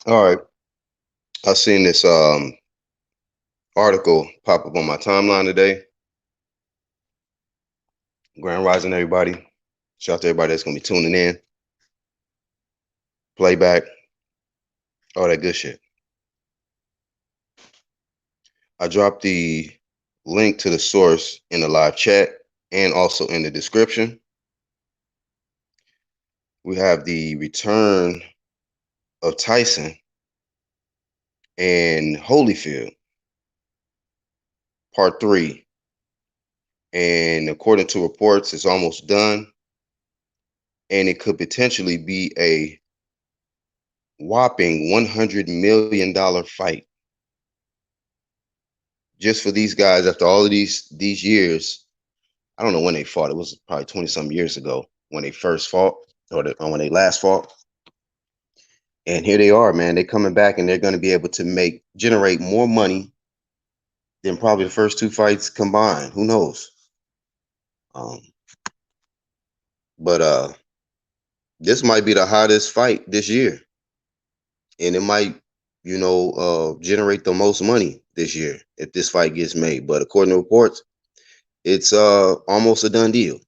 All right. I seen this article pop up on my timeline today. Grand Rising, everybody. Shout out to everybody that's gonna be tuning in. Playback, all that good shit. I dropped the link to the source in the live chat and also in the description. We have the return of Tyson and Holyfield, part 3. And according to reports, it's almost done. And it could potentially be a whopping $100 million fight just for these guys after all of these years. I don't know when they fought. It was probably 20 some years ago when they first fought or when they last fought. And here they are, man. They're coming back and they're going to be able to generate more money than probably the first 2 fights combined. Who knows? Um, but this might be the hottest fight this year. And it might, generate the most money this year if this fight gets made. But according to reports, it's almost a done deal.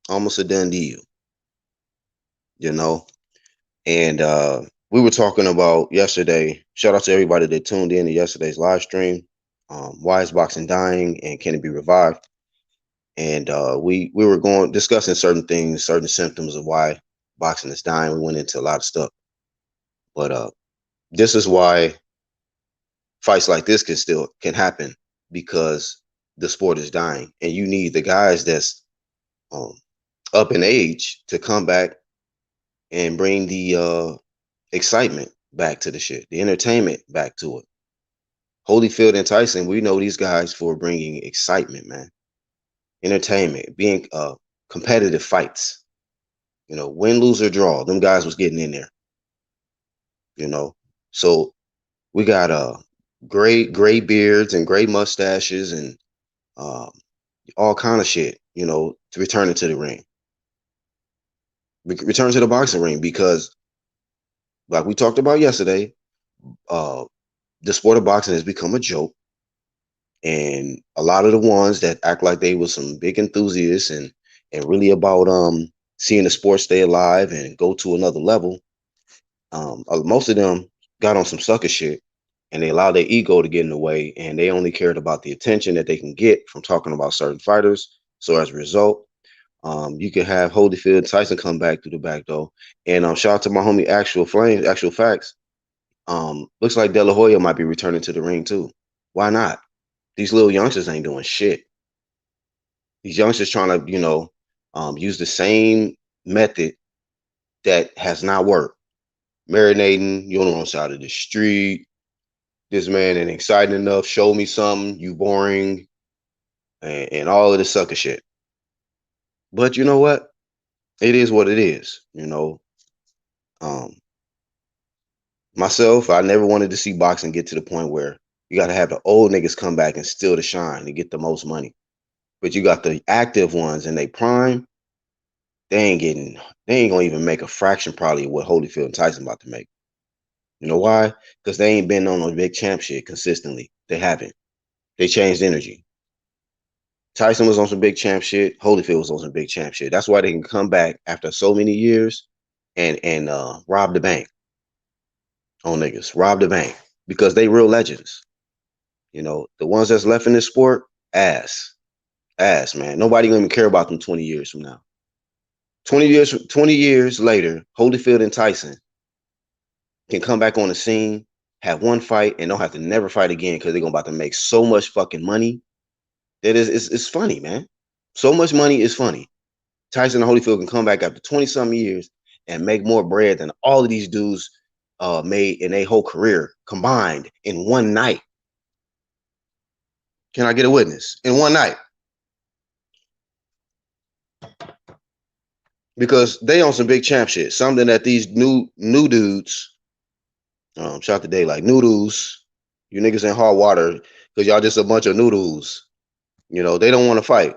Almost a done deal. You know? And we were talking about yesterday. Shout out to everybody that tuned in to yesterday's live stream. Why is boxing dying and can it be revived? And we were discussing certain things, certain symptoms of why boxing is dying. We went into a lot of stuff. But this is why fights like this can happen, because the sport is dying, and you need the guys that's up in age to come back and bring the excitement back to the shit, the entertainment back to it. Holyfield and Tyson, we know these guys for bringing excitement, man, entertainment, being competitive fights. Win, lose, or draw, them guys was getting in there. So we got gray beards and gray mustaches and all kind of shit, to return it to the ring. Return to the boxing ring, because like we talked about yesterday, the sport of boxing has become a joke. And a lot of the ones that act like they were some big enthusiasts and really about seeing the sport stay alive and go to another level, most of them got on some sucker shit, and they allowed their ego to get in the way, and they only cared about the attention that they can get from talking about certain fighters. So as a result, you can have Holyfield and Tyson come back through the back door. And shout out to my homie Actual Flames, Actual Facts. Looks like De La Hoya might be returning to the ring too. Why not? These little youngsters ain't doing shit. These youngsters trying to, use the same method that has not worked. Marinating, you on the wrong side of the street. This man ain't exciting enough. Show me something. You boring. And all of this sucker shit. But you know what? It is what it is. Myself, I never wanted to see boxing get to the point where you got to have the old niggas come back and steal the shine and get the most money. But you got the active ones in their prime. They ain't gonna even make a fraction probably of what Holyfield and Tyson about to make. You know why? Because they ain't been on a big champ shit consistently. They haven't. They changed energy. Tyson was on some big champ shit. Holyfield was on some big champ shit. That's why they can come back after so many years and rob the bank on niggas. Rob the bank. Because they real legends. The ones that's left in this sport, ass, man. Nobody gonna even care about them 20 years from now. 20 years later, Holyfield and Tyson can come back on the scene, have one fight, and don't have to never fight again, because they're about to make so much fucking money that it's funny, man. So much money is funny. Tyson and Holyfield can come back after 20 some years and make more bread than all of these dudes made in their whole career combined in one night. Can I get a witness? In one night. Because they on some big champ shit. Something that these new dudes, shout out to Day, like noodles, you niggas in hot water, because y'all just a bunch of noodles. They don't want to fight.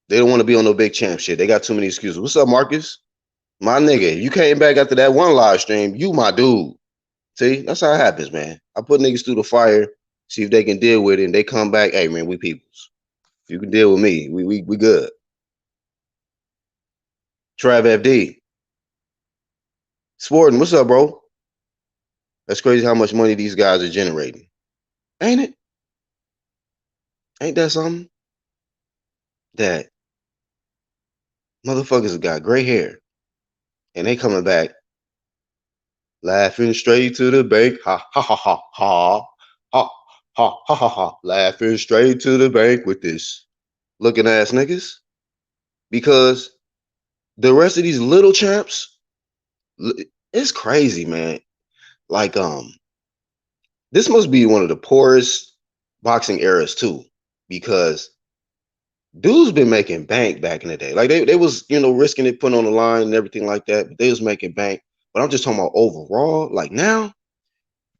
They don't want to be on no big champ shit. They got too many excuses. What's up, Marcus? My nigga, you came back after that one live stream. You my dude. See, that's how it happens, man. I put niggas through the fire, see if they can deal with it, and they come back. Hey, man, we peoples. If you can deal with me, we good. Trav FD, Sporting, what's up, bro? That's crazy how much money these guys are generating, ain't it? Ain't that something? That motherfuckers have got gray hair, and they coming back laughing straight to the bank. Ha ha ha ha ha. Ha ha ha ha ha. Laughing straight to the bank with this looking ass niggas. Because the rest of these little champs, it's crazy, man. Like, this must be one of the poorest boxing eras too. Because dudes been making bank back in the day. Like they was, risking it, putting on the line and everything like that. But they was making bank. But I'm just talking about overall. Like now,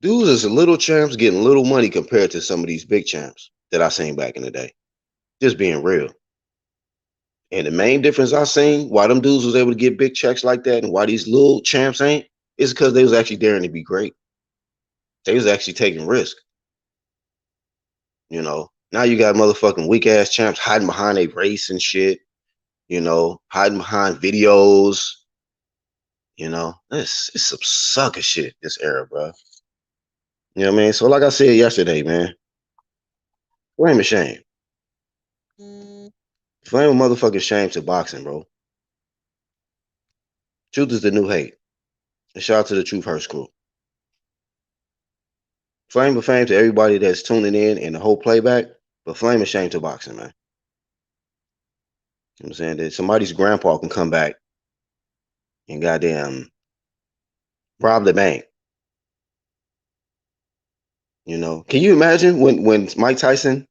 dudes is little champs getting little money compared to some of these big champs that I seen back in the day. Just being real. And the main difference I seen why them dudes was able to get big checks like that and why these little champs ain't is because they was actually daring to be great. They was actually taking risk. Now you got motherfucking weak ass champs hiding behind a race and shit. Hiding behind videos. It's some sucker shit this era, bro. You know what I mean? So like I said yesterday, man, flame of shame. Flame of motherfucking shame to boxing, bro. Truth is the new hate. And shout out to the Truth Hurts crew. Flame of fame to everybody that's tuning in and the whole playback, but flame of shame to boxing, man. You know what I'm saying? That somebody's grandpa can come back and goddamn rob the bank. Can you imagine when Mike Tyson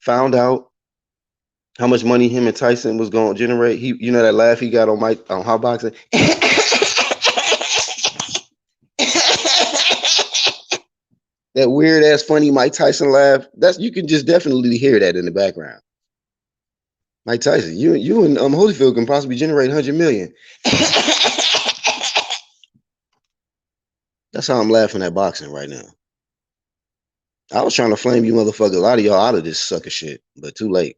found out how much money him and Tyson was going to generate? That laugh he got on Mike on Hot Boxing. That weird ass funny Mike Tyson laugh. You can just definitely hear that in the background. Mike Tyson, you and Holyfield can possibly generate 100 million. That's how I'm laughing at boxing right now. I was trying to flame you motherfuckers, a lot of y'all out of this sucker shit, but too late.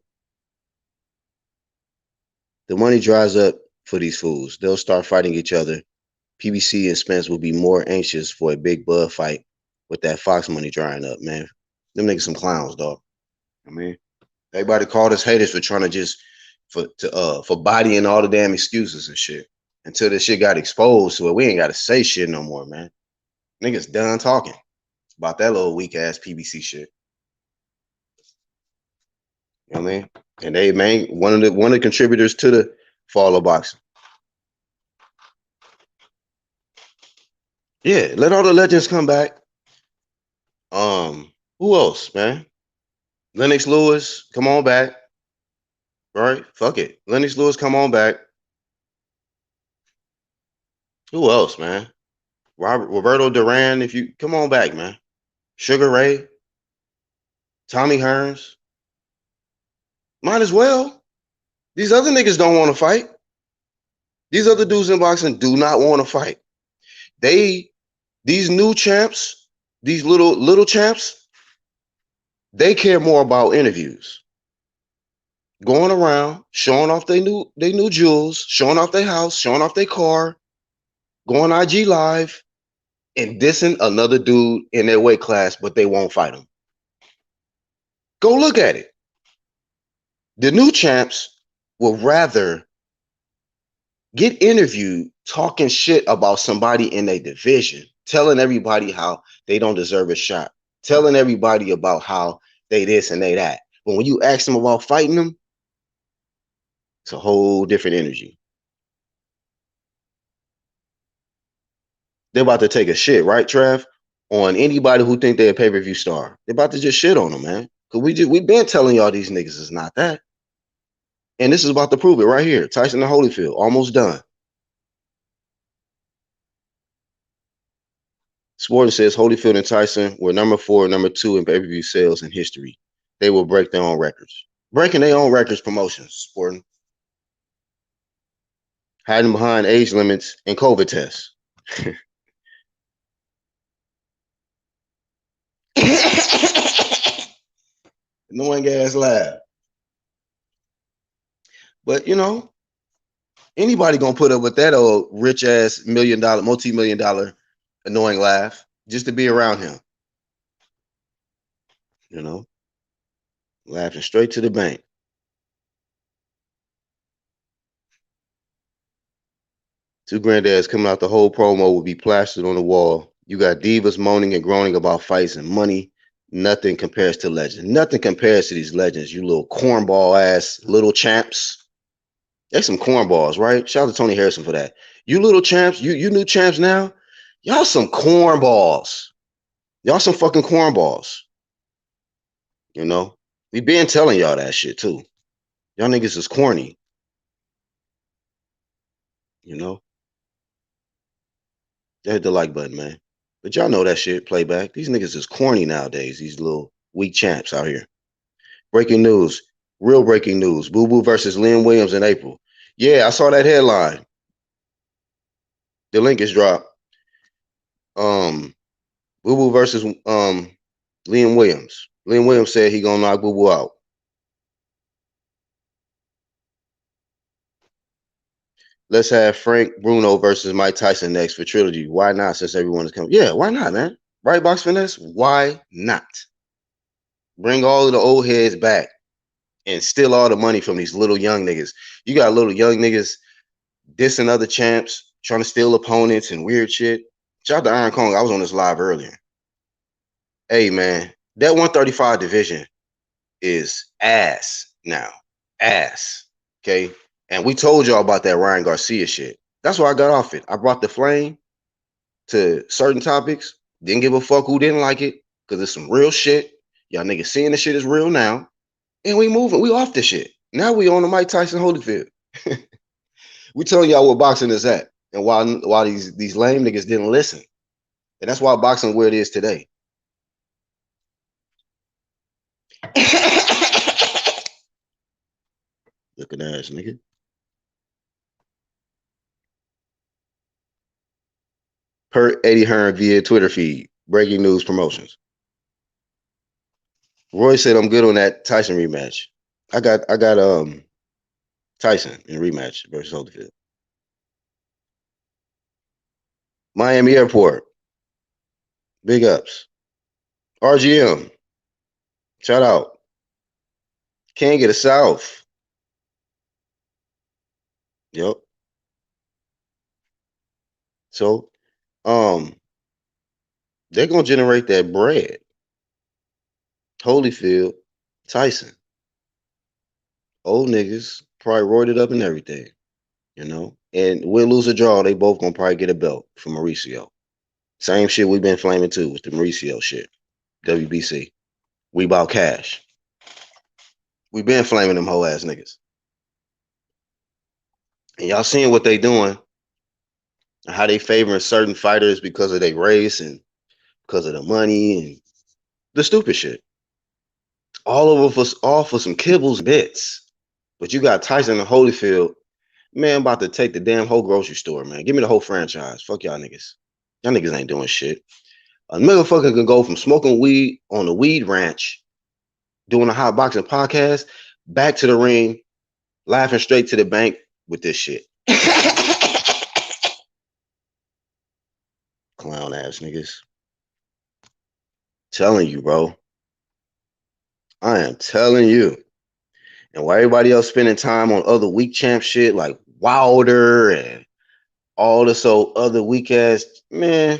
The money dries up for these fools. They'll start fighting each other. PBC and Spence will be more anxious for a big Bud fight with that Fox money drying up, man. Them niggas some clowns, dog. I mean, everybody called us haters for trying to just for bodying all the damn excuses and shit. Until this shit got exposed to it, we ain't got to say shit no more, man. Niggas done talking about that little weak ass PBC shit. You know what I mean? And they one of the contributors to the fall of boxing. Yeah, let all the legends come back. Who else, man? Lennox Lewis, come on back. Right? Fuck it. Lennox Lewis, come on back. Who else, man? Roberto Duran, if you come on back, man. Sugar Ray, Tommy Hearns. Might as well. These other niggas don't want to fight. These other dudes in boxing do not want to fight. These new champs, these little champs, they care more about interviews. Going around, showing off they new jewels, showing off their house, showing off their car, going IG live, and dissing another dude in their weight class, but they won't fight him. Go look at it. The new champs will rather get interviewed talking shit about somebody in their division, telling everybody how they don't deserve a shot, telling everybody about how they this and they that. But when you ask them about fighting them, it's a whole different energy. They're about to take a shit, right, Trav? On anybody who think they're a pay-per-view star. They're about to just shit on them, man. Because we've been telling y'all these niggas is not that. And this is about to prove it right here. Tyson and Holyfield, almost done. Sporting says Holyfield and Tyson were number 4 and number 2 in pay-per-view sales in history. They will break their own records. Breaking their own records promotions, Sporting. Hiding behind age limits and COVID tests. Annoying ass laugh. But you know, anybody gonna put up with that old rich ass $1 million, multi-million-dollar annoying laugh just to be around him. You know, laughing straight to the bank. Two granddads coming out, the whole promo will be plastered on the wall. You got divas moaning and groaning about fights and money. Nothing compares to legends. Nothing compares to these legends, you little cornball ass little champs. They some cornballs, right? Shout out to Tony Harrison for that. You little champs, you new champs now. Y'all some cornballs. Y'all some fucking cornballs. You know? We been telling y'all that shit too. Y'all niggas is corny. You know? Hit the like button, man. But y'all know that shit, playback. These niggas is corny nowadays, these little weak champs out here. Breaking news. Real breaking news. Boo Boo versus Lynn Williams in April. Yeah, I saw that headline. The link is dropped. Boo Boo versus Lynn Williams. Lynn Williams said he gonna knock Boo Boo out. Let's have Frank Bruno versus Mike Tyson next for trilogy. Why not? Since everyone is coming. Yeah, why not, man? Right, Box Finesse? Why not? Bring all of the old heads back and steal all the money from these little young niggas. You got little young niggas dissing other champs, trying to steal opponents and weird shit. Shout out to Iron Kong. I was on this live earlier. Hey, man, that 135 division is ass now. Ass. Okay? And we told y'all about that Ryan Garcia shit. That's why I got off it. I brought the flame to certain topics. Didn't give a fuck who didn't like it because it's some real shit. Y'all niggas seeing the shit is real now. And we moving. We off the shit. Now we on the Mike Tyson Holyfield. We telling y'all what boxing is at and why these lame niggas didn't listen. And that's why boxing where it is today. Looking ass nigga. Per Eddie Hearn via Twitter feed. Breaking news promotions. Roy said I'm good on that Tyson rematch. I got Tyson in rematch versus Holyfield. Miami Airport. Big ups. RGM. Shout out. Can't get a South. Yep. So, they're gonna generate that bread. Holyfield, Tyson. Old niggas probably roided up and everything, you know. And win, lose, or draw, they both gonna probably get a belt from Mauricio. Same shit we've been flaming too with the Mauricio shit. WBC. We about cash. We been flaming them whole ass niggas. And y'all seeing what they doing and how they favoring certain fighters because of their race and because of the money and the stupid shit. All of us all for some kibbles bits. But you got Tyson and Holyfield, man, about to take the damn whole grocery store, man. Give me the whole franchise. Fuck y'all niggas. Y'all niggas ain't doing shit. A motherfucker can go from smoking weed on the weed ranch, doing a hot boxing podcast, back to the ring, laughing straight to the bank with this shit. Clown ass niggas. Telling you, bro. I am telling you. And while everybody else spending time on other weak champ shit like Wilder and all this old other weak ass, man.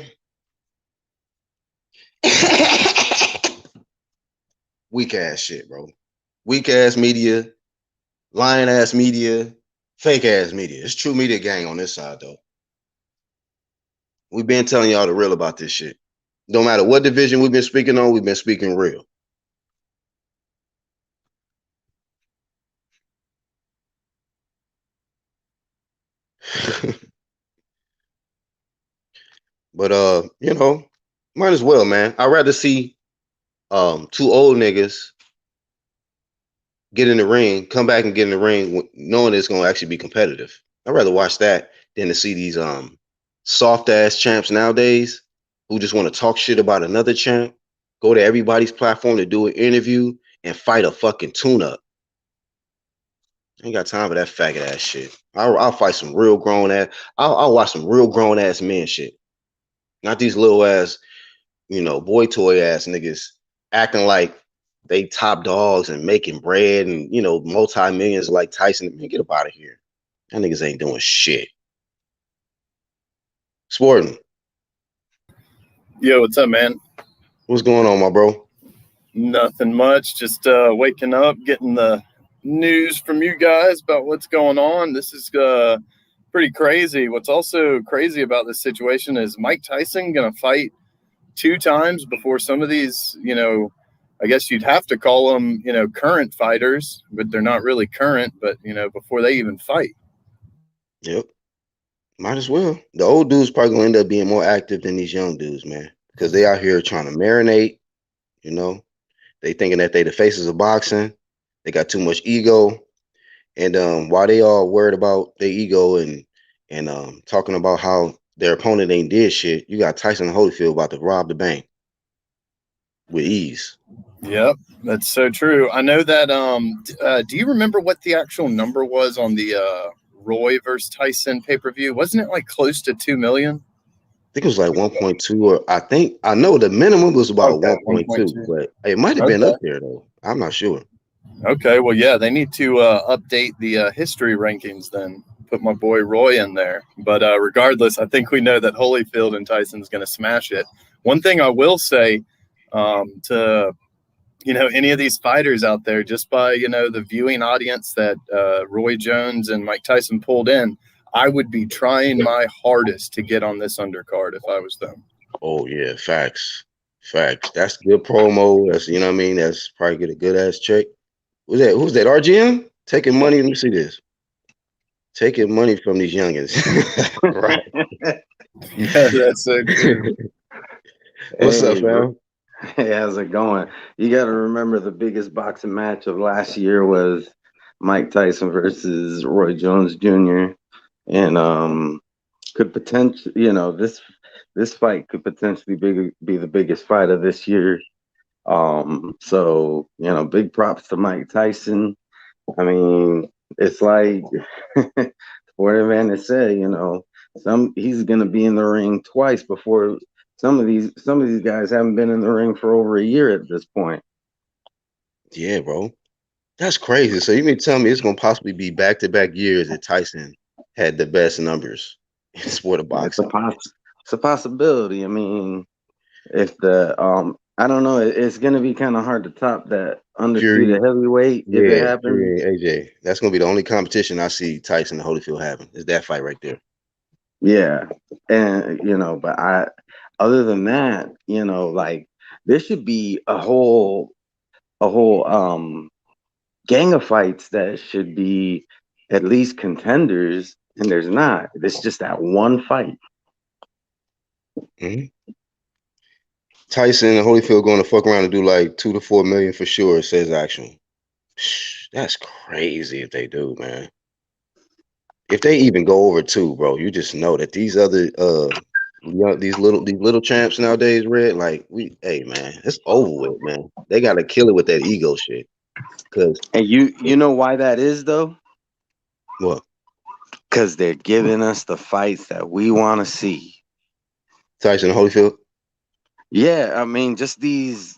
Weak ass shit, bro. Weak ass media, lying ass media, fake ass media. It's true media gang on this side, though. We've been telling y'all the real about this shit. No matter what division we've been speaking on, we've been speaking real. But you know, might as well, man. I'd rather see two old niggas get in the ring, come back and get in the ring knowing it's gonna actually be competitive. I'd rather watch that than to see these soft ass champs nowadays who just want to talk shit about another champ. go to everybody's platform to do an interview and fight a fucking tune-up. I ain't got time for that faggot ass shit. I'll fight some real grown ass. I'll watch some real grown ass men shit. Not these little ass, boy toy ass niggas acting like they top dogs and making bread and multi-millions like Tyson. Man, get up out of here. That niggas ain't doing shit. Sporting. Yo, what's up, man? What's going on, my bro? Nothing much. Just waking up, getting the news from you guys about what's going on. This is pretty crazy. What's also crazy about this situation is Mike Tyson going to fight 2 times before some of these, I guess you'd have to call them, current fighters, but they're not really current, but, before they even fight. Yep. Might as well. The old dudes probably gonna end up being more active than these young dudes, man, because they out here trying to marinate. They thinking that they the faces of boxing. They got too much ego, and while they all worried about their ego and talking about how their opponent ain't did shit, you got Tyson and Holyfield about to rob the bank with ease. Yep, that's so true. I know that. Do you remember what the actual number was on the Roy versus Tyson pay-per-view? Wasn't it like close to 2 million? I think it was like 1.2, or I know the minimum was about 1.2, but it might have been up there though. I'm not sure. Okay, well, yeah, they need to update the history rankings then. Put my boy Roy in there. But regardless, I think we know that Holyfield and Tyson's going to smash it. One thing I will say to any of these fighters out there, just by the viewing audience that Roy Jones and Mike Tyson pulled in, I would be trying my hardest to get on this undercard if I was them. Oh yeah, facts. That's good promo. That's what I mean. That's probably get a good ass check. Who's that? RGM taking money. Let me see this. Taking money from these youngins. Right. Yeah, that's so true. What's up, fam? Hey, how's it going? You got to remember the biggest boxing match of last year was Mike Tyson versus Roy Jones Jr. And could potentially, this fight could potentially be the biggest fight of this year. So big props to Mike Tyson. I mean, it's like Sporting Man has said, he's gonna be in the ring twice before some of these guys haven't been in the ring for over a year at this point. Yeah, bro. That's crazy. So you mean tell me it's gonna possibly be back-to-back years that Tyson had the best numbers in the sport of boxing? It's a possibility. I mean, if the I don't know, it's gonna be kind of hard to top that undisputed heavyweight if it happens. Fury and AJ. That's gonna be the only competition I see Tyson and Holyfield having. Is that fight right there? Yeah, and but other than that, like there should be a whole gang of fights that should be at least contenders, and there's not. It's just that one fight. Mm-hmm. Tyson and Holyfield going to fuck around and do like 2 to 4 million for sure. It says Action. That's crazy if they do, man. If they even go over 2, bro, you just know that these other these little champs nowadays, Red, like hey man, it's over with, man. They gotta kill it with that ego shit. And you know why that is though? What? Because they're giving us the fights that we want to see. Tyson and Holyfield. Yeah, I mean, just these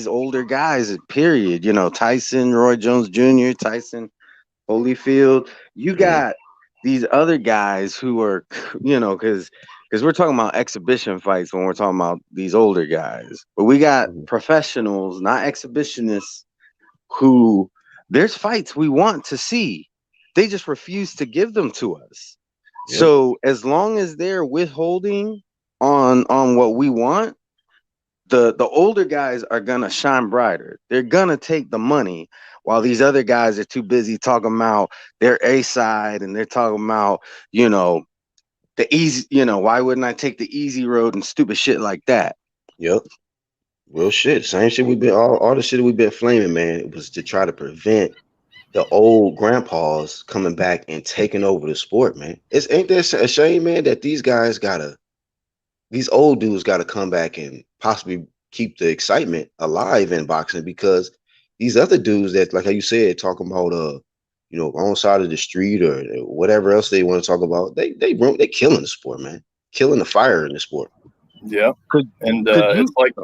older guys. Period. Tyson, Roy Jones Jr., Tyson, Holyfield. You got these other guys who are, because we're talking about exhibition fights when we're talking about these older guys, but we got professionals, not exhibitionists, who there's fights we want to see. They just refuse to give them to us. Yep. So as long as they're withholding on what we want, the older guys are gonna shine brighter. They're gonna take the money while these other guys are too busy talking about their A side and they're talking about, the easy, why wouldn't I take the easy road and stupid shit like that? Yep. Real shit. Same shit we've been all the shit we've been flaming, man. It was to try to prevent the old grandpas coming back and taking over the sport, man. Ain't that a shame, man, that these old dudes gotta come back and possibly keep the excitement alive in boxing, because these other dudes that, like how you said, talking about on side of the street or whatever else they want to talk about, they killing the sport, man, killing the fire in the sport. Yeah, Could and could you? it's like,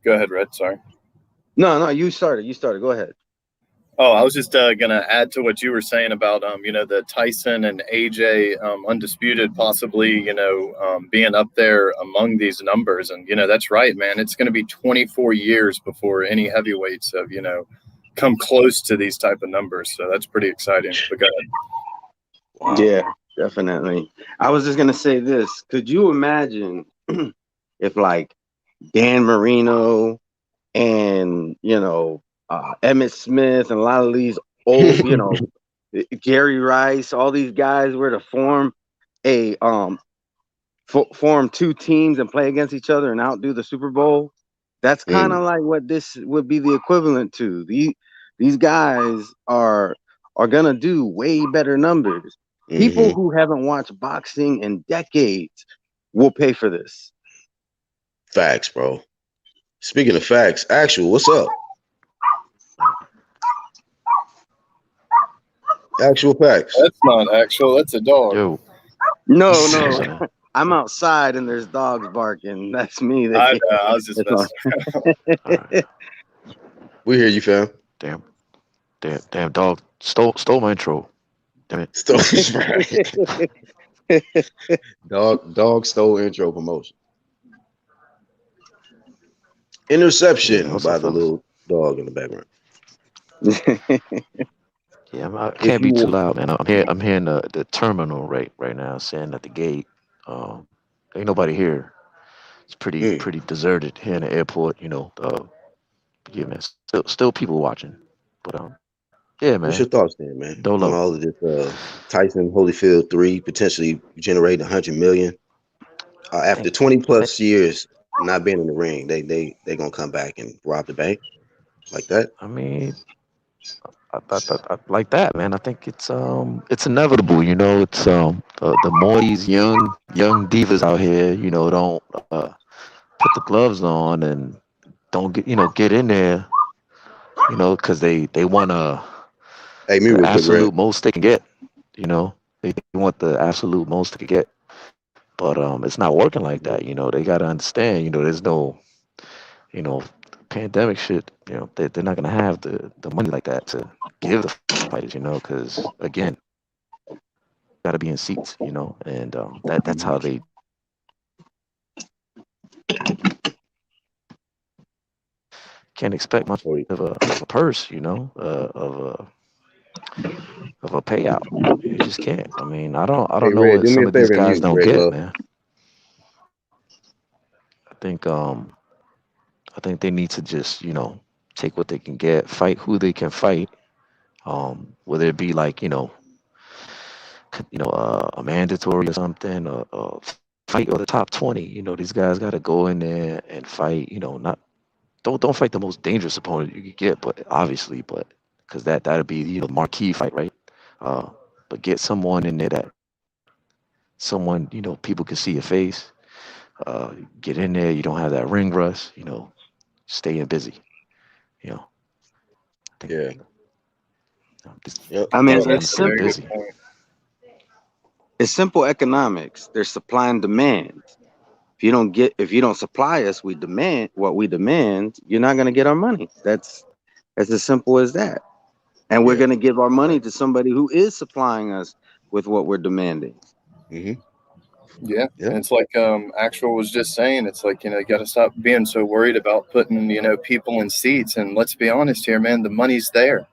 go ahead, Red. Sorry. No, you started. You started. Go ahead. Oh, I was just gonna add to what you were saying about the Tyson and AJ undisputed, possibly being up there among these numbers, and that's right, man. It's going to be 24 years before any heavyweights have come close to these type of numbers, so that's pretty exciting. But go ahead. Wow. Yeah, definitely. I was just gonna say this. Could you imagine if like Dan Marino and Emmett Smith and a lot of these old, Gary Rice, all these guys were to form form two teams and play against each other and outdo the Super Bowl? That's kind of like what this would be the equivalent to. These guys are gonna do way better numbers. People who haven't watched boxing in decades will pay for this. Facts, bro. Speaking of facts, Actual, what's up? Actual facts. That's not Actual. That's a dog. Yo. No. I'm outside and there's dogs barking. That's me. I know. I was just Right. We hear you, fam. Damn dog stole my intro. Damn it. Dog stole intro promotion. Interception by the little dog in the background. Yeah, I can't be too loud, man. I'm hearing the terminal right now, saying at the gate. Ain't nobody here. It's pretty deserted here in the airport. Yeah, man. Still people watching, but yeah, man. What's your thoughts then, man? Don't on all of this Tyson Holyfield 3 potentially generating 100 million after 20 plus years not being in the ring, they gonna come back and rob the bank like that? I mean, I like that, man. I think it's inevitable. It's the more these young divas out here, don't put the gloves on and don't get in there, because they want the absolute most they can get. They want the absolute most they can get, but it's not working like that. They got to understand. There's no, pandemic shit. They're not gonna have the money like that to give the fighters. Because again, got to be in seats. And that's how they. Can't expect much of a purse, of a payout. You just can't. I mean, I don't know Red, what some of these guys don't get, Love. man. I think they need to just, take what they can get, fight who they can fight. Whether it be like, a mandatory or something, or fight or the top 20. These guys got to go in there and fight. Not don't fight the most dangerous opponent you could get, but obviously, because that'd be the marquee fight, right? But get someone in there that someone people can see your face. Get in there. You don't have that ring rust. Staying busy. Yeah. I mean, it's simple. It's simple economics. There's supply and demand. If you don't supply us, we demand what we demand. You're not going to get our money. That's as simple as that. And we're going to give our money to somebody who is supplying us with what we're demanding. Yeah. And it's like Actual was just saying, it's like, you got to stop being so worried about putting, people in seats. And let's be honest here, man, the money's there.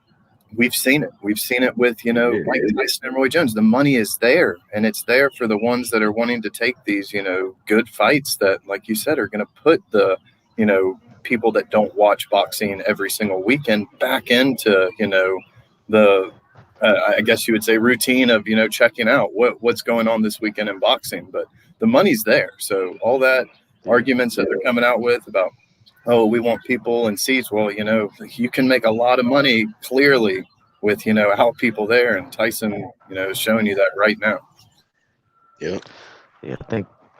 We've seen it. We've seen it with, Mike Tyson and Roy Jones. The money is there, and it's there for the ones that are wanting to take these, good fights that, like you said, are going to put the, people that don't watch boxing every single weekend back into, the I guess you would say routine of, checking out what's going on this weekend in boxing. But the money's there. So all that arguments that they're coming out with about, oh, we want people in seats. Well, you can make a lot of money clearly with, out people there. And Tyson, is showing you that right now. Yeah. Yeah,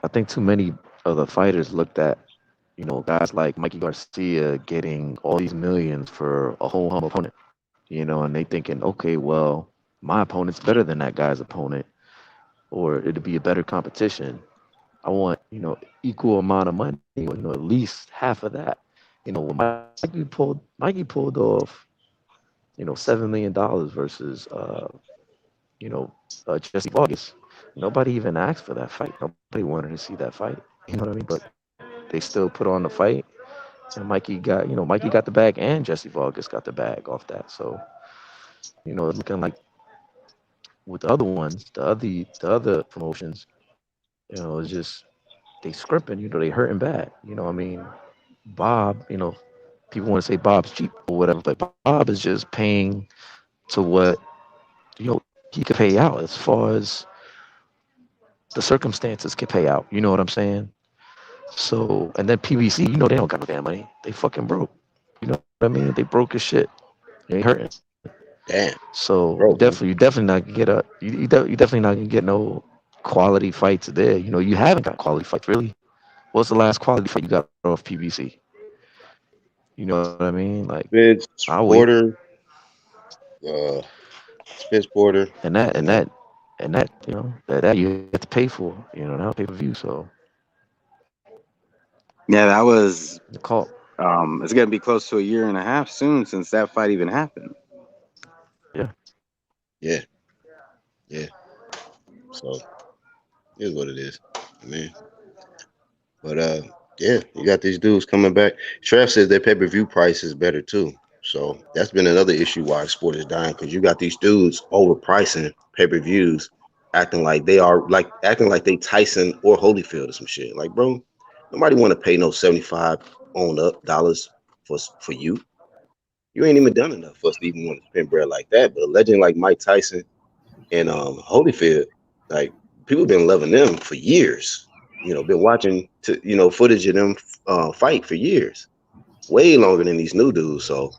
I think too many of the fighters looked at You know, guys like Mikey Garcia getting all these millions for a whole hum opponent. You know, and they thinking, okay, well, my opponent's better than that guy's opponent, or it'd be a better competition. I want, you know, equal amount of money, or, you know, at least half of that. You know, when Mikey pulled off, you know, $7 million versus you know, Jesse Vargas. Nobody even asked for that fight. Nobody wanted to see that fight. You know what I mean? But they still put on the fight, and Mikey got the bag, and Jesse Vargas got the bag off that. So, you know, it's looking like with the other ones, the other promotions, you know, it's just they scrimping. You know, they hurting bad. You know, I mean, Bob. You know, people want to say Bob's cheap or whatever, but Bob is just paying to what you know he could pay out as far as the circumstances can pay out. You know what I'm saying? So, and then PBC, you know, they don't got no damn money. They fucking broke. You know what I mean? They broke as shit. They ain't hurting. Damn, So bro. you definitely not gonna get you definitely not gonna get no quality fights there. You know, you haven't got quality fights really. What's the last quality fight you got off PBC? You know what I mean? Like, Spence I'll wait. Porter, uh, Spence Porter, And that and and that and that you know that you have to pay for. You know, now pay per view. So Yeah, that was. the call. It's gonna be close to a year and a half soon since that fight even happened. Yeah. yeah, yeah. So it is what it is, man. But yeah, you got these dudes coming back. Trev says their pay per view price is better too. So that's been another issue why sport is dying because you got these dudes overpricing pay per views, acting like they Tyson or Holyfield or some shit. Like, bro, nobody want to pay no 75 on up dollars for you. You ain't even done enough for us to even want to spend bread like that. But a legend like Mike Tyson and Holyfield, like people been loving them for years. You know, been watching footage of them fight for years, way longer than these new dudes. So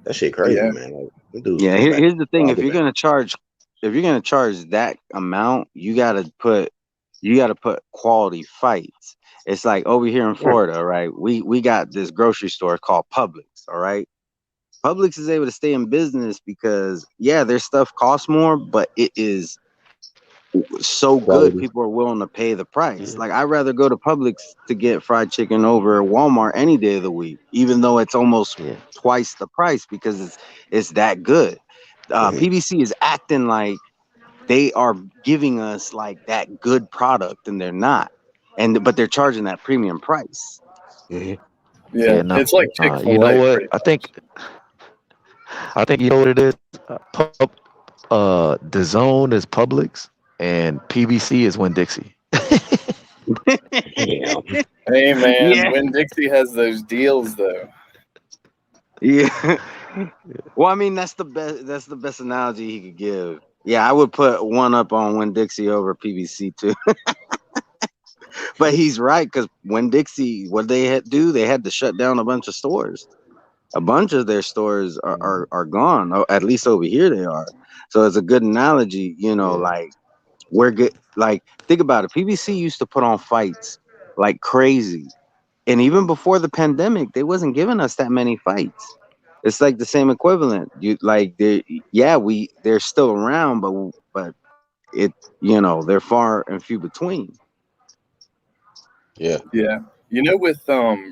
that shit crazy, Yeah. man. Like them dudes Yeah, come back. here's the thing: I'll go back. if you're gonna charge that amount, you gotta put quality fights. It's like over here in Right. Florida, right? We got this grocery store called Publix. All right, Publix is able to stay in business because yeah, their stuff costs more, but it is so good Quality. people are willing to pay the price. Yeah. Like I'd rather go to Publix to get fried chicken over Walmart any day of the week, even though it's almost Yeah. twice the price because it's that good. Mhm, PBC is acting like they are giving us like that good product and they're not. But they're charging that premium price. mhm. Yeah. Yeah. No. It's like You know Chick-fil-A what? pretty I think you know what it is. The zone is Publix, and PBC is Win Dixie. Damn. much. Hey man, Yeah, Winn Dixie has those deals though. yeah. Well, I mean that's the best. That's the best analogy he could give. Yeah, I would put one up on Win Dixie over PBC too. But he's right because when Dixie, what they had to do, they had to shut down a bunch of stores. A bunch of their stores are gone. Oh, at least over here they are. So it's a good analogy. You know, Yeah. like we're good. Like think about it. PBC used to put on fights like crazy, and even before the pandemic, they wasn't giving us that many fights. It's like the same equivalent. You like they, yeah, they're still around, but it, they're far and few between. Yeah. Yeah. You know, with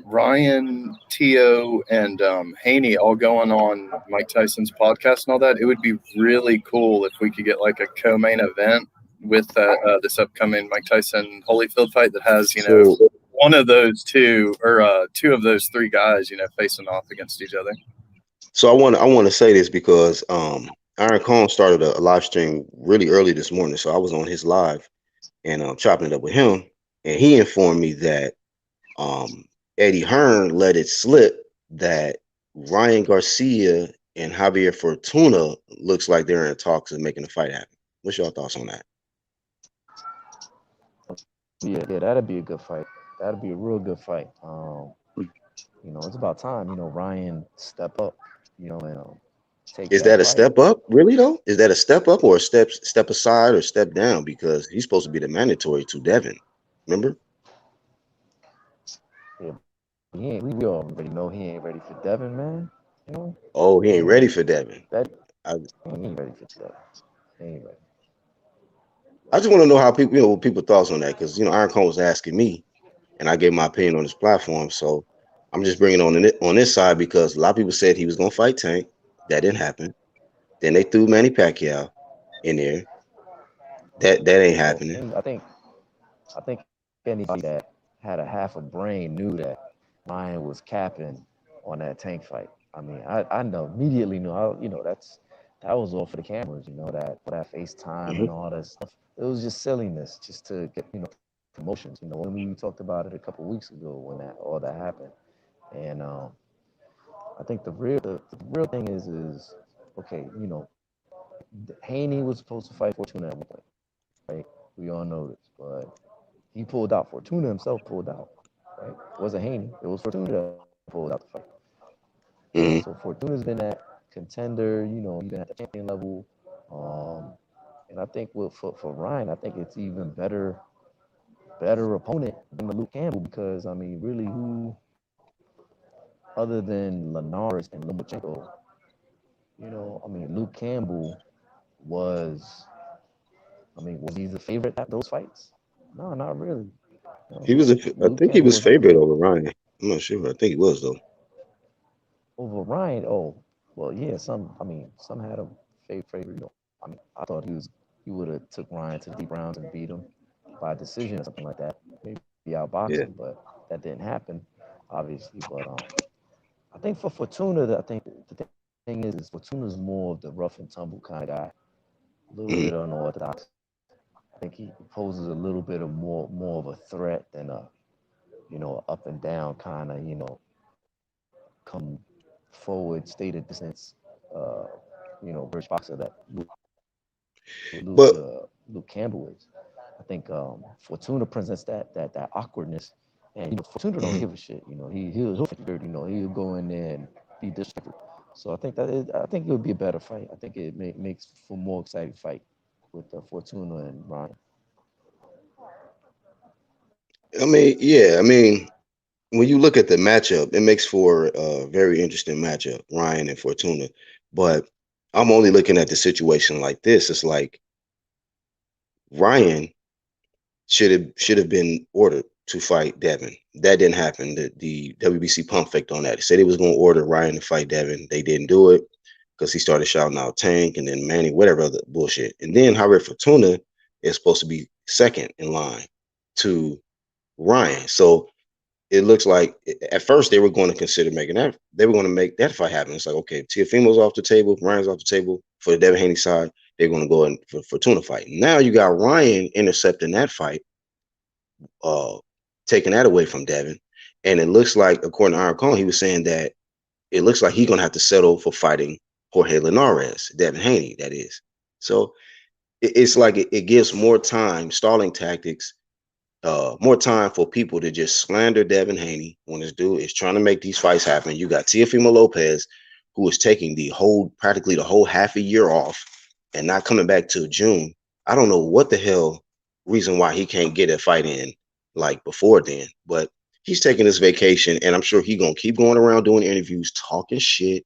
Ryan, Tio, and Haney all going on Mike Tyson's podcast and all that, it would be really cool if we could get like a co-main event with this upcoming Mike Tyson Holyfield fight that has, So one of those two or two of those three guys, facing off against each other. so I want to say this because Aaron Cohn started a live stream really early this morning. So I was on his live and chopping it up with him, and he informed me that um Eddie Hearn let it slip that Ryan Garcia and Javier Fortuna looks like they're in talks of making a fight happen. What's your thoughts on that? Yeah. That'd be a good fight. That'd be a real good fight. It's about time. Ryan step up. And take Is that that a fight. step up, really though? Is that a step up or a step aside or step down? Because he's supposed to be the mandatory to Devin. Remember? Yeah, we already know he ain't ready for Devin, man. You know, Oh, he I ain't ready mean for Devin. that I, he ain't ready for Devin. He ain't ready. I just want to know how people, what people thoughts on that, because Iron Cone was asking me, and I gave my opinion on this platform. So I'm just bringing it on this side because a lot of people said he was gonna fight Tank. That didn't happen. Then they threw Manny Pacquiao in there. That ain't Well, happening. I think anybody that had a half a brain knew that Ryan was capping on that Tank fight. I mean, I know immediately knew. That was all for the cameras. That for that FaceTime Hmm. and all that stuff. It was just silliness, just to get promotions. When we talked about it a couple weeks ago when that all that happened, and I think the real thing is okay. Haney was supposed to fight Fortuna at one point, right? We all know this, but he pulled out. Fortuna himself pulled out, right? It wasn't Haney. It was Fortuna that pulled out the fight. Hmm. So Fortuna's been that contender, even at the champion level. And I think for Ryan, I think it's even better opponent than the Luke Campbell because I mean, really, who other than Linares and Lomachenko, I mean, Luke Campbell was, was he the favorite at those fights? No, not really. He was. I Luke think he Campbell was was favored underrated. over Ryan. I'm not sure. I think he was though. Over Ryan, oh, well, yeah, some had him favorite. I mean, I thought he would have took Ryan to the deep rounds and beat him by decision or something like that. Maybe outbox Yeah. him, but that didn't happen, obviously. But I think for Fortuna, I think the thing is Fortuna's more of the rough and tumble kind of guy, a little Hmm. bit unorthodox. I think he poses a little bit of more of a threat than a up and down kind of come forward, stay the distance, uh, British boxer that But Luke Campbell is. I think Fortuna presents that awkwardness, and Fortuna don't mhm. give a shit. He'll fight you dirty. He'll go in there and be disrespectful. So I think it would be a better fight. I think it makes for more exciting fight with Fortuna and Ryan. I mean, yeah. I mean, when you look at the matchup, it makes for a very interesting matchup, Ryan and Fortuna. But I'm only looking at the situation like this. It's like Ryan should have been ordered to fight Devin. That didn't happen. The WBC pump faked on that. They said he was going to order Ryan to fight Devin. They didn't do it because he started shouting out Tank and then Manny, whatever other bullshit. And then Javier Fortuna is supposed to be second in line to Ryan. So it looks like at first they were going to consider making that. They were going to make that fight happen. It's like, okay, Teofimo's off the table, Ryan's off the table for the Devin Haney side. They're going to go in for Fortuna fight. Now you got Ryan intercepting that fight, uh, taking that away from Devin. And it looks like, according to Aaron Cohen, he was saying that it looks like he's going to have to settle for fighting Jorge Linares, Devin Haney, that is. So it's like it gives more time, stalling tactics, more time for people to just slander Devin Haney when this dude is trying to make these fights happen. You got Teofimo Lopez, who is taking practically the whole half a year off and not coming back till June. I don't know what the hell reason why he can't get a fight in like before then, but he's taking this vacation, and I'm sure he's gonna keep going around doing interviews, talking shit,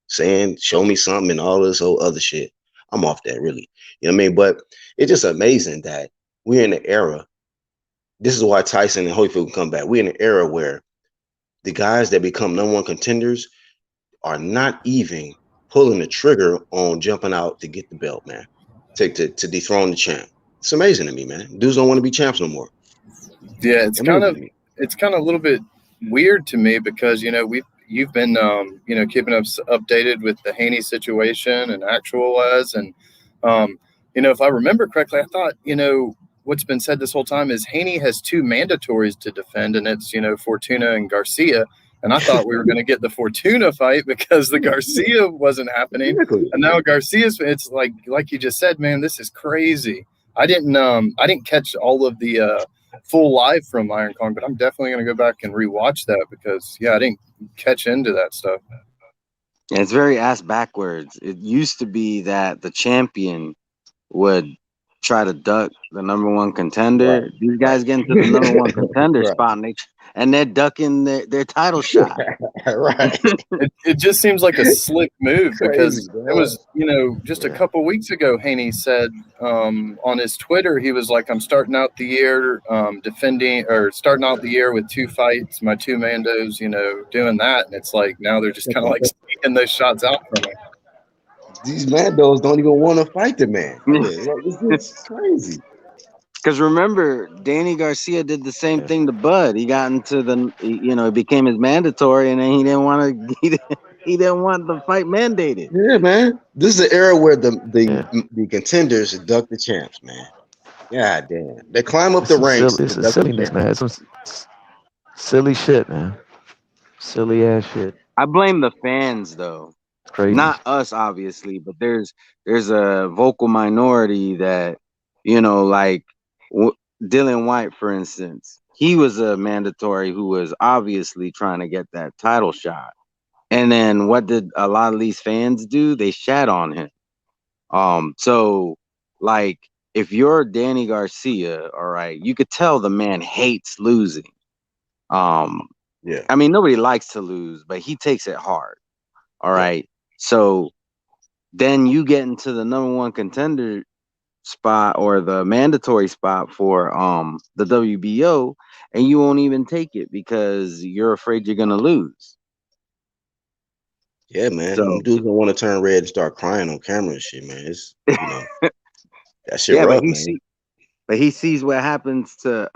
saying show me something and all this whole other shit. I'm off that, really. You know what I mean? But it's just amazing that we're in an era. This is why Tyson and Holyfield can come back. We're in an era where the guys that become number one contenders are not even pulling the trigger on jumping out to get the belt, man. To dethrone the champ. It's amazing to me, man. Dudes don't want to be champs no more. Yeah, Amazing to me. it's kind of a little bit weird to me because you've been keeping us updated with the Haney situation and actual was and if I remember correctly, I thought what's been said this whole time is Haney has two mandatories to defend, and it's Fortuna and Garcia. And I thought we were going to get the Fortuna fight because the Garcia wasn't happening, Exactly. and now Garcia's. It's like you just said, man, this is crazy. I didn't catch all of the full live from Iron Kong, but I'm definitely going to go back and rewatch that because I didn't catch into that stuff. Yeah, it's very ass backwards. It used to be that the champion would try to duck the number one Right. contender. These Right. guys get into the number one contender Right. spot, and and they're ducking their title shot. Right. It just seems like a slick move Crazy, because it dog. was, just a Yeah. couple weeks ago, Haney said on his Twitter, he was like, I'm starting out the year starting out the year with 2 fights, my two Mandos, doing that. And it's like now they're just kind of like sneaking those shots out from him. These Mandos don't even want to fight the man. Like, it's crazy. Because remember, Danny Garcia did the same thing to Bud. He got into it became his mandatory, and then he didn't want to. He didn't want the fight mandated. Yeah, man. This is an era where the Yeah. the contenders duck the champs, man. God damn. They climb up It's the some ranks silly, to it's a duck the silliness, champs. man. It's some silly shit, man. Silly ass shit. I blame the fans though, It's crazy. not us, obviously, but there's a vocal minority that like Dylan White, for instance. He was a mandatory who was obviously trying to get that title shot. And then what did a lot of these fans do? They shat on him. So like if you're Danny Garcia, all right, you could tell the man hates losing. Um, Yeah. I mean, nobody likes to lose, but he takes it hard. All right. So then you get into the number one contender spot or the mandatory spot for the WBO, and you won't even take it because you're afraid you're gonna lose. Yeah, man. Them So dudes don't want to turn red and start crying on camera and shit, man. It's that shit yeah, rough, man. but he sees what happens to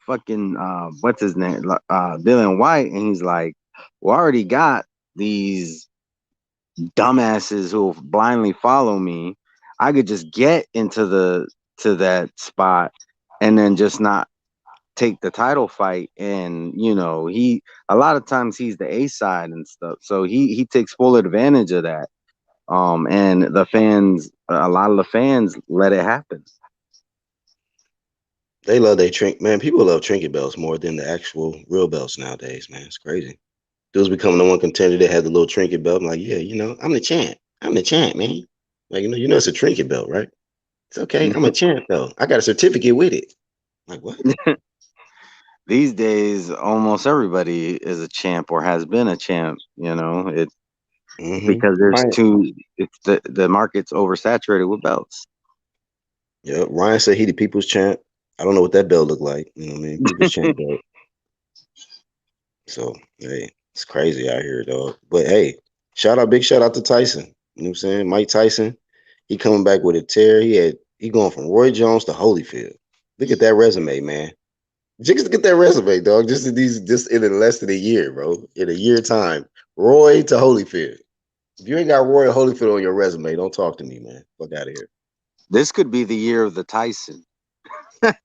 fucking what's his name, Dylan White, and he's like, well, I already got these dumbasses who blindly follow me. I could just get to that spot and then just not take the title fight. And he a lot of times he's the A side and stuff, so he takes full advantage of that. And a lot of the fans let it happen. They love their man. People love trinket belts more than the actual real belts nowadays, man. It's crazy. Dudes becoming the one contender that had the little trinket belt. I'm like, yeah, I'm the champ. I'm the champ, man. Like, it's a trinket belt, right? It's okay. I'm a champ though. I got a certificate with it. Like what? These days, almost everybody is a champ or has been a champ. Because there's Ryan, it's the market's oversaturated with belts. yeah, Ryan said he the people's champ. I don't know what that belt looked like. You know what I mean? People's champ belt. So hey, it's crazy out here, dog. But hey, big shout out to Tyson. You know what I'm saying? Mike Tyson. He coming back with a tear. He going from Roy Jones to Holyfield. Look at that resume, man. Just look at that resume, dog. Just in less than a year, bro. In a year time. Roy to Holyfield. If you ain't got Roy or Holyfield on your resume, don't talk to me, man. Fuck out of here. This could be the year of the Tyson. I'm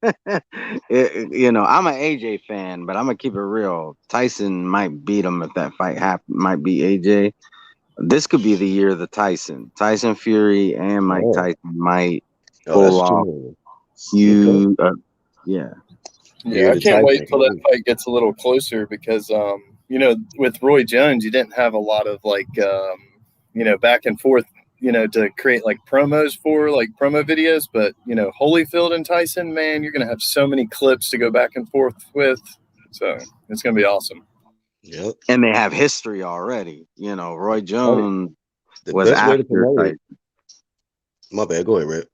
an AJ fan, but I'm gonna keep it real. Tyson might beat him if that fight might be AJ. This could be the year of the Tyson. Tyson Fury and Mike Tyson might pull That's off true. huge. Yeah. Yeah, I can't wait till that fight gets a little closer because, with Roy Jones, you didn't have a lot of back and forth, to create like promos for like promo videos. But, Holyfield and Tyson, man, you're going to have so many clips to go back and forth with. So it's going to be awesome. Yep. And they have history already. Roy Jones was best way to after promote Tyson. My bad. Go ahead, Red.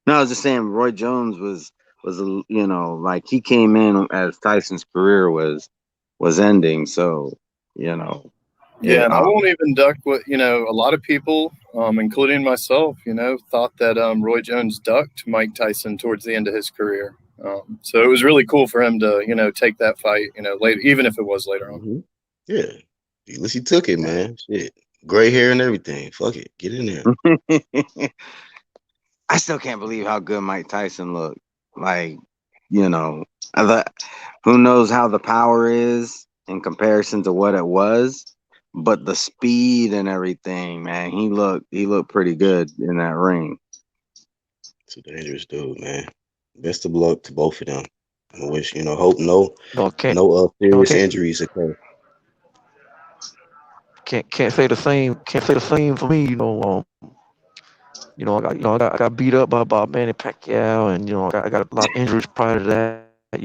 No, I was just saying Roy Jones was like he came in as Tyson's career was ending. So, Yeah, and I won't even duck what, a lot of people, including myself, thought that Roy Jones ducked Mike Tyson towards the end of his career. So it was really cool for him to, take that fight, later, even if it was later on. Mm-hmm. Yeah. At least he took it, man. Shit. Gray hair and everything. Fuck it. Get in there. I still can't believe how good Mike Tyson looked. Like, who knows how the power is in comparison to what it was, but the speed and everything, man, he looked pretty good in that ring. It's a dangerous dude, man. Best of luck to both of them. I wish, hope no serious injuries occur. Can't say the same. Can't say the same for me. I got beat up by Manny Pacquiao, and I got a lot of injuries prior to that. But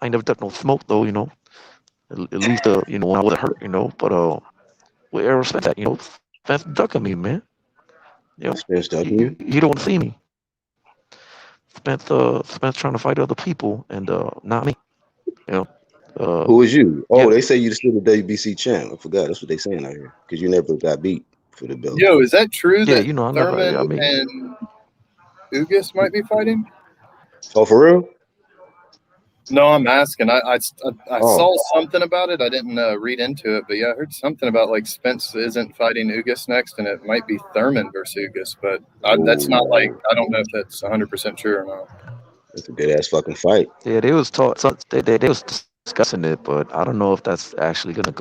I ain't never took no smoke though, you know. At least when I wasn't hurt, you know. But where Spence at, you know? Spence ducking me, man. You know, Spence ducking you. he don't want to see me. Spence trying to fight other people and not me. You know. Who is you? Yeah, Oh, they say you still the WBC champ. I forgot. That's what they saying out here because you never got beat for the belt. Yo, is that true yeah. that You know, I never. Thurman I mean, and Ugas might be fighting? Oh, for real? No, I'm asking. I Oh, saw something about it. I didn't read into it, but yeah, I heard something about like Spence isn't fighting Ugas next, and it might be Thurman versus Ugas. But that's not like oh, I don't know if that's 100% true or not. that's a good ass fucking fight. yeah, they was taught. They was discussing it, but I don't know if that's actually gonna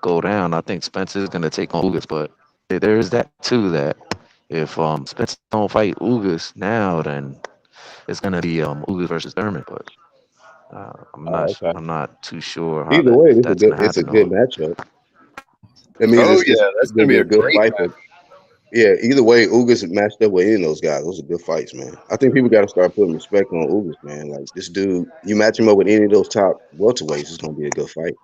go down. I think Spence is gonna take on Ugas, but there is that too. That if Spence don't fight Ugas now, then it's gonna be Ugas versus Thurman. But Oh, okay. I'm not too sure how Either that way, if that's gonna it's a happen good or. matchup. That means Oh it's yeah, that's gonna gonna be be a a good great fight match. for. Yeah, either way, Ugas matched up with any of those guys. Those are good fights, man. I think people got to start putting respect on Ugas, man. Like this dude, you match him up with any of those top welterweights, it's gonna be a good fight.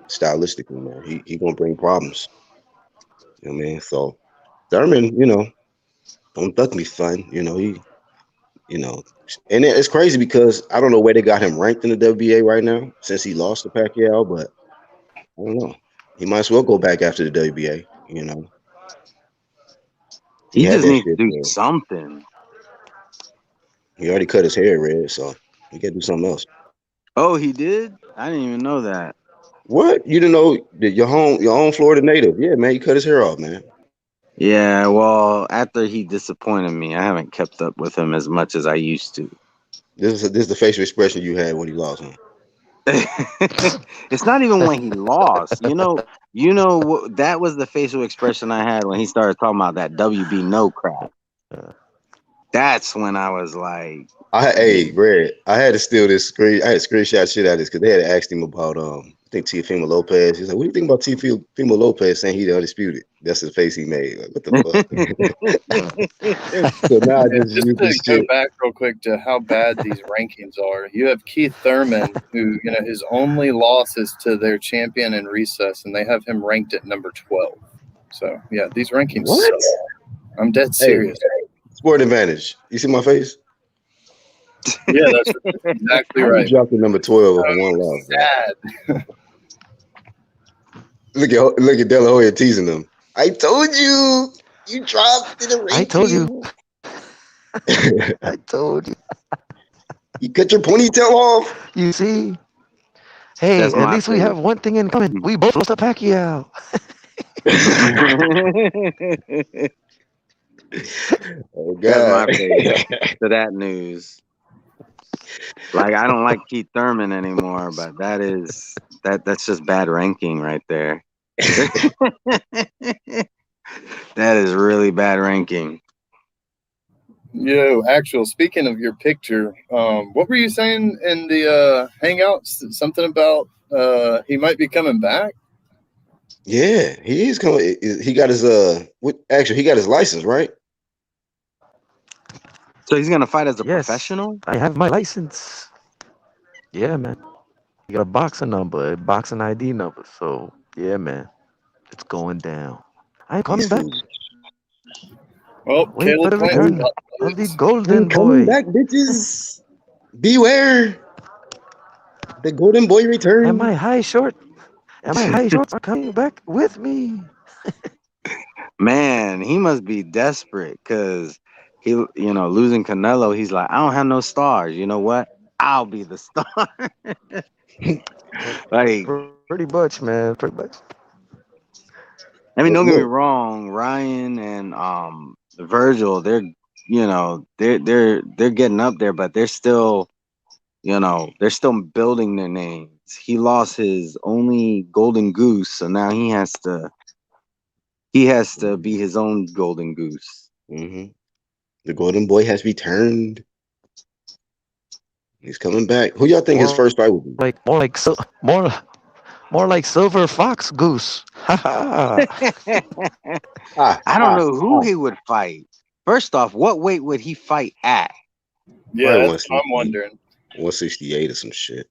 Stylistically, man, he gonna bring problems. You know what I mean? So Thurman, don't duck me, son. You know, and it's crazy because I don't know where they got him ranked in the WBA right now since he lost to Pacquiao, but I don't know. He might as well go back after the WBA. He He had just that needs to shit do there. something. He already cut his hair red, so he got to do something else. Oh, he did? I didn't even know that. What? You didn't know that your own Florida native? Yeah, man, he cut his hair off, man. Yeah, well, after he disappointed me, I haven't kept up with him as much as I used to. This is the facial expression you had when he lost, huh? It's not even when he lost. That was the facial expression I had when he started talking about that WB no crap. Uh, That's when I was like, yeah. Hey, Red, I had to steal this screen. I had to screenshot shit out of this because they had asked him about I think Teofimo Lopez. He's like, "What do you think about Teofimo Lopez saying he the undisputed?" That's the face he made. Like, what the fuck? So now I Yeah, just just use to this go shit. back real quick to how bad these rankings are. You have Keith Thurman, who his only loss is to their champion in recess, and they have him ranked at number 12. So yeah, these rankings What? suck. I'm dead Hey, serious. sport advantage. You see my face? Yeah, that's exactly How you right. dropped to number 12 with one loss, bro? Sad. Look at De La Hoya teasing them. I told you, you dropped in the I told you. ranking. I told you. You cut your ponytail off. You see? Hey, That's at my least we have one thing in common. We both lost to Pacquiao. face. Oh That's God. my face to that news. Like I don't like Keith Thurman anymore, but that's just bad ranking right there. That is really bad ranking. Yo, actual. Speaking of your picture, what were you saying in the hangouts? Something about he might be coming back. Yeah, he is coming. He got his actually he got his license, right? So he's gonna fight as a Yes, professional? I have my license. Yeah, man. You got a boxing number, a boxing ID number. So, yeah, man. It's going down. I'm He's coming back. foolish. Well, Wait for Caleb the Plant's return I'm, got of the plates. I'm golden coming boy. back, bitches. Beware. The golden boy And my returns. high short and my high shorts are coming back with me. Man, he must be desperate because losing Canelo, he's like, I don't have no stars. You know what? I'll be the star. Like, Pretty much, man. Pretty much. I mean, But don't get me look, wrong, Ryan and Virgil, they're getting up there, but they're still building their names. He lost his only golden goose, so now he has to be his own golden goose. mhm, the golden boy has returned. He's coming back. Who y'all think his More first fight will be? more like silver fox goose. Ha ha. Ah, I don't ah, know who ah. he would fight. First off, what weight would he fight at? Yeah, Probably that's what I'm 160, wondering. 168 or some shit.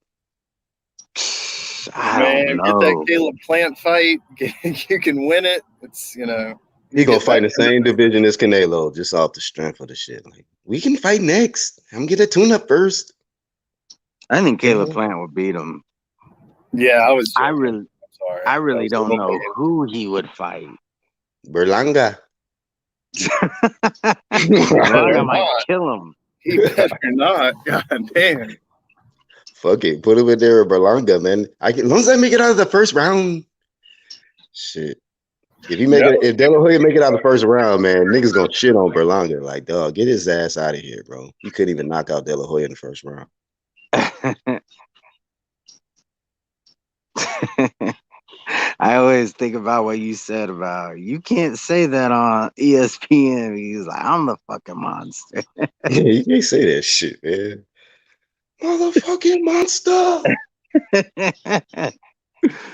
I Man, don't get that know. Caleb Plant fight. You can win it. It's He you gonna get fight in the that. same division as Canelo, just off the strength of the shit. Like, we can fight next. I'm gonna get a tune-up first. I think You Caleb know? Plant would beat him. Yeah, I was I joking. really, I'm sorry. I That really was a don't little know bit- who he would fight. Berlanga. Berlanga better might not. kill him. He better not. God damn. Fuck it, put him in there with Berlanga, man. As long as I make it out of the first round, shit. If you make Yeah. it, if De La Hoya make it out of the first round, man, niggas gonna shit on Berlanga. Like, dog, get his ass out of here, bro. He couldn't even knock out De La Hoya in the first round. I always think about what you said about you can't say that on ESPN. He's like, I'm the fucking monster. Yeah, you can't say that shit, man. Motherfucking monster.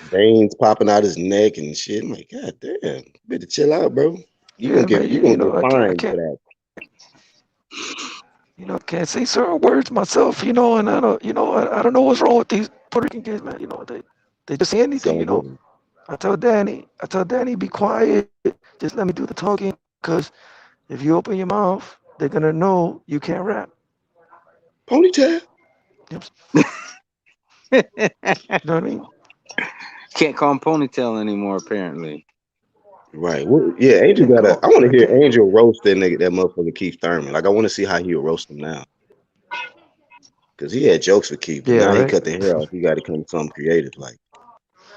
Veins popping out his neck and shit. I'm like, God damn, better chill out, bro. Yeah, man. You You gonna know, get I fined for can't. that. You know, can't say certain words myself. You know, and I don't. You know, I don't know what's wrong with these Puerto Rican kids, man. You know, they just say It's anything. all You know, good. I tell Danny, be quiet. Just let me do the talking. Cause if you open your mouth, they're gonna know you can't rap. Ponytail. You know what I mean? Can't call him ponytail anymore, apparently. Right. Well, yeah, Angel Can't got a. call. I want to I hear can't. Angel roast that nigga, that motherfucker Keith Thurman. Like, I want to see how he'll roast him now. Because he had jokes with Keith, but Yeah, now he right. cut the hair off. He got to come with something creative. Like,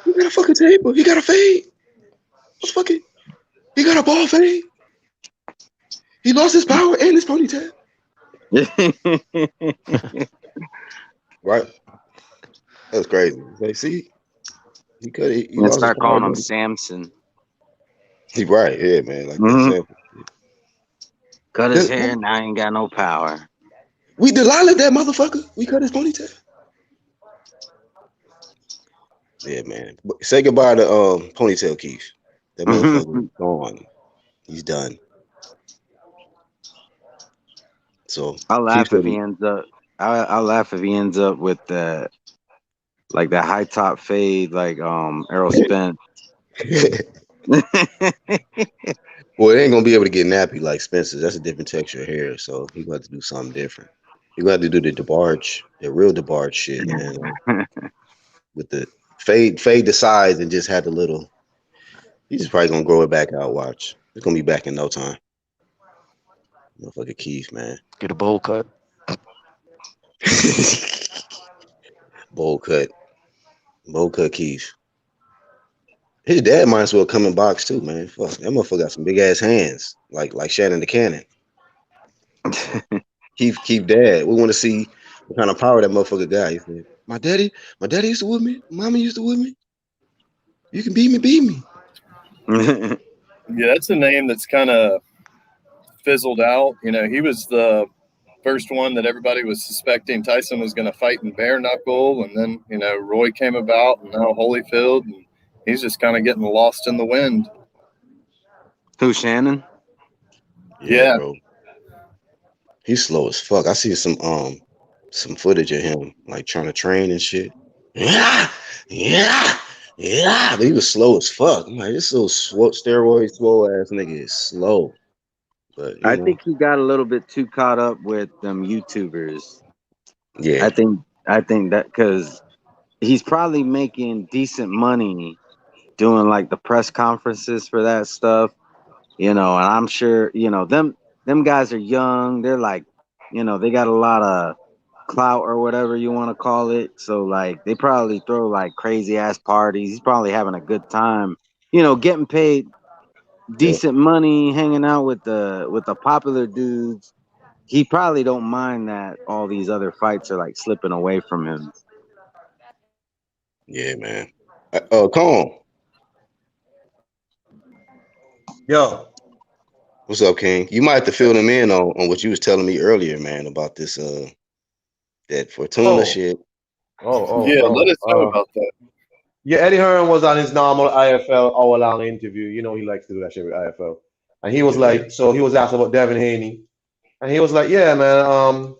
he got a fucking table. He got a fade. Motherfucker. He got a ball fade. He lost his power and his ponytail. Right. That's crazy. Like, see, he cut it. He And lost his start power. calling him Samson. He right. Yeah, man. Like that Hmm. sample. Cut his hair, now he ain't got no power. We Delilah that motherfucker. We cut his ponytail. Yeah, man. But say goodbye to Ponytail Keith. That motherfucker is gone. He's done. So I'll Keith laugh if said he ends up. I'll laugh if he ends up with the like that high top fade, like Errol Spence. well, it ain't gonna be able to get nappy like Spencer's. That's a different texture of hair. So he got to do something different. He got to do the DeBarge, the real DeBarge shit, man. With the fade the sides and just had the little. He's just probably gonna grow it back out. Watch. It's gonna be back in no time. Motherfucker Keith, man. Get a bowl cut. Bowl cut. Bowl cut Keith. His dad might as well come in box too, man. Fuck, that motherfucker got some big ass hands, like Shannon the Cannon. Keith dad. We want to see what kind of power that motherfucker got. He said, my daddy used to whip me. Mama used to whip me. You can beat me. Yeah, that's a name that's kind of fizzled out. He was the first one that everybody was suspecting Tyson was going to fight in bare knuckle, and then Roy came about, and now Holyfield, and he's just kind of getting lost in the wind. Who, Shannon? Yeah, bro. He's slow as fuck. I see some footage of him like trying to train and shit. Yeah. But he was slow as fuck. I'm like, this little steroid swole ass nigga is slow. But I think he got a little bit too caught up with them YouTubers. Yeah. I think that because he's probably making decent money doing like the press conferences for that stuff, and I'm sure, them guys are young. They're like, they got a lot of clout or whatever you want to call it. So like they probably throw like crazy ass parties. He's probably having a good time, getting paid decent money, hanging out with the popular dudes. He probably don't mind that all these other fights are like slipping away from him. Yeah, man. Cone. Yo. What's up, King? You might have to fill them in on what you was telling me earlier, man, about this that Fortuna shit. Yeah, let us know about that. Yeah, Eddie Hearn was on his normal IFL hour-long interview. You know he likes to do that shit with IFL. And he was like, so he was asked about Devin Haney. And he was like, yeah, man,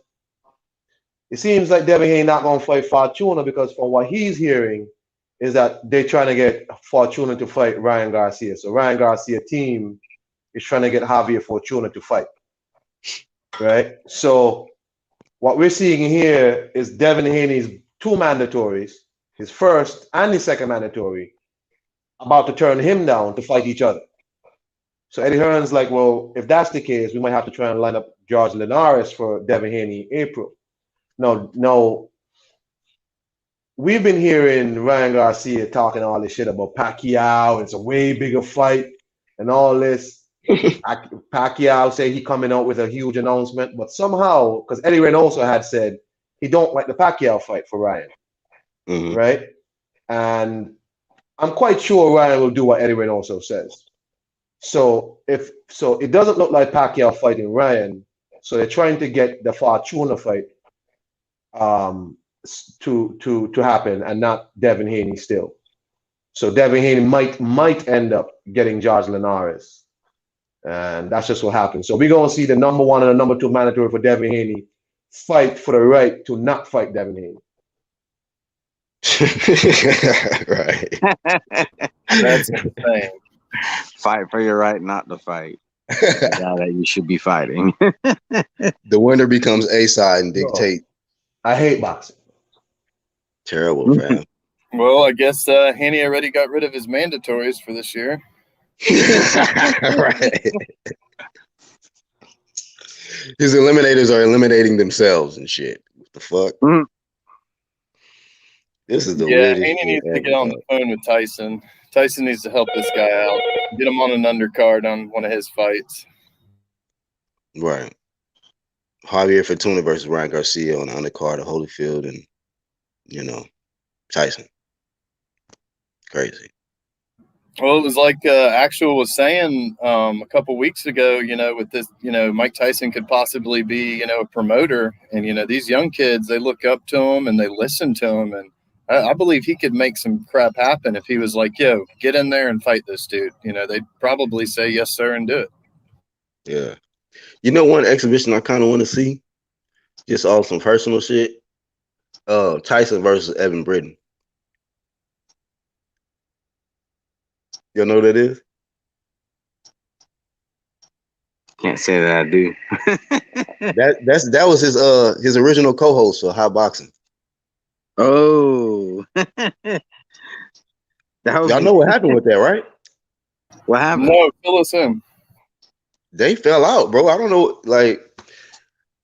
it seems like Devin Haney not going to fight Fortuna because from what he's hearing, is that they're trying to get Fortuna to fight Ryan Garcia. So Ryan Garcia team is trying to get Javier Fortuna to fight, right? So what we're seeing here is Devin Haney's two mandatories, his first and his second mandatory, about to turn him down to fight each other. So Eddie Hearn's like, well, if that's the case, we might have to try and line up George Linares for Devin Haney in April. No, we've been hearing Ryan Garcia talking all this shit about Pacquiao. It's a way bigger fight and all this. Pacquiao say he coming out with a huge announcement, but somehow, because Eddie Hearn also had said he don't like the Pacquiao fight for Ryan, right? And I'm quite sure Ryan will do what Eddie Hearn also says. So it doesn't look like Pacquiao fighting Ryan. So they're trying to get the Fortuna fight to happen and not Devin Haney still. So Devin Haney might end up getting George Linares. And that's just what happens. So we're gonna see the number one and the number two mandatory for Devin Haney fight for the right to not fight Devin Haney. Right. That's insane. Fight for your right not to fight. Yeah, that you should be fighting. The winner becomes A side and dictate. I hate boxing. Terrible, fam. Well, I guess Haney already got rid of his mandatories for this year. Right. His eliminators are eliminating themselves and shit. What the fuck? This is the weirdest Haney shit needs to ever, get on the phone with Tyson. Tyson needs to help this guy out. Get him on an undercard on one of his fights. Right. Javier Fortuna versus Ryan Garcia on the undercard of Holyfield and, Tyson. Crazy. Well, it was like Actual was saying a couple weeks ago, with this, Mike Tyson could possibly be, a promoter. And, these young kids, they look up to him and they listen to him. And I believe he could make some crap happen if he was like, yo, get in there and fight this dude. They'd probably say yes, sir, and do it. Yeah. One exhibition I kind of want to see, just all some personal shit, Tyson versus Evan Britton. You know what that is? Can't say that I do. That was his original co-host for Hot Boxing. Oh. Y'all know what happened with that, right? What happened? No, fill us in. They fell out, bro. I don't know, like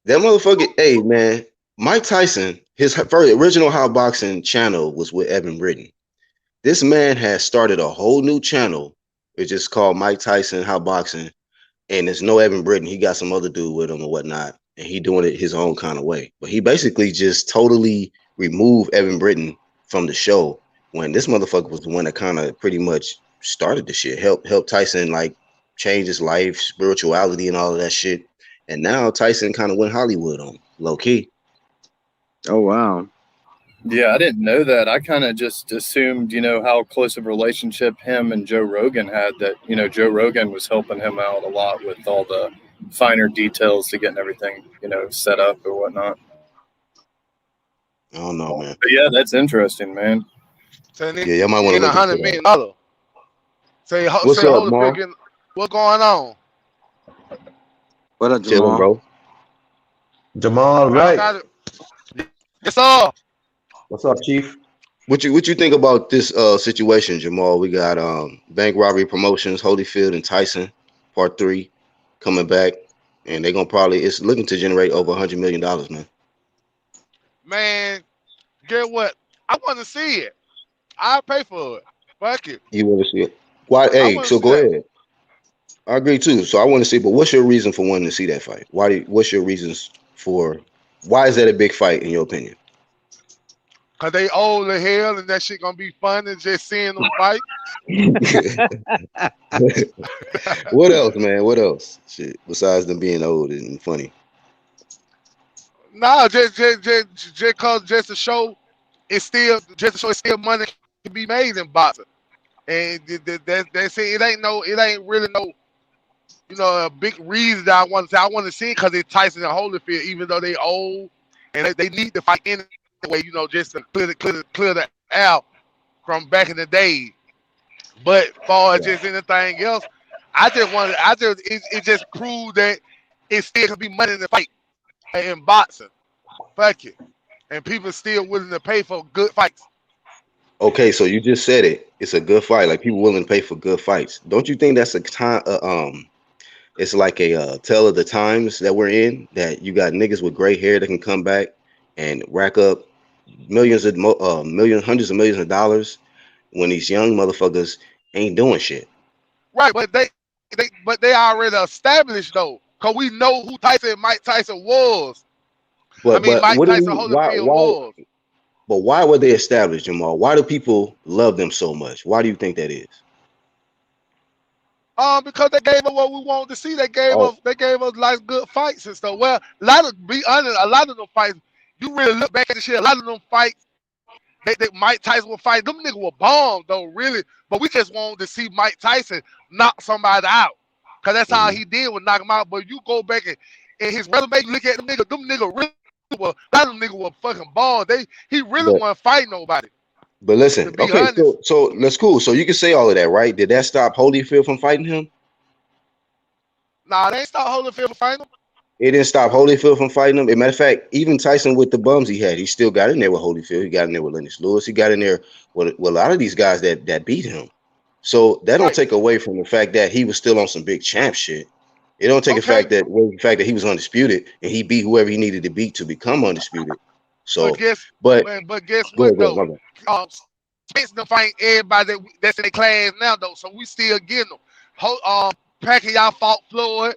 that motherfucker. Hey, man, Mike Tyson, his first original Hot Boxing channel was with Evan Britton. This man has started a whole new channel. It's just called Mike Tyson Hot Boxing, and there's no Evan Britton. He got some other dude with him or whatnot, and he doing it his own kind of way. But he basically just totally removed Evan Britton from the show when this motherfucker was the one that kind of pretty much started the shit, helped Tyson like change his life, spirituality, and all of that shit. And now Tyson kind of went Hollywood on low key. Oh wow. Yeah, I didn't know that. I kind of just assumed, how close of a relationship him and Joe Rogan had, that, Joe Rogan was helping him out a lot with all the finer details to getting everything, set up or whatnot. I don't know, man. But yeah, that's interesting, man. So Yeah, y'all might want to look $100 into million. that. Say, What's say up, Mark? What's going on? What up, Chilling, Jamal? bro. Jamal, right? Yes, sir. What's up, Chief? What you think about this situation, Jamal? We got Bank Robbery Promotions, Holyfield and Tyson, Part 3, coming back, and they're gonna it's looking to generate over $100 million, man. Man, get what? I want to see it. I'll pay for it. Fuck it. You want to see it? Why? Hey, so go ahead. I agree too. So I want to see, but what's your reason for wanting to see that fight? What's your reasons for? Why is that a big fight in your opinion? Cause they old as hell and that shit gonna be fun and just seeing them fight. What else, man? What else? Shit, besides them being old and funny. Nah, just to show it's still money to be made in boxing. And that's it. It ain't really no, a big reason that I want to say. I want to see it because it's Tyson and Holyfield, even though they old and they need to fight anyway, just to clear the air from back in the day. But far as just anything else, it just proved that it still can be money in the fight in boxing. Fuck it. And people still willing to pay for good fights. Okay, so you just said it. It's a good fight. Like people willing to pay for good fights. Don't you think that's a time? It's like a tell of the times that we're in. That you got niggas with gray hair that can come back and rack up hundreds of millions of dollars when these young motherfuckers ain't doing shit. Right, but they already established though, cause we know who Mike Tyson was. But Mike what do Tyson we? Holyfield Why? was. But why were they established, Jamal? Why do people love them so much? Why do you think that is? Because they gave us what we wanted to see. They gave Oh, us like good fights and stuff. Well, be honest, a lot of them fights, you really look back at the shit. A lot of them fights, they Mike Tyson will fight. Them niggas were bombs though, really. But we just wanted to see Mike Tyson knock somebody out, cause that's how he did with knock him out. But you go back and his resume, you look at them niggas really were. A lot of them niggas were fucking bombs. He really wasn't fighting nobody. but listen, To be okay, honest. so that's cool. So you can say all of that, right? Did that stop Holyfield from fighting him? Nah, they ain't stop Holyfield from fighting him. It didn't stop Holyfield from fighting him. As a matter of fact, even Tyson with the bums he had, he still got in there with Holyfield. He got in there with Lennox Lewis. He got in there with a lot of these guys that beat him. So that don't take away from the fact that he was still on some big champ shit. It don't take the fact that he was undisputed and he beat whoever he needed to beat to become undisputed. So, but guess but what though? Spence them fighting everybody that's in their class now though, so we still getting them. Pacquiao fought Floyd.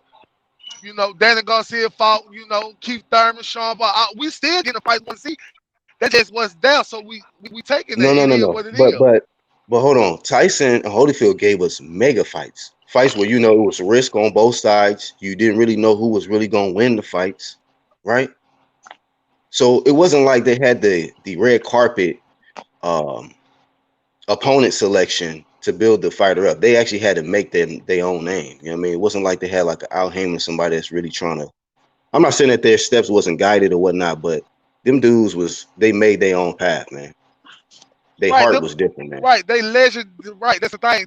You know, Danny Garcia fought. You know, Keith Thurman, Sean. But we still getting a fight. Want to see? That just what's there. So we taking that. No. What it is. But hold on. Tyson and Holyfield gave us mega fights. Fights where you know it was risk on both sides. You didn't really know who was really gonna win the fights, right? So it wasn't like they had the red carpet opponent selection to build the fighter up. They actually had to make them their own name. You know what I mean? It wasn't like they had like an Al Heyman, somebody that's really trying to. I'm not saying that their steps wasn't guided or whatnot, but them dudes they made their own path, man. Their heart was different, man. Right, they legend. Right, that's the thing.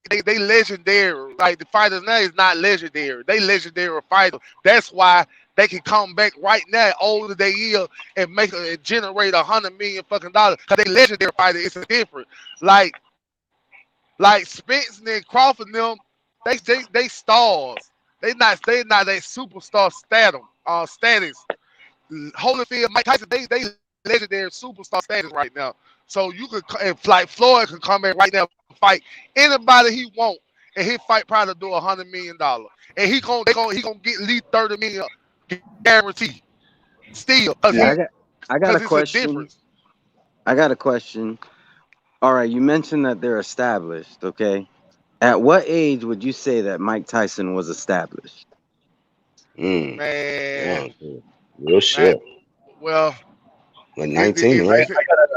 They legendary. Like the fighters now is not legendary. They legendary fighters. That's why they can come back right now, older they is, and generate $100 million fucking dollars. Cause they legendary fighters. It's a different. Like Spence and Crawford and them, they stars. They not that superstar status. Holyfield, Mike Tyson, they legendary superstar status right now. So you could, if like Floyd can come in right now and fight anybody he want, and his fight probably do $100 million, and he gonna get at least $30 million guaranteed. Still, I got a question. I got a question. All right, you mentioned that they're established. Okay, at what age would you say that Mike Tyson was established? Man, real shit. Well. Like 19, right?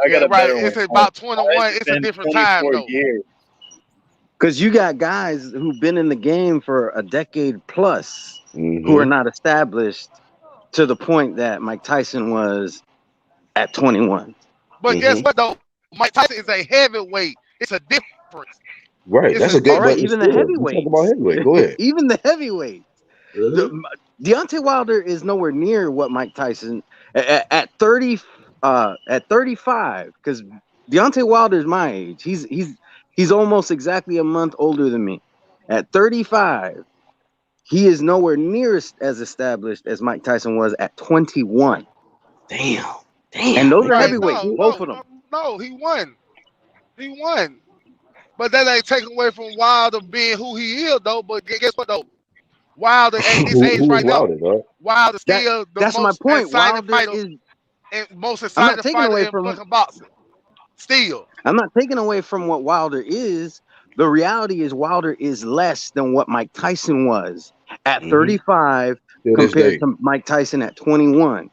I got right. It's about 21. It's a different time, though. Because you got guys who've been in the game for a decade plus who are not established to the point that Mike Tyson was at 21. But guess what, though? Mike Tyson is a heavyweight. It's a difference. Right. That's a good. All right, even the heavyweight. Talk about heavyweight. Go ahead. Even the heavyweight. Deontay Wilder is nowhere near what Mike Tyson at 30. At 35, because Deontay Wilder is my age. He's almost exactly a month older than me. At 35, he is nowhere near as established as Mike Tyson was at 21. Damn. And those are heavyweights, both of them. No, he won. But that ain't taken away from Wilder being who he is, though. But guess what, though? Wilder at this age right now, Wilder still that's the most my point. exciting Wilder fighter. is. And most exciting fighter in fucking boxing. Still. I'm not taking away from what Wilder is. The reality is Wilder is less than what Mike Tyson was at 35 compared to Mike Tyson at 21.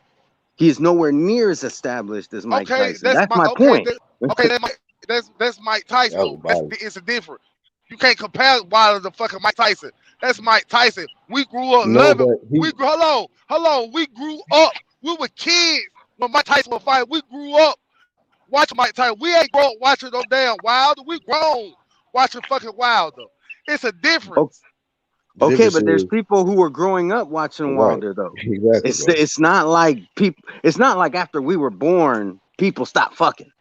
He is nowhere near as established as Mike Tyson. That's my point. That's Mike Tyson. It's a difference. You can't compare Wilder to fucking Mike Tyson. That's Mike Tyson. We grew up loving. Hold on. We grew up. We were kids when Mike Tyson was fighting. We grew up watching Mike Tyson. We ain't grown watching no damn Wilder. We grown watching fucking Wilder. It's a difference. Okay, but there's people who were growing up watching Wilder though. Exactly. It's not like people. It's not like after we were born, people stopped fucking.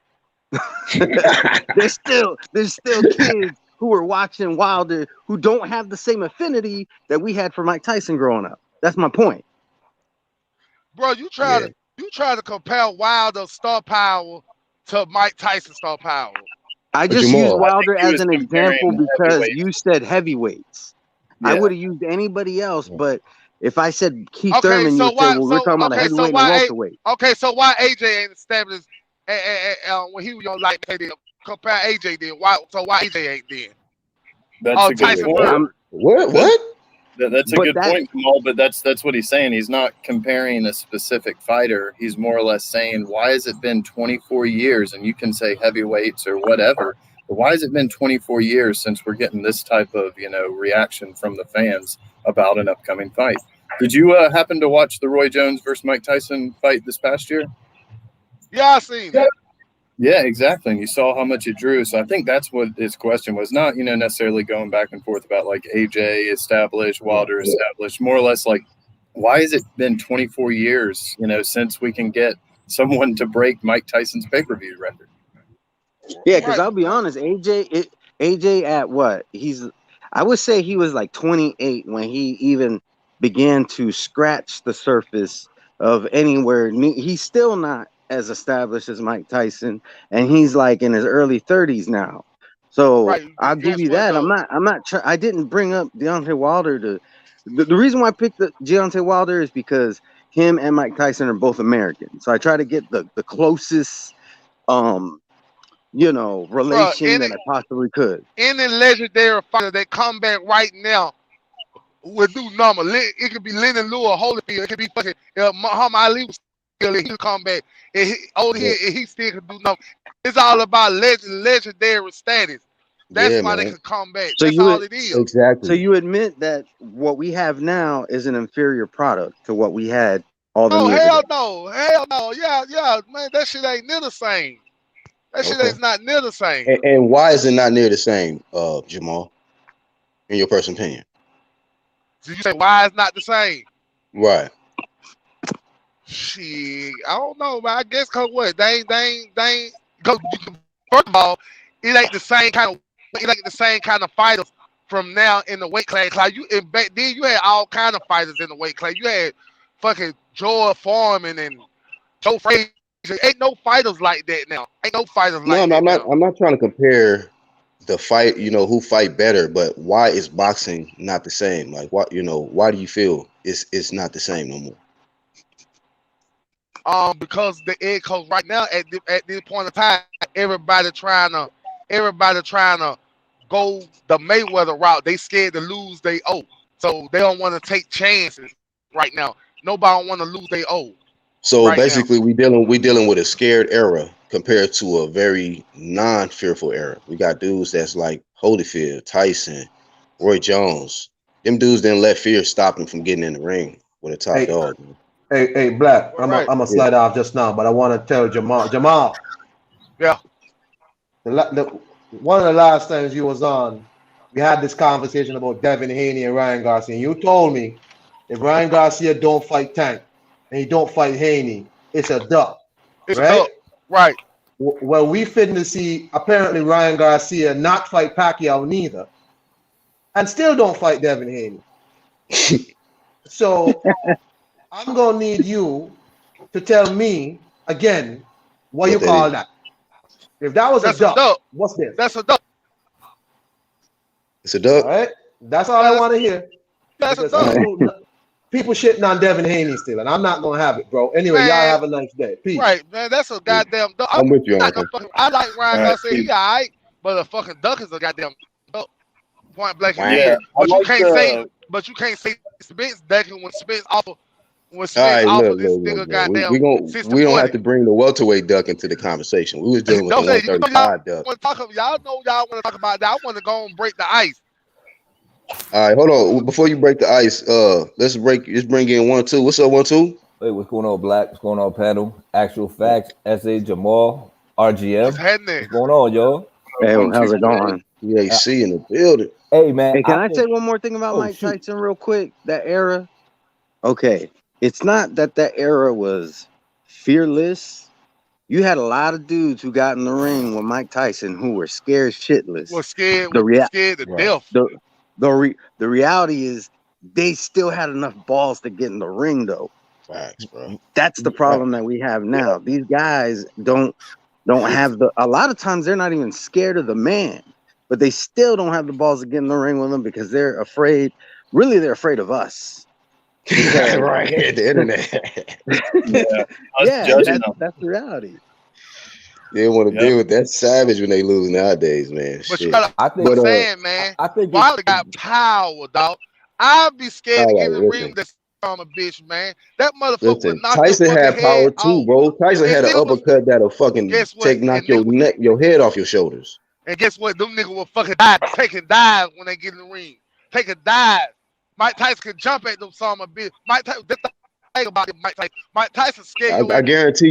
there's still kids who are watching Wilder who don't have the same affinity that we had for Mike Tyson growing up. That's my point. Bro, you try to compare Wilder's star power to Mike Tyson's star power. I just used Wilder as an example because you said heavyweights. Yeah. I would have used anybody else, but if I said Keith Thurman, you would say, well, we're talking about a heavyweight and a welterweight. Okay, so why AJ ain't established when he was on light heavy? Compare AJ then. Why AJ ain't then? That's a good point. What? That's a good point, Jamal, but that's what he's saying. He's not comparing a specific fighter. He's more or less saying, why has it been 24 years? And you can say heavyweights or whatever, but why has it been 24 years since we're getting this type of, reaction from the fans about an upcoming fight? Did you happen to watch the Roy Jones versus Mike Tyson fight this past year? Yeah, I seen that. Yeah, exactly. And you saw how much it drew. So I think that's what his question was, not, necessarily going back and forth about like AJ established, Wilder established, more or less like, why has it been 24 years, since we can get someone to break Mike Tyson's pay-per-view record? Yeah, because I'll be honest, AJ at what? I would say he was like 28 when he even began to scratch the surface of anywhere. He's still not as established as Mike Tyson, and he's like in his early 30s now. So I'll give you that. I didn't bring up Deontay Wilder to. The reason why I picked Deontay Wilder is because him and Mike Tyson are both American. So I try to get the closest, relation that I possibly could. Any legendary fighter that come back right now will do number. It could be Lennon Lou or Holyfield. It could be fucking Muhammad Ali. He could come back. And he still could do nothing. It's all about legendary status. That's why they could come back. So that's all it is. Exactly. So you admit that what we have now is an inferior product to what we had all the years ago. Hell no. Yeah, man, that shit ain't near the same. That shit is not near the same. And why is it not near the same, Jamal? In your personal opinion? So you say why it's not the same? Right. Shit, I don't know, man. I guess cause what? They ain't. Cause first of all, it ain't the same kind of fighters from now in the weight class. Like back then, you had all kind of fighters in the weight class. You had fucking George Foreman and Joe Frazier. Ain't no fighters like that now. Ain't no fighters like that. No, I'm not trying to compare the fight. Who fight better, but why is boxing not the same? Like, what? Why do you feel it's not the same no more? Because because right now at this point in time, everybody trying to go the Mayweather route. They scared to lose they owe, so they don't want to take chances right now. Nobody want to lose they owe. So right basically, we dealing with a scared era compared to a very non-fearful era. We got dudes that's like Holyfield, Tyson, Roy Jones. Them dudes didn't let fear stop them from getting in the ring with a top dog. Man. Hey, Black, I'm a slide off just now, but I want to tell Jamal. Yeah. One of the last times you was on, we had this conversation about Devin Haney and Ryan Garcia. And you told me if Ryan Garcia don't fight Tank and he don't fight Haney, it's a duck. It's right? A duck. Right. Well, we finna see apparently Ryan Garcia not fight Pacquiao neither, and still don't fight Devin Haney. So I'm gonna need you to tell me again what you call that. If that was a duck, what's this? That's a duck. It's a duck. All right. That's all I want to hear. That's a duck. People shitting on Devin Haney still, and I'm not gonna have it, bro. Anyway, y'all have a nice day. Peace. Right, man. That's a goddamn duck. I'm with you. I like Ryan Garcia. He all right, but a fucking duck is a goddamn duck. Point blank. Yeah. But you can't say Spence ducking when Spence offer. When Spence offer this nigga goddamn. We don't have to bring the welterweight duck into the conversation. We was dealing with the 135 duck. Y'all know y'all want to talk about that. I want to go and break the ice. All right, hold on. Before you break the ice, let's bring in 1 2. What's up, 1 2? Hey, what's going on, Black? What's going on, panel? Actual facts, SA Jamal. RGM. What's happening? What's going on, yo? Hey, how's it going? UGC in the building. Hey, man. Hey, can I say one more thing about Mike shoot. Tyson real quick? That era. Okay, it's not that era was fearless. You had a lot of dudes who got in the ring with Mike Tyson who were scared shitless. Was scared to Right. death. The reality is they still had enough balls to get in the ring, though. Facts, bro. That's the problem that we have now. These guys don't have a lot of times they're not even scared of the man, but they still don't have the balls to get in the ring with them because they're afraid. Really, they're afraid of us. Right, the internet. That's the reality. They want to deal with that savage when they lose nowadays, man. But Shit. you gotta understand, man. I think Wilder got power, dog. I'd be scared to get in the ring listen. with that son of a bitch, man. That motherfucker Listen, would knock Tyson your had fucking power head too, off. bro. Tyson had an nigga was- uppercut that'll fucking Guess what? knock your head off your shoulders. And guess what? Them niggas will fucking die, taking dives when they get in the ring. Taking dives. Mike Tyson can jump at them son of a bitch. Mike Tyson, that's the thing about it, Mike Tyson. Mike Tyson scared I guarantee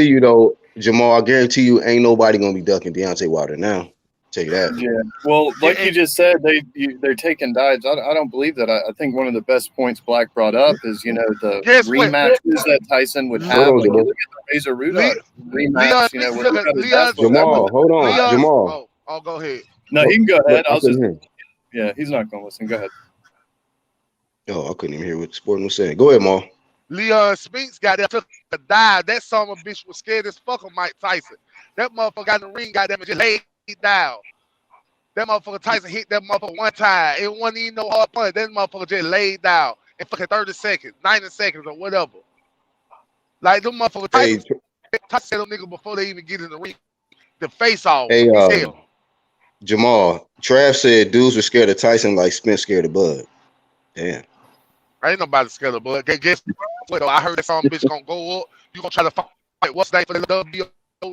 you though, Jamal, I guarantee you ain't nobody gonna be ducking Deontay Wilder now. Tell you that. Yeah. Well, like you just said, they're taking dives. I don't believe that. I think one of the best points Black brought up is the rematches that Tyson would have. Like, look at the Razor Rudolph rematch. Jamal, hold on, Jamal. Oh, go ahead. No, he can go ahead. Yeah, he's not gonna listen. Go ahead. Oh, I couldn't even hear what Sporting was saying. Go ahead, Maul. Leon Spinks got there, took a dive. That son of a bitch was scared as fuck of Mike Tyson. That motherfucker got in the ring, goddamn it, just laid down. That motherfucker Tyson hit that motherfucker one time. It wasn't even no hard punch. That motherfucker just laid down in fucking 30 seconds, 90 seconds, or whatever. Like them motherfuckers Tyson said them niggas before they even get in the ring. The face off. Hey, Jamal, Trav said dudes were scared of Tyson like Spence scared of Bud. Damn. Ain't nobody scared of Bud. Guess what? I heard that some bitch gonna go up. You gonna try to fight what's name for the WBO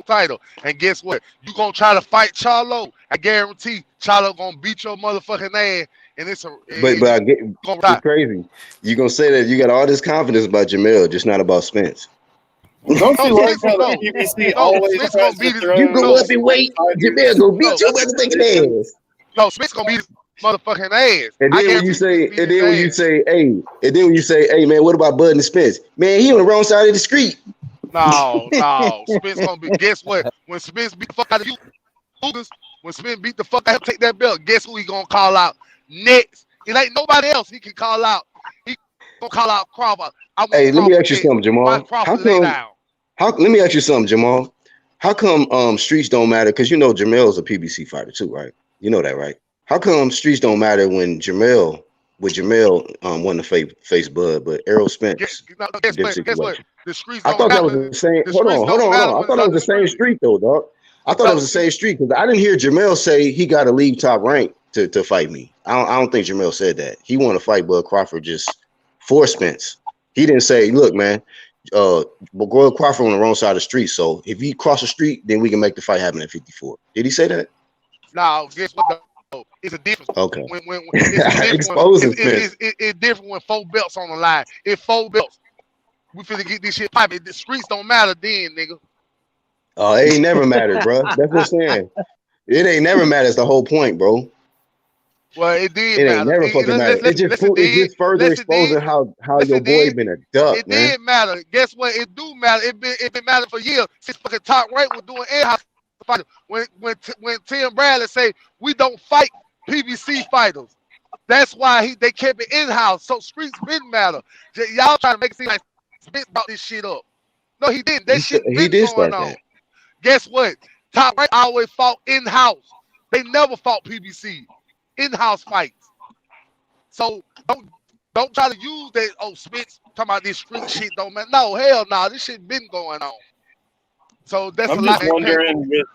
title. And guess what? You gonna try to fight Charlo. I guarantee Charlo gonna beat your motherfucking ass. And it's crazy. You gonna say that you got all this confidence about Jamel, just not about Spence. Don't you like how the PBC always tries to throw? You go up and wait. Jamel gonna beat your motherfucking ass. No, Spence gonna beat his motherfucking ass. And then when you say, hey man, what about Bud and Spence? Man, he on the wrong side of the street. No, Spence gonna be. Guess what? When Spence beat the fuck out of you, when Spence beat the fuck out of him, take that belt. Guess who he gonna call out next? It ain't nobody else he can call out. He gonna call out Crawford. Hey, let me ask you something, Jamal. Let me ask you something, Jamal. How come streets don't matter? Because you know Jamel's a PBC fighter too, right? You know that, right? How come streets don't matter when Jamel won the face Bud, but Errol Spence? Guess what? The streets I thought that was the same. Hold on. I thought it was the same street though, dog. I thought it was the same street because I didn't hear Jamel say he got to leave Top Rank to fight me. I don't think Jamel said that. He wanted to fight Bud Crawford just for Spence. He didn't say, look, man, Bud Crawford on the wrong side of the street. So if he cross the street, then we can make the fight happen at 54. Did he say that? No, guess what? It's a difference. Okay. When it's different when 4 belts on the line. If 4 belts, we finna get this shit popping. The streets don't matter then, nigga. Oh, it ain't never mattered, bro. That's what I'm saying. It ain't never mattered. That's the whole point, bro. Well, it did. It ain't never fucking mattered. It's just further exposing how your boy been a duck, it man. It did matter. Guess what? It do matter. It been matter for years since fucking Top Rank was doing in-house fighters. When Tim Bradley say we don't fight PBC fighters, that's why they kept it in-house. So streets didn't matter. Y'all trying to make it seem like Spence brought this shit up. No, he didn't. That shit been going on. That. Guess what? Top Rank always fought in-house. They never fought PBC. In-house fights. So don't try to use that. Oh, Spence talking about this street shit don't matter. No, hell no. This shit been going on. So that's I'm just wondering with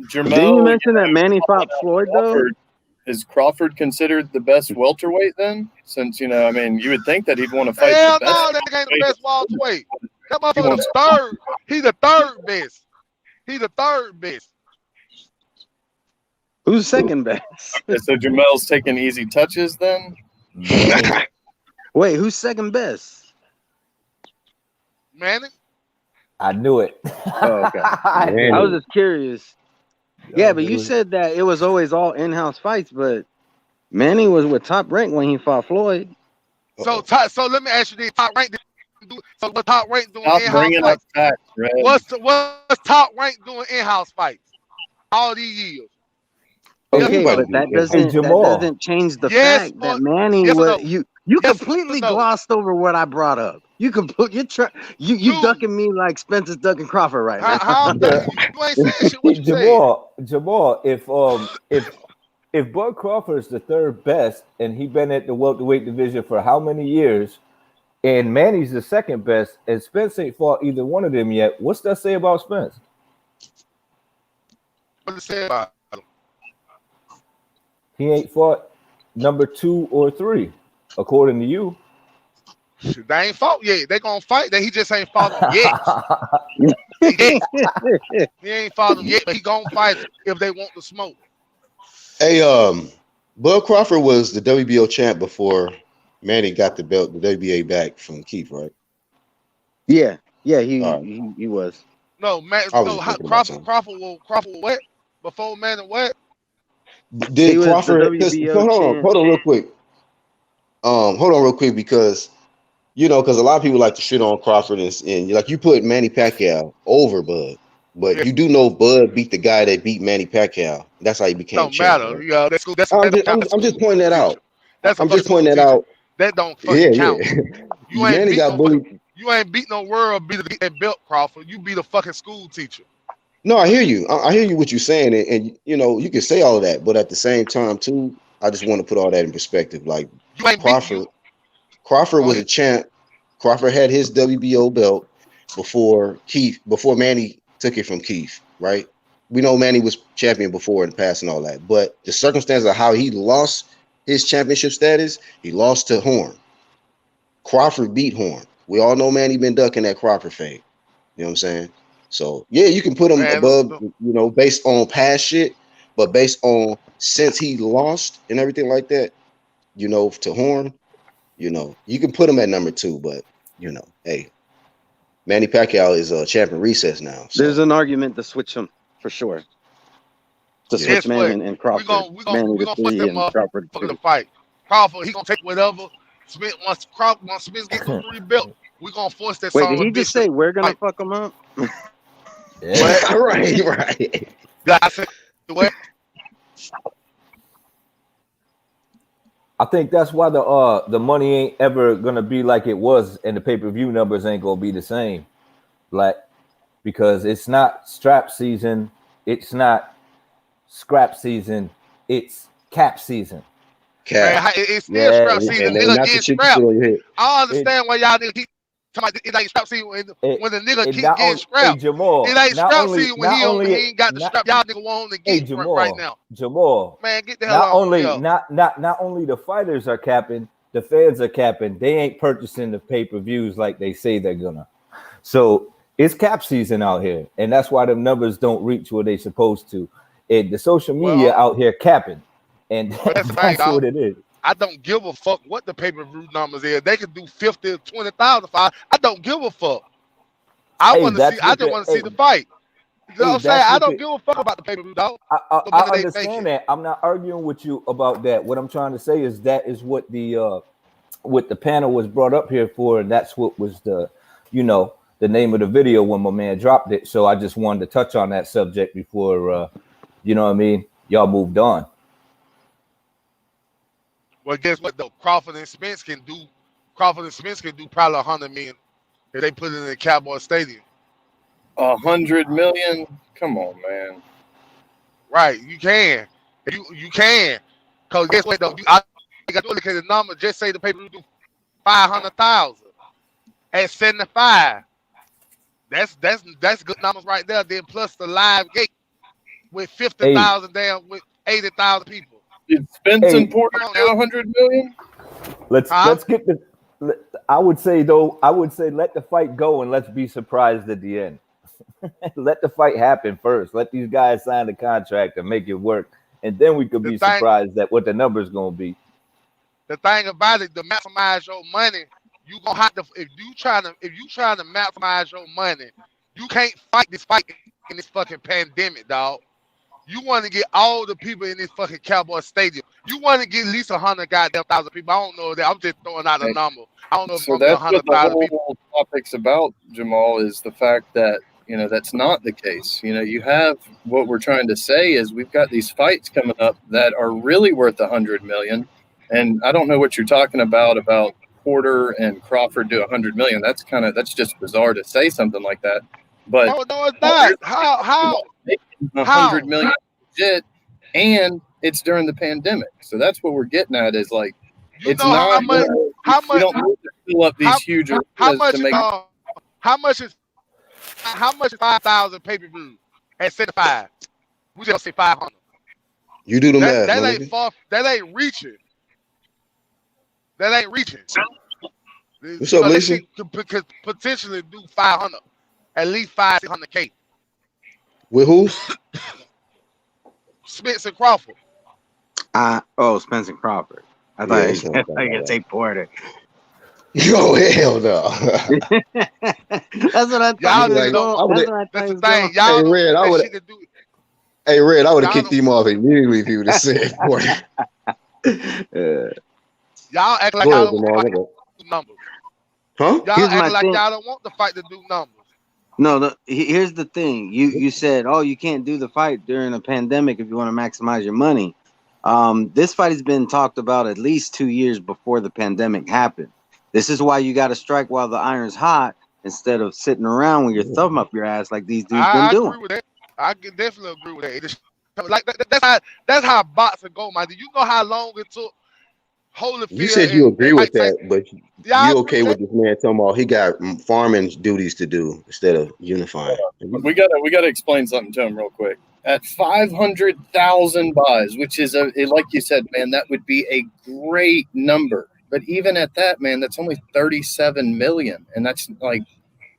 Jermell. Didn't you mention that Manny fought Floyd though? Is Crawford considered the best welterweight then? Since you would think that he'd want to fight. Hell no, that ain't the best welterweight. That motherfucker's third. He's the third best. He's the third best. Who's second best? So Jamel's taking easy touches then? Wait, who's second best? Manny? I knew it. Oh, okay. I knew I Manny. was it. just curious. I Yeah, but knew you it. said that it was always all in-house fights, but Manny was with Top Rank when he fought Floyd. So Uh-oh. so let me ask you this: Top Rank didn't do so. What Top Rank doing Stop in-house bringing up fights? facts, Red. What's Top Rank doing in-house fights all these years? Hey, Yes or Okay, no? everybody but do. that Hey that Jamal. doesn't change the Yes fact or that Manny yes or was no? you Yes or completely no? glossed over what I brought up. You can put you Dude, ducking me like Spencer's ducking Crawford right now. how I'm Yeah. ducking you? You ain't saying shit. What you said? Jamal, if Bud Crawford is the third best and he been at the welterweight division for how many years, and Manny's the second best, and Spence ain't fought either one of them yet, what's that say about Spence? What you say about him? He ain't fought number 2 or 3, according to you. Shit, they ain't fought yet. They gonna fight. He just ain't fought them yet. Yet. He ain't fought them yet, but he gonna fight them if they want the smoke. Hey, Bud Crawford was the WBO champ before Manny got the belt, the WBA back from Keith, right? yeah, All right. he was. No, man. I was No, just thinking about something. Crawford what? Before man and what? He Did was the Crawford? WBO champ. Hold on, real quick. Hold on, real quick, because because a lot of people like to shit on Crawford, and like you put Manny Pacquiao over Bud, but Yeah, you do know Bud beat the guy that beat Manny Pacquiao. That's how he became don't champ, matter. right? Yeah, that's cool. That I'm don't just, count. That's I'm just school pointing that teacher. out. That's a I'm fucking just school pointing that teacher. out. That don't Yeah, fucking count. yeah. You ain't Manny beat got no fucking. bullied. You ain't beat no world beater to get that belt, Crawford. You beat a fucking school teacher. No, I hear you. I hear you what you're saying, and you can say all of that, but at the same time too, I just want to put all that in perspective. Like You ain't beat you. Crawford Go was a ahead. champ. Crawford had his WBO belt before Manny took it from Keith, right? We know Manny was champion before in the past and all that, but the circumstances of how he lost his championship status, he lost to Horn. Crawford beat Horn. We all know Manny been ducking that Crawford fade. You know what I'm saying? So yeah, you can put him Man, above, based on past shit, but based on since he lost and everything like that, to Horn, you can put him at number 2, but hey, Manny Pacquiao is a champion recess now. There's So an argument to switch him for sure. To yeah. switch guess what? Manny and Crawford. Manny We to gonna force 3 that and Crawford motherfucker to to fight. Crawford, he gonna take whatever. Once Spence get the 3 belt, we gonna force that 2. Wait, son did of a he just bitch to say we're gonna fight. fuck him up? Yeah. What? right. God said what? I think that's why the money ain't ever gonna be like it was, and the pay-per-view numbers ain't gonna be the same. Like, because it's not strap season, it's not scrap season, it's cap season. Man, Cap. it's still Yeah, scrap it, season. And Nigga not the getting shit you put scrapped. on your head. I it, understand why y'all niggas keep talking about it ain't scrap season it, when the nigga it keep not getting on. Hey scrapped. It Jamal, ain't scrap season when he ain't got the not scrap. Y'all nigga want him to hey get right Jamal, now. Jamal. Man, get the hell Not on. only Yeah. not only the fighters are capping, the fans are capping. They ain't purchasing the pay-per-views like they say they're gonna. So it's cap season out here, and that's why the numbers don't reach where they supposed to. The social media Well, out here capping, and but that's the thing, that's dog. what it is. I don't give a fuck what the pay-per-view numbers is. They could do 50 or 20,000 fight. I don't give a fuck. I Hey, want to see. that's I what just the want to see the fight. You know what hey, I'm saying? that's I what don't the give a fuck about the pay-per-view, dog. The I money they understand making. that. I'm not arguing with you about that. What I'm trying to say is that is what the panel was brought up here for, and that's what was the name of the video when my man dropped it. So I just wanted to touch on that subject before you know what I mean, y'all moved on. Well, guess what though? Crawford and Spence can do. Crawford and Spence can do probably 100 million if they put it in the Cowboy Stadium. 100 million? Come on, man. Right? You can. You can. Cause guess what though? I got to look at the number. Just say the paper do 500,000 at 75. That's good numbers right there. Then plus the live gate with Hey, 50,000 down with 80,000 people. Did Spence and hey, Porter Come on do now, 100 million? huh? let's get the. I would say though, I would say let the fight go and let's be surprised at the end. Let the fight happen first. Let these guys sign the contract and make it work, and then we could The be thing, surprised at what the numbers gonna be. the thing about it, to maximize your money, you gonna have to if you trying to maximize your money, You can't fight this fight in this fucking pandemic, dog. You want to get all the people in this fucking Cowboy Stadium. You want to get at least 100 goddamn thousand people. I don't know that. I'm just throwing out a number. I don't know if So I'm gonna that's what the 100,000 people. whole topic's about, Jamal, is the fact that, that's not the case. You have what we're trying to say is we've got these fights coming up that are really worth 100 million. And I don't know what you're talking about Porter and Crawford do 100 million. That's just bizarre to say something like that. But No, it's not. How? 100 million legit, and it's during the pandemic. So that's what we're getting at is like, You it's know not. how We much? don't need to fill up these How, huge how arenas much? to make. How much is 5,000 pay per view at 75? We just say 500. You do the math, That my ain't nigga. far. That ain't reaching. That ain't reaching. What's up, that Lisa? shit could potentially do 500, at least 500K. With who? Spence and Crawford. Spencer Crawford. I Yeah, thought that's what I'm you talking were gonna about. say Porter. Oh hell no! That's what I thought Y'all he was just don't. going. That's what I thought That's he the was thing. going. Y'all Hey, don't Red, I want would. that shit to do. Hey, Red, I would have Y'all kicked him off immediately if he would have said Porter. Y'all act like Go y'all ahead, don't want Jamal. the fight to do numbers. Huh? Y'all Here's my act like thing. y'all don't want the fight to do numbers. No, here's the thing. You said, you can't do the fight during a pandemic if you want to maximize your money. This fight has been talked about at least 2 years before the pandemic happened. This is why you got to strike while the iron's hot instead of sitting around with your thumb up your ass like these dudes been I doing. agree with that. I can definitely agree with that. It just, like that's how boxing go, man. Do you know how long it took Holyfield You said you agree and with Mike Tyson? that, but Yeah, I you agree okay with with that. this man talking about he got farming duties to do instead of unifying? We gotta explain something to him real quick. At 500,000 buys, which is like you said, man, that would be a great number. But even at that, man, that's only 37 million, and that's like,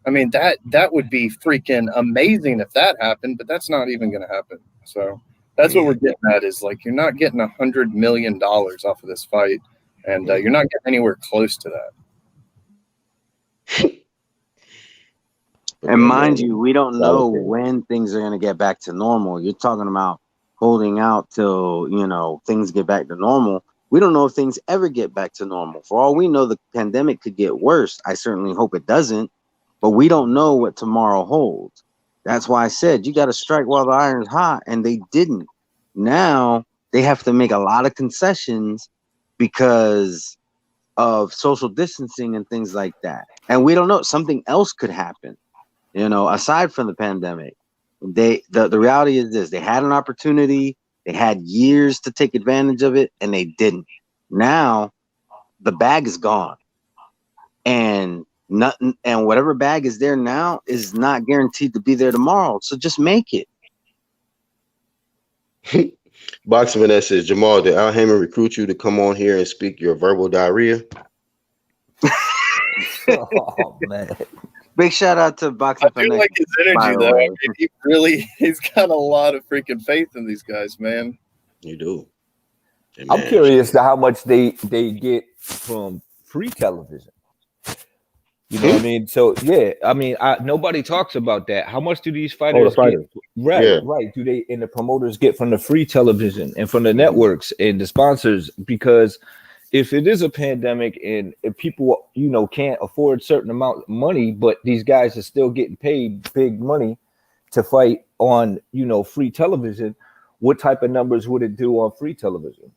I mean, that would be freaking amazing if that happened. But that's not even going to happen. So that's what we're getting at is like you're not getting $100 million off of this fight, and you're not getting anywhere close to that. And mind you, we don't know when things are going to get back to normal. You're talking about holding out till, things get back to normal. We don't know if things ever get back to normal. For all we know, the pandemic could get worse. I certainly hope it doesn't, but we don't know what tomorrow holds. That's why I said you got to strike while the iron's hot, and they didn't. Now they have to make a lot of concessions because of social distancing and things like that. And we don't know. Something else could happen. Aside from the pandemic, the reality is this: they had an opportunity, they had years to take advantage of it, and they didn't. Now the bag is gone, and nothing, and whatever bag is there now is not guaranteed to be there tomorrow. So just make it. Boxing Vanessa says, Jamal, did Al Heyman recruit you to come on here and speak your verbal diarrhea? Oh man. Big shout out to Boxing I do Finesse, like his by energy the though. way. I mean, he's got a lot of freaking faith in these guys, man. You do. Hey, I'm man, curious to how much they get from free television. You know what I mean? So yeah, I mean, nobody talks about that. How much do these fighters get? Right, Yeah. right. Do they and the promoters get from the free television and from the networks and the sponsors? Because if it is a pandemic and if people, can't afford certain amount of money, but these guys are still getting paid big money to fight on, free television, what type of numbers would it do on free television?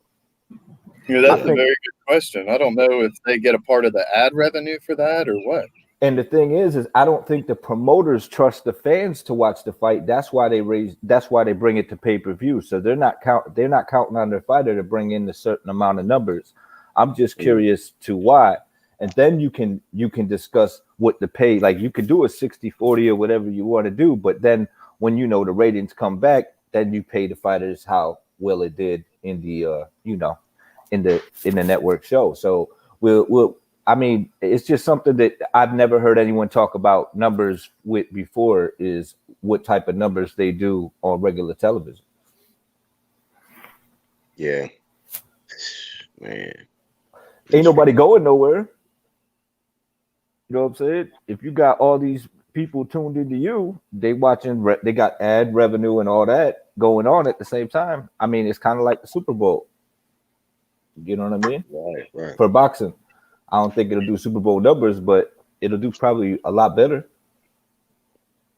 That's a very good question. I don't know if they get a part of the ad revenue for that or what. And the thing is I don't think the promoters trust the fans to watch the fight. That's why they bring it to pay-per-view. So they're not counting on their fighter to bring in a certain amount of numbers. I'm just curious to why. And then you can discuss what the pay, like you could do a 60-40 or whatever you want to do, but then when the ratings come back, then you pay the fighters how well it did in the in the network show. So we'll I mean, it's just something that I've never heard anyone talk about numbers with before, is what type of numbers they do on regular television. Yeah. Man. Ain't nobody going nowhere. You know what I'm saying? If you got all these people tuned into you, they watching, they got ad revenue and all that going on at the same time. I mean, it's kind of like the Super Bowl. You know what I mean? Right. For boxing, I don't think it'll do Super Bowl numbers, but it'll do probably a lot better.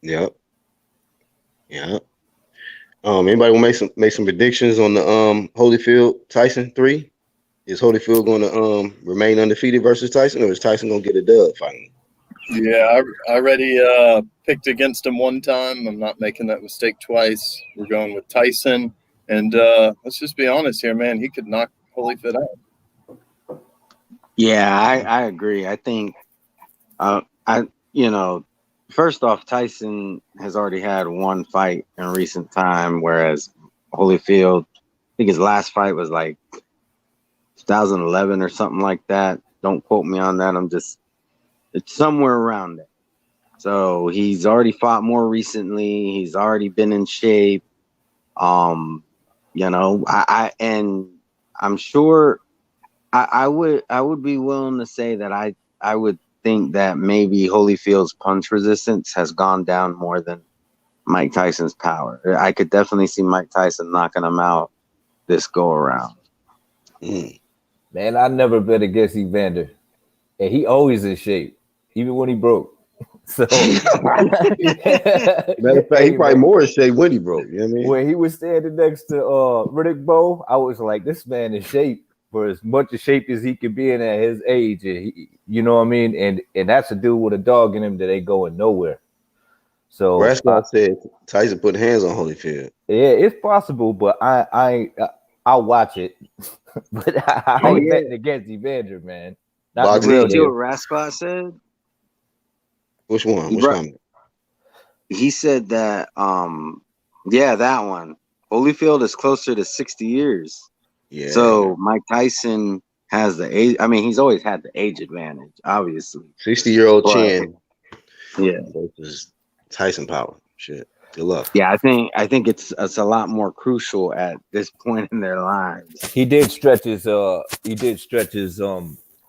Yep. Anybody want to make some predictions on the Holyfield Tyson 3? Is Holyfield going to remain undefeated versus Tyson, or is Tyson going to get a dub finally? Yeah, I already picked against him one time. I'm not making that mistake twice. We're going with Tyson, and let's just be honest here, man. He could knock Holyfield out. Yeah, I agree. I think, first off, Tyson has already had one fight in recent time, whereas Holyfield, I think his last fight was like 2011 or something like that. Don't quote me on that. It's somewhere around there. So he's already fought more recently. He's already been in shape. And I'm sure I would be willing to say that I would think that maybe Holyfield's punch resistance has gone down more than Mike Tyson's power. I could definitely see Mike Tyson knocking him out this go around. Man, I never bet against Evander, and he always in shape, even when he broke. So, matter of fact, he probably more in shape when he broke. You know what I mean? When he was standing next to Riddick Bowe, I was like, this man is shape for as much of shape as he could be in at his age. And you know what I mean? And that's a dude with a dog in him that ain't going nowhere. So that's why I said Tyson put hands on Holyfield. Yeah, it's possible, but I'll watch it. But I ain't betting against Evander, man. Not the real Did you hear what Rasclot said? Which one? Which one? He said that that one. Holyfield is closer to 60 years. Yeah. So Mike Tyson has the age. I mean, he's always had the age advantage, obviously. 60-year-old Chin. Yeah. Versus Tyson power. Shit. Good luck. Yeah, I think it's a lot more crucial at this point in their lives. He did stretch his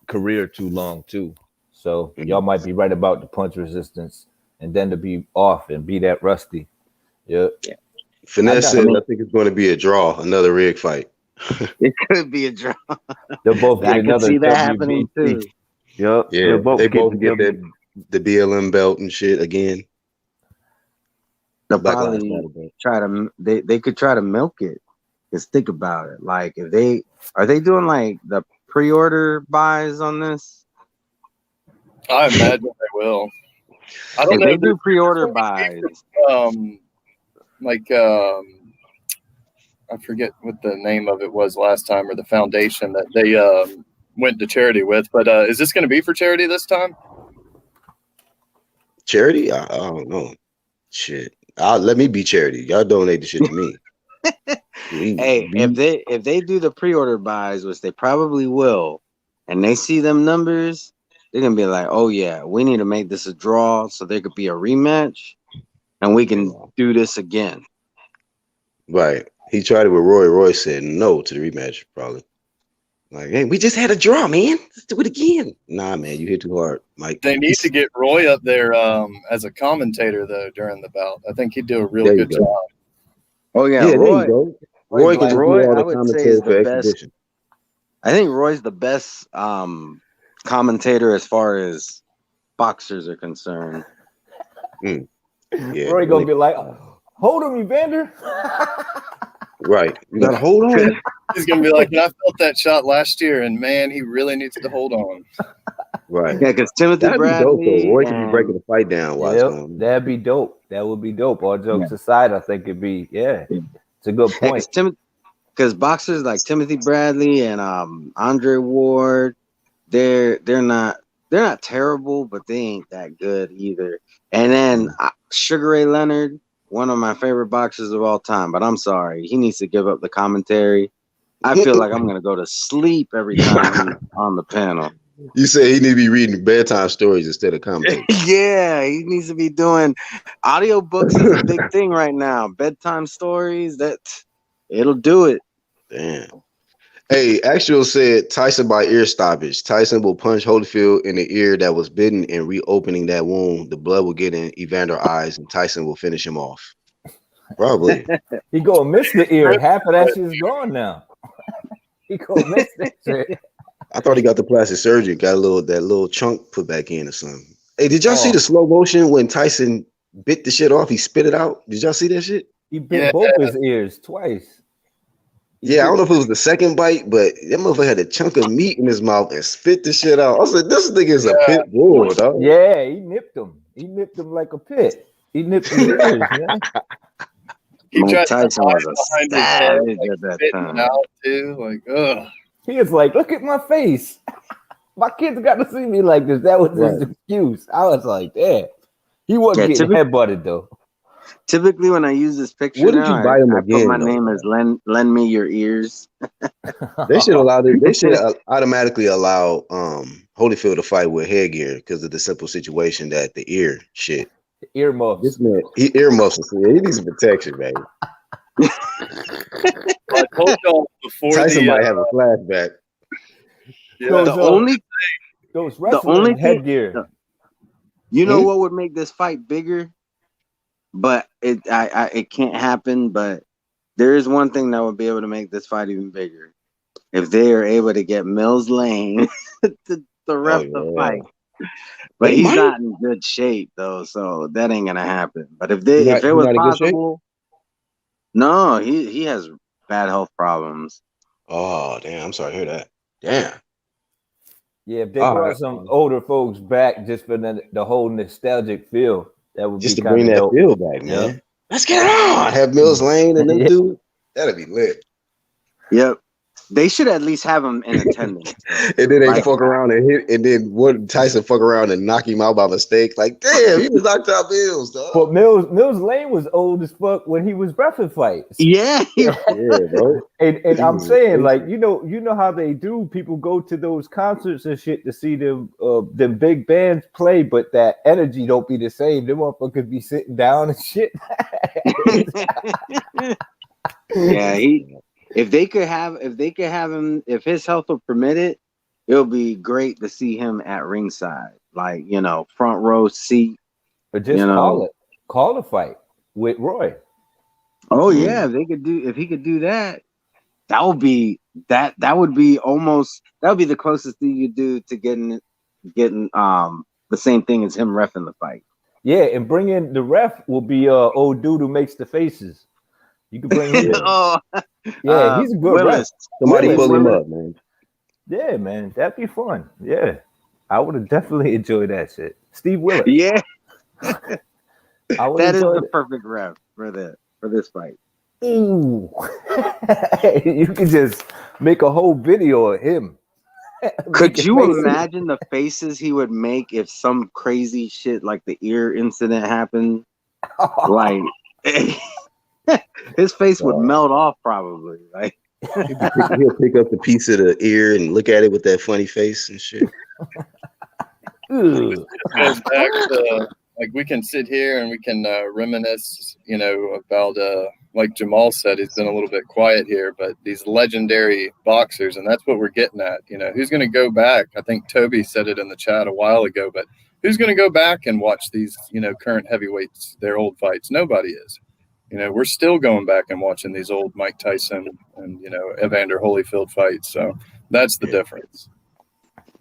career too long too. So y'all might be right about the punch resistance, and then to be off and be that rusty. Yeah. Finesse said, I think it's going to be a draw, another rig fight. It could be a draw. They'll both get another. I can see that happening too. Yep. Yeah. They both get that the BLM belt and shit again. They'll probably try to. They could try to milk it. Just think about it. Like, if they are doing like the pre-order buys on this. I imagine they will. I don't if know. They do pre-order buys. I forget what the name of it was last time, or the foundation that they went to charity with. But is this going to be for charity this time? Charity? I don't know. Shit. Let me be charity. Y'all donate the shit to me. Hey, if they do the pre-order buys, which they probably will, and they see them numbers, they're gonna be like, "Oh yeah, we need to make this a draw so there could be a rematch, and we can do this again." Right. He tried it with Roy. Roy said no to the rematch, probably. Like, hey, we just had a draw, man. Let's do it again. Nah, man, you hit too hard, Mike. They need to get Roy up there as a commentator though during the bout. I think he'd do a real good job. Oh yeah, Roy. Roy can do all the commentary for exhibition. I think Roy's the best commentator as far as boxers are concerned. Yeah, Roy gonna be like, hold him, Evander. Right. You gotta hold on. He's gonna be like, I felt that shot last year, and man, he really needs to hold on. Right. Yeah, because Timothy Bradley. Roy can be breaking the fight down. That'd be dope. That would be dope. All jokes aside, I think it'd be it's a good point. Because boxers like Timothy Bradley and Andre Ward, they're not terrible, but they ain't that good either. And then Sugar Ray Leonard, one of my favorite boxers of all time, but I'm sorry, he needs to give up the commentary. I feel like I'm gonna go to sleep every time he's on the panel. You say he need to be reading bedtime stories instead of commentating. Yeah, he needs to be doing audiobooks is a big thing right now. Bedtime stories, it'll do it. Damn. Hey, Actual said Tyson by ear stoppage. Tyson will punch Holyfield in the ear that was bitten and reopening that wound. The blood will get in Evander's eyes and Tyson will finish him off. Probably. He gonna miss the ear. Half of that shit's gone now. He gonna miss that shit. I thought he got the plastic surgery, got that little chunk put back in or something. Hey, did y'all see Oh. the slow motion when Tyson bit the shit off? He spit it out. Did y'all see that shit? He bit Yeah. both his ears twice. Yeah, I don't know if it was the second bite, but that motherfucker had a chunk of meat in his mouth and spit the shit out. I said, this nigga is a pit bull, dog. Yeah, he nipped him. He nipped him like a pit. He nipped his ears, man. He Mike tried to Tyson hide was a behind his head, savage like, at that spitting time. out too. Like, ugh. He was like, look at my face. My kids got to see me like this. That was his excuse. I was like, damn. He wasn't getting headbutted though. Typically, when I use this picture, What did you buy him I again, put my though? name as lend me your ears. They should allow it. They should automatically allow Holyfield to fight with headgear because of the simple situation that the ear shit. Earmuffs. This man, he earmuffs. He needs some protection, man. I told y'all before Tyson might have a flashback. Yeah. The only those wrestling headgear. You know what would make this fight bigger? But it can't happen. But there is one thing that would be able to make this fight even bigger. If they are able to get Mills Lane to ref the fight. But he's not in good shape though, so that ain't gonna happen. But if it was possible, no, he has bad health problems. Oh damn! I'm sorry to hear that. Damn. Yeah, if they brought some older folks back just for the whole nostalgic feel, that would just be to bring that dope. feel back, man. Yep. Let's get it on. Have Mills Lane and them dude. That'd be lit. Yep. They should at least have him in attendance. And then they fuck around and hit, and then what? Tyson fuck around and knock him out by mistake. Like, damn, he was knocked out Mills, dog. But Mills Lane was old as fuck when he was reffing fights. Yeah, bro. And I'm saying, like, you know how they do. People go to those concerts and shit to see them big bands play, but that energy don't be the same. Them motherfuckers be sitting down and shit. Yeah, if they could have him, if his health will permit it, it'll be great to see him at ringside, like, front row seat. But just call the fight with Roy. Oh yeah, if he could do that, that would be the closest thing you do to getting the same thing as him reffing the fight. Yeah, and bring in the ref will be old dude who makes the faces. You can bring him. Yeah, he's a good ref. Somebody pull him up, man. Yeah, man, that'd be fun. Yeah, I would have definitely enjoyed that shit. Steve Willis. Yeah, that is the perfect ref for this fight. Ooh, you could just make a whole video of him. Could you imagine the faces he would make if some crazy shit like the ear incident happened? Like, his face would melt off probably. Like, he'll pick up the piece of the ear and look at it with that funny face and shit. It goes back to, like, we can sit here and we can reminisce, about like Jamal said, he's been a little bit quiet here, but these legendary boxers, and that's what we're getting at. Who's going to go back? I think Toby said it in the chat a while ago, but who's going to go back and watch these, current heavyweights, their old fights? Nobody is. We're still going back and watching these old Mike Tyson and, Evander Holyfield fights. So that's the difference.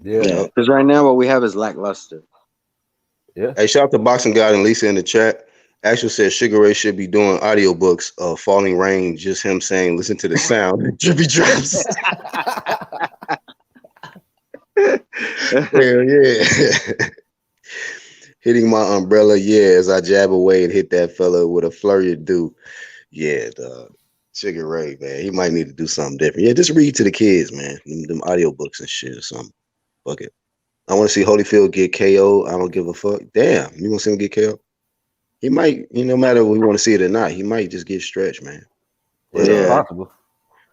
Yeah. Because right now what we have is lackluster. Yeah. Hey, shout out to Boxing God and Lisa in the chat. Actually says Sugar Ray should be doing audiobooks of Falling Rain, just him saying, listen to the sound. Drippy drips. Hell yeah. Hitting my umbrella, as I jab away and hit that fella with a flurry of dew. Yeah, the Sugar Ray, man. He might need to do something different. Yeah, just read to the kids, man. Them audiobooks and shit or something. Fuck it. I want to see Holyfield get KO. I don't give a fuck. Damn, you want to see him get KO? He might, no matter if we want to see it or not, he might just get stretched, man. But, possible.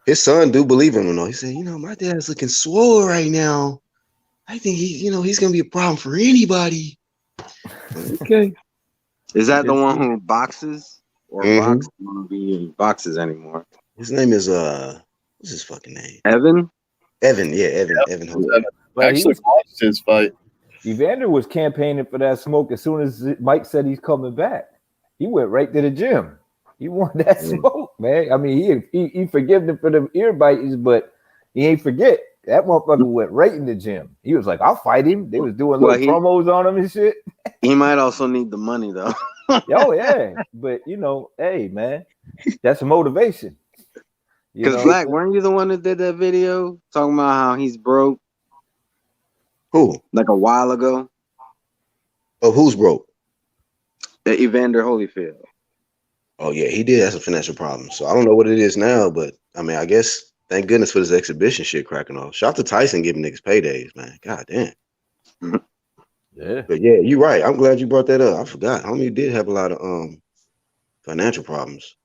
His son do believe him, He said, my dad's looking swole right now. I think he's gonna be a problem for anybody. Okay. Is that the one who boxes or boxes anymore? His name is What's his fucking name? Evan. Evan. Yeah, Evan. Yep. Evan Holyfield. But Actually watched his fight. Evander was campaigning for that smoke as soon as Mike said he's coming back. He went right to the gym. He wanted that smoke, man. I mean, he forgave him for the ear bites, but he ain't forget. That motherfucker went right in the gym. He was like, I'll fight him. They was doing little promos on him and shit. He might also need the money, though. Oh, yeah. But, hey, man, that's a motivation. Because, Black, weren't you the one that did that video talking about how he's broke? Who? Like a while ago? Oh, who's broke? Evander Holyfield. Oh, yeah, he did have some financial problems. So I don't know what it is now, but, I mean, I guess, thank goodness for this exhibition shit cracking off. Shout out to Tyson giving niggas paydays, man. God damn. Yeah. But, yeah, you're right. I'm glad you brought that up. I forgot. Homie did have a lot of financial problems.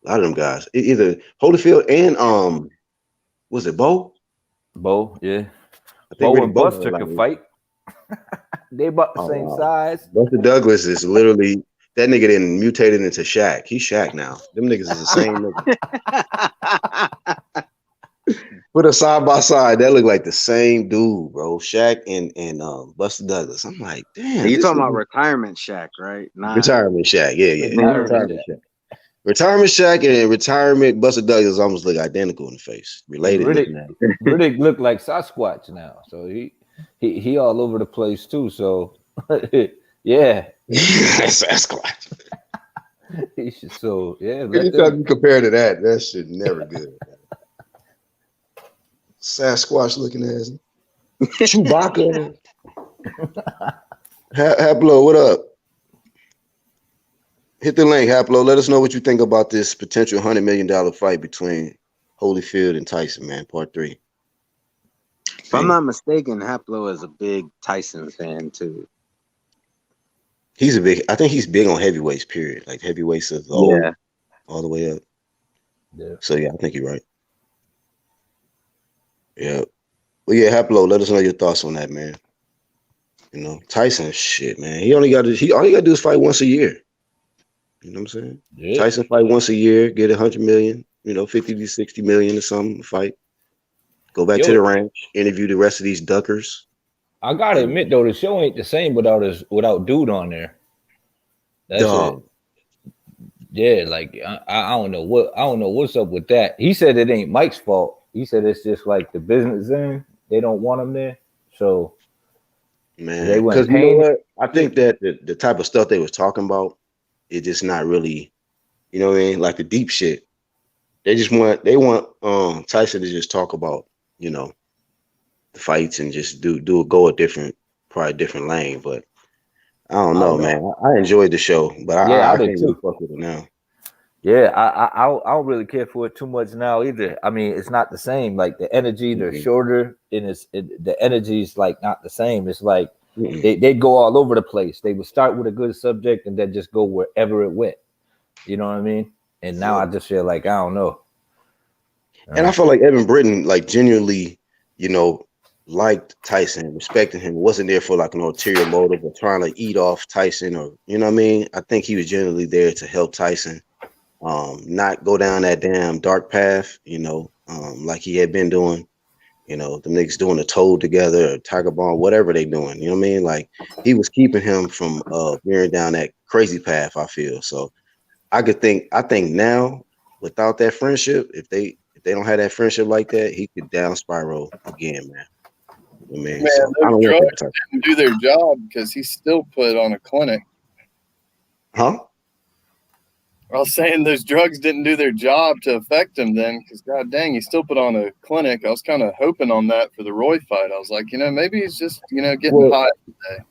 A lot of them guys. Either Holyfield and, was it Bo? Bo, yeah. I think Bo and Buster could fight. They about the same size. Buster Douglas is literally that nigga then mutated into Shaq. He's Shaq now. Them niggas is the same nigga. Put us side by side. That look like the same dude, bro. Shaq and Buster Douglas. I'm like, damn. You talking about retirement Shaq, right? Retirement Shaq. Yeah. Retirement Shaq. Retirement Shaq and retirement Buster Douglas almost look identical in the face. Related. Riddick look like Sasquatch now. So he all over the place too. So yeah. Sasquatch. So yeah. Anytime you compare to that shit never good. Sasquatch looking ass. Chewbacca. Haplo, what up? Hit the link, Haplo. Let us know what you think about this potential $100 million fight between Holyfield and Tyson, man. Part 3. If I'm not mistaken, Haplo is a big Tyson fan too. I think he's big on heavyweights, period. Like heavyweights of all the way up. Yeah. So yeah, I think you're right. Yeah. Well, yeah, Haplo, let us know your thoughts on that, man. Tyson, shit, man. All he gotta do is fight once a year. You know what I'm saying? Yeah. Tyson fight once a year, get 100 million, 50 to 60 million or something, fight. Go back to the ranch, interview the rest of these duckers. I gotta admit though, the show ain't the same without dude on there. That's it. Yeah, like I don't know what's up with that. He said it ain't Mike's fault. He said it's just like the business end. They don't want him there. So man, because you know what? I think that the type of stuff they was talking about, it's just not really, you know what I mean? Like the deep shit. They want Tyson to just talk about, the fights and just go a different lane. But I don't know, man. I enjoyed the show, but I can't really fuck with it now. Yeah, I don't really care for it too much now either. I mean, it's not the same. Like the energy, they're shorter, and the energy is like not the same. It's like they go all over the place. They would start with a good subject and then just go wherever it went. You know what I mean? And now I just feel like I don't know. And I feel like Evan Britton, like genuinely, liked Tyson, respected him. Wasn't there for like an ulterior motive or trying to eat off Tyson or you know what I mean? I think he was generally there to help Tyson. Not go down that damn dark path, like he had been doing, the niggas doing a Toad together or Tiger Bomb, whatever they doing, you know what I mean? Like he was keeping him from veering down that crazy path, I feel. So I think now without that friendship, if they don't have that friendship like that, he could down spiral again, man. Man, those drugs didn't do their job because he still put on a clinic. Huh? I was saying those drugs didn't do their job to affect him then because, god dang, he still put on a clinic. I was kind of hoping on that for the Roy fight. I was like, maybe he's just, getting high today.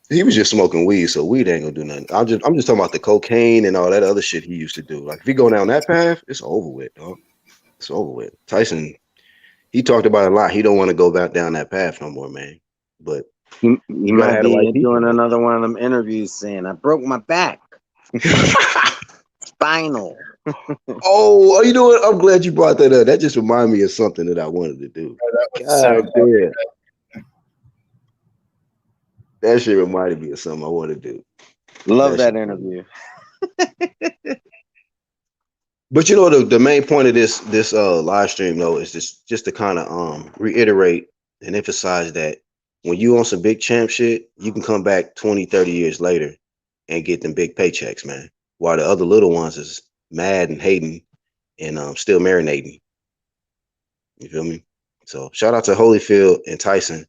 He was just smoking weed, so weed ain't gonna do nothing. I'm just talking about the cocaine and all that other shit he used to do. Like if he go down that path, it's over with, dog. It's over with. Tyson, he talked about it a lot. He don't want to go back down that path no more, man. But he might be doing another one of them interviews saying, I broke my back. Spinal. Oh, you know what? I'm glad you brought that up. That just reminded me of something that I wanted to do. That shit reminded me of something I want to do. Love that interview. But you know the main point of this live stream though is just to kind of reiterate and emphasize that when you on some big champ shit, you can come back 20, 30 years later and get them big paychecks, man. While the other little ones is mad and hating and still marinating. You feel me? So shout out to Holyfield and Tyson.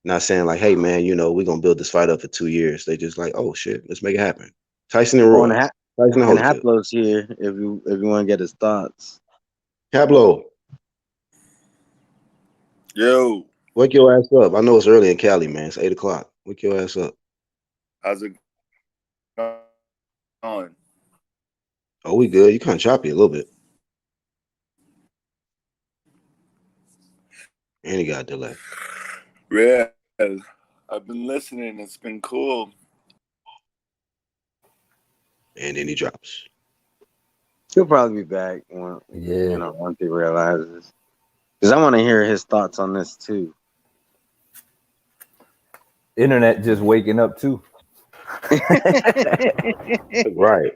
Not saying like, hey man, you know, we're gonna build this fight up for 2 years. They just like, oh shit, let's make it happen. Tyson and Oh, Roy. Tyson and and Holyfield. Haplo's here if you want to get his thoughts. Pablo, Yo, wake your ass up. I know it's early in Cali, man. It's 8 o'clock. Wake your ass up. how's it going? Oh, we good. You kind of choppy a little bit. And he got a delay. Yeah, I've been listening. It's been cool. And then he drops. He'll probably be back when once he realizes. Because I want to hear his thoughts on this too. Internet just waking up too. Right.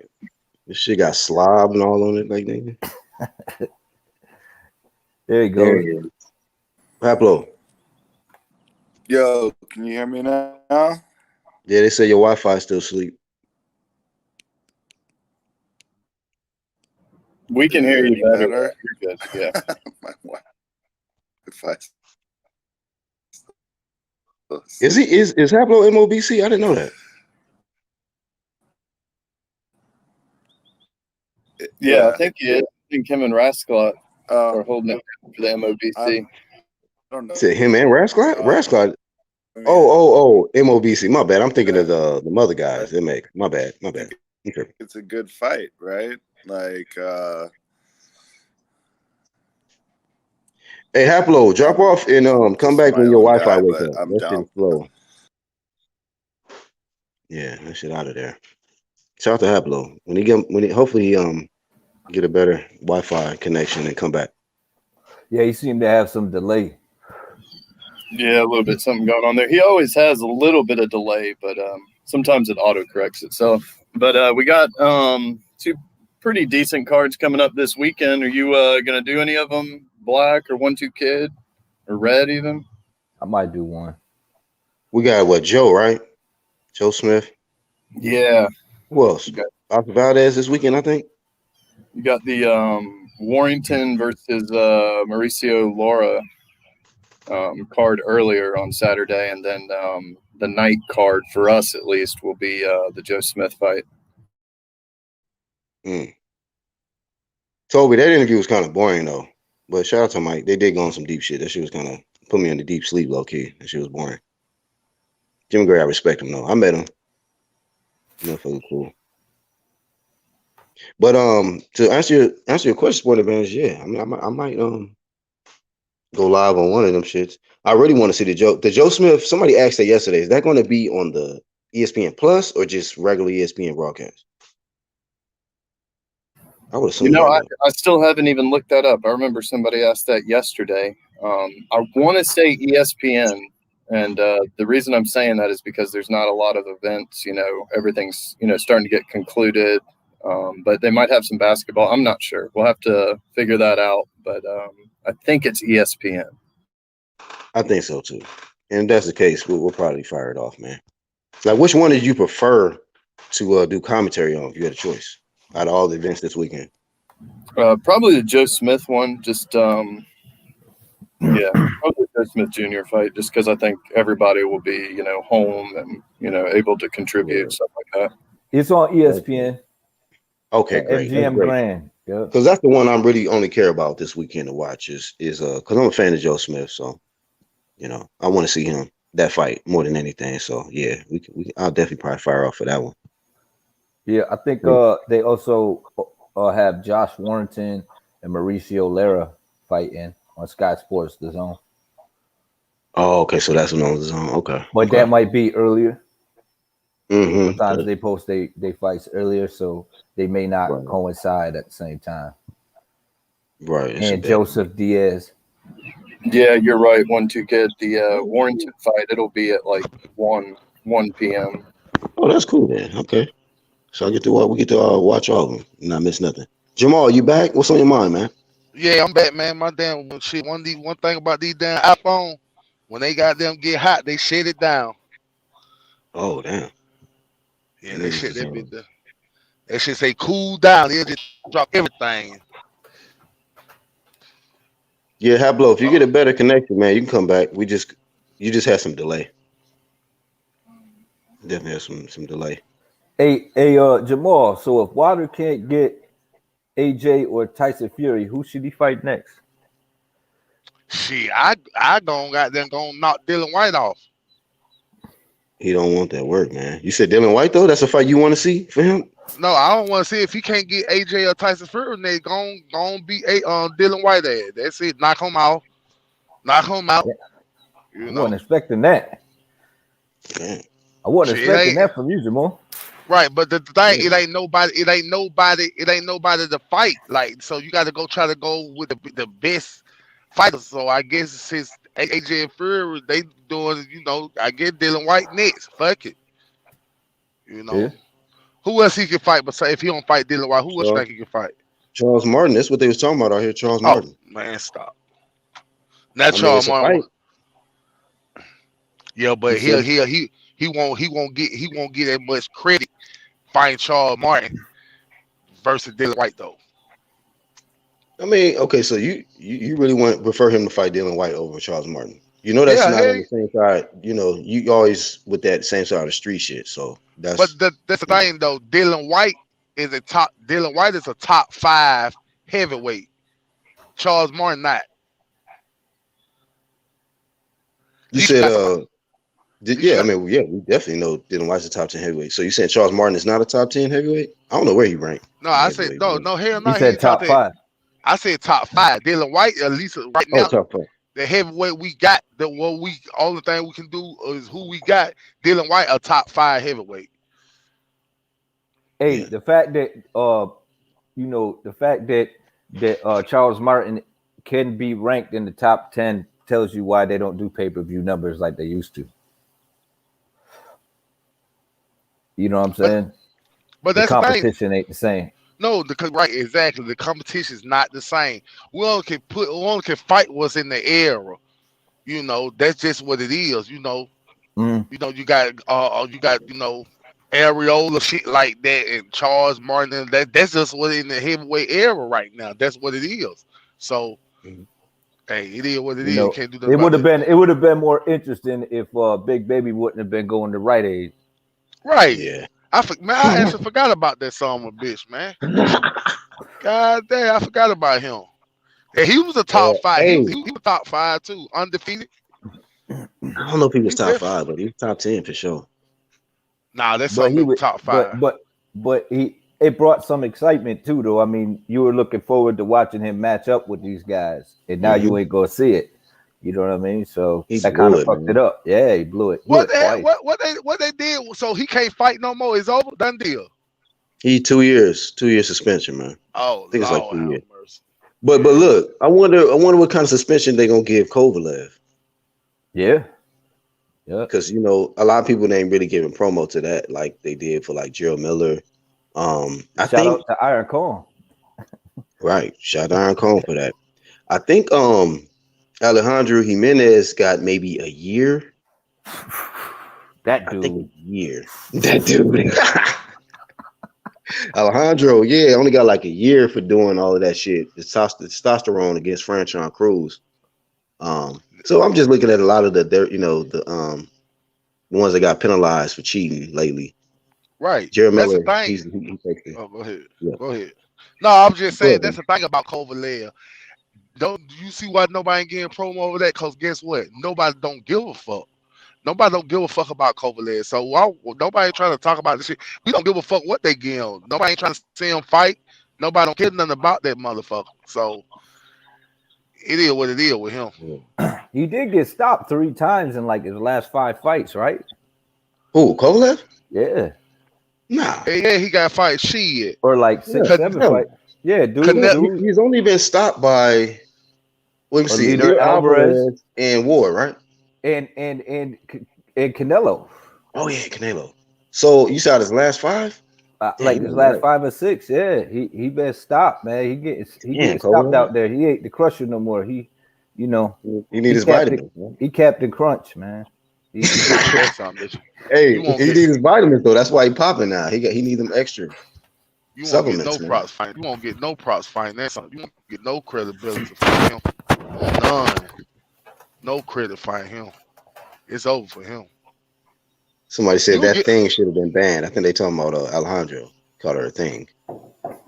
This shit got slob and all on it, like nigga. There you go. There he is. Pablo. Yo, can you hear me now? Yeah, they say your Wi-Fi still asleep. We can hear you better. Better? You're good. Yeah. My Wi-Fi. Is Pablo MOBC? I didn't know that. Yeah, I think he is. I think him and Rascalot are holding it for the MOBC. I don't know. Is it him and Rascalot? Rascalot. Oh, MOBC. My bad. I'm thinking of the mother guys. They make. My bad. Okay. It's a good fight, right? Like, Hey, Haplo, drop off and come back when your Wi-Fi wakes up. I'm That down. shit is slow. Yeah, that shit out of there. Shout out to Haplo. Hopefully he get a better Wi-Fi connection and come back. Yeah, he seemed to have some delay. Yeah, a little bit something going on there. He always has a little bit of delay, but sometimes it auto corrects itself. But we got two pretty decent cards coming up this weekend. Are you gonna do any of them? Black or 1-2 Kid or red even? I might do one. We got what, Joe, right? Joe Smith. Yeah. Who else? Oscar Valdez this weekend, I think. You got the Warrington versus Mauricio Lara card earlier on Saturday, and then the night card for us at least will be the Joe Smith fight. Toby, that interview was kind of boring though. But shout out to Mike. They did go on some deep shit. That shit was kind of put me in the deep sleep low key. That shit was boring. Jimmy Gray, I respect him though. I met him. Motherfucker cool. But to answer your question, Sport Advantage, yeah. I mean, I might go live on one of them shits. I really want to see the Joe Smith. Somebody asked that yesterday. Is that going to be on the ESPN Plus or just regular ESPN broadcast? I would assume. I still haven't even looked that up. I remember somebody asked that yesterday. I want to say ESPN, and the reason I'm saying that is because there's not a lot of events. Everything's starting to get concluded, but they might have some basketball. I'm not sure. We'll have to figure that out. But I think it's ESPN. I think so too. And if that's the case, we'll probably fire it off, man. Like, which one did you prefer to do commentary on if you had a choice out of all the events this weekend? Probably the Joe Smith one. Just probably the Joe Smith Jr. fight, just because I think everybody will be home and able to contribute, stuff like that. It's on ESPN. Okay, great. MGM Grand. Yeah, because that's the one I really only care about this weekend to watch. Is because I'm a fan of Joe Smith, so I want to see him that fight more than anything. So yeah, I'll definitely probably fire off for that one. Yeah, I think they also have Josh Warrington and Mauricio Lara fighting on Sky Sports, The Zone. Oh, okay, so that's on The Zone. Okay, but that might be earlier. Mm-hmm. Sometimes they post they fights earlier, so they may not coincide at the same time. Right. And Joseph Diaz. Yeah, you're right. 1-2 Kid. The Warrington fight, it'll be at like 1 p.m. Oh, that's cool then. Okay, so we get to watch all of them and not miss nothing. Jamal, you back? What's on your mind, man? Yeah, I'm back, man. My damn shit. One thing about these damn iPhone, when they got them get hot, they shut it down. Oh damn. Yeah, they Niggas shit is, that bit. That shit say cool down. It just drop everything. yeah, Hablo, if you get a better connection, man, you can come back. You just had some delay. Definitely had some delay. Hey, Jamal. So if Wilder can't get AJ or Tyson Fury, who should he fight next? Shit, I got them gonna knock Dylan White off. He don't want that work, man. You said Dylan White though? That's a fight you want to see for him? No, I don't want to see if he can't get AJ or Tyson Fury. They gon' beat Dylan White ass. That's it. Knock him out. Knock him out. I wasn't expecting that. Man. I wasn't expecting that from you, Jamal. Right, but the thing, it ain't nobody to fight. Like, so you got to try to go with the best fighters. So I guess since AJ and Fury, they doing, I get Dylan White next. Fuck it. Yeah. Who else he can fight? But if he don't fight Dylan White, who else you think he can fight? Charles Martin. That's what they was talking about out here. Charles Martin. Man, stop. Not Charles Martin. Yeah, but he won't get as much credit fighting Charles Martin versus Dylan White though. I mean, okay, so you really prefer him to fight Dylan White over Charles Martin. You know that's not on the same side. You know, you always with that same side of the street shit. So that's. But that's the thing though. Dylan White is a top 5 heavyweight. Charles Martin not. You said yeah, we definitely know Dylan White's a top 10 heavyweight. So you saying Charles Martin is not a top 10 heavyweight? I don't know where he ranked. No, I said no, hell no. He said top 5. I said top 5. Dylan White, at least right now. Top 5. The heavyweight we got, only thing we can do is who we got. Dylan White, a top 5 heavyweight. Hey, the fact that Charles Martin can be ranked in the top 10 tells you why they don't do pay-per-view numbers like they used to. You know what I'm saying? But the that's competition ain't the same. No, right, exactly. The competition is not the same. We only can fight what's in the era. That's just what it is. You got Areola shit like that and Charles Martin. That's just what in the heavyweight era right now. That's what it is. So, hey, it is what it is. You can't do that. It would have been more interesting if Big Baby wouldn't have been going to Rite Aid. Right. Yeah. I actually forgot about that son of a bitch, man. God damn, I forgot about him. And he was a top 5. He was top 5 too, undefeated. I don't know if he was top 5, but he was top 10 for sure. Nah, that's something top 5. But it brought some excitement too, though. I mean, you were looking forward to watching him match up with these guys, and now you ain't gonna see it. You know what I mean? So that kind of fucked it up. Yeah, he blew it. What they did? So he can't fight no more. It's over. Done deal. He 2 years suspension, man. Oh, I think it's like 2 years. But look, I wonder what kind of suspension they gonna give Kovalev. Yeah. Because a lot of people ain't really giving promo to that like they did for like Gerald Miller. Shout out to Iron Cone. Right, shout out to Iron Cone for that. I think Alejandro Jimenez got maybe a year. That dude. I think a year. That dude. Alejandro, only got like a year for doing all of that shit. The testosterone against Franchon Cruz. So I'm just looking at a lot of the ones that got penalized for cheating lately. Right. Jerry Miller. Go ahead. Yeah. Go ahead. No, I'm just saying that's the thing about Kovalev. Don't you see why nobody ain't getting promo over that? Because guess what? Nobody don't give a fuck. Nobody don't give a fuck about Kovalev. So nobody trying to talk about this shit. We don't give a fuck what they give him. Nobody ain't trying to see him fight. Nobody don't care nothing about that motherfucker. So it is what it is with him. He did get stopped 3 times in like his last 5 fights, right? Who, Kovalev? Yeah. Nah. Yeah, he got fight shit. Or like 6, 7 fights. Yeah, dude. He's only been stopped by Alvarez and Ward, right? And Canelo. Oh yeah, Canelo. So you saw his last 5? like Damn, his you last right. 5 or 6. Yeah, he better stop, man. He Damn, getting stopped Kobe. out there. He ain't the Crusher no more. You know, You need he his Captain vitamins, man. he Captain Crunch, man. He Let me getting tell cooked. you something, bitch. Hey, You won't he get need his vitamins though. That's why he popping now. He need them extra you won't get no supplements, man. props fighting. You won't get no props fighting that something. You won't get no credibility fighting him. None. No credit fighting him. It's over for him. Somebody You said will that get thing should have been banned. I think they talking about Alejandro. Called her a thing.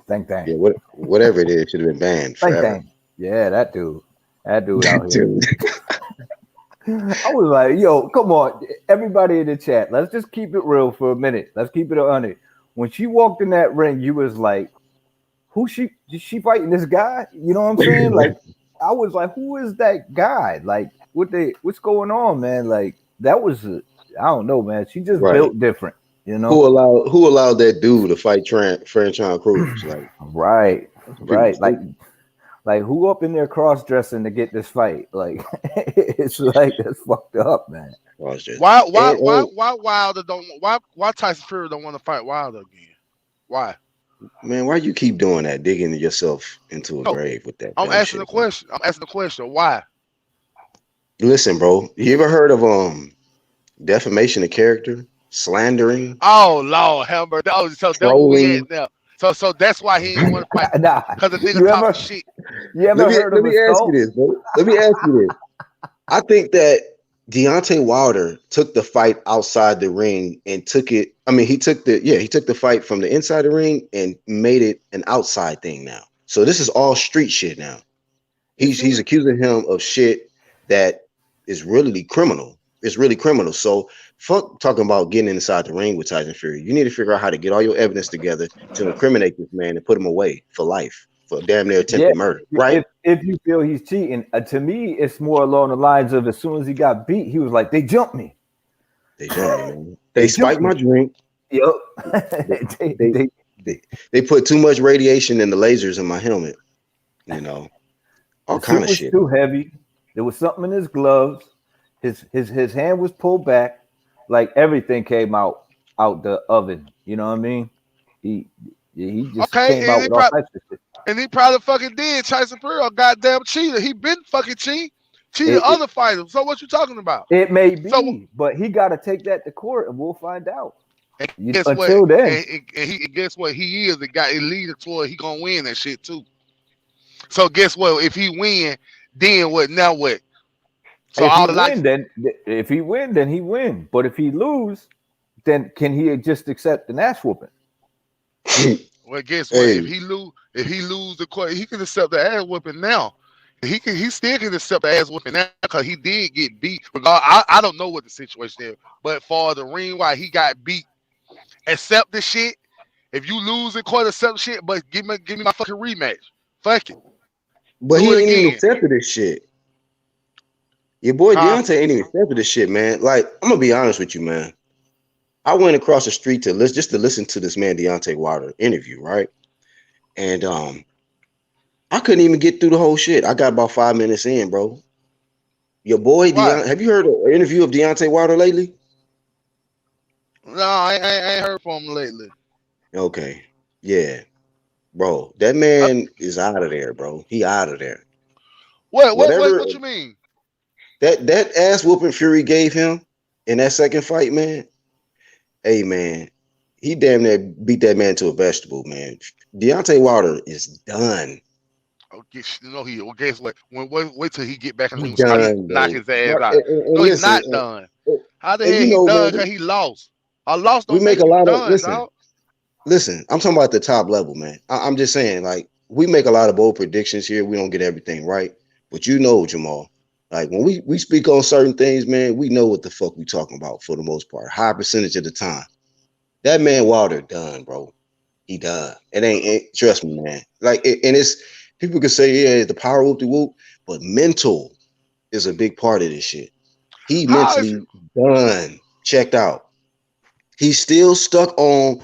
Thank Yeah, thing. whatever it is should have been banned Thank forever. thing. Yeah, that dude. That dude out here. Dude. I was like, yo, come on. Everybody in the chat, let's just keep it real for a minute. Let's keep it 100. When she walked in that ring, you was like, is she fighting this guy? You know what I'm saying? Like, I was like, who is that guy? Like, what's going on, man? Like, that was I don't know, man. She just Right. built different, you know? Who allowed that dude to fight Franchon Cruz? Like, Right. people Like who up in there cross dressing to get this fight? Like, it's like that's fucked up, man. why Wilder don't why Tyson Fury don't want to fight Wilder again? Why? man, why you keep doing that? Digging yourself into a No, grave with that I'm dumb asking shit. the question. I'm asking the question. Why? Listen, bro. You ever heard of defamation of character, slandering, Oh Lord, Hamburg. Oh, so that's where we at trolling? now. So that's why he didn't want to fight Nah, because the nigga you talking ever shit. heard Let of a me ask you skull? this, bro. Let me ask you this. I think that Deontay Wilder took the fight outside the ring and took it. I mean, he took the fight from the inside the ring and made it an outside thing now. So this is all street shit now. He's accusing him of shit that is really criminal. It's really criminal. So fuck talking about getting inside the ring with Tyson Fury. You need to figure out how to get all your evidence together to incriminate this man and put him away for life for damn near Yeah, attempted murder. Right? if you feel he's cheating, to me, it's more along the lines of as soon as he got beat, he was like, "They jumped me. They jumped me, man. They spiked jumped my me." drink. Yup. They, they, they, they put too much radiation in the lasers in my helmet. You know, all the suit kind of was shit. too heavy. There was something in his gloves. His hand was pulled back. Like everything came out the oven. You know what I mean? He just came Okay, out with all types of shit. and he probably fucking did. Tyson Fury a goddamn cheater. He been fucking cheated It, other fighters. So what you talking about? It may be, So but he got to take that to court, and we'll find out. and guess what? Until then, And guess what? He is the guy. It leads toward he gonna win that shit too. So guess what? If he win, then what? Now what? So all the lights. if he win, then he win. But if he lose, then can he just accept the ass whooping? Well, guess what? hey, If he lose the court, he can accept the ass whooping now. He still can accept the ass whooping now because he did get beat. I don't know what the situation is, but for the ring why he got beat, accept the shit. If you lose in court, accept shit, but give me my fucking rematch. Fuck it. but Do he it ain't even again. accepted this shit. Your boy Huh? Deontay ain't even accepted this shit, man. Like, I'm gonna be honest with you, man. I went across the street to listen to this man Deontay Wilder interview, right? And I couldn't even get through the whole shit. I got about 5 minutes in, bro. Your boy Why? Deontay, have you heard an interview of Deontay Wilder lately? No, I ain't heard from him lately. Okay, yeah, bro. That man is out of there, bro. He out of there. Whatever What you mean? that ass whooping Fury gave him in that second fight, man. Hey, man, he damn near beat that man to a vegetable, man. Deontay Wilder is done. Okay, well, guess what? Wait till he get back in the He ring, so he done, knock bro. his ass Right, out. and No, he's listen, not done. and, How the and hell you he know, done? man, Because he lost. A loss we don't make make a you lot of done, dog. listen. I'm talking about the top level, man. I'm just saying, like, we make a lot of bold predictions here. We don't get everything right, but you know, Jamal, like when we speak on certain things, man, we know what the fuck we talking about for the most part. High percentage of the time, that man Wilder done, bro. He done. Trust me, man. Like, and it's people can say, yeah, the power whoop de whoop, but mental is a big part of this shit. He How is mentally done, checked out. He's still stuck on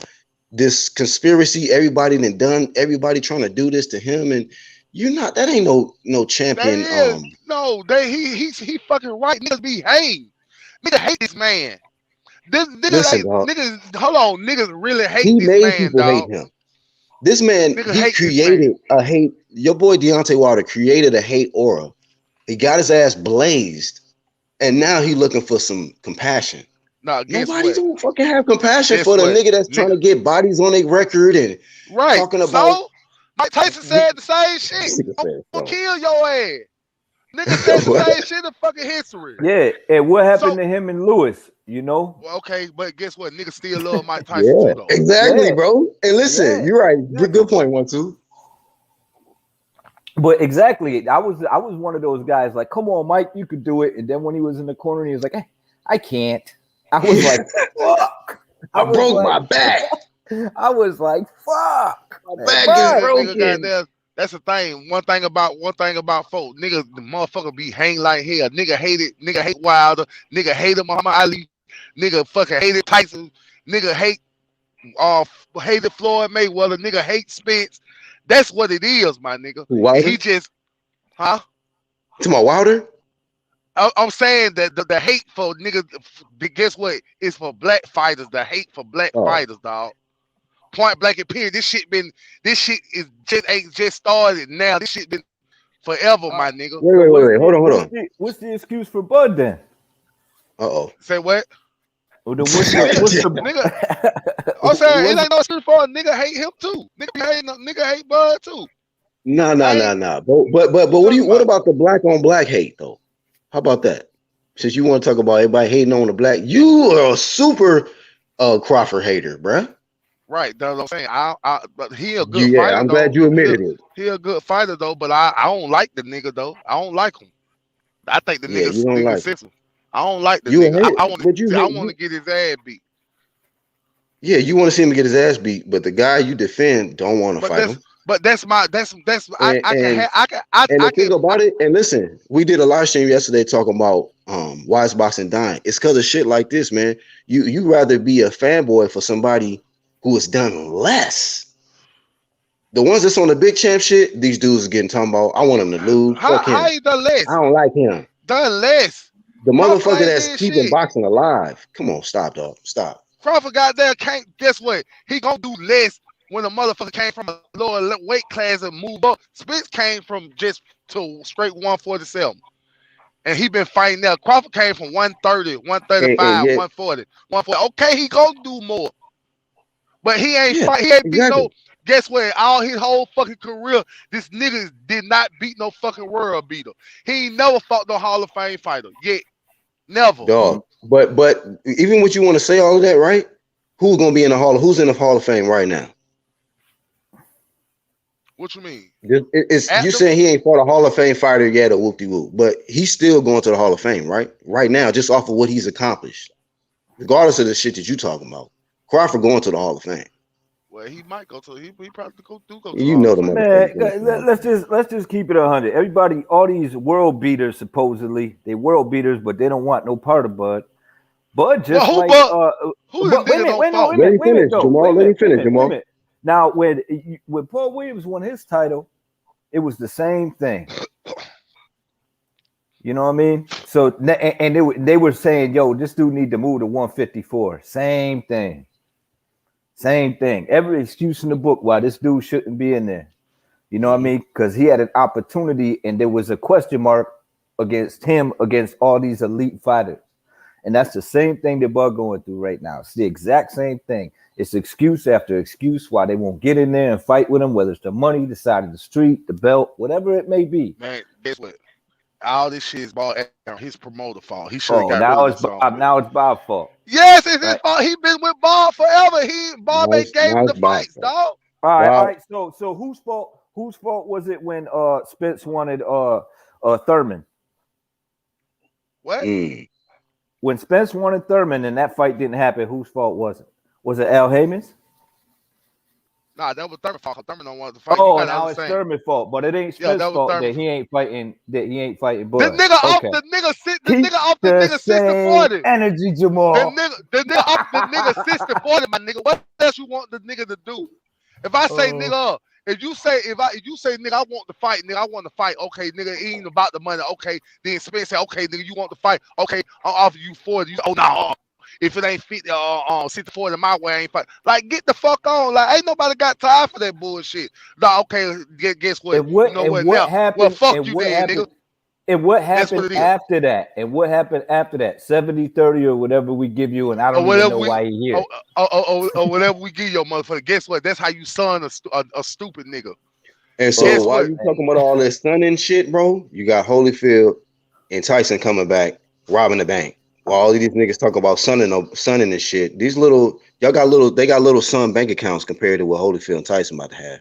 this conspiracy. Everybody done. Everybody trying to do this to him, and you're not. That ain't no that champion. is no, he fucking right. Niggas behave. Nigga hate this man. This niggas Listen, ain't dog. niggas. Hold on, niggas really hate He this made man, people hate dog. him. This man, Niggas he hate this created man. a hate. Your boy Deontay Wilder created a hate aura. He got his ass blazed, and now he looking for some compassion. Nah, guess Nobody what? don't fucking have compassion Guess for the what? nigga that's trying to Nigga. get bodies on their record and Right. talking about. So Mike Tyson said the same shit. This nigga I'm said gonna so. kill your ass. Nigga said the What? same shit in fucking history. Yeah, and what happened So to him and Lewis? You know? well, okay, but guess what? Niggas still love Mike Tyson Yeah, too, though. exactly, Yeah, bro. And listen, yeah, you're right. exactly. Good point, 1-2. But exactly, I was one of those guys like, come on, Mike, you could do it. And then when he was in the corner, he was like, I can't. I was like, fuck. I broke my back. I was like, fuck. My Man, back fuck. is Nigga broken. goddamn, that's the thing. One thing about folks, niggas, the motherfucker be hang like hell. Nigga hate Wilder. Nigga hated Muhammad Ali. Nigga fucking hated Tyson. Nigga hated Floyd Mayweather. Nigga hate Spence. That's what it is, my nigga. And Wilder? he just, huh? To my Wilder? I'm saying that the hate for niggas, guess what? It's for black fighters. The hate for black fighters, dog. Point blank and period. This shit ain't just started now. This shit been forever, my nigga. Wait. Hold on. What's the excuse for Bud then? Uh-oh. Say what? Well, then what's the Nigga, I'm saying it ain't no excuse for a nigga hate him too. Nigga hate Bud too. No. But what about the black on black hate though? How about that? Since you want to talk about everybody hating on the black, you are a super Crawford hater, bruh. Right, that's what I'm saying. But he a good fighter. Yeah, I'm glad you admitted it. He a good fighter though, but I don't like the nigga though. I don't like him. I think the nigga like sensitive. I don't like the you nigga. I want to get his ass beat. Yeah, you want to see him get his ass beat, but the guy you defend don't want to fight him. But that's I the thing about it, and listen, we did a live stream yesterday talking about why is boxing dying. It's because of shit like this, man. You rather be a fanboy for somebody who has done less. The ones that's on the big champ shit, these dudes are getting talking about. I want him to lose. How he done less? I don't like him. Done less. The motherfucker that's keeping boxing alive. Come on, stop, dog. Stop. Crawford goddamn can't. Guess what? He gonna do less when a motherfucker came from a lower weight class and moved up. Spence came from just to straight 147. And he been fighting now. Crawford came from 130, 135, 140, 140. Okay, he gonna do more. But he ain't fight. He ain't beat no. Guess what? All his whole fucking career, this nigga did not beat no fucking world beater. He ain't never fought no Hall of Fame fighter yet. Never. Dog. But even what you want to say all of that, right? Who's gonna be in the Who's in the Hall of Fame right now? What you mean? You saying he ain't fought a Hall of Fame fighter yet, or whoop-de-whoop, but he's still going to the Hall of Fame, right? Right now, just off of what he's accomplished, regardless of the shit that you talking about. Crawford going to the Hall of Fame. Well, he might go to. He probably go to. You know the man. Let's just keep it 100. Everybody, all these world beaters, supposedly they world beaters, but they don't want no part of Bud. Bud just who wait a minute, Jamal. Let me finish, Jamal. Now, when Paul Williams won his title, it was the same thing. You know what I mean? So, and they were saying, yo, this dude need to move to 154. Same thing. Every excuse in the book why this dude shouldn't be in there. You know what I mean? Because he had an opportunity and there was a question mark against him, against all these elite fighters. And that's the same thing that Bud going through right now. It's the exact same thing. It's excuse after excuse why they won't get in there and fight with him, whether it's the money, the side of the street, the belt, whatever it may be. Man, guess what? All this shit is his promoter fault. He should have got now rid it's of Bob. Now it's Bob's fault. Yes, it's his fault. He been with Bob forever. Bob ain't gave him the fights, dog. All right. So whose fault was it when Spence wanted Thurman? What? When Spence wanted Thurman and that fight didn't happen, whose fault was it? Was it Al Heyman's? Nah, that was Thurman's fault. Thurman don't want to fight. Oh, now it's Thurman's fault, but it ain't Spence's fault that he ain't fighting. That he ain't fighting. Bud. The nigga off the nigga 60-40. Energy, Jamal. The nigga off the nigga 60-40, my nigga. What else you want the nigga to do? If I say nigga, if you say nigga, I want to fight, nigga, I want to fight. Okay, nigga, it ain't about the money. Okay, then Spence say, okay, nigga, you want to fight. Okay, I'll offer you 40. Oh no, if it ain't fit 60-40 my way, I ain't fight. Like, get the fuck on. Like, ain't nobody got time for that bullshit. No, okay, guess what? And what You know and what what now? happened? Well, fuck And you what then, happened? nigga. And what That's what happened it is. after that? And what happened after that? 70-30 or whatever we give you, and I Or don't even whatever know we, why he here. or whatever we give your motherfucker. Guess what? That's how you son a stupid nigga. And so Guess while what? you talking about all this stunning shit, bro, you got Holyfield and Tyson coming back, robbing the bank. While all these niggas talk about sunning and shit, they got little son bank accounts compared to what Holyfield and Tyson about to have.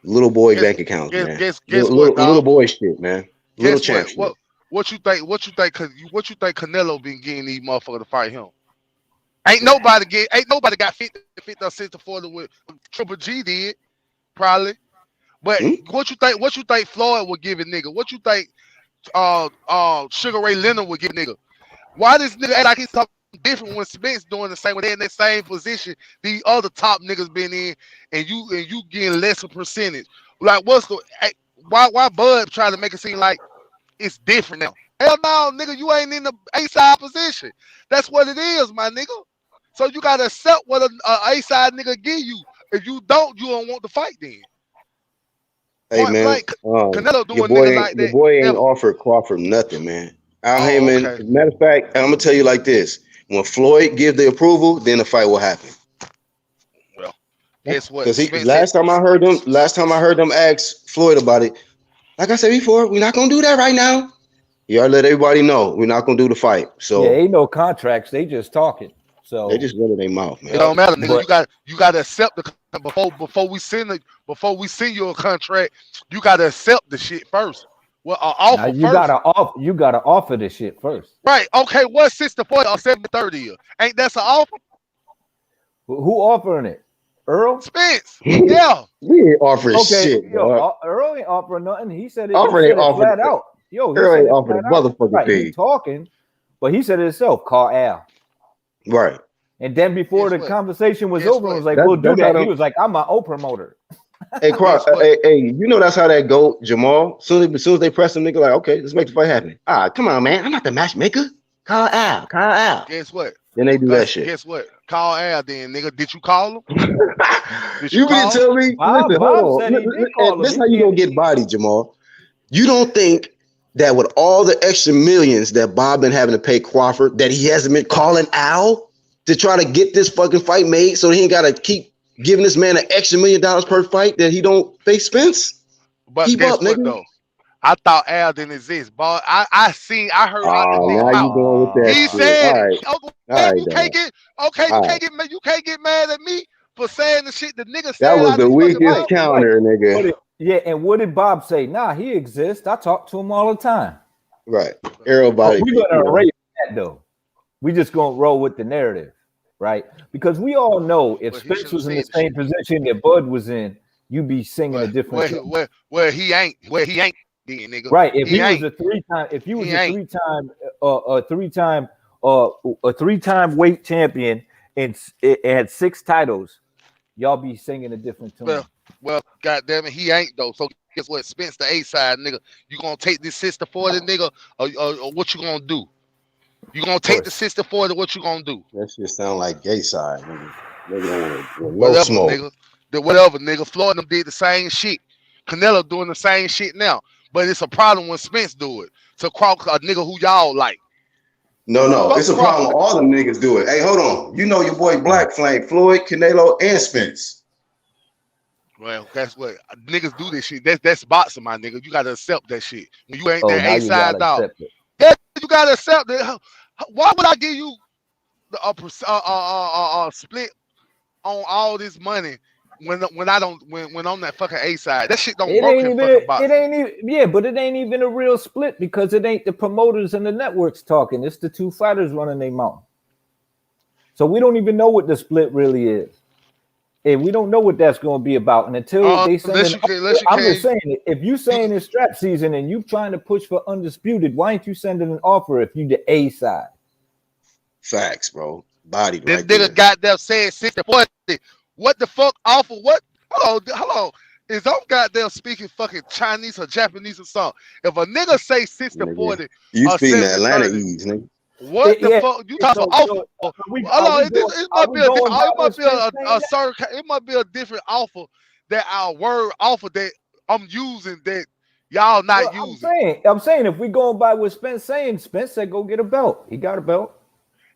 Little boy bank accounts, man. Guess Little, what, dog? little boy shit, man. Little Guess champ what? shit. What you think? What you think Canelo been getting these motherfuckers to fight him? Ain't nobody got 50 or 60-40 with Triple G did probably. But what you think Floyd would give a nigga? What you think Sugar Ray Leonard would give a nigga? Why this nigga act like he's something different when Spence doing the same, when they in that same position these other top niggas been in, and you getting lesser percentage? Like, why Bud trying to make it seem like it's different now? Hell no, nigga, you ain't in the A-side position. That's what it is, my nigga. So you gotta accept what a A-side nigga give you. If you don't want to fight then. Hey, Point man, blank, Canelo doing your niggas like that. boy ain't Ever. offered Crawford nothing, man. Al Oh, Heyman, okay. as a matter of fact, I'm gonna tell you like this: when Floyd give the approval, then the fight will happen. Well, guess what? Because Spence last time I heard them ask Floyd about it, like I said before, we're not gonna do that right now. You already let everybody know we're not gonna do the fight. So Yeah, ain't no contracts. They just talking. So they just running their mouth, it man. don't matter, nigga. But- You got to accept the before we send you a contract. You got to accept the shit first. Well, now offer you first. gotta offer the shit first. Right? Okay. What 60-40 or 70-30 is? Ain't that's an offer? Who offering it? Earl? Spence. Yeah. We ain't offering Okay, shit, dog. Earl ain't offering nothing. He said it, Offer ain't offered. flat out. Yo, he Earl said ain't it offered flat a out. motherfucking Right, he thing. talking, but he said it himself. Call Al. Right. And then before Guess the what? conversation was Guess over, what? it was like, That's- we'll do that's how that. He them- was like, I'm my own promoter. Hey, Cross. Guess what? Hey, you know that's how that go, Jamal. Soon as they press them, nigga, like, okay, let's make the fight happen. Come on, man. I'm not the matchmaker. Call Al. Guess what? Then they do that shit. Guess what? Call Al then, nigga. Did you call him? Did You you mean call to tell me? Bob Listen, hold said he on. did call him. This He how you can't- gonna get bodied, Jamal. You don't think that with all the extra millions that Bob been having to pay Crawford, that he hasn't been calling Al to try to get this fucking fight made, so he ain't gotta keep giving this man an extra $1 million per fight that he don't face Spence? But Keep guess up, what nigga. though? I thought Al didn't exist, but I heard out the Oh, nigga now you mouth. going with that He shit. said All it. right. Oh, All right, you can't dog. get All right. you can't get mad at me for saying the shit the nigga said That was out the his fucking weakest mouth. counter, nigga. And what did Bob say? Nah, he exists. I talk to him all the time. Right. But Everybody. we're gonna erase that though. We just gonna roll with the narrative, right? Because we all know if Well, he Spence should've was in the said same position that Bud was in, you'd be singing a different tune. Where he ain't then, nigga. Right. If he was ain't. a three-time, if he was He a ain't. three-time weight champion and had 6 titles, y'all be singing a different tune. Well, goddamn it, he ain't though. So guess what? Spence the A-side, nigga. You gonna take this 60-40, nigga, or what you gonna do? You gonna take the 60-40, what you gonna do? That shit sound like gay side, nigga. Nigga low Whatever, smoke. nigga. Whatever, nigga. Floyd and them did the same shit. Canelo doing the same shit now. But it's a problem when Spence do it. So Crawford, a nigga who y'all like. No. Fuck It's a problem when all them niggas do it. Hey, hold on. You know your boy Black Flame, Floyd, Canelo, and Spence. Well, guess what? Niggas do this shit. That's boxing, my nigga. You gotta accept that shit. When you ain't that now you A-side gotta dog. accept it. Yeah, you gotta accept it. Why would I give you a split on all this money when on that fucking A-side? That shit don't It work ain't in even. fucking boxing. It ain't even. But it ain't even a real split because it ain't the promoters and the networks talking. It's the 2 fighters running their mouth. So we don't even know what the split really is, and we don't know what that's going to be about. And until they send I'm just saying, if you saying it's strap season and you trying to push for undisputed, why ain't you sending an offer if you the A side? Facts, bro. Bodied This right nigga there. goddamn saying 60-40. What the fuck offer? What? Hold on. Is I'm goddamn speaking fucking Chinese or Japanese or something? If a nigga say 60-40 You or speaking Atlanta 70-30, ease, nigga. What the Yeah. fuck you talking So, about? so Offer? are we Hello, going? it Are might we be a different. going by It might what be Spence saying? a certain. It might be a different offer that our word offer that I'm using that y'all not Well, using. I'm saying, if we going by what Spence saying, Spence said go get a belt. He got a belt.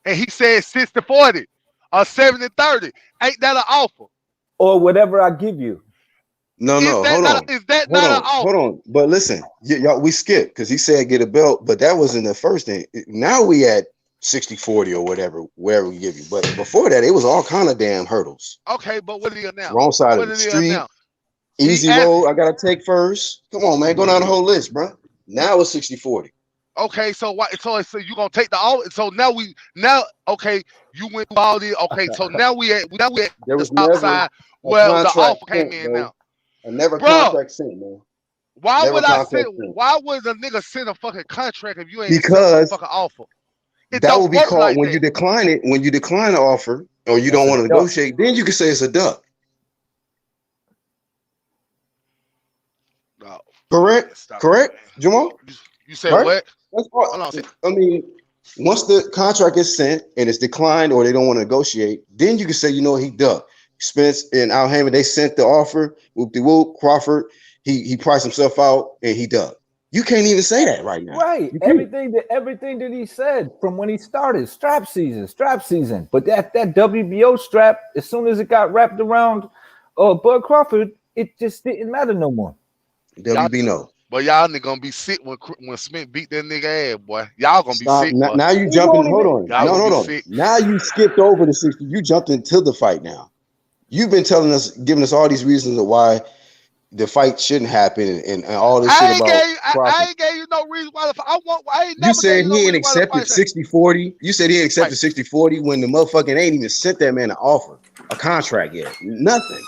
And he said 60-40 or 70-30. Ain't that an offer? Or whatever I give you. No, Is no, that hold not? on. Is that Hold not an on, hold offer? on. But listen, y'all, we skipped because he said get a belt, but that was in the first thing. Now we at 60-40 or whatever, wherever we give you. But before that, it was all kind of damn hurdles. Okay, but what did he announce? Wrong side of What the did he street, announce? He easy asked. road, I gotta take first. Come on, man, go down the whole list, bro. Now it's 60-40. Okay, so what? So you gonna take the offer? So okay, you went through all this. Okay, so now we at There the was stop never sign a where the contract offer came sent, in bro. now, Never bro. contract sent, man. Why Never would I send? contract sent. Why would a nigga send a fucking contract if you ain't accept no Because fucking offer? It that will don't be work called like when that. you decline it, when you decline the offer or you That's don't a want to duck. negotiate, then you can say it's a duck. No, Correct? stop it, Correct, man. Jamal? You said Right? what? That's Hold on. all. I mean, once the contract is sent and it's declined or they don't want to negotiate, then you can say, you know, he ducked. Spence and Al Hammond, they sent the offer. Whoop de whoop. Crawford, he priced himself out and he ducked. You can't even say that right now. Right. You can't. Everything that he said from when he started, strap season. But that WBO strap, as soon as it got wrapped around Bud Crawford, it just didn't matter no more. Y'all, WB no. but y'all nigga gonna be sick when Smith beat that nigga ass, boy. Y'all gonna be Stop. sick, boy. Now you He jumping. won't Hold even. on. Y'all No, gonna hold be on. sick. Now you skipped over the 60. You jumped into the fight now. You've been telling us, giving us all these reasons of why the fight shouldn't happen and all this shit about I Crawford. ain't gave you no reason why I ain't You never gave said you no he ain't reason why the accepted fight said 60-40. You said he ain't right. accepted 60-40 when the motherfucking ain't even sent that man an offer, a contract yet. Nothing.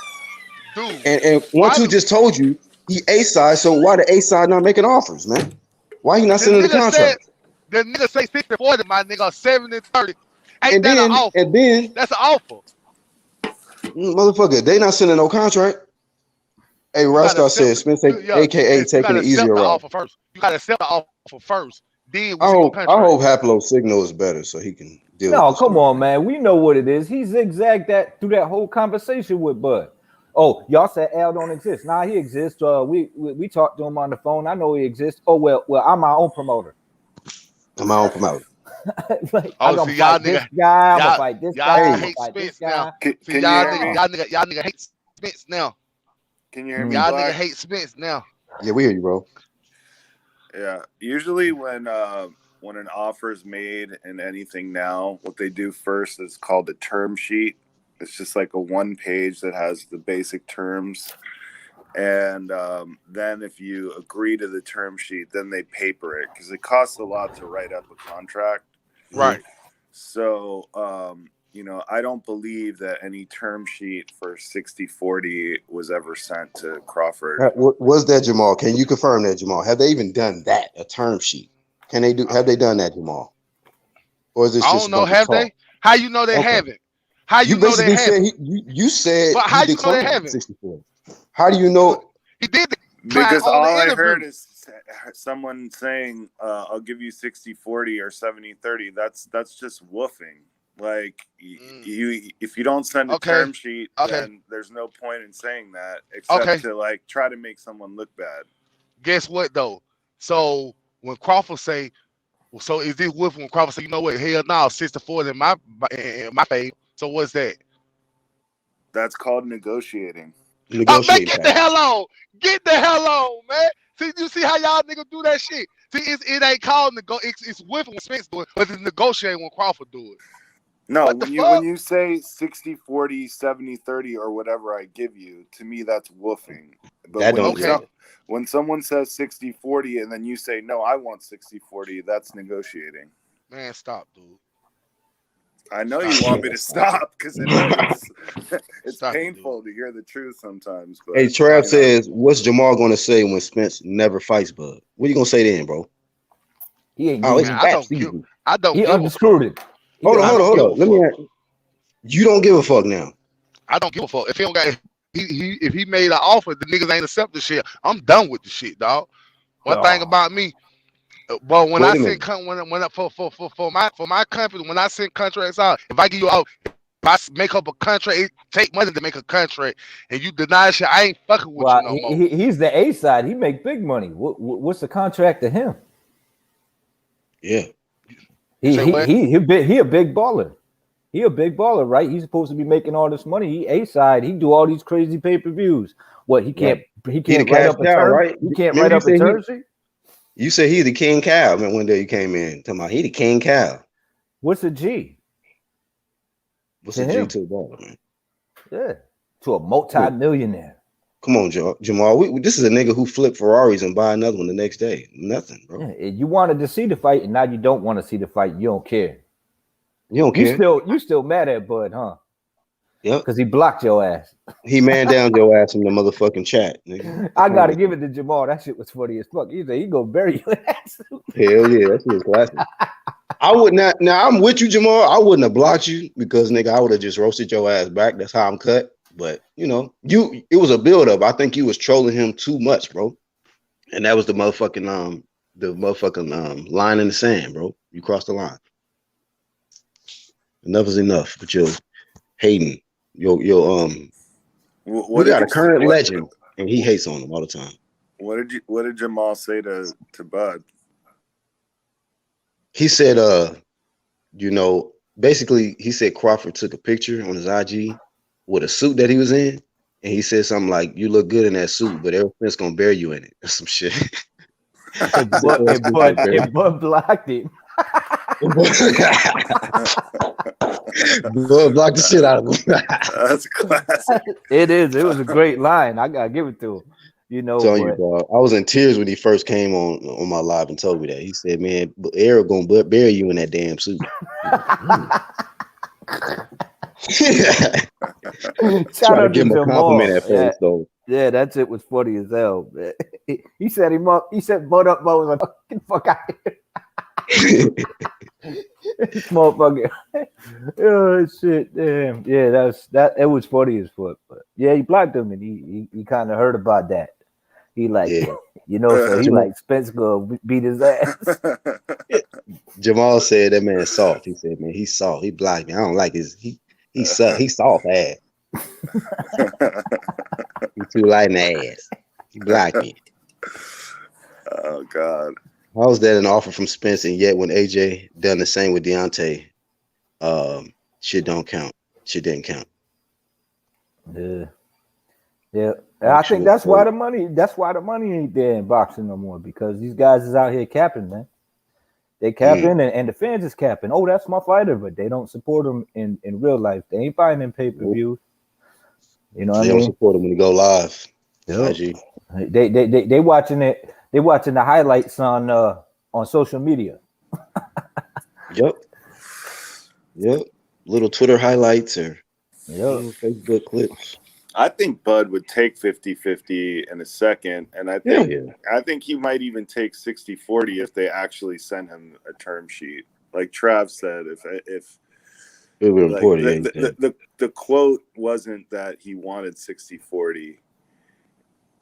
Dude, And why 1-2 do just told you he A side, so why the A side not making offers, man? Why he not the sending the nigga said contract? the nigga say 60-40, my nigga 70-30? Ain't And that an then, offer? and then, That's an offer. motherfucker, they not sending no contract. Hey, You gotta Rascal accept said it. Spence, Yeah, aka you taking gotta the accept easier the route. offer first. You gotta accept the offer first. Then we I see the hope I contract. hope Haplo's signal is better so he can deal with No, this come story. on, man. We know what it is. He zigzagged that through that whole conversation with Bud. Oh, y'all said Al don't exist. Nah, he exists. We talked to him on the phone. I know he exists. Oh well, I'm my own promoter. I'm my own promoter. Like, I Oh, gonna see y'all fight this nigga, guy. I'm gonna fight this guy. y'all I'm Hey, gonna hate fight this Spence now. guy. See Can you hear me? y'all nigga hate Spence now. Can you hear me, Mm. Y'all nigga Black? hate Spence now. yeah, we hear you, bro. Yeah. Usually when an offer is made in anything now, what they do first is called a term sheet. It's just like a one page that has the basic terms. And then if you agree to the term sheet, then they paper it because it costs a lot to write up a contract. Right. So, I don't believe that any term sheet for 60-40 was ever sent to Crawford. Was that Jamal? Can you confirm that, Jamal? Have they even done that? A term sheet? Can they do? Have they done that, Jamal? Or is this I just don't a know. bunch of Have talk? they? How you know they Okay. haven't? How You you know they basically said haven't? you said But he how you know they declined haven't? 60-40. How do you know? He did decline Because on all the I interview. heard is someone saying, I'll give you 60-40 or 70-30. That's just woofing. Like you, if you don't send a Okay. term sheet, Okay. then there's no point in saying that except Okay. to like try to make someone look bad. Guess what though? So when Crawford say, so is this with when Crawford say, you know what? Hell no, 60-40 in my favor. So what's that? That's called negotiating. Man, Negotiating get the package. hell on. Get the hell on, man. See, you see how y'all niggas do that shit? See, it ain't called it's with when Spence do it, but it's negotiating when Crawford do it. No, What the when fuck? you say 60-40, 70-30 or whatever I give you, to me that's woofing. But That don't. Okay. when someone says 60-40 and then you say no, I want 60-40, that's negotiating. Man, stop, dude. I know Stop you want me to stop because it hurts. It's Stop it, painful to hear the truth sometimes. But Hey, Trav says, "What's Jamal going to say when Spence never fights Bud? What are you going to say then, bro?" He ain't Oh, give it's Man, him. I strap don't give season. He a fuck. undisputed. Hold on, I hold on, don't hold give a on. Let fuck. me ask. You don't give a fuck now. I don't give a fuck. If he don't got if he made an offer, the niggas ain't accept the shit. I'm done with the shit, dog. One thing Oh. about me, But when I Wait a send minute. for my company, when I send contracts out, if I give you out, if I make up a contract, it take money to make a contract, and you deny shit, I ain't fucking with you Well, no more. he's the A side. He make big money. What's the contract to him? Yeah. You say what? He a big baller. He a big baller, right? He's supposed to be making all this money. He A side. He do all these crazy pay-per-views. What he can't Right. he He the can't write cash up a cow, term. right? He can't write Remember up a term sheet. you said he the king cow. Man, one day you came in talking about he the king cow. What's a G What's to a G him? to the ball, man? Yeah, to a multi-millionaire. Come on, Jamal. This is a nigga who flipped Ferraris and buy another one the next day. Nothing, bro. Yeah, you wanted to see the fight, and now you don't want to see the fight. You don't care. You don't care. You still mad at Bud, huh? Yep. Because he blocked your ass. He man down your ass in the motherfucking chat, nigga. I gotta give it to Jamal. That shit was funny as fuck. He said he gonna bury your ass. Hell yeah, that shit was classic. I would not. Now I'm with you, Jamal. I wouldn't have blocked you because nigga, I would have just roasted your ass back. That's how I'm cut. But you know, it was a build up. I think you was trolling him too much, bro. And that was the motherfucking line in the sand, bro. You crossed the line. Enough is enough. But you're hating. We got a current legend, and he hates on him all the time. What did Jamal say to Bud? He said, basically he said Crawford took a picture on his IG with a suit that he was in, and he said something like, "You look good in that suit, but everything's gonna bury you in it," or some shit. And Bud blocked him. Bud blocked the shit out of him. That's classic. It is. It was a great line. I gotta give it to him. You know, Telling you, dog. I was in tears when he first came on my live and told me that. He said, "Man, Eric gonna bury you in that damn suit." Shout out to give him a Jamal. compliment at first, though. Yeah, that shit was funny as hell. Man. He set him up. He set Bud up. Bud was like, "Get the fuck out of here." Motherfucker. Oh shit, damn. Yeah, it was funny as fuck. But yeah, he blocked him and he kind of heard about that. He like, Yeah. So he like Spence gonna beat his ass. Jamal said that man soft. He said, "Man, he's soft. He blocked me. I don't like his he suck. He soft ass. He too light in the ass. He blocked me." Oh God. How was that an offer from Spence? And yet when AJ done the same with Deontay, shit don't count. Shit didn't count. Yeah. I think that's why the money ain't there in boxing no more, because these guys is out here capping, man. They capping and the fans is capping. Oh, that's my fighter, but they don't support him in real life. They ain't buying them pay-per-views. You know what I mean? They don't support him when he go live. Yep. IG. They watching it. They watching the highlights on social media. Yep. Little Twitter highlights or little Facebook clips. I think Bud would take 50-50 in a second, and I think he might even take 60-40 if they actually send him a term sheet. Like Trav said, if the quote wasn't that he wanted 60-40,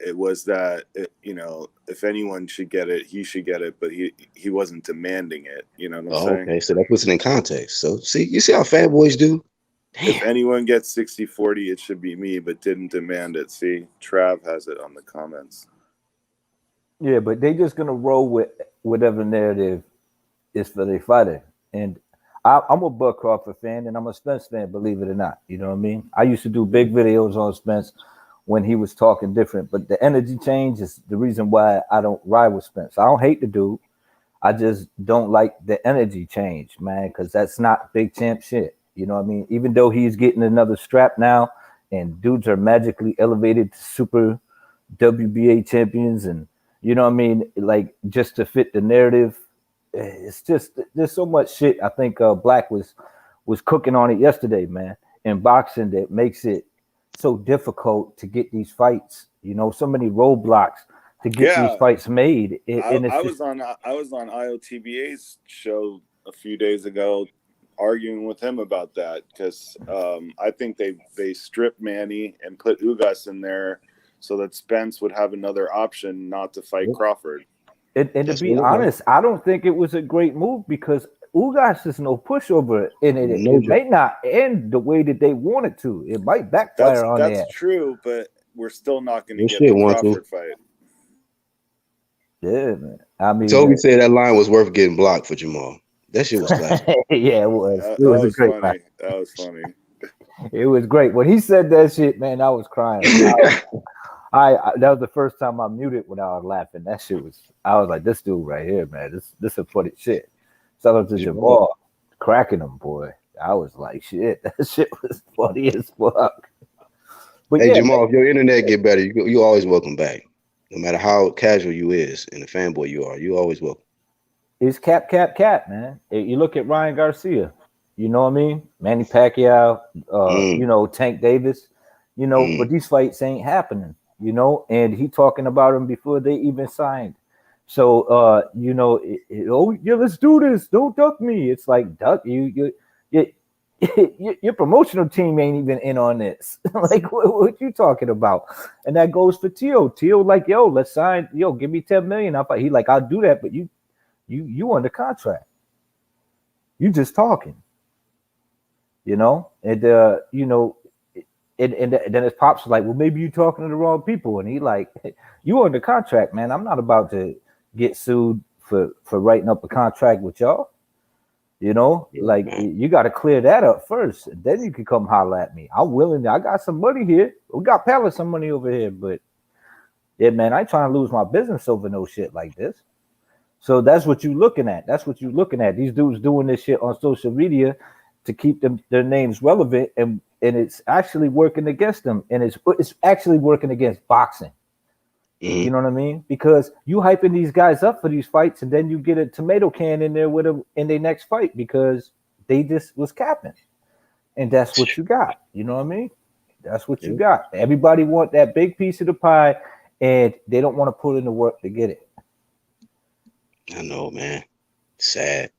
it was that if anyone should get it, he should get it, but he wasn't demanding it. You know what I'm saying? Okay, so that puts it in context. So you see how fanboys do? Damn. If anyone gets 60-40, it should be me, but didn't demand it. See, Trav has it on the comments. Yeah, but they just gonna roll with whatever narrative is for their fighter. And I'm a Bud Crawford fan, and I'm a Spence fan, believe it or not. You know what I mean? I used to do big videos on Spence when he was talking different, but the energy change is the reason why I don't ride with Spence. I don't hate the dude. I just don't like the energy change, man, because that's not big champ shit. You know what I mean? Even though he's getting another strap now and dudes are magically elevated to super WBA champions, and you know what I mean? Like, just to fit the narrative, it's just, there's so much shit. I think Black was cooking on it yesterday, man, in boxing, that makes it so difficult to get these fights, so many roadblocks to get these fights made. I was on IOTBA's show a few days ago arguing with him about that, because I think they stripped Manny and put Ugas in there so that Spence would have another option not to fight Crawford. And to That's be what it was. honest, I don't think it was a great move because Ugas is no pushover, and No it joke. may not end the way that they want it to. It might backfire on That's that. true, but we're still not going to Good get shit, the 1, 2. Crawford fight. Yeah, man. I mean, Toby said that line was worth getting blocked for Jamal. That shit was classic. yeah, it was. It That was a was great line. funny. That was funny. It was great when he said that shit, man. I was crying. I that was the first time I muted when I was laughing. That shit was. I was like, this dude right here, man. This is funny shit. Shout out to Jamal, cracking him, boy. I was like, shit. That shit was funny as fuck. But Hey yeah, Jamal, man, if your internet get better, you always welcome back. No matter how casual you is and the fanboy you are, you always welcome. it's cap, man. You look at Ryan Garcia. You know what I mean? Manny Pacquiao. You know, Tank Davis. You know, but these fights ain't happening. You know, and he talking about them before they even signed. So, you know, oh yeah, let's do this. Don't duck me. It's like duck you. Your promotional team ain't even in on this. Like, what you talking about? And that goes for Teal. Teal, like, yo, let's sign. Yo, give me 10 million. He like, I'll do that, but you under contract. You just talking. You know, and you know. And then his pops was like, well, maybe you're talking to the wrong people. And he like, you under contract, man. I'm not about to get sued for writing up a contract with y'all. You know, like you got to clear that up first. And then you can come holler at me. I'm willing. I got some money here. We got Palace some money over here. But yeah, man, I ain't trying to lose my business over no shit like this. So that's what you're looking at. That's what you're looking at. These dudes doing this shit on social media to keep their names relevant, and it's actually working against them, and it's actually working against boxing. You know what I mean? Because you hyping these guys up for these fights, and then you get a tomato can in there with them in their next fight because they just was capping, and that's what you got. You know what I mean? That's what you got. Everybody want that big piece of the pie, and they don't want to put in the work to get it. I know, man. Sad.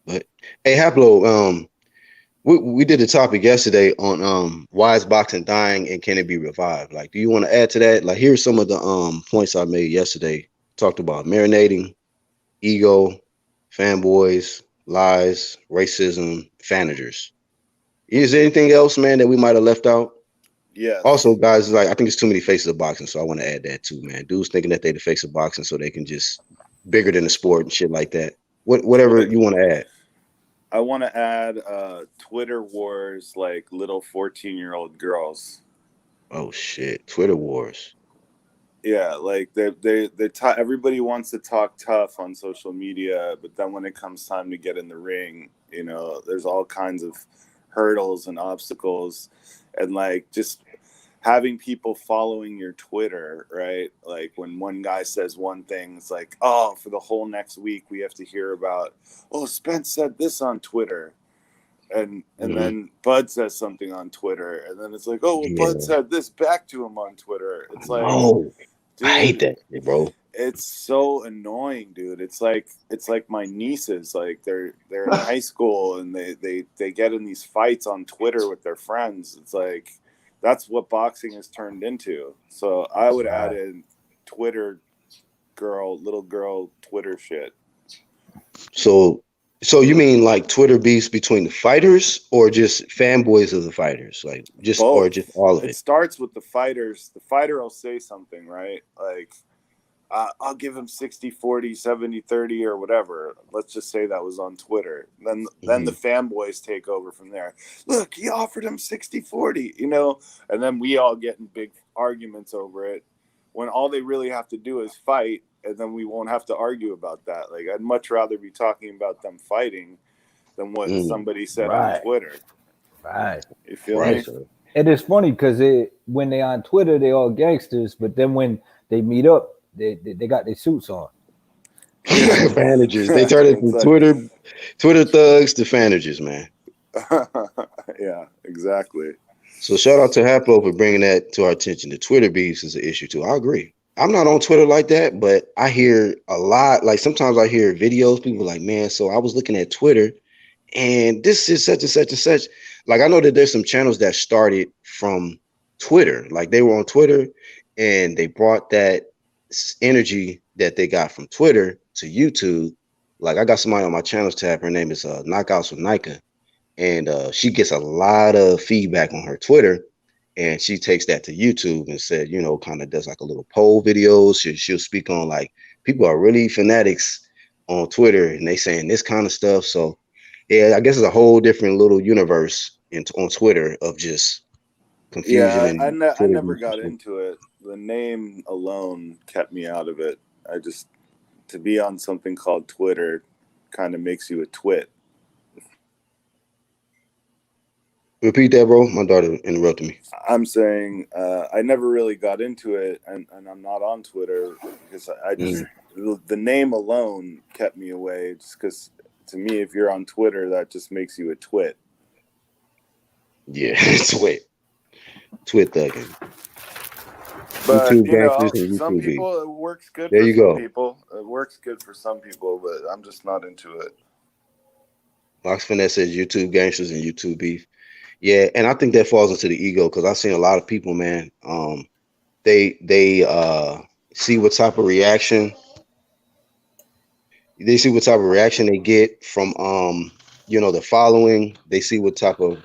But hey, Haplo, we did a topic yesterday on why is boxing dying and can it be revived? Like, do you want to add to that? Like, here's some of the points I made yesterday. Talked about marinating, ego, fanboys, lies, racism, fanagers. Is there anything else, man, that we might have left out? Yes. Also, guys, like I think it's too many faces of boxing, so I want to add that too, man. Dudes thinking that they're the face of boxing, so they can just bigger than the sport and shit like that. Whatever you want to add. I want to add Twitter wars, like little 14-year-old girls. Oh shit, Twitter wars. Yeah, like everybody wants to talk tough on social media, but then when it comes time to get in the ring, you know, there's all kinds of hurdles and obstacles, and like just having people following your Twitter, right? Like when one guy says one thing, it's like, oh, for the whole next week we have to hear about, oh, Spence said this on Twitter. And then Bud says something on Twitter, and then it's like, oh, well, Bud said this back to him on Twitter. It's like, dude, I hate that shit, bro. It's so annoying, dude. It's like my nieces, like they're in high school and they get in these fights on Twitter with their friends. It's like that's what boxing has turned into. So I would add in little girl Twitter shit. So you mean like Twitter beefs between the fighters or just fanboys of the fighters? Like just Both. or just all of it? It starts with the fighters. The fighter will say something, right? Like, I'll give him 60-40, 70-30 or whatever. Let's just say that was on Twitter. Then the fanboys take over from there. Look, he offered him 60-40, you know? And then we all get in big arguments over it when all they really have to do is fight, and then we won't have to argue about that. Like, I'd much rather be talking about them fighting than what somebody said on Twitter. Right. You feel me? And it's funny because when they on Twitter, they all gangsters, but then when they meet up, they got their suits on. Fanagers. They turn into Twitter thugs to fanagers, man. Yeah, exactly. So shout out to Haplo for bringing that to our attention. The Twitter beefs is an issue too. I agree. I'm not on Twitter like that, but I hear a lot. Like sometimes I hear videos, people like, man, so I was looking at Twitter and this is such and such and such. Like I know that there's some channels that started from Twitter. Like they were on Twitter and they brought that energy that they got from Twitter to YouTube. Like I got somebody on my channels tab. Her name is Knockouts with Nika, and she gets a lot of feedback on her Twitter, and she takes that to YouTube and said, you know, kind of does like a little poll videos. She'll speak on like people are really fanatics on Twitter, and they saying this kind of stuff. So yeah, I guess it's a whole different little universe on Twitter of just confusion Yeah, and I Twitter never use and got shit. into it. The name alone kept me out of it. I just, to be on something called Twitter kind of makes you a twit. Repeat that, bro. My daughter interrupted me. I'm saying I never really got into it, and I'm not on Twitter because I just, the name alone kept me away, just because to me, if you're on Twitter, that just makes you a twit. Yeah, twit thugging. But YouTube you know, gangsters and some YouTube beef. people, it works good There for you some go. people. It works good for some people, but I'm just not into it. Box Finesse says YouTube gangsters and YouTube beef. Yeah, and I think that falls into the ego because I've seen a lot of people, man. They see what type of reaction they get from you know, the following. They see what type of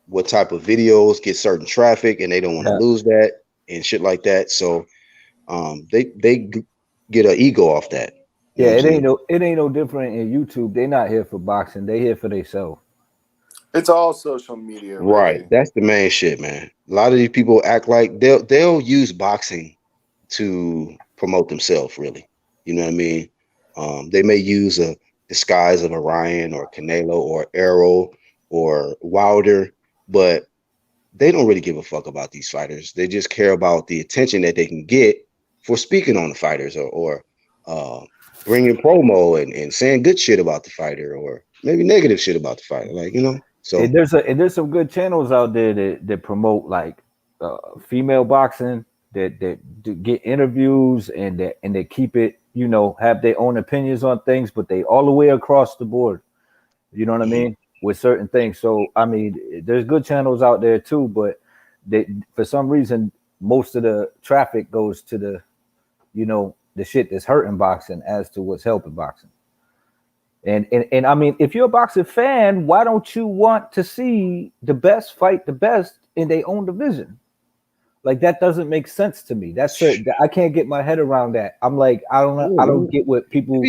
videos get certain traffic, and they don't want to Yeah. lose that and shit like that. So they get an ego off that. You know Yeah, what I'm saying? it ain't no different in YouTube. They not here for boxing. They here for themselves. It's all social media, Right. really. That's the main shit, man. A lot of these people act like they'll use boxing to promote themselves, really. You know what I mean? They may use a disguise of a Ryan or Canelo or Arrow or Wilder, but they don't really give a fuck about these fighters. They just care about the attention that they can get for speaking on the fighters or bringing promo and saying good shit about the fighter or maybe negative shit about the fighter. Like, you know, so And there's some good channels out there that promote like female boxing that get interviews and they keep it, you know, have their own opinions on things, but they all the way across the board. You know what I mean? With certain things. So I mean, there's good channels out there too, but they for some reason most of the traffic goes to the, you know, the shit that's hurting boxing as to what's helping boxing. And I mean, if you're a boxing fan, why don't you want to see the best fight the best in their own division? Like that doesn't make sense to me. I can't get my head around that. I'm like, I don't get what people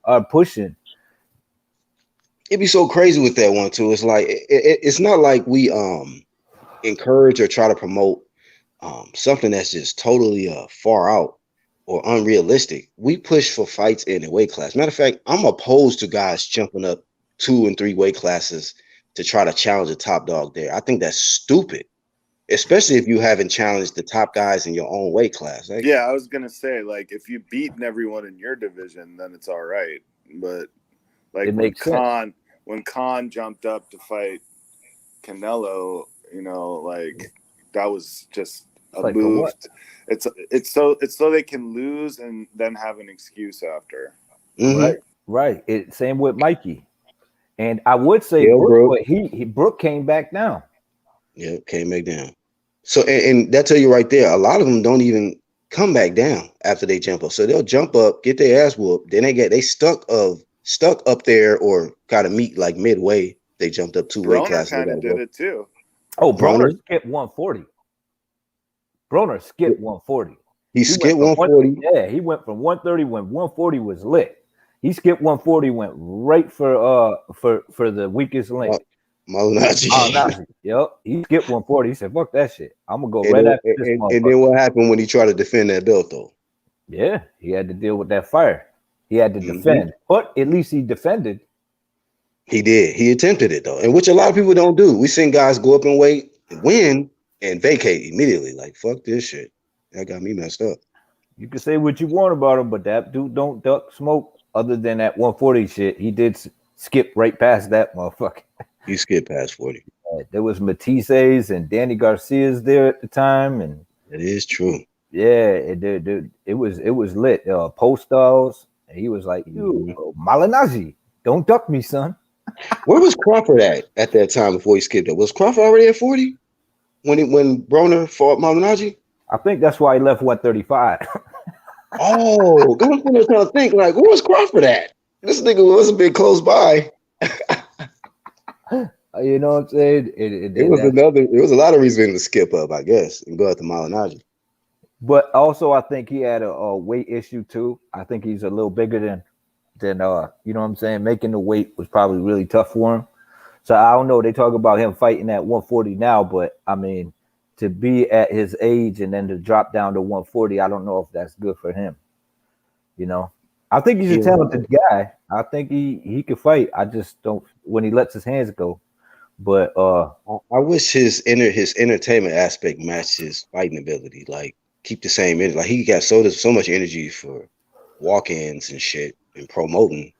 are pushing. It'd be so crazy with that one too. It's like it's not like we encourage or try to promote something that's just totally far out or unrealistic. We push for fights in a weight class. Matter of fact, I'm opposed to guys jumping up 2 and 3 weight classes to try to challenge a top dog there. I think that's stupid, especially if you haven't challenged the top guys in your own weight class. Like, yeah, I was gonna say, like, if you've beaten everyone in your division, then it's all right. But like when Khan jumped up to fight Canelo, you know, like that was just a like move. It's so they can lose and then have an excuse after. Right. Same with Mikey. And I would say Brooke. But Brooke came back down. Yeah, came back down. So and that tell you right there, a lot of them don't even come back down after they jump up. So they'll jump up, get their ass whooped, then they stuck up there or got to meet like midway. They jumped up 2 weight classes. Kind of did it too. Oh, Broner skipped 140. Broner skipped 140. He skipped 140. Yeah, he went from 130 when 140 was lit. He skipped 140, went right for the weakest link. Malinaji. Yep. He skipped 140. He said, fuck that shit. I'm gonna go right after this motherfucker. And then what happened when he tried to defend that belt though? Yeah, he had to deal with that fire. He had to defend. But at least he defended. He did. He attempted it though, and which a lot of people don't do. We seen guys go up in weight, win, and vacate immediately. Like, fuck this shit. That got me messed up. You can say what you want about him, but that dude don't duck smoke. Other than that 140 shit, he did skip right past that motherfucker. He skipped past 40. There was Matisse's and Danny Garcia's there at the time, and it is true. Yeah, it was lit. Postals, and he was like, "You Malinaji, don't duck me, son." Where was Crawford at that time before he skipped it? Was Crawford already at 40 when Broner fought Malinaji? I think that's why he left 135. Oh, God, I'm trying to think, like, where was Crawford at? This nigga was a bit close by. You know what I'm saying? It was a lot of reason to skip up, I guess, and go out to Malignaggi. But also, I think he had a weight issue too. I think he's a little bigger than you know what I'm saying. Making the weight was probably really tough for him. So I don't know. They talk about him fighting at 140 now, but I mean, to be at his age and then to drop down to 140, I don't know if that's good for him. You know, I think he's a talented guy. I think he could fight. I just don't when he lets his hands go. But I wish his entertainment aspect matched his fighting ability. Like, keep the same energy. Like, he got so much energy for walk-ins and shit and promoting.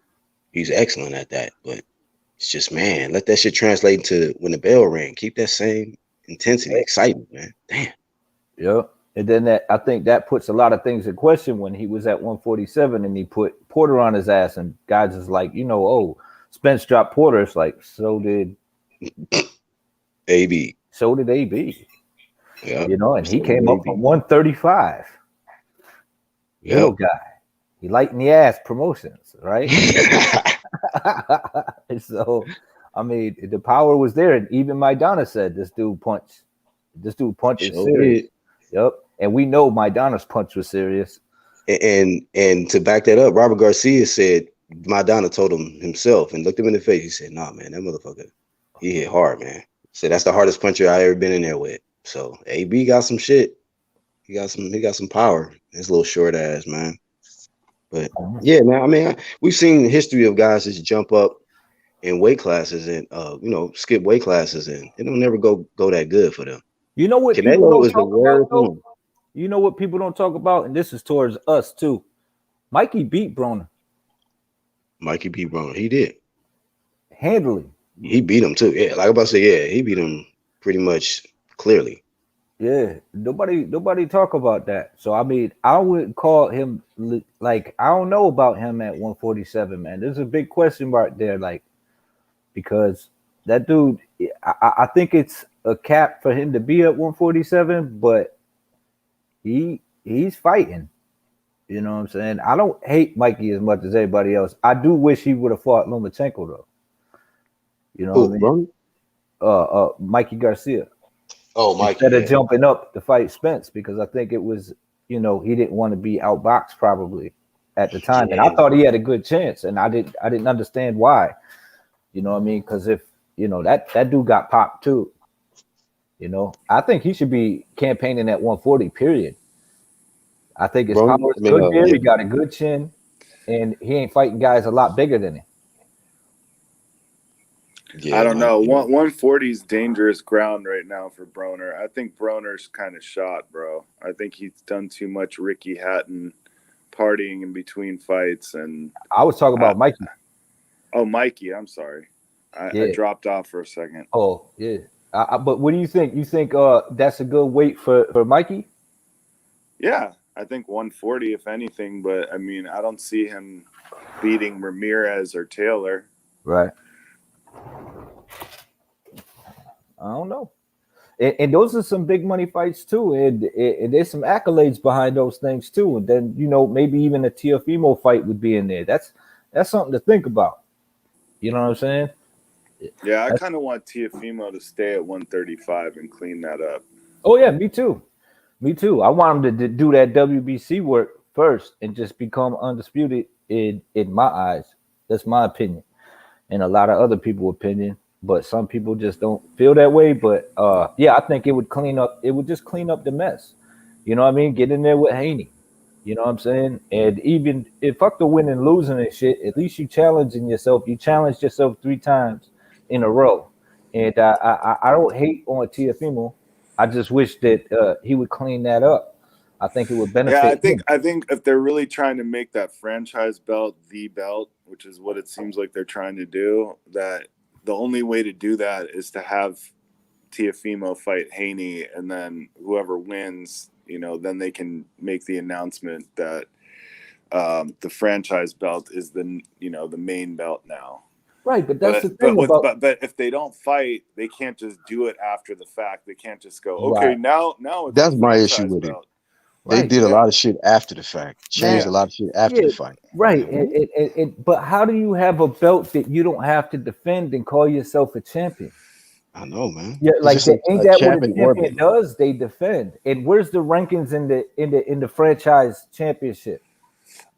He's excellent at that. But it's just, man, let that shit translate into when the bell rang. Keep that same intensity, excitement, man. Damn. yeah. And then I think that puts a lot of things in question when he was at 147 and he put Porter on his ass, and guys is like, Spence dropped Porter. It's like, so did AB. So did AB. Yeah. And he came up from 135. Little guy. He lightened the ass promotions, right? So, I mean, the power was there. And even Maidana said this dude punch is serious. Yep. And we know Maidana's punch was serious. And to back that up, Robert Garcia said Maidana told him himself and looked him in the face. He said, "Nah, man, that motherfucker, he hit hard, man." So that's the hardest puncher I ever been in there with. So AB got some shit. He got some power. His little short ass, man. But yeah, man. I mean, we've seen the history of guys that jump up in weight classes and skip weight classes, and it don't never go that good for them. You know what? Canelo is the worst one. You know what people don't talk about, and this is towards us too. Mikey beat Broner. Mikey beat Broner. He did. Handily. He beat him too. Yeah, like I'm about to say, yeah, he beat him pretty much clearly. Yeah, nobody talk about that. So I mean, I would call him like I don't know about him at 147, man. There's a big question mark there, like because that dude, I think it's a cap for him to be at 147, but he's fighting. You know what I'm saying? I don't hate Mikey as much as everybody else. I do wish he would have fought Lomachenko though. You know what I mean? Mikey Garcia. Oh, Mikey. Instead of jumping up to fight Spence, because I think it was, he didn't want to be outboxed probably at the time. And I thought he had a good chance, and I didn't understand why. You know what I mean? Because if that dude got popped too. I think he should be campaigning at 140, period. I think his power is good there. He got a good chin, and he ain't fighting guys a lot bigger than him. Yeah, I don't know. 140 is dangerous ground right now for Broner. I think Broner's kind of shot, bro. I think he's done too much Ricky Hatton partying in between fights. And I was talking about Mikey. Oh, Mikey. I'm sorry. I dropped off for a second. Oh, yeah. But what do you think? You think that's a good weight for Mikey? Yeah, I think 140, if anything. But, I mean, I don't see him beating Ramirez or Taylor. Right. I don't know. And those are some big money fights, too. And there's some accolades behind those things, too. And then, maybe even a Teofimo fight would be in there. That's something to think about. You know what I'm saying? Yeah, I kind of want Teofimo to stay at 135 and clean that up. Oh, yeah, me too. Me too. I want him to do that WBC work first and just become undisputed in my eyes. That's my opinion. And a lot of other people's opinion. But some people just don't feel that way. But I think it would just clean up the mess. You know what I mean? Get in there with Haney. You know what I'm saying? And even if fuck the winning and losing and shit, at least you challenging yourself. You challenged yourself 3 times in a row. And I don't hate on Teofimo. I just wish that he would clean that up. I think it would benefit. Yeah, I think if they're really trying to make that franchise belt the belt, which is what it seems like they're trying to do, that the only way to do that is to have Teofimo fight Haney, and then whoever wins, then they can make the announcement that the franchise belt is the main belt now. Right, but that's the thing but if they don't fight, they can't just do it after the fact. They can't just go, okay, now it's that's my issue with it. They Right. did a Yeah. lot of shit after the fact. Changed Man, a lot of shit after yeah, the fight. right. Like, what? But how do you have a belt that you don't have to defend and call yourself a champion? I know, man. Yeah, It's like just that, ain't a that what a champion champion orbit. does? They defend. And where's the rankings in the franchise championship?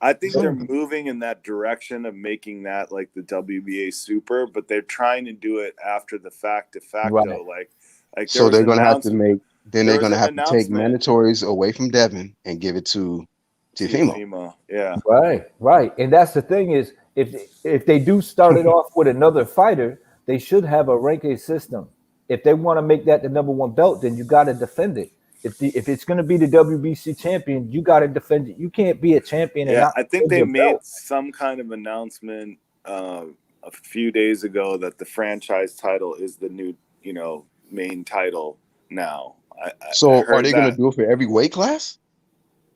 I think they're Exactly. moving in that direction of making that like the WBA Super, but they're trying to do it after the fact de facto. Right. Like there So was they're an gonna have to announcement. make. Then There they're was gonna an have to take announcement. mandatories away from Devin and give it to Tiafimo. Tiafimo, yeah. Right. And that's the thing is, if they do start it off with another fighter, they should have a ranking system. If they want to make that the number one belt, then you got to defend it. If it's going to be the WBC champion, you got to defend it. You can't be a champion and Yeah, not I think defend they your made belt. some kind of announcement a few days ago that the franchise title is the new, main title now. I So are heard they gonna that. do it for every weight class?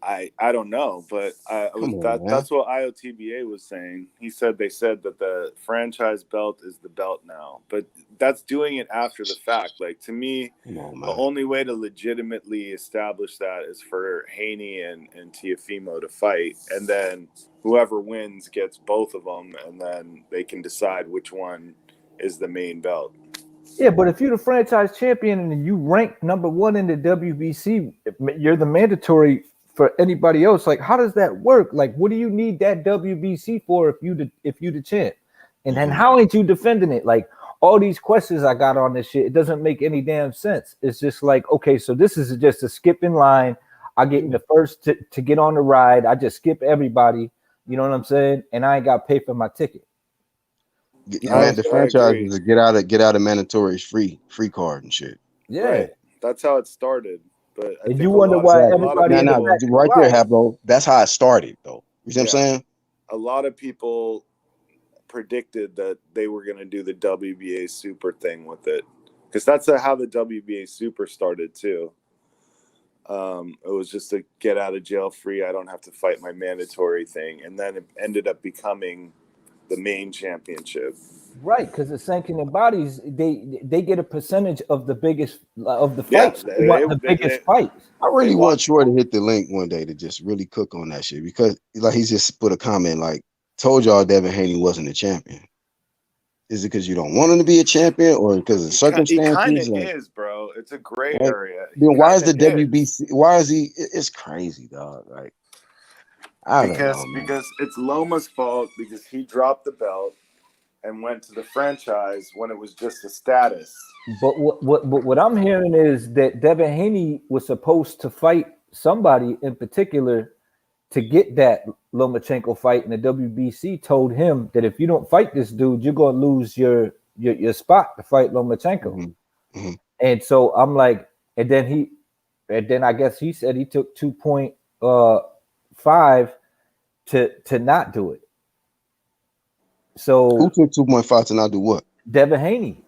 I don't know, but Come on, man. that's what IOTBA was saying. They said that the franchise belt is the belt now, but that's doing it after the fact. Like to me, Come on, the man. only way to legitimately establish that is for Haney and Tiafimo to fight, and then whoever wins gets both of them, and then they can decide which one is the main belt. Yeah, but if you're the franchise champion and you rank number one in the WBC, you're the mandatory for anybody else. Like, how does that work? Like, what do you need that WBC for if you the champ? And then how ain't you defending it? Like all these questions I got on this shit, it doesn't make any damn sense. It's just like, okay, so this is just a skipping line. I get in the first to get on the ride. I just skip everybody. You know what I'm saying? And I ain't got to pay for my ticket. You know what I'm The saying? I franchise agree. is a get out of mandatory free card and shit. Yeah. Right, that's how it started. But I And you think wonder why a lot of everybody in the people, back of the Right there, ride. Habbo. That's how it started, though. You see what I'm saying? a lot of people predicted that they were going to do the WBA Super thing with it, because that's how the WBA Super started too. It was just a get out of jail free. I don't have to fight my mandatory thing, and then it ended up becoming the main championship. Right, because the sanctioning bodies they get a percentage of the biggest of the Yeah, fights. They want the biggest fights. I they really want. want Troy to hit the link one day to just really cook on that shit because, like, he just put a comment like, "Told y'all Devin Haney wasn't a champion." Is it because you don't want him to be a champion, or because of He kind of circumstances? Like, is, bro. It's a gray like, area. He then why is kind the of is. WBC? Why is he? It's crazy, dog. Like, I don't know, man. Because it's Loma's fault, because he dropped the belt and went to the franchise when it was just a status. But what I'm hearing is that Devin Haney was supposed to fight somebody in particular to get that Lomachenko fight, and the WBC told him that if you don't fight this dude, you're gonna lose your spot to fight Lomachenko. Mm-hmm. And so I'm like, and then I guess he said he took 2.5 to not do it. So Who took 2.5 to not do what? Devin Haney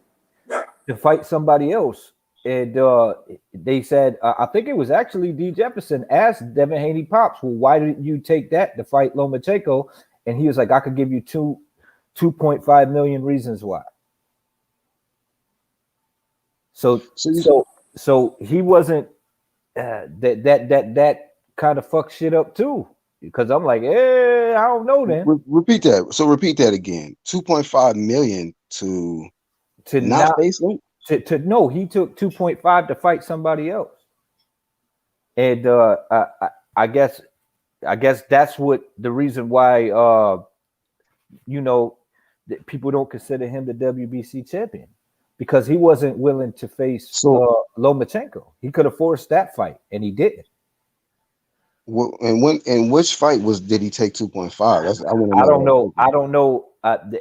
to fight somebody else. And they said, I think it was actually D. Jefferson asked Devin Haney Pops, well, why didn't you take that to fight Lomachenko? And he was like, I could give you 2.5 million reasons why. So he wasn't that kind of fuck shit up too. Because I'm like, I don't know then. Repeat that. So repeat that again. 2.5 million to not face him? No, he took 2.5 to fight somebody else. And I guess that's what the reason why that people don't consider him the WBC champion, because he wasn't willing to face Lomachenko. He could have forced that fight and he didn't. And which fight did he take 2.5? I don't know.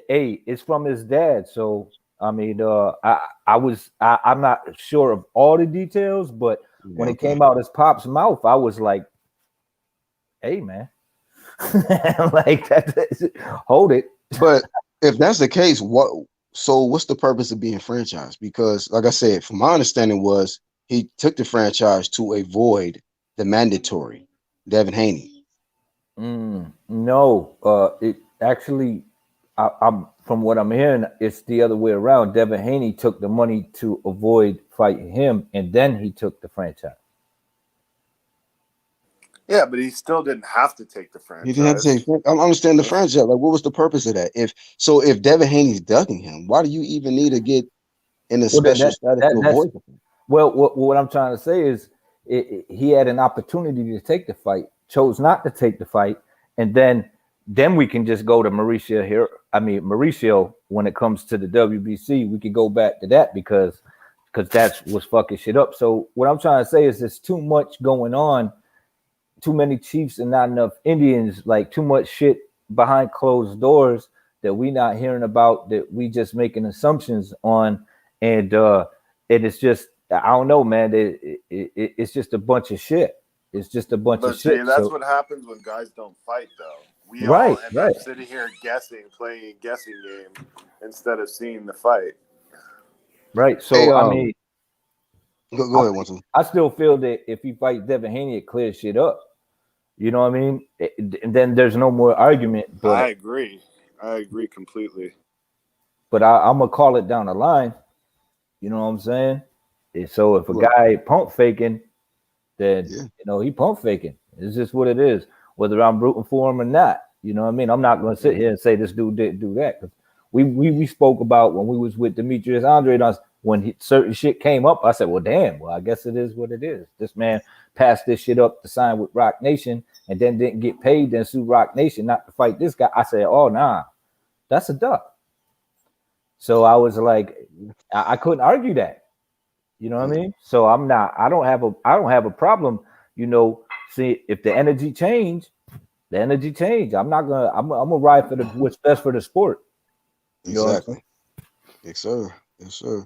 It's from his dad. So I mean, I'm not sure of all the details, but when it came out his Pop's mouth, I was like, "Hey, man, like that. Hold it." But if that's the case, what's the purpose of being franchised? Because, like I said, from my understanding was he took the franchise to avoid the mandatory Devin Haney. No, it actually, I'm from what I'm hearing, it's the other way around. Devin Haney took the money to avoid fighting him, and then he took the franchise. Yeah, but he still didn't have to take the He didn't have to franchise. take. I understand the franchise. Like, what was the purpose of that? If Devin Haney's ducking him, why do you even need to get in a Well, special status to that's avoid him? well. What I'm trying to say is, he had an opportunity to take the fight, chose not to take the fight, and then we can just go to Mauricio here. I mean, Mauricio, when it comes to the WBC, we could go back to that because that's what's fucking shit up. So what I'm trying to say is, there's too much going on, too many chiefs and not enough Indians, like too much shit behind closed doors that we not hearing about, that we just making assumptions on, and it's just, I don't know, man. It's just a bunch of shit. It's just a bunch of But see, shit. that's So what happens when guys don't fight, though. We right, all end right, up sitting here guessing, playing a guessing game instead of seeing the fight. right. Hey, So I mean, go ahead, one two. I still feel that if he fights Devin Haney, it clears shit up. You know what I mean? And then there's no more argument. I But agree completely. I'm gonna call it down the line. You know what I'm saying? And so if a Right. guy pump faking, then Yeah. he pump faking. It's just what it is. Whether I'm rooting for him or not, you know what I mean. I'm not gonna sit here and say this dude didn't do that, because we spoke about when we was with Demetrius Andre, when certain shit came up. I said, well, damn. Well, I guess it is what it is. This man passed this shit up to sign with Rock Nation, and then didn't get paid, then sue Rock Nation not to fight this guy. I said, oh nah, that's a duck. So I was like, I couldn't argue that. You know what I mean? So I don't have a problem, see if the energy change, I'm gonna ride for what's best for the sport. You know what I'm saying? Exactly. Yes, sir.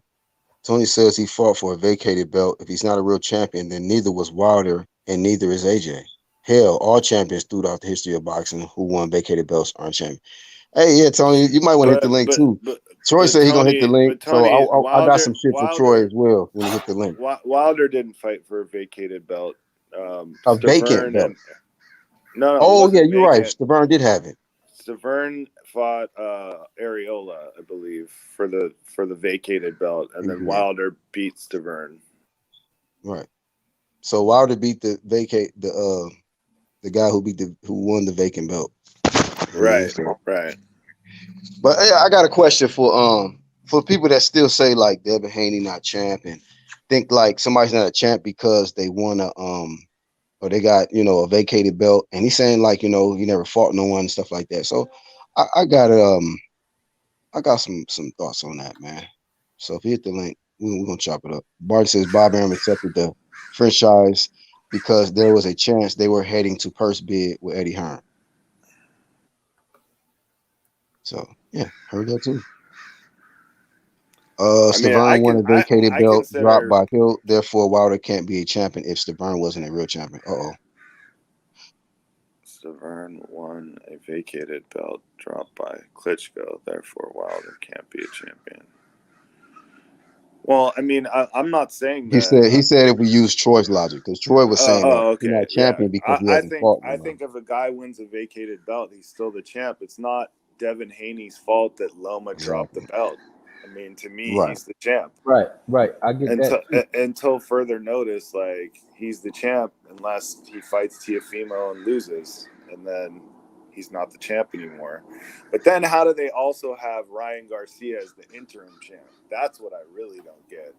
Tony says he fought for a vacated belt. If he's not a real champion, then neither was Wilder and neither is AJ. Hell, all champions throughout the history of boxing who won vacated belts aren't champions. Hey, yeah, Tony, you might want to hit the link too. Troy said he's gonna hit the link, so I got some shit for Troy as well when he hit the link. Wilder didn't fight for a vacated belt. A vacant belt. No. Oh yeah, you're right. Stavern did have it. Stavern fought Areola, I believe, for the vacated belt, and then Wilder beat Stavern. Right. So Wilder beat the guy who won the vacant belt. Right. Right. But hey, I got a question for people that still say like Devin Haney not champ and think like somebody's not a champ because they won or they got a vacated belt, and he's saying like he never fought no one and stuff like that. So I got some thoughts on that, man. So if you hit the link, we're gonna chop it up. Bart says Bob Arum accepted the franchise because there was a chance they were heading to purse bid with Eddie Hearn. So yeah, heard that too. Stavern won a vacated belt dropped by Hill. Therefore, Wilder can't be a champion if Stavern wasn't a real champion. Stavern won a vacated belt dropped by Klitschko. Therefore, Wilder can't be a champion. Well, I mean, I'm not saying that. He said if we use Troy's logic, because Troy was saying that he's not champion because he hasn't fought. I think if a guy wins a vacated belt, he's still the champ. It's not Devin Haney's fault that Loma dropped the belt. I mean, to me, he's the champ. Right. I get that. Until further notice, like, he's the champ unless he fights Teofimo and loses, and then he's not the champ anymore. But then how do they also have Ryan Garcia as the interim champ? That's what I really don't get.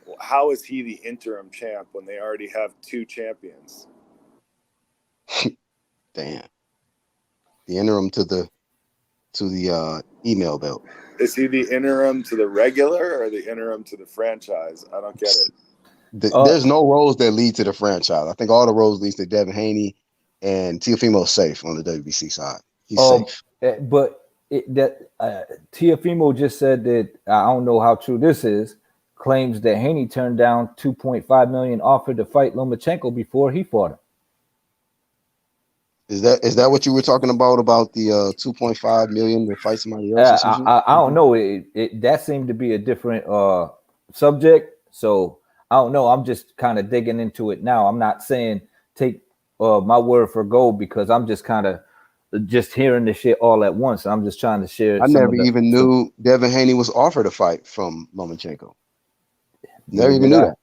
Well, how is he the interim champ when they already have two champions? Damn. The interim to the email belt. Is he the interim to the regular or the interim to the franchise? I don't get it. There's no roles that lead to the franchise. I think all the roles leads to Devin Haney, and Teofimo's safe on the WBC side. He's safe. But Teofimo just said that, I don't know how true this is, claims that Haney turned down $2.5 million offer to fight Lomachenko before he fought him. Is that what you were talking about the $2.5 million to fight somebody else? I don't know. That seemed to be a different subject. So I don't know. I'm just kind of digging into it now. I'm not saying take my word for gold, because I'm just kind of just hearing the shit all at once. I'm just trying to share. I never even knew Devin Haney was offered a fight from Lomachenko. Never even knew that.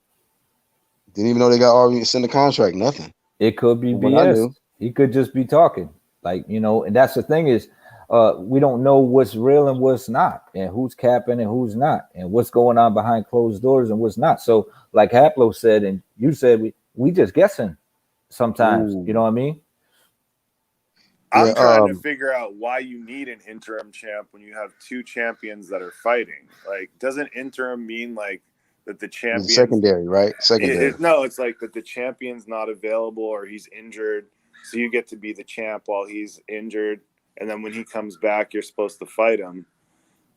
Didn't even know they got already sent a contract. Nothing. It could be From what I BS. knew. He could just be talking. Like, and that's the thing is we don't know what's real and what's not, and who's capping and who's not, and what's going on behind closed doors and what's not. So, like Haplo said, and you said, we just guessing sometimes. Ooh. You know what I mean? I'm Yeah, trying to figure out why you need an interim champ when you have two champions that are fighting. Like, doesn't interim mean like that the champions secondary, right? Secondary. No, it's like that the champion's not available or he's injured, so you get to be the champ while he's injured, and then when he comes back, you're supposed to fight him.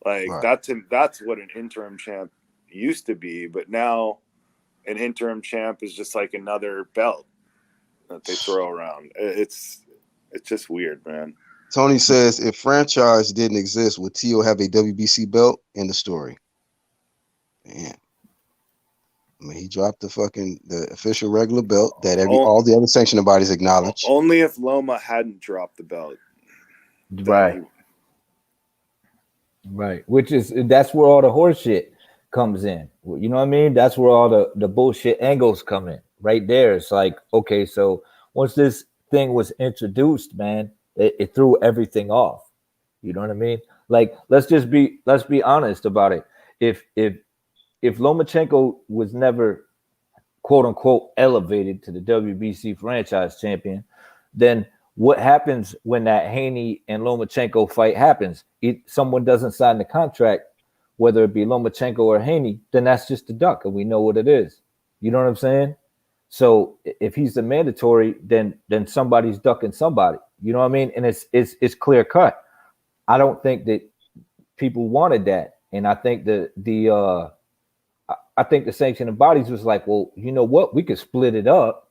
Like Right. that's what an interim champ used to be, but now an interim champ is just like another belt that they throw around. It's just weird, man. Tony says, if franchise didn't exist, would Tio have a WBC belt? In the story? Man. I mean, he dropped the official regular belt that all the other sanctioning bodies acknowledge. Only if Loma hadn't dropped the belt. Right. Right. That's where all the horse shit comes in. You know what I mean? That's where all the bullshit angles come in. Right there. It's like, okay, so once this thing was introduced, man, it threw everything off. You know what I mean? Like, let's be honest about it. If Lomachenko was never quote unquote elevated to the WBC franchise champion, then what happens when that Haney and Lomachenko fight happens? Someone doesn't sign the contract, whether it be Lomachenko or Haney, then that's just a duck, and we know what it is. You know what I'm saying? So if he's the mandatory, then somebody's ducking somebody. You know what I mean? And it's clear cut. I don't think that people wanted that, and I think the sanctioning bodies was like, well, you know what? We could split it up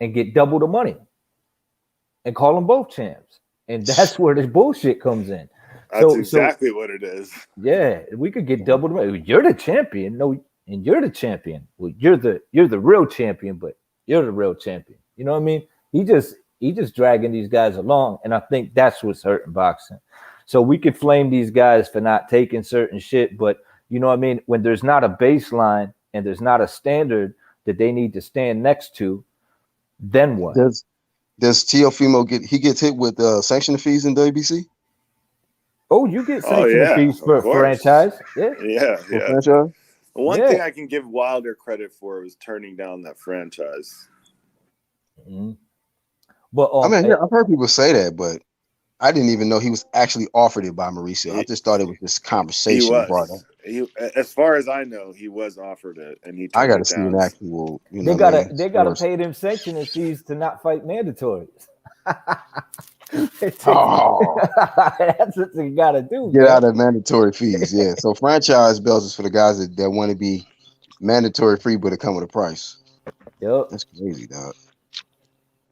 and get double the money and call them both champs. And that's where this bullshit comes in. That's exactly what it is. Yeah, we could get double the money. You're the champion. No, and you're the champion. Well, you're the real champion, but you're the real champion. You know what I mean? He just dragging these guys along, and I think that's what's hurting boxing. So we could flame these guys for not taking certain shit, but you know what I mean? When there's not a baseline and there's not a standard that they need to stand next to, then what? Does Teofimo gets hit with sanctioning fees in WBC? Oh, you get sanctioning fees for franchise. Yeah. Franchise? The one thing I can give Wilder credit for was turning down that franchise. Mm-hmm. But I mean, I've heard people say that, but I didn't even know he was actually offered it by Mauricio. I just thought it was this conversation brought up. As far as I know, he was offered it, and he. I got to see an actual. They gotta pay them sanctioning fees to not fight mandatories. That's what you gotta do. Get out of mandatory fees, yeah. So franchise belts is for the guys that want to be mandatory free, but it come with a price. Yep, that's crazy, dog.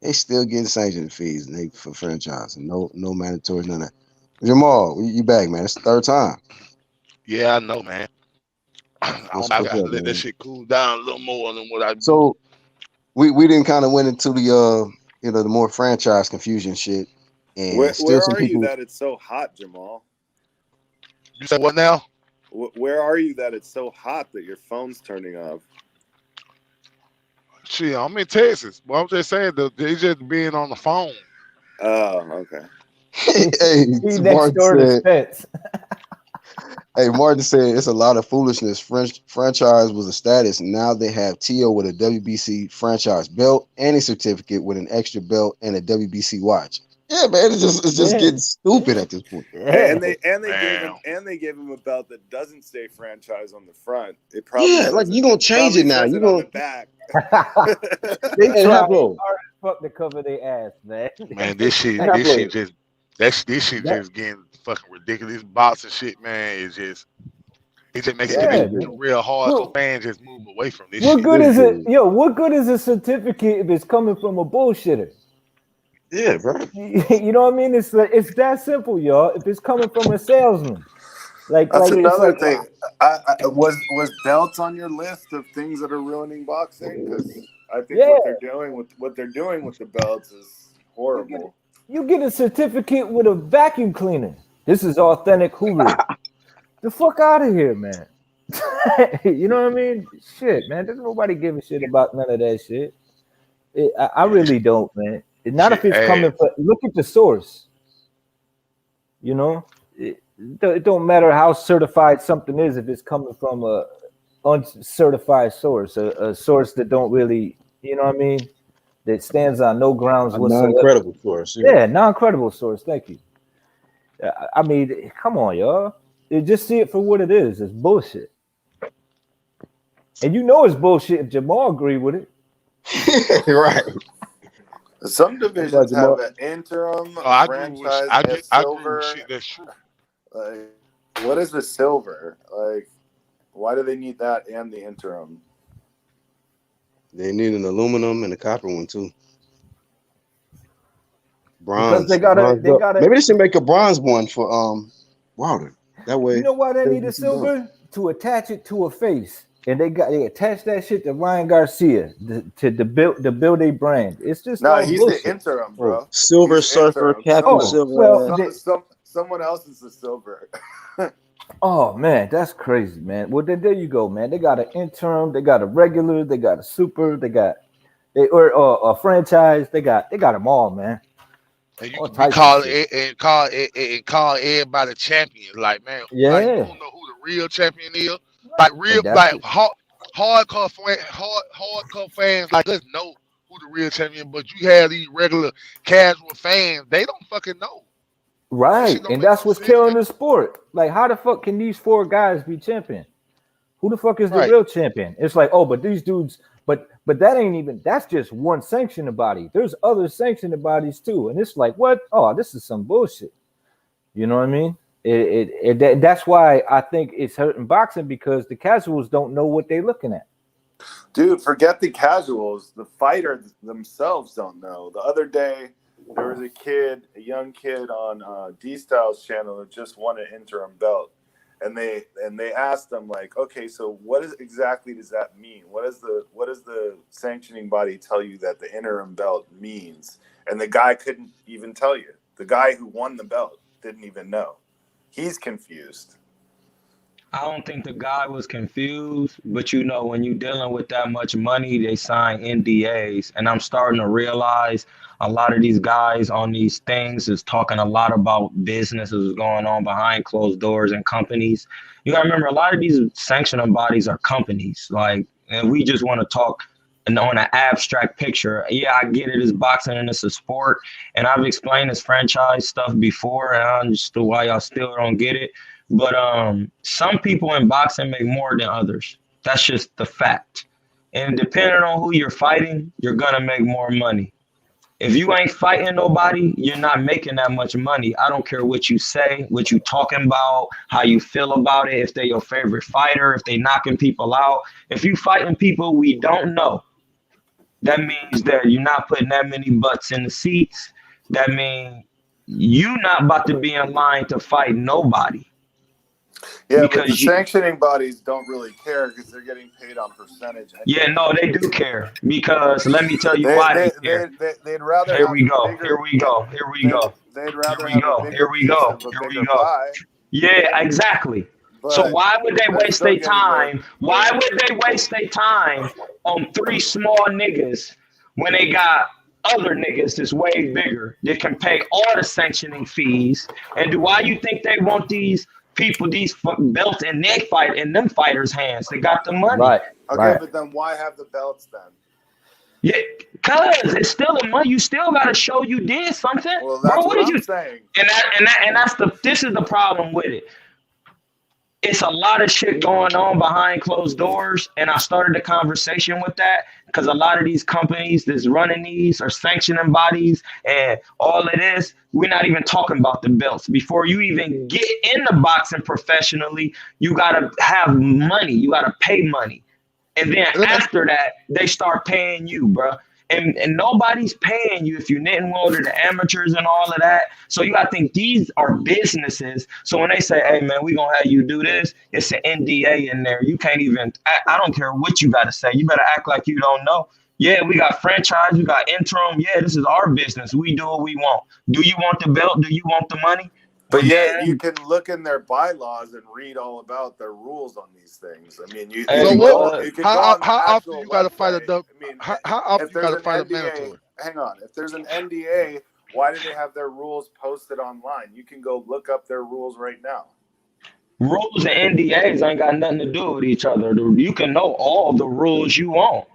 They still getting sanctioning fees, and they for franchise and no mandatory, none of that. Jamal, you back, man? It's the third time. Yeah, I know, man. I gotta let that shit cool down a little more than what I do. So we didn't kind of went into the the more franchise confusion shit. And where some are people... you that it's so hot, Jamal? You said what now? Where are you that it's so hot that your phone's turning off? Shit, I'm in Texas, but I'm just saying they just being on the phone. Oh, okay. Hey, Martin said, hey, Martin said it's a lot of foolishness. Franchise was a status. Now they have Tio with a WBC franchise belt and a certificate with an extra belt and a WBC watch. Yeah, man, it's just getting stupid at this point. And they gave him a belt that doesn't say franchise on the front. It probably like you gonna change it now. You gonna on the back. They try hard as fuck to cover their ass, man. Man, this shit just getting fucking ridiculous. Boxing shit, man, it just makes it real hard. So fans just move away from this. What good is it? Yo, what good is a certificate if it's coming from a bullshitter? Yeah, bro. You know what I mean? It's that simple, y'all. If it's coming from a salesman, that's another thing. Was belts on your list of things that are ruining boxing? Because I think what they're doing with the belts is horrible. You get a certificate with a vacuum cleaner. This is authentic Hulu. The fuck out of here, man. You know what I mean? Shit, man. There's nobody giving shit about none of that shit. I really don't, man. Not Shit, if it's hey, coming from. Look at the source. You know, it don't matter how certified something is if it's coming from a uncertified source, a source that don't really, you know what I mean, that stands on no grounds A whatsoever. non-credible source. Yeah. Yeah, non-credible source. Thank you. I mean, come on, y'all. Just see it for what it is. It's bullshit. And you know it's bullshit if Jamal agree with it. Right. Some What about divisions have Jamal? an interim, I agree with franchise, I, and a get, I agree with silver. shit that's true. Like, what is the silver? Like, why do they need that and the interim? They need an aluminum and a copper one too. Because Bronze, bronze belt. gotta. Maybe they should make a bronze one for Wilder. That You way, know why they they need a can keep going. silver? To attach it to a face. And they attach that shit to Ryan Garcia to build a brand. It's just No, all he's the bullshit. interim, Oh, bro. Silver He's Surfer, interim. Captain Oh, Silver. well, Someone else is the silver. oh man, that's crazy, man. Well, then there you go, man. They got an interim, they got a regular, they got a super, or a franchise. They got them all, man. And you All can be types of calling shit. it and call everybody champion. Like, man, like you Yeah, don't know who the real champion is. Like real, and that's like hardcore fans like us know who the real champion. But you have these regular casual fans, they don't fucking know. That right, shit don't and make that's no what's sense, killing man. the sport. Like, how the fuck can these four guys be champion? Who the fuck is the Right. real champion? It's like, oh, but these dudes, but that ain't even. That's just one sanctioning body. There's other sanctioning bodies too, and it's like, what? Oh, this is some bullshit. You know what I mean? That's why I think it's hurting boxing because the casuals don't know what they're looking at. Dude, forget the casuals. The fighters themselves don't know. The other day, there was a young kid on D-Styles channel that just won an interim belt. And they asked them, like, okay, so exactly does that mean? What does the sanctioning body tell you that the interim belt means? And the guy couldn't even tell you. The guy who won the belt didn't even know. He's confused. I don't think the guy was confused, but you know, when you're dealing with that much money, they sign NDAs. And I'm starting to realize a lot of these guys on these things is talking a lot about businesses going on behind closed doors and companies. You gotta remember, a lot of these sanctioning bodies are companies. Like, and we just want to talk on an abstract picture. Yeah, I get it. It's boxing and it's a sport. And I've explained this franchise stuff before, and I understood why y'all still don't get it. But some people in boxing make more than others. That's just the fact. And depending on who you're fighting, you're gonna make more money. If you ain't fighting nobody, you're not making that much money. I don't care what you say, what you talking about, how you feel about it, if they're your favorite fighter, if they knocking people out. If you fighting people we don't know, that means that you're not putting that many butts in the seats. That means you not about to be in line to fight nobody. Yeah, but the Because you, sanctioning bodies don't really care because they're getting paid on percentage. yeah, no, they do care. Because let me tell you why they care. They'd rather Here have we a go. bigger. Here we go. Here we go. They'd Here rather we have a go. bigger Here we piece go. of a Here we bigger go. pie. Yeah, exactly. So But why would they they're waste still their getting time? Why would they waste their time on three small niggas when they got other niggas that's way bigger that can pay all the sanctioning fees? And why you think they want these people, these belts in their fight in them fighters' hands? They got the money. Right, Okay, right. but then why have the belts then? Yeah, cause it's still a money. You still gotta show you did something, Well, bro. that's What what did I'm you? saying. This is the problem with it. It's a lot of shit going on behind closed doors, and I started the conversation with that because a lot of these companies that's running these are sanctioning bodies, and all it is, we're not even talking about the belts. Before you even get into boxing professionally, you gotta have money. You gotta pay money. And then after that, they start paying you, bro. And nobody's paying you if you didn't go to the amateurs and all of that. So you gotta think these are businesses. So when they say, hey man, we gonna have you do this, it's an NDA in there. You can't even I don't care what you gotta say. You better act like you don't know. Yeah, we got franchise, we got interim. Yeah, this is our business. We do what we want. Do you want the belt? Do you want the money? But yet Yeah. you can look in their bylaws and read all about their rules on these things. I mean, you Hey, So can what? go, you can go How on the often actual you got to fight a website. dub? I mean, How often if you got there's to an fight a NDA, mandatory? hang on. If there's an NDA, why do they have their rules posted online? You can go look up their rules right now. rules and NDAs ain't got nothing to do with each other. You can know all the rules you want,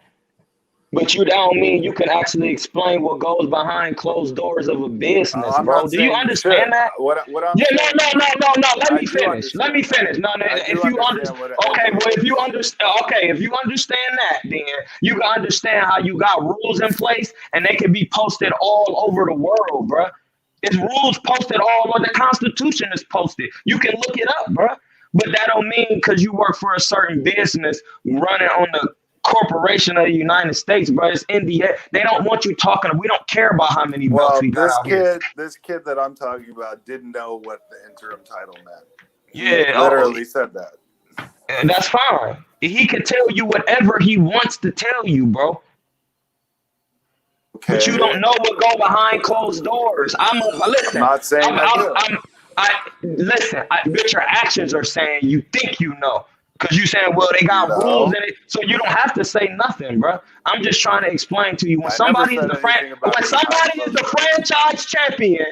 but you don't mean you can actually explain what goes behind closed doors of a business, I'm bro. not Do you saying you should. understand that? What I'm Yeah, saying is, no. Let I me do finish. Let me understand that. finish. No, I if do you understand what an okay, NDA well, if you is. understand, okay, if you understand that, then you can understand how you got rules in place, and they can be posted all over the world, bro. It's rules posted all over. The Constitution is posted. You can look it up, bro. But that don't mean because you work for a certain business running on the corporation of the United States, bro. It's India. They don't want you talking. We don't care about how many belts Well, we got out here. this kid that I'm talking about didn't know what the interim title meant. He Yeah, literally said that. and that's fine. He can tell you whatever he wants to tell you, bro. But you Okay. don't know what go behind closed doors. Listen. I'm not saying I do. Listen. But your actions are saying you think you know, because you saying, well, they got rules No. in it, so you don't have to say nothing, bro. I'm just trying to explain to you when I never somebody is said the anything about behind closed doors. franchise champion.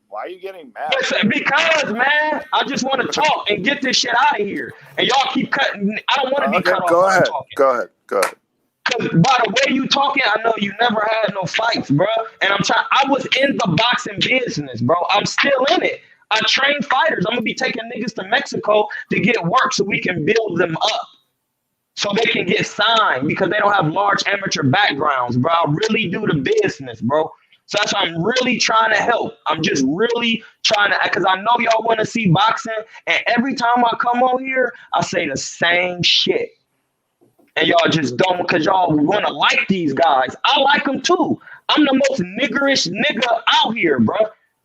Why are you getting mad? Listen, because man, I just want to talk and get this shit out of here, and y'all keep cutting. I don't want to be cut off Go when I'm ahead. talking. Go ahead. Go ahead. Cause by the way you talking, I know you never had no fights, bro. And I was in the boxing business, bro. I'm still in it. I train fighters. I'm gonna be taking niggas to Mexico to get work so we can build them up, so they can get signed because they don't have large amateur backgrounds, bro. I really do the business, bro. So that's why I'm really trying to help. I'm just really trying to, because I know y'all want to see boxing, and every time I come on here, I say the same shit. And y'all just don't because y'all want to like these guys. I like them too. I'm the most niggerish nigga out here, bro.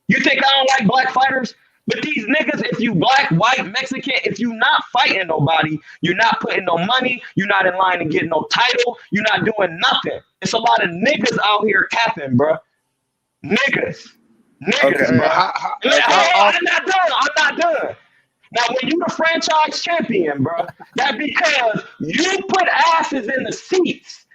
You think I don't like black fighters? But these niggas, if you black, white, Mexican, if you not fighting nobody, you're not putting no money, you're not in line to get no title, you're not doing nothing. It's a lot of niggas out here capping, bro. Niggas, Okay. bro. How I'm not done. Now, when you the franchise champion, bro, that because you put asses in the seats,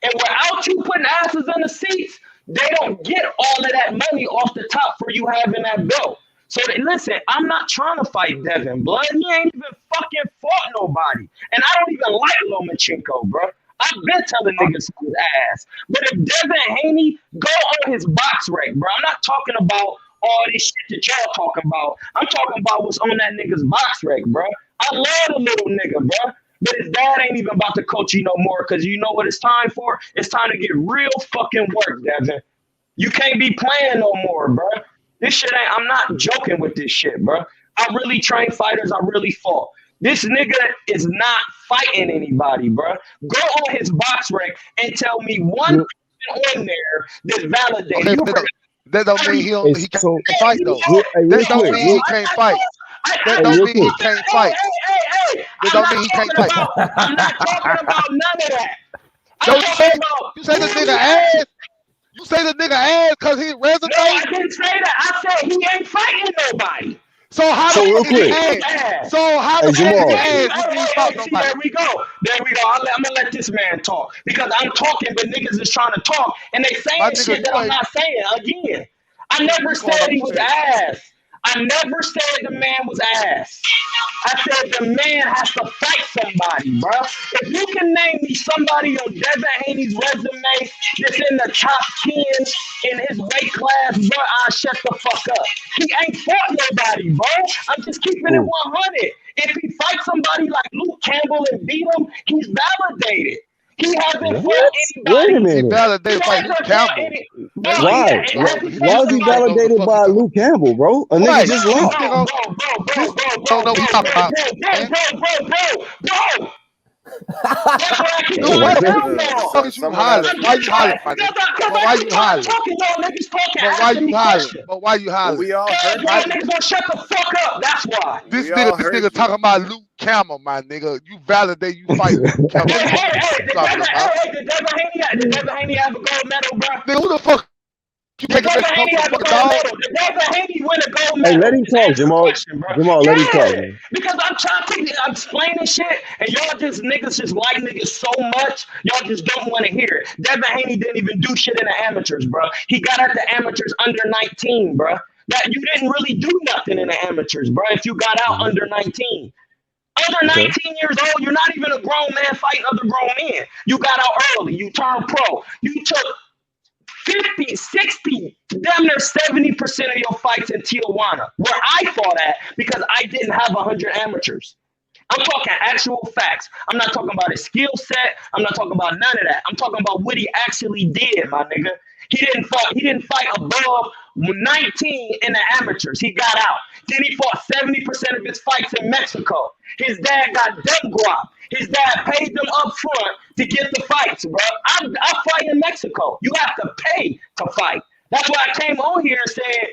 and without you putting asses in the seats, they don't get all of that money off the top for you having that belt. So listen, I'm not trying to fight Devin Blood. He ain't even fucking fought nobody, and I don't even like Lomachenko, bro. I've been telling niggas his ass. But if Devin Haney go on his box rate, bro, I'm not talking about all this shit that y'all talking about. I'm talking about what's on that nigga's box rate, bro. I love the little nigga, bro. But his dad ain't even about to coach you no more because you know what it's time for? It's time to get real fucking work, Devin. You can't be playing no more, bro. This shit ain't, I'm not joking with this shit, bro. I really train fighters. I really fought. This nigga is not fighting anybody, bro. Go on his box rec and tell me one person on there that's validated. Okay, that don't mean he can't fight though. Real That don't quick, mean he can't fight. That don't mean he can't fight. That don't mean he can't fight. I'm not talking about none of that. You say the nigga ass. You say the nigga ass because he resume. No, I didn't say that. I said he ain't fighting nobody. So how So the real fuck is he quick. ass? So how the fuck is he ass if he ain't fought nobody? There we go. I'm gonna let this man talk because I'm talking, but niggas is trying to talk and they saying shit that I'm not saying again. I never said he was ass. I never said the man was ass. I said the man has to fight somebody, bro. If you can name me somebody on Devin Haney's resume that's in the top 10 in his weight class, bro, I'll shut the fuck up. He ain't fought nobody, bro. I'm just keeping it 100. If he fights somebody like Luke Campbell and beat him, he's validated. He hasn't fought anybody. Wait a minute. He validated by Luke Campbell. Why? Why is he validated by Luke Campbell, bro? A nigga just lost. Don't know what he's talking about. Bro. That's what I keep going Why down you hollering? Why you hollering? Why you hollering? Why you hollering? But why you hollering? We all heard niggas gonna shut the fuck up. That's why. This nigga talking about Luke Campbell, my nigga. You validate you fight Luke Campbell. Did Devin Haney have a gold medal, bro? Nigga, who the fuck You Did take a Devin Mexican Haney for the have a fucking gold dog? medal? Did Devin Haney win a gold Hey, let medal? him Just talk, answer the Jamal. question, bro. Jamal, let him talk, Yeah, man. because I'm trying to explain this shit, and y'all just niggas just like niggas so much, y'all just don't want to hear it. Devin Haney didn't even do shit in the amateurs, bro. He got at the amateurs under 19, bro. That you didn't really do nothing in the amateurs, bro. If you got out Mhm. under 19. Under Okay. 19 years old, you're not even a grown man fighting other grown men. You got out early. You turned pro. You took 50, 60, damn near 70% of your fights in Tijuana, where I fought at because I didn't have 100 amateurs. I'm talking actual facts. I'm not talking about his skill set. I'm not talking about none of that. I'm talking about what he actually did, my nigga. He didn't fight above 19 in the amateurs. He got out. Then he fought 70% of his fights in Mexico. His dad got dumb guap. His dad paid them up front to get the fights, bro. I fight in Mexico. You have to pay to fight. That's why I came on here and said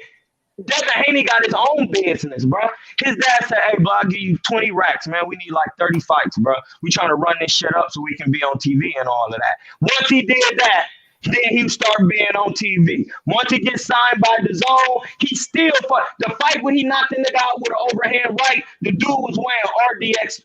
Devin Haney got his own business, bro. His dad said, "Hey, bro, I'll give you 20 racks, man. We need like 30 fights, bro. We trying to run this shit up so we can be on TV and all of that." Once he did that, then he started being on TV. Once he gets signed by the zone, he still fought. The fight when he knocked the nigga out with an overhand right, the dude was wearing RDX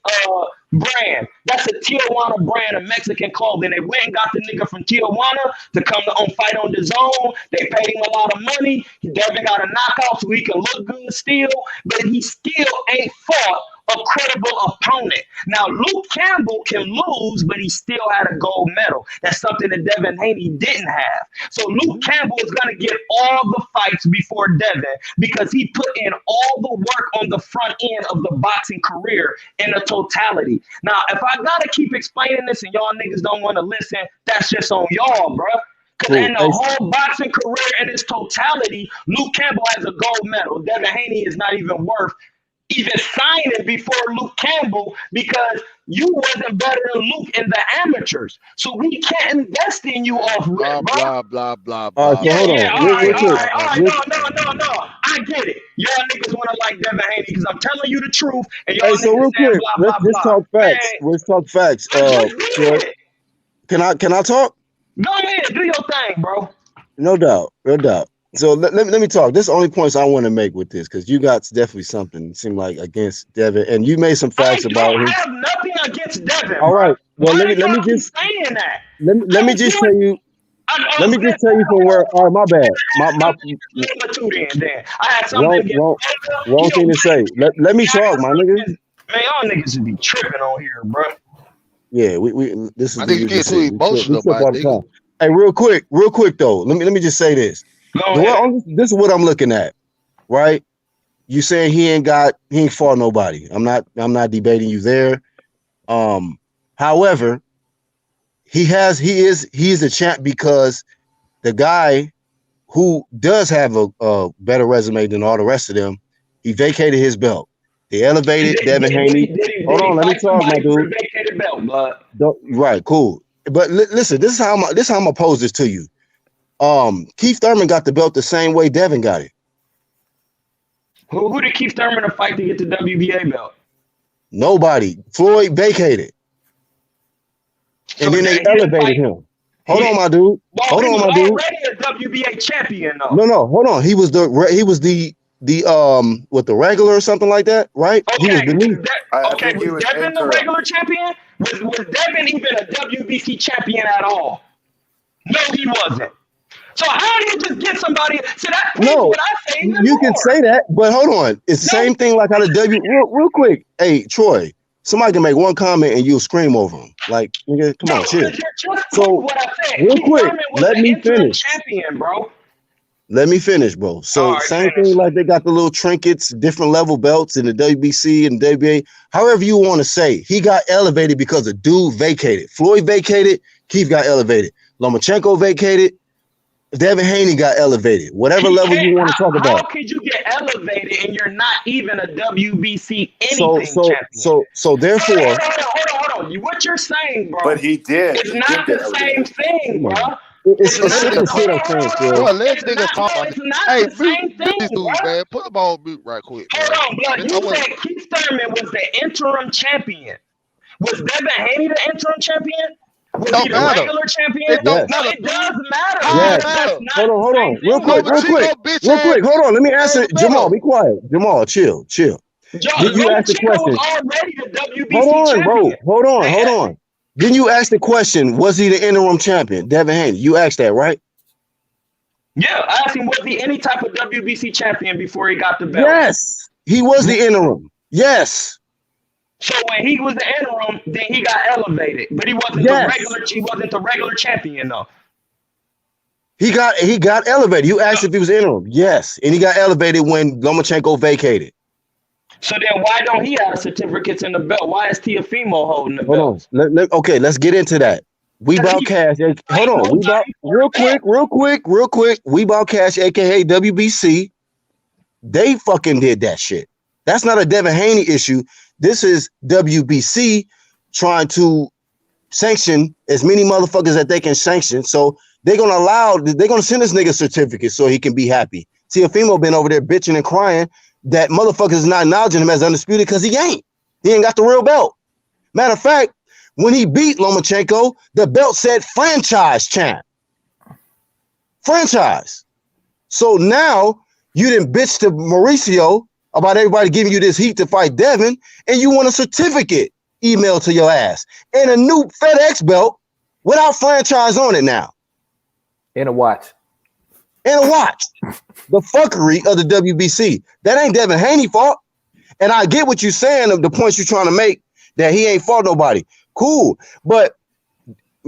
brand. That's a Tijuana brand of Mexican clothing. They went and got the nigga from Tijuana to come on fight on the zone. They paid him a lot of money. Devin got a knockout so he can look good still, but he still ain't fought a credible opponent. Now, Luke Campbell can lose, but he still had a gold medal. That's something that Devin Haney didn't have. So Luke Campbell is going to get all the fights before Devin because he put in all the work on the front end of the boxing career in a totality. Now, if I got to keep explaining this and y'all niggas don't want to listen, that's just on y'all, bro. Because Cool. in the whole boxing career in its totality, Luke Campbell has a gold medal. Devin Haney is not even worth even signing before Luke Campbell because you wasn't better than Luke in the amateurs. So we can't invest in you off Blah rip, bro. blah blah blah All right, blah so Yeah, hold blah yeah, on, all blah right, real blah all quick. right, all blah. right. Real, No. I get it. Y'all niggas want to like Devin Haney because I'm telling you the truth and y'all hey, so niggas real saying quick, blah, let's blah, blah. talk facts. Man, Let's talk facts. I just Troy, did. can I talk? Go ahead, do your thing, bro. No doubt, no doubt. So let me talk. This is the only points I want to make with this because you got definitely something seem like against Devin, and you made some I facts about don't his. have nothing against Devin, All bro. right, well Why do let me y'all keep just saying that? let me I just want tell you. I, Let me just tell you from where. All right, my bad. My number two then. I had something wrong against wrong Booker. He wrong don't thing to say. Let me talk, my nigga. man, y'all niggas should be tripping on here, bro. Yeah, we this is I the think you get too UGC. We emotional, slip my all the nigga. time. Hey, real quick though. Let me just say this. Go ahead. This is what I'm looking at, right? You saying he ain't fought nobody. I'm not debating you there. However, he is a champ because the guy who does have a better resume than all the rest of them, he vacated his belt. They elevated Devin Haney. Hold Did he on, let me fight talk, my somebody for a dude. vacated belt, blood? Right, cool. But listen, this is how I'm gonna pose this to you. Keith Thurman got the belt the same way Devin got it. Who did Keith Thurman to fight to get the WBA belt? Nobody. Floyd vacated, So and then that they he didn't elevated fight. him. He Hold on, didn't. my dude. Well, Hold he on, was my dude. already a WBA champion, though. No, hold on. He was the with the regular or something like that, right? He was Okay, beneath. I okay. think he Was was Devin the interim. regular champion? Was Devin even a WBC champion at all? No, he wasn't. So how do you just get somebody? So that proves No, what I say even you can more. say that, but hold on. It's the No, same thing like how the real quick. Hey, Troy, somebody can make one comment and you'll scream over them. Like, nigga, come no, on, chill. because you just proved So, what I said. real Keith quick, Thurman was let the me interim finish. champion, bro. Let me finish, bro. All So, right, same finish. thing like they got the little trinkets, different level belts in the WBC and WBA. However you want to say, he got elevated because a dude vacated. Floyd vacated, Keith got elevated. Lomachenko vacated, Devin Haney got elevated. Whatever He level you can't. want to talk How about. could you get elevated and you're not even a WBC So, anything so, champion? so, so therefore, Hold on. What you're saying, But bro, he did. is He did not get the same elevated. thing, come bro. on. It's It's Let not the simple nigga the shit talk, I'm man. saying, Bro, Troy. let the It's nigga not. No, talk, my it's nigga. not Hey, the mute same thing, this dude, bro. man. Put him on mute right quick, Hold man. on, blood. I You want. said Keith Thurman was the interim champion. Was Devin Haney the interim champion? Was don't he the matter. regular champion? It don't Yes. No, matter. it does matter. How it Yes. Because matter? that's not Hold on, the hold same on. Real thing. quick, real quick. Lomachenko bitch Real ass quick. Hold on. Let me ain't answer. the Jamal, better. be quiet. Jamal, chill. Then you ask the Lomachenko was question. already the Hold WBC on, bro. champion. Hold on. Then you ask the question, was he the interim champion? Devin Haney. You asked that, right? Yeah, I asked him, was he any type of WBC champion before he got the belt? Yes. He was the interim. Yes. So when he was the interim, then he got elevated, but he wasn't the Yes. regular. He wasn't the regular champion though. He got elevated. You asked if he was interim. Yes. And he got elevated when Lomachenko vacated. So then why don't he have certificates in the belt? Why is Teofimo holding the belt? Hold on. Okay, let's get into that. We bought cash. Hold on. We bought real quick. We bought cash, aka WBC. They fucking did that shit. That's not a Devin Haney issue. This is WBC trying to sanction as many motherfuckers that they can sanction. So they're gonna send this nigga a certificate so he can be happy. Teofimo been over there bitching and crying that motherfuckers is not acknowledging him as undisputed because he ain't got the real belt. Matter of fact, when he beat Lomachenko, the belt said franchise champ. Franchise. So now you didn't bitch to Mauricio about everybody giving you this heat to fight Devin, and you want a certificate emailed to your ass and a new FedEx belt without franchise on it now. In a watch. The fuckery of the WBC. That ain't Devin Haney fault. And I get what you're saying of the points you're trying to make that he ain't fought nobody. Cool. But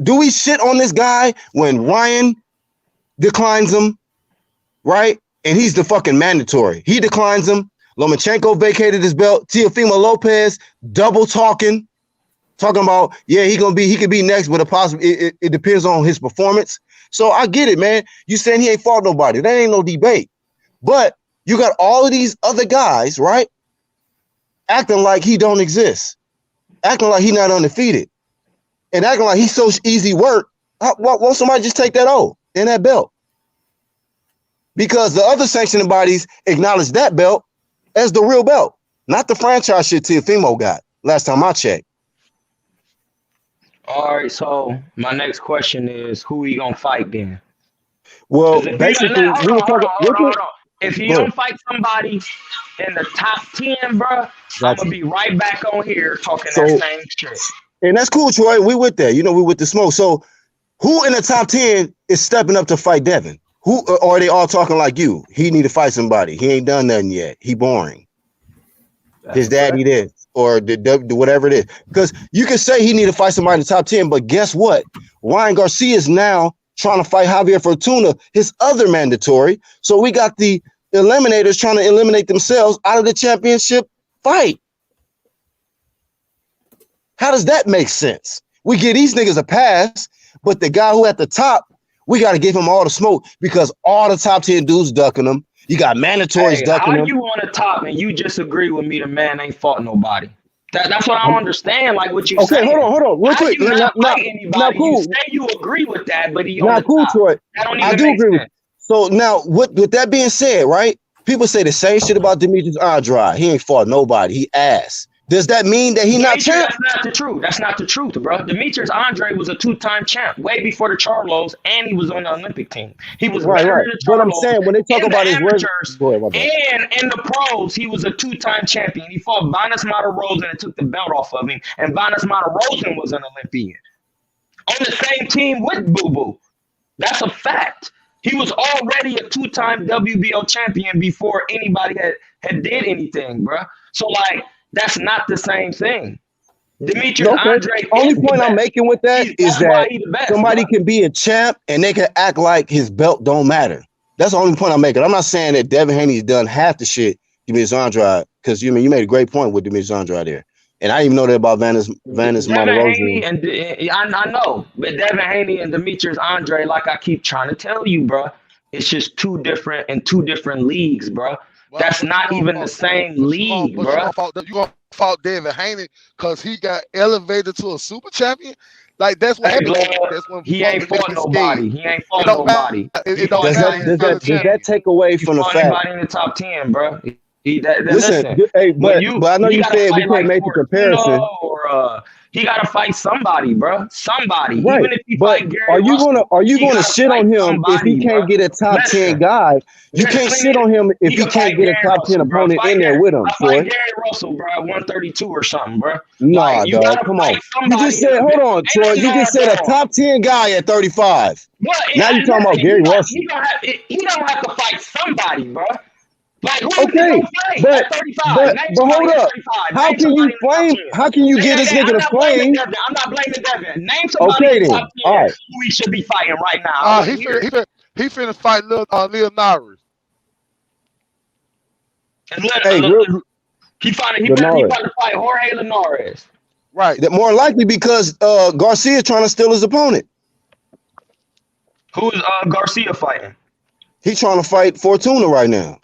do we shit on this guy when Ryan declines him, right? And he's the fucking mandatory. He declines him. Lomachenko vacated his belt. Teofimo Lopez double talking about, yeah, he could be next, but it depends on his performance. So I get it, man. You saying he ain't fought nobody. That ain't no debate. But you got all of these other guys, right? Acting like he don't exist. Acting like he not undefeated. And acting like he's so easy work. Won't somebody just take that O in that belt? Because the other sanctioning bodies acknowledge that belt as the real belt, not the franchise shit Teofimo got last time I checked. All right, so my next question is, who he gonna fight then? Well, 'Cause if basically, hold on, hold on. If he Go don't ahead. fight somebody in the top 10, bro, I'm Gotcha. gonna be right back on here talking So- that same shit. And that's cool, Troy. We with that. You know, we with the smoke. So who in the top 10 is stepping up to fight Devin? Who, or are they all talking like you? He need to fight somebody. He ain't done nothing yet. He boring. His daddy this or the whatever it is. Because you can say he need to fight somebody in the top 10, but guess what? Ryan Garcia is now trying to fight Javier Fortuna, his other mandatory. So we got the eliminators trying to eliminate themselves out of the championship fight. How does that make sense? We give these niggas a pass, but the guy who at the top, we got to give him all the smoke because all the top 10 dudes ducking him. You got mandatories Hey, ducking how him. you on the top and you just agree with me the man ain't fought nobody? That's what I don't understand. Like what you saying. Okay, hold on, real How quick. you not Not fight anybody? not cool. You say you agree with that, but he on Not the cool, top. Troy. That don't I even do make agree with sense. So now, with that being said, right? People say the same shit about Demetrius Andrade. He ain't fought nobody. He ass. Does that mean that he not Demetrius, champ? that's not the truth. That's not the truth, bro. Demetrius Andre was a two-time champ way before the Charlos, and he was on the Olympic team. He was Right. better than the But I'm Charlos. saying when they talk in about the his amateurs go ahead, my bad. and in the pros, he was a two-time champion. He fought Vanes Mata-Rosen and took the belt off of him, and Vanes Mata-Rosen was an Olympian on the same team with Boo Boo. That's a fact. He was already a two-time WBO champion before anybody had did anything, bro. So like that's not the same thing. Demetrius Andre. Only point I'm making with that is that somebody can be a champ and they can act like his belt don't matter. That's the only point I'm making. I'm not saying that Devin Haney's done half the shit Demetrius Andrade, because you made a great point with Demetrius Andrade there. And I didn't even know that about Vanes Mata-Rosen. I know, but Devin Haney and Demetrius Andre, like I keep trying to tell you, bro, it's just two different leagues, bro. That's not even the same league, bro. You gonna fault Devin Haney because he got elevated to a super champion? Like that's what happened. That's when he ain't fought nobody. He ain't fought nobody. Does that take away from the fact? Anybody in the top 10, bro. Listen, hey, but I know you said we can't make the comparison. Or he gotta fight somebody, bro. Somebody. Right. Even if he But fight Gary are you Russell, he gonna gotta shit fight on him if he somebody, can't bro. get a top 10 Listen, guy? You just can't clean shit it. on him if He he can can't fight get a Gary top 10 Russell, bro. opponent in there with him, I Troy. fight Gary Russell, bro, at 132 or something, bro. Nah, Like, you dog. gotta Come on. fight You just somebody. said, hold on, Ain't Troy. nothing You just going said a on. top 10 guy at 35. But Now you talking about listen, Gary Russell. he don't have to fight somebody, bro. Like, who is he Okay, gonna fight but at 35? Name hold somebody at up. 35. How Name can you somebody in the top flame? 10. How can you get this nigga I'm to not blaming flame? Devin. I'm not blaming Devin. Name somebody Okay in the top then. 10 All right. who he should be fighting right now. I want to hear it. He finna fight Leonardo. Hey, He Linares. about to fight Jorge Linares. Right. More likely because Garcia trying to steal his opponent. Who is Garcia fighting? He trying to fight Fortuna right now.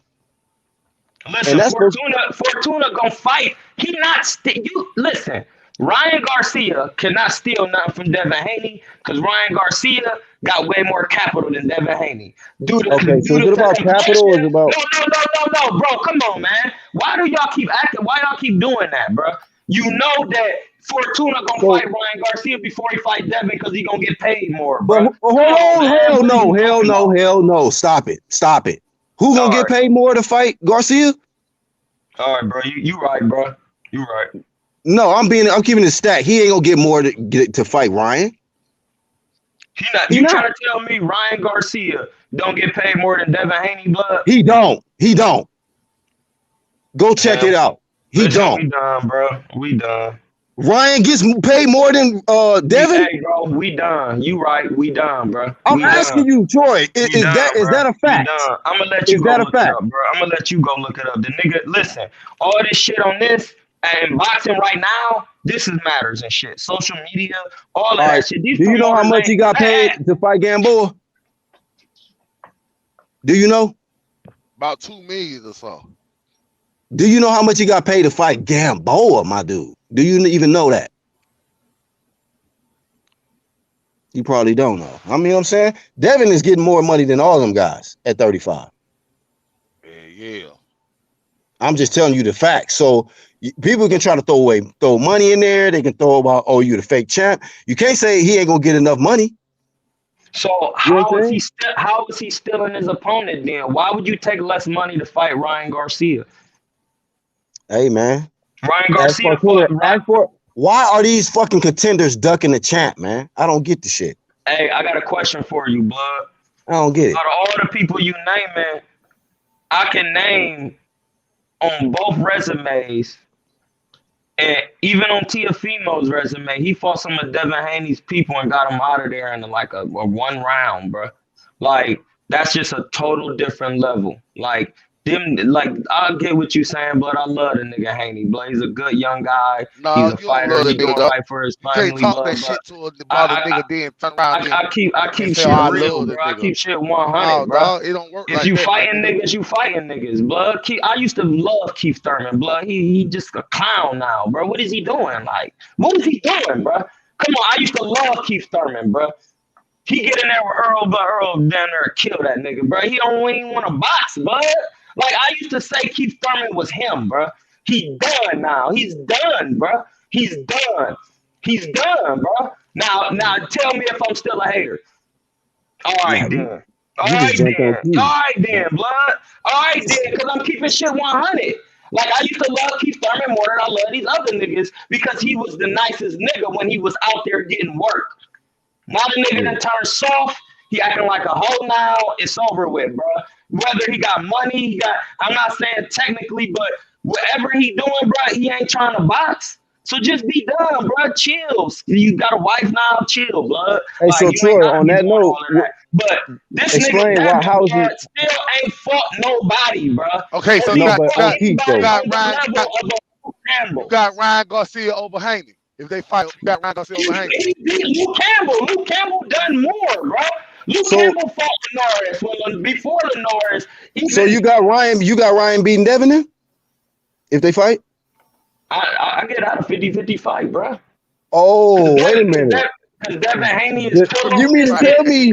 Listen, And that's Fortuna gonna fight. He not you listen. Ryan Garcia cannot steal nothing from Devin Haney because Ryan Garcia got way more capital than Devin Haney. okay. So is it about capital or is it about? No, bro. Come on, man. Why do y'all keep acting? Why y'all keep doing that, bro? You know that Fortuna gonna fight Ryan Garcia before he fight Devin because he gonna get paid more, bro. But hold on, hell no. Stop it. Who gonna get paid more to fight Garcia? All right, bro. You right, bro. You right. No, I'm keeping it stacked. He ain't gonna get more to fight Ryan. You trying to tell me Ryan Garcia don't get paid more than Devin Haney, blood? He don't. Go check it out. He don't. We done, bro. We done. Ryan gets paid more than Devin. Hey, bro, we done. You right. We done, bro. I'm asking you, Troy. Is that a fact? I'm gonna let you go look it up, bro. I'm gonna let you go look it up. The nigga, listen. All this shit on this and boxing right now, this is matters and shit. Social media, all of that shit. Do you know how much he got paid to fight Gamboa? Do you know? About $2 million or so. Do you know how much he got paid to fight Gamboa, my dude? Do you even know that? You probably don't know. I mean, what I'm saying Devin is getting more money than all them guys at 35. Yeah. I'm just telling you the facts. So people can try to throw money in there. They can throw about, oh, you the fake champ. You can't say he ain't gonna get enough money. So how is he stealing his opponent then? Why would you take less money to fight Ryan Garcia? Hey man, Ryan Garcia. Why are these fucking contenders ducking the champ, man? I don't get the shit. Hey, I got a question for you, blood. I don't get it. Out of all the people you name, man, I can name on both resumes, and even on Tiafimo's resume, he fought some of Devin Haney's people and got him out of there in like a one round, bro. Like, that's just a total different level. Like, I get what you saying, but I love the nigga Haney. But he's a good young guy. He's a fighter. He's doing right for his family. You can't talk that shit to about a nigga then turn around. I keep shit real, bro. I keep shit 100, bro. Dog, it don't work if like you that, fighting niggas, you fighting niggas, blood. I used to love Keith Thurman, blood. He just a clown now, bro. What is he doing? Like, what is he doing, bro? Come on, I used to love Keith Thurman, bro. He get in there with Earl, but Earl down there kill that nigga, bro. He don't even want to box, bud. Like, I used to say Keith Thurman was him, bro. He's done now. He's done, bro. He's done, bro. Now tell me if I'm still a hater. All right, then. All right, then, blood. All right, then, because I'm keeping shit 100. Like, I used to love Keith Thurman more than I love these other niggas because he was the nicest nigga when he was out there getting work. Now the nigga done turned soft. He acting like a hoe now. It's over with, bro. Whether he got money, I'm not saying technically, but whatever he doing, bro, he ain't trying to box. So just be done, bro. Chill. You got a wife now, chill, blood. Hey, so Troy, on that note, but this nigga still ain't fought nobody, bro. Okay, so you got Ryan Garcia over Haney. If they fight, you got Ryan Garcia over Haney. Luke Campbell done more, bro. Luke Campbell fought Linares before Linares. So you got Ryan beating Devin then? If they fight? I get out of 50-50 fight, bro. Oh, wait a minute. Because Devin Haney is you mean to tell me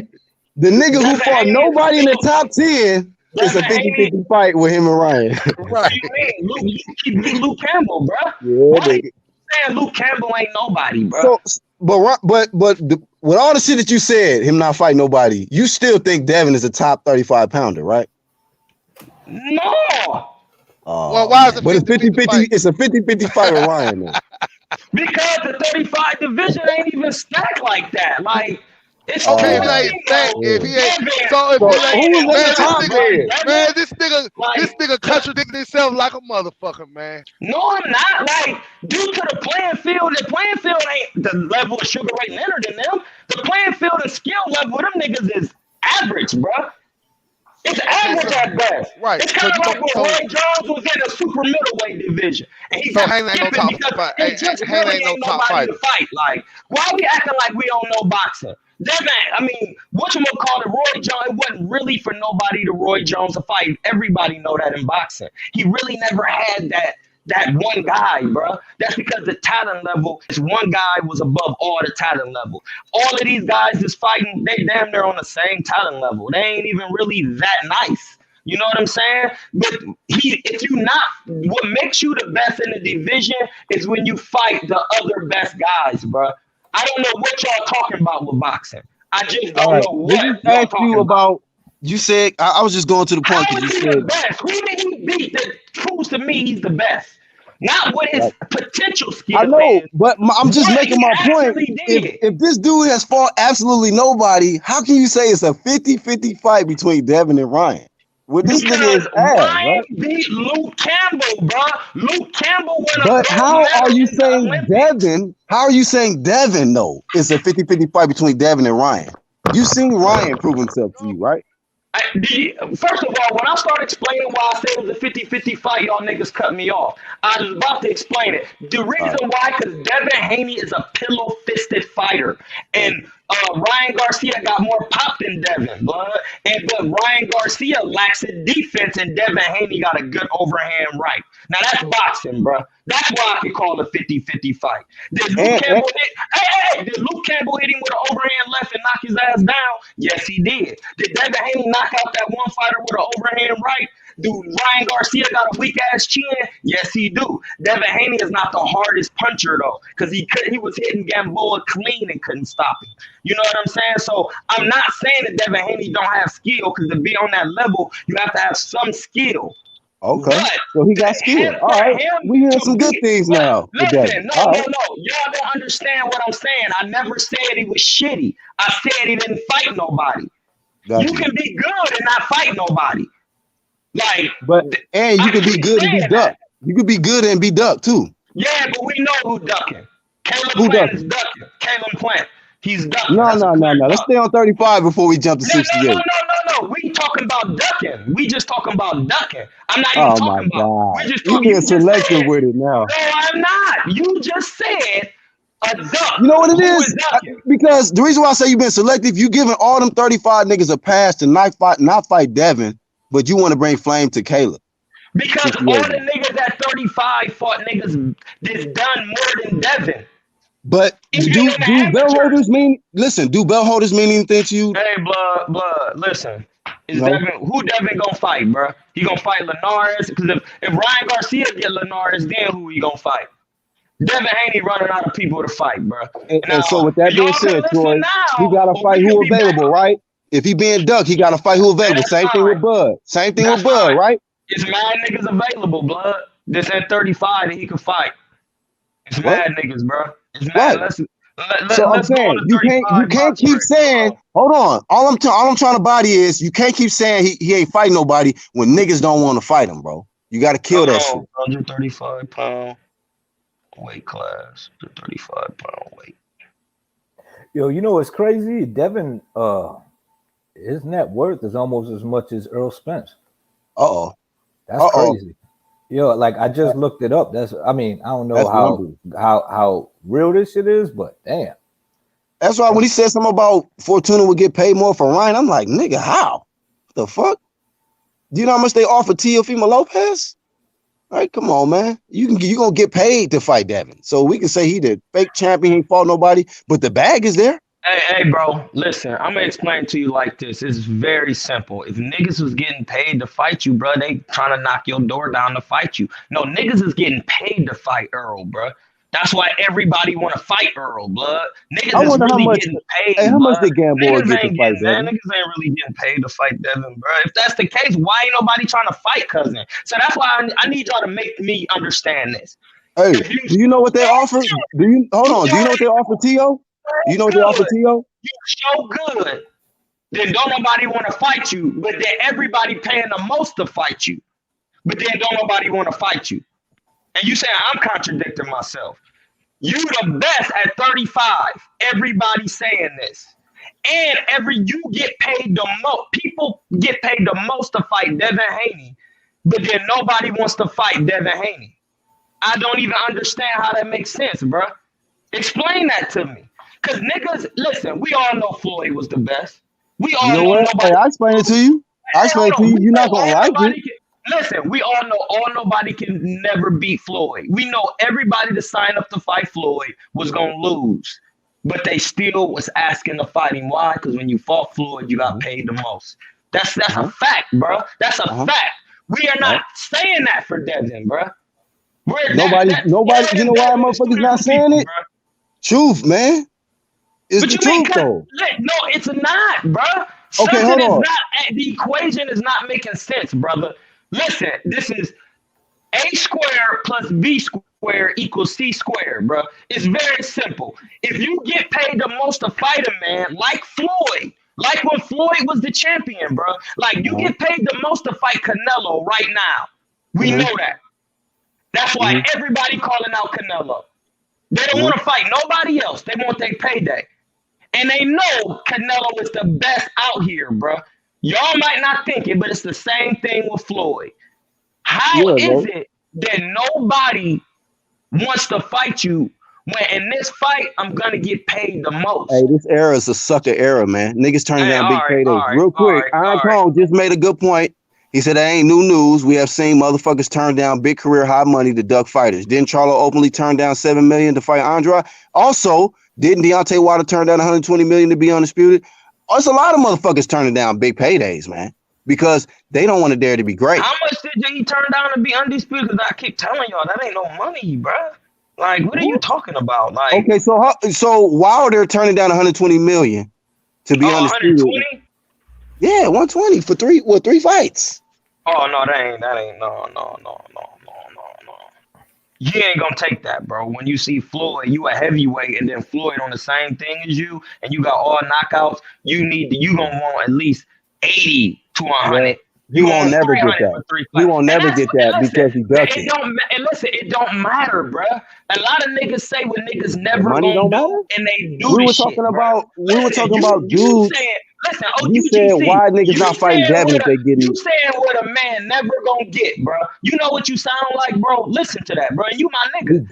the nigga who fought nobody in the top 10 is a 50-50 fight with him and Ryan? Right. You mean Luke Campbell, bro? Yeah, saying Luke Campbell ain't nobody, bro. So, but with all the shit that you said, him not fighting nobody, you still think Devin is a top 35 pounder, right? No. Well, why is it But it's 50-50 50-50. fight? It's a 50-50 fight with Ryan. Then. Because the 35 division ain't even stacked like that. Like, it's Okay, if Oh, it ain't stacked, if he ain't, Devin, so if So it ain't, who was man, at the top then? this nigga contradicting himself like a motherfucker, man. No, I'm not. Like, due to the playing field ain't the level of Sugar Ray Leonard in them. The playing field and skill level of them niggas is average, bro. It's average so- at best. right, It's so kind you of like gon- when so- Roy Jones was in the super middleweight division. And he So kept Hank ain't no skipping top because fight. it just Hank really ain't no ain't top nobody fighter. to fight. Like, why are we acting like we don't know boxing? Devin, I mean, whatchamacallit, Roy Jones, it wasn't really for nobody to Roy Jones to fight. Everybody know that in boxing. He really never had that one guy, bro. That's because the talent level, this one guy was above all the talent level. All of these guys is fighting, they damn near on the same talent level. They ain't even really that nice. You know what I'm saying? But if you not, what makes you the best in the division is when you fight the other best guys, bro. I don't know what y'all talking about with boxing. I just All don't right. know They what just y'all asked talking you about. about. You said I was just going to the point How because is you he the said best? Who did he beat that proves to me he's the best? Not what his like, potential I skill know, is. but I'm just What making he my point. actually did. If this dude has fought absolutely nobody, how can you say it's a 50-50 fight between Devin and Ryan? Well, this nigga Because is ass, Ryan right? beat Luke Campbell, bro. Luke Campbell won a But gold how are medal you in the saying Olympics. Devin? How are you saying Devin? No, it's a 50-50 fight between Devin and Ryan. You seen Ryan prove himself to you, right? First of all, when I start explaining why I said it was a 50-50 fight, y'all niggas cut me off. I was about to explain it. The All reason right. why, because Devin Haney is a pillow-fisted fighter. And Ryan Garcia got more pop than Devin, blood. But Ryan Garcia lacks in defense, and Devin Haney got a good overhand right. Now, that's boxing, bro. That's why I can call it a 50-50 fight. Did Luke And Campbell did Luke Campbell hit him with an overhand left and knock his ass down? Yes, he did. Did Devin Haney knock out that one fighter with an overhand right? Do Ryan Garcia got a weak ass chin? Yes, he do. Devin Haney is not the hardest puncher though, because he was hitting Gamboa clean and couldn't stop him. You know what I'm saying? So I'm not saying that Devin Haney don't have skill, because to be on that level, you have to have some skill. okay, But so he got skill. All right, we hearing some good things now with Devin. listen, All right, no. Y'all don't understand what I'm saying. I never said he was shitty. I said he didn't fight nobody. got You you. can be good and not fight nobody. Like, But and you I can be keep good and be saying ducked. that. You could be good and be ducked too. Yeah, but we know who ducking. Caleb Who Plant is ducking? ducking. Caleb Plant. He's ducking. No, That's a no, no, clear no. Let's duck. stay on 35 before we jump to No, no, no, 68. no, no, no. We talking about ducking. We just talking about ducking. I'm not even Oh my talking about. God, We just you talking. being You just selective said. with it now. No, I'm not. You just said a duck. You know what it Who is is? ducking? Because the reason why I say you've been selective, you giving all them 35 niggas a pass to not fight Devin, but you want to bring flame to Caleb. Because all 68. the niggas at 35 fought niggas that's done more than Devin. But Even do in the do bell amateurs. holders mean? Listen, do bell holders mean anything to you? Hey, blood. Listen, is No. Devin gonna fight, bro? He gonna fight Linares? Because if Ryan Garcia get Linares, then who he gonna fight? Devin Haney running out of people to fight, bro. And so with that being Y'all can said, listen Troy, he now, gotta or fight we can who be back. available, right? If he being ducked, he gotta fight who Hey, available. that's Same thing with fine. Bud. Same thing That's with Bud, fine. right? It's mad niggas available, blood. This at 35 that he can fight. It's What? mad niggas, bro. It's mad. Right. So I'm Let's go on saying the you 35 can't box keep ring. saying, hold on. All I'm trying to body is you can't keep saying he ain't fighting nobody when niggas don't want to fight him, bro. You gotta kill that shit. 135 pound weight class. The 35 pound weight. Yo, you know what's crazy? Devin, his net worth is almost as much as Earl Spence. Uh-oh. That's crazy. Yo, like I just looked it up. I don't know how real this shit is, but damn. That's why when he said something about Fortuna would get paid more for Ryan, I'm like, nigga, how? The fuck? Do you know how much they offer Teofimo Lopez? All right, come on, man. You gonna get paid to fight Devin. So we can say he the fake champion, he ain't fought nobody, but the bag is there. Hey, bro, listen, I'm gonna explain to you like this. It's very simple. If niggas was getting paid to fight you, bro, they trying to knock your door down to fight you. No, niggas is getting paid to fight Earl, bro. That's why everybody want to fight Earl, blood. Niggas I is wonder how really much. getting paid, Hey, how much blood. did Gamboa Niggas get to ain't fight getting, man. Devin? Niggas ain't really getting paid to fight Devin, bro. If that's the case, why ain't nobody trying to fight Cousin? So that's why I need y'all to make me understand this. Hey, If you do you know what they offer? Do you hold on? Do you know what they offer T.O.? Do you know what they offer T.O.? you so good, then don't nobody want to fight you, but then everybody paying the most to fight you. But then don't nobody want to fight you. And you saying I'm contradicting myself. You the best at 35. Everybody saying this. And you get paid the most. People get paid the most to fight Devin Haney, but then nobody wants to fight Devin Haney. I don't even understand how that makes sense, bro. Explain that to me. Because niggas, listen, we all know Floyd was the best. We all You know know what? nobody. Hey, I explain it to you. I explain it to you. You're not gonna like it. Listen, we all know nobody can never beat Floyd. We know everybody to sign up to fight Floyd was gonna lose, but they still was asking to fight him. Why? Because when you fought Floyd, you got paid the most. That's a fact, bro. That's a fact. We are not saying that for Devin, bro. Nobody. You know why motherfuckers not saying it? Bro. Truth, man. It's But the you truth, though. No, it's not, bro. Okay, hold on. The equation is not making sense, brother. Listen, this is A squared plus B squared equals C squared, bro. It's very simple. If you get paid the most to fight a man, like Floyd, like when Floyd was the champion, bro, like you get paid the most to fight Canelo right now. We know that. That's why everybody calling out Canelo. They don't want to fight nobody else. They want their payday. And they know Canelo is the best out here, bro. Y'all might not think it, but it's the same thing with Floyd. How is it that nobody wants to fight you when in this fight, I'm going to get paid the most? Hey, this era is a sucker era, man. Niggas turning down big paydays. Real quick, Iron Cone just made a good point. He said that ain't new news. We have seen motherfuckers turn down big career high money to duck fighters. Didn't Charlo openly turn down $7 million to fight Andrade? Also, didn't Deontay Wilder turn down $120 million to be undisputed? There's a lot of motherfuckers turning down big paydays, man, because they don't want to dare to be great. How much did he turn down to be undisputed? Because I keep telling y'all that ain't no money, bro. Like, what are you talking about? Like, okay, so Wilder turning down $120 million to be undisputed. 120? Yeah, 120 for three fights. Oh no, that ain't no. You ain't gonna take that, bro. When you see Floyd, you a heavyweight, and then Floyd on the same thing as you, and you got all knockouts. You gonna want at least 80 to 100. Yeah. You won't never get that. You won't never get that because he ducked it. It don't matter, bro. A lot of niggas say what niggas never money gonna don't matter? do, and they do. We were talking about dudes. Listen, you UGC, said why niggas not fighting Devin if they getting. You saying what a man never gonna get, bro. You know what you sound like, bro. Listen to that, bro. You my nigga.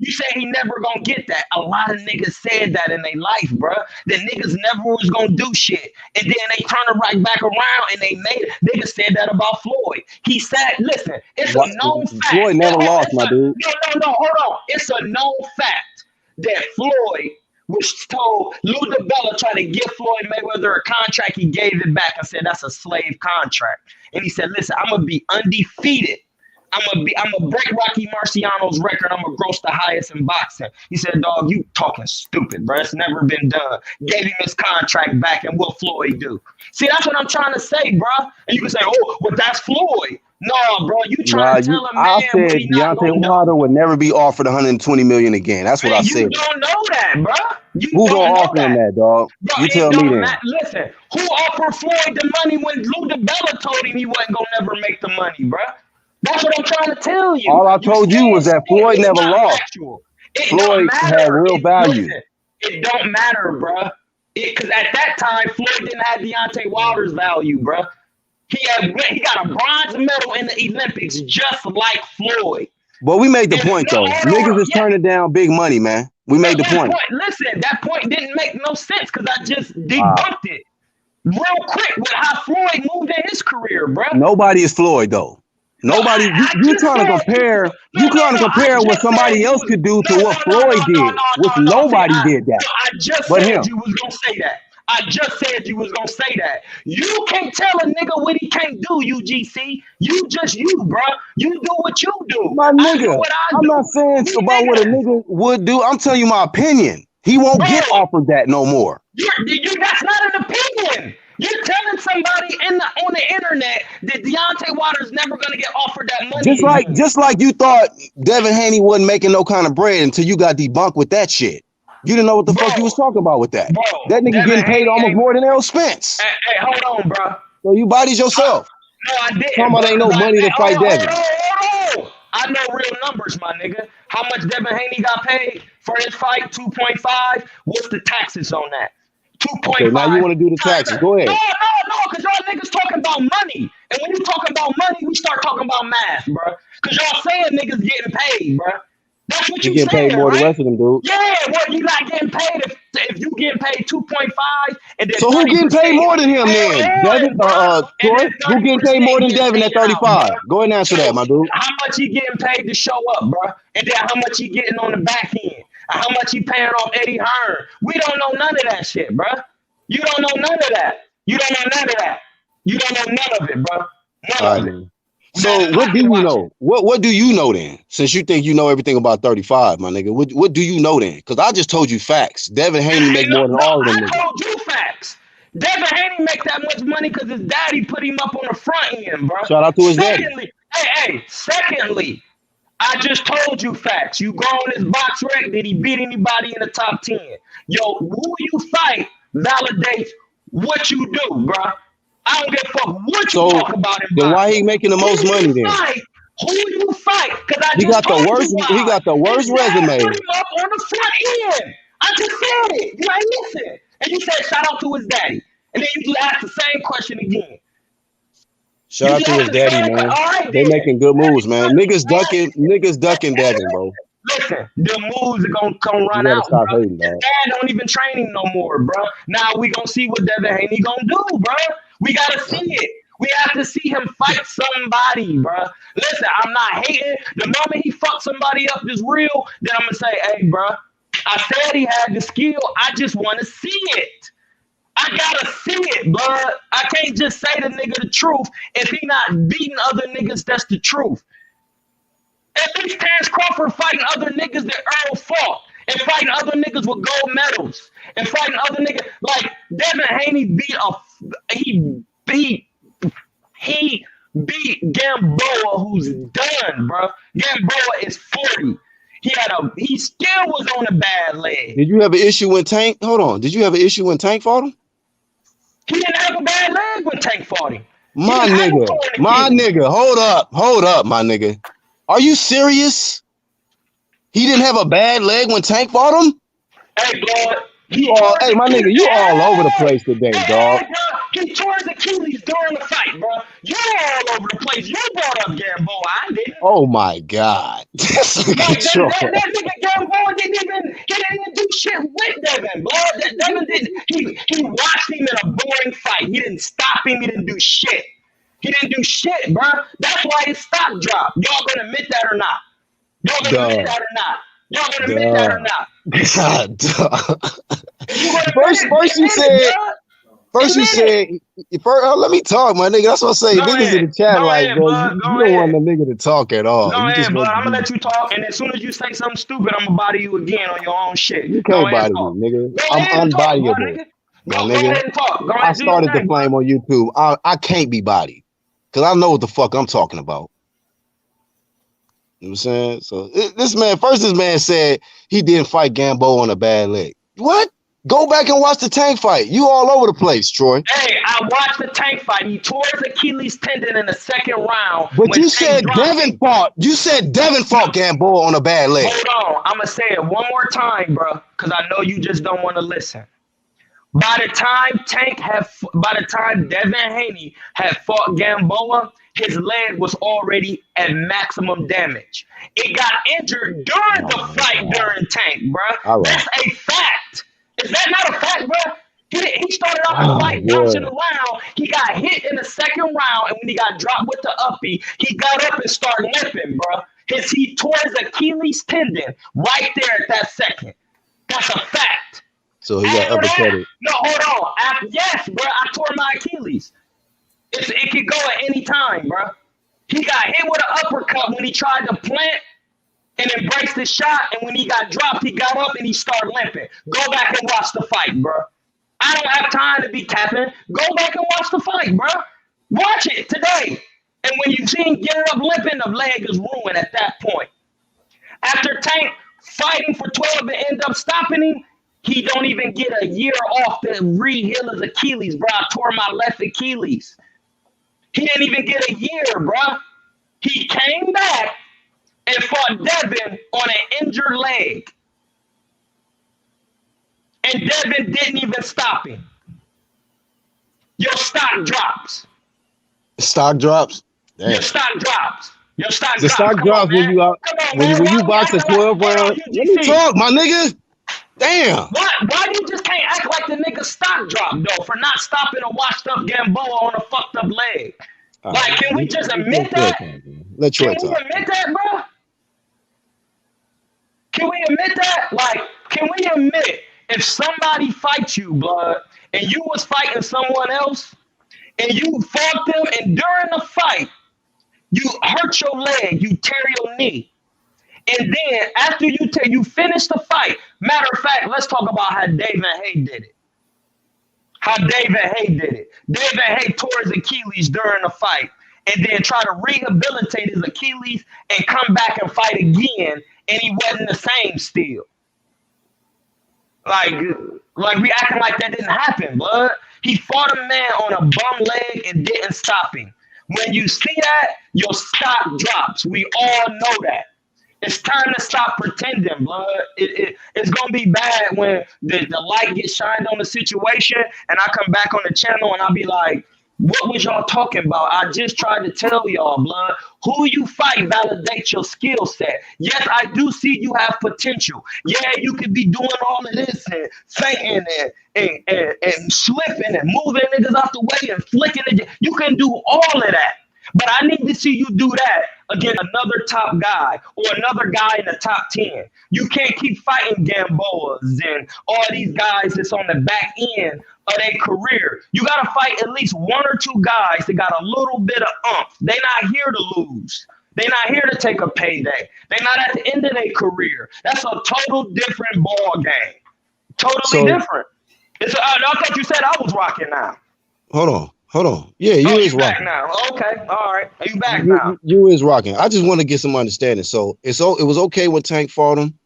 You say he never gonna get that. A lot of niggas said that in their life, bro. That niggas never was gonna do shit, and then they turn it right back around and they made it. Niggas said that about Floyd. He said, "Listen, it's a known fact." Floyd never lost, my dude. No, hold on. It's a known fact that Floyd was told Lou DiBella tried to give Floyd Mayweather a contract. He gave it back and said that's a slave contract. And he said, "Listen, I'm gonna be undefeated. I'm gonna break Rocky Marciano's record. I'm gonna gross the highest in boxing." He said, "Dog, you talking stupid, bro. It's never been done." Gave him his contract back, and what Floyd do? See, that's what I'm trying to say, bro. And you can say, "Oh, well, that's Floyd." No, bro, you trying to tell a man I said Deontay Wilder would never be offered $120 million again. That's what I said. You don't know that, bro. Who gonna offer him that, dog? Bro, you tell me then. Listen, who offered Floyd the money when Lou DiBella told him he wasn't gonna never make the money, bro? That's what I'm trying to tell you. All I told you was that Floyd never lost. Floyd had real value. It don't matter, bro. Because at that time, Floyd didn't have Deontay Wilder's value, bro. He got a bronze medal in the Olympics, just like Floyd. But we made the point, though. Niggas is turning down big money, man. We made the point. Listen, that point didn't make no sense because I just debunked it real quick with how Floyd moved in his career, bro. Nobody is Floyd, though. Nobody. You trying to compare? You trying to compare what somebody else could do to what Floyd did, which nobody did that. I just said you was gonna say that. I just said you was gonna say that. You can't tell a nigga what he can't do, UGC. You just you, bro. You do what you do. My I know nigga, what I I'm do. not saying We about what a niggas. nigga would do. I'm telling you my opinion. He won't get Bro, offered that no more. that's not an opinion. You're telling somebody on the internet that Deontay Wilder's never gonna get offered that money again. Just like you thought Devin Haney wasn't making no kind of bread until you got debunked with that shit. You didn't know what the fuck you was talking about with that. Bro, That nigga Devin getting paid Haney almost ain't. more than Errol Spence. Hey, hold on, bro. So you bodies yourself. No, I didn't. Talking about ain't no money to fight Devin. Hold on. I know real numbers, my nigga. How much Devin Haney got paid for his fight? 2.5. What's the taxes on that? 2.5. Okay, now you want to do the taxes. Go ahead. No, because y'all niggas talking about money. And when you talking about money, we start talking about math, bro. Because y'all saying niggas getting paid, bro. That's what You you getting saying, paid more right? than the rest of them, dude. Yeah, well, you not getting paid if you getting paid 2.5 and then So who getting paid more than him then? Devin, Troy? Who getting paid more than Devin at 35? Go ahead and answer that, my dude. How much he getting paid to show up, bro? And then how much he getting on the back end? And how much he paying off Eddie Hearn? We don't know none of that shit, bro. You don't know none of that. You don't know none of that. You don't know none of it, bro. None of it. Man. So what do you know? What do you know then? Since you think you know everything about 35, my nigga, what do you know then? Because I just told you facts. Devin Haney make more than all of them niggas. I told you facts. Devin Haney make that much money because his daddy put him up on the front end, bro. Shout out to his daddy. Secondly, I just told you facts. You go on his box rec, did he beat anybody in the top 10? Yo, who you fight validates what you do, bro. I don't give a fuck what you talk about him. Then why he making the most money then? Who you fight? Because he got the worst resume. Put him up on the front end. I just said it. You ain't listen. And you said shout out to his daddy. And then you just asked the same question again. Shout out to his daddy, man. They making good moves, man. Niggas ducking Devin, bro. Listen, the moves are gonna come run out. Stop hating, dog. Dad don't even train him no more, bro. Now we gonna see what Devin Haney gonna do, bro. We gotta see it. We have to see him fight somebody, bro. Listen, I'm not hating. The moment he fucks somebody up this real, then I'm gonna say, hey, bro, I said he had the skill. I just want to see it. I gotta see it, bro. I can't just say the nigga the truth if he not beating other niggas. That's the truth. At least Terrence Crawford fighting other niggas that Earl fought. And fighting other niggas with gold medals. And fighting other niggas. Like, Devin Haney he beat Gamboa, who's done, bro. Gamboa is 40. He still was on a bad leg. Did you have an issue when Tank? Hold on. Did you have an issue when Tank fought him? He didn't have a bad leg when Tank fought him. My nigga. Hold up, my nigga. Are you serious? He didn't have a bad leg when Tank fought him? Hey, bro. Hey, my nigga, you all over the place today, dog. He tore his Achilles during the fight, bro. You're all over the place. You brought up Gamboa. I didn't. Oh, my God. That nigga Gamboa didn't even do shit with Devin, bro. Devin didn't. He watched him in a boring fight. He didn't stop him. He didn't do shit. He didn't do shit, bro. That's why his stock dropped. Y'all gonna admit that or not? Y'all gonna admit that or not? Y'all gonna admit that or not? First you said, let me talk, my nigga. That's what I say. Niggas in the chat like, bro, you don't want the nigga to talk at all. Go ahead, bud. I'm gonna let you talk, and as soon as you say something stupid, I'm gonna body you again on your own shit. You can't body me, nigga. I'm unbodyable. Go ahead and talk. I started the flame on YouTube. I can't be bodied because I know what the fuck I'm talking about. You know what I'm saying? So this man said he didn't fight Gamboa on a bad leg. What? Go back and watch the Tank fight. You all over the place, Troy. Hey, I watched the Tank fight. He tore his Achilles tendon in the second round. But you said Devin fought. You said Devin fought Gamboa on a bad leg. Hold on. I'm going to say it one more time, bro, because I know you just don't want to listen. By the time Devin Haney had fought Gamboa, his leg was already at maximum damage. It got injured during the fight during Tank, bro. That's a fact. Is that not a fact, bro? He started off the fight bouncing around. He got hit in the second round, and when he got dropped with the uppie, he got up and started limping, bro. He tore his Achilles tendon right there at that second. That's a fact. So he got uppercutted. No, hold on. Yes, bro. I tore my Achilles. It could go at any time, bro. He got hit with an uppercut when he tried to plant and embrace the shot. And when he got dropped, he got up and he started limping. Go back and watch the fight, bro. I don't have time to be capping. Go back and watch the fight, bro. Watch it today. And when you see him get up limping, the leg is ruined at that point. After Tank fighting for 12 and end up stopping him, he don't even get a year off to re-heal his Achilles, bro. I tore my left Achilles. He didn't even get a year, bro. He came back and fought Devin on an injured leg. And Devin didn't even stop him. Your stock drops. Stock drops. Damn. Your stock drops. Your stock The drops. stock Come drops on, when man. you out Come on, when man. you Why box a acting 12 like round. Let me UGC? talk, my nigga. Damn. Why you just can't act like the nigga stock dropped though for not stopping a washed up Gamboa on a fucked up leg? All Like, right. can we just Let admit Troy that? talk, man. Let Can Troy we talk. admit that, bro? Can we admit that? Like, can we admit if somebody fights you, blood, and you was fighting someone else, and you fought them, and during the fight, you hurt your leg, you tear your knee, and then after you finish the fight, matter of fact, let's talk about how David Hay did it. How David Hay did it. David Hay tore his Achilles during the fight, and then try to rehabilitate his Achilles and come back and fight again, and he wasn't the same still. Like we acting like that didn't happen, bud. He fought a man on a bum leg and didn't stop him. When you see that, your stock drops. We all know that. It's time to stop pretending, blood. It's gonna be bad when the light gets shined on the situation, and I come back on the channel and I'll be like, "What was y'all talking about? I just tried to tell y'all, blood. Who you fight validates your skill set. Yes, I do see you have potential. Yeah, you could be doing all of this and fainting and slipping and moving niggas out the way and flicking it. You can do all of that. But I need to see you do that against another top guy or another guy in the top 10. You can't keep fighting Gamboas and all these guys that's on the back end of their career. You got to fight at least one or two guys that got a little bit of umph. They're not here to lose. They're not here to take a payday. They're not at the end of their career. That's a total different ball game. Totally different. I thought you said I was rocking now. Hold on. Yeah, you is back rocking. now. Okay, all right. Are you back now? You is rocking. I just want to get some understanding. So it was okay when Tank fought him,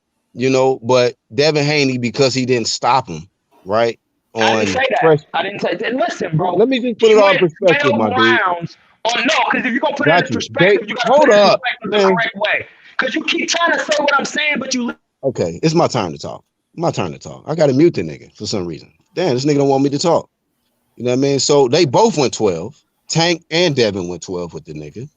but Devin Haney, because he didn't stop him, right? I didn't say that. I didn't say that. Listen, bro. Let me just put it all in perspective, my dude. No, because if you're gonna put it in perspective, you gotta put it in perspective the correct way. Because you keep trying to say what I'm saying, but you. Okay, it's my turn to talk. I gotta mute the nigga for some reason. Damn, this nigga don't want me to talk. You know what I mean? So they both went 12. Tank and Devin went 12 with the nigga.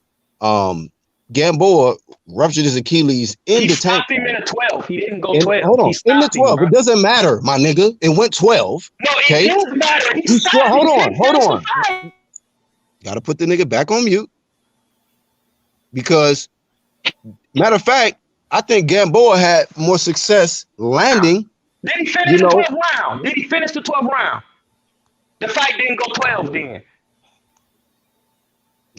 Gamboa ruptured his Achilles in the Tank. He stopped him in a 12. He didn't go 12. Hold on. In the 12. It doesn't matter, my nigga. It went 12. No, it does matter. He stopped him. Hold on. Gotta put the nigga back on mute. Because, matter of fact, I think Gamboa had more success landing. Did he finish the 12th round? Did he finish the 12th round? The fight didn't go 12 then.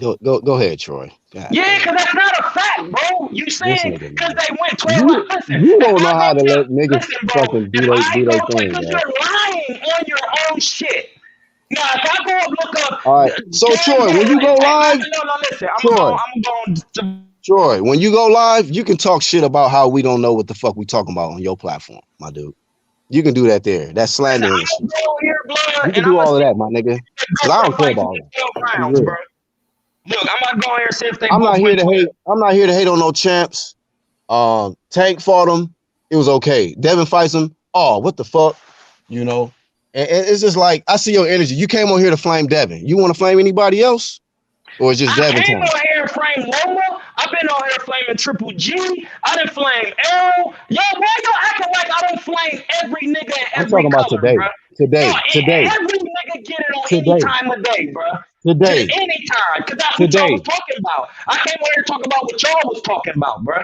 Go ahead, Troy. God, yeah, because that's not a fact, bro. You saying because they went 12 rounds. You don't know how to let niggas fucking do their thing, bro. Because you're lying on your own shit. Now, if I go up, look up. All right. So, Troy, when you go live. No, listen. I'm going to. Troy, when you go live, you can talk shit about how we don't know what the fuck we talking about on your platform, my dude. You can do that there. That's slandering. You can do all of that, my nigga. Because I don't care about it. Look, I'm not going here and say if they. I'm not here to hate. I'm not here to hate on no champs. Tank fought him. It was okay. Devin fights him. Oh, what the fuck? And it's just like, I see your energy. You came on here to flame Devin. You want to flame anybody else? Or it's just Devin? I came on here to flame Loma. I've been on here flaming Triple G. I done flame Arrow. Yo, why you acting like I don't flame every nigga in every I'm talking about today. Bro? Today. Every nigga get it on any time of day, bro. Today. Any time. Because that's what y'all was talking about. I came on here to talk about what y'all was talking about, bro.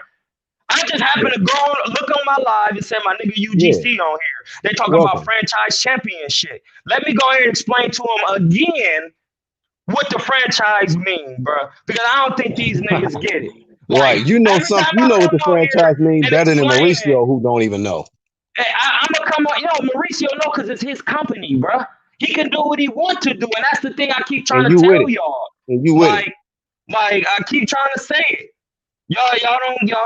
I just happened to go look on my live and say my nigga UGC on here. They talk about franchise championship. Let me go ahead and explain to them again what the franchise mean, bro. Because I don't think these niggas get it. Right. Like You know every time you I know what come the on franchise here mean and better than explain it, Mauricio, who don't even know. hey, I'm gonna come on, Mauricio, no, because it's his company, bro. He can do what he want to do, and that's the thing I keep trying And to you with tell it. y'all. And you with it. Like I keep trying to say it. Y'all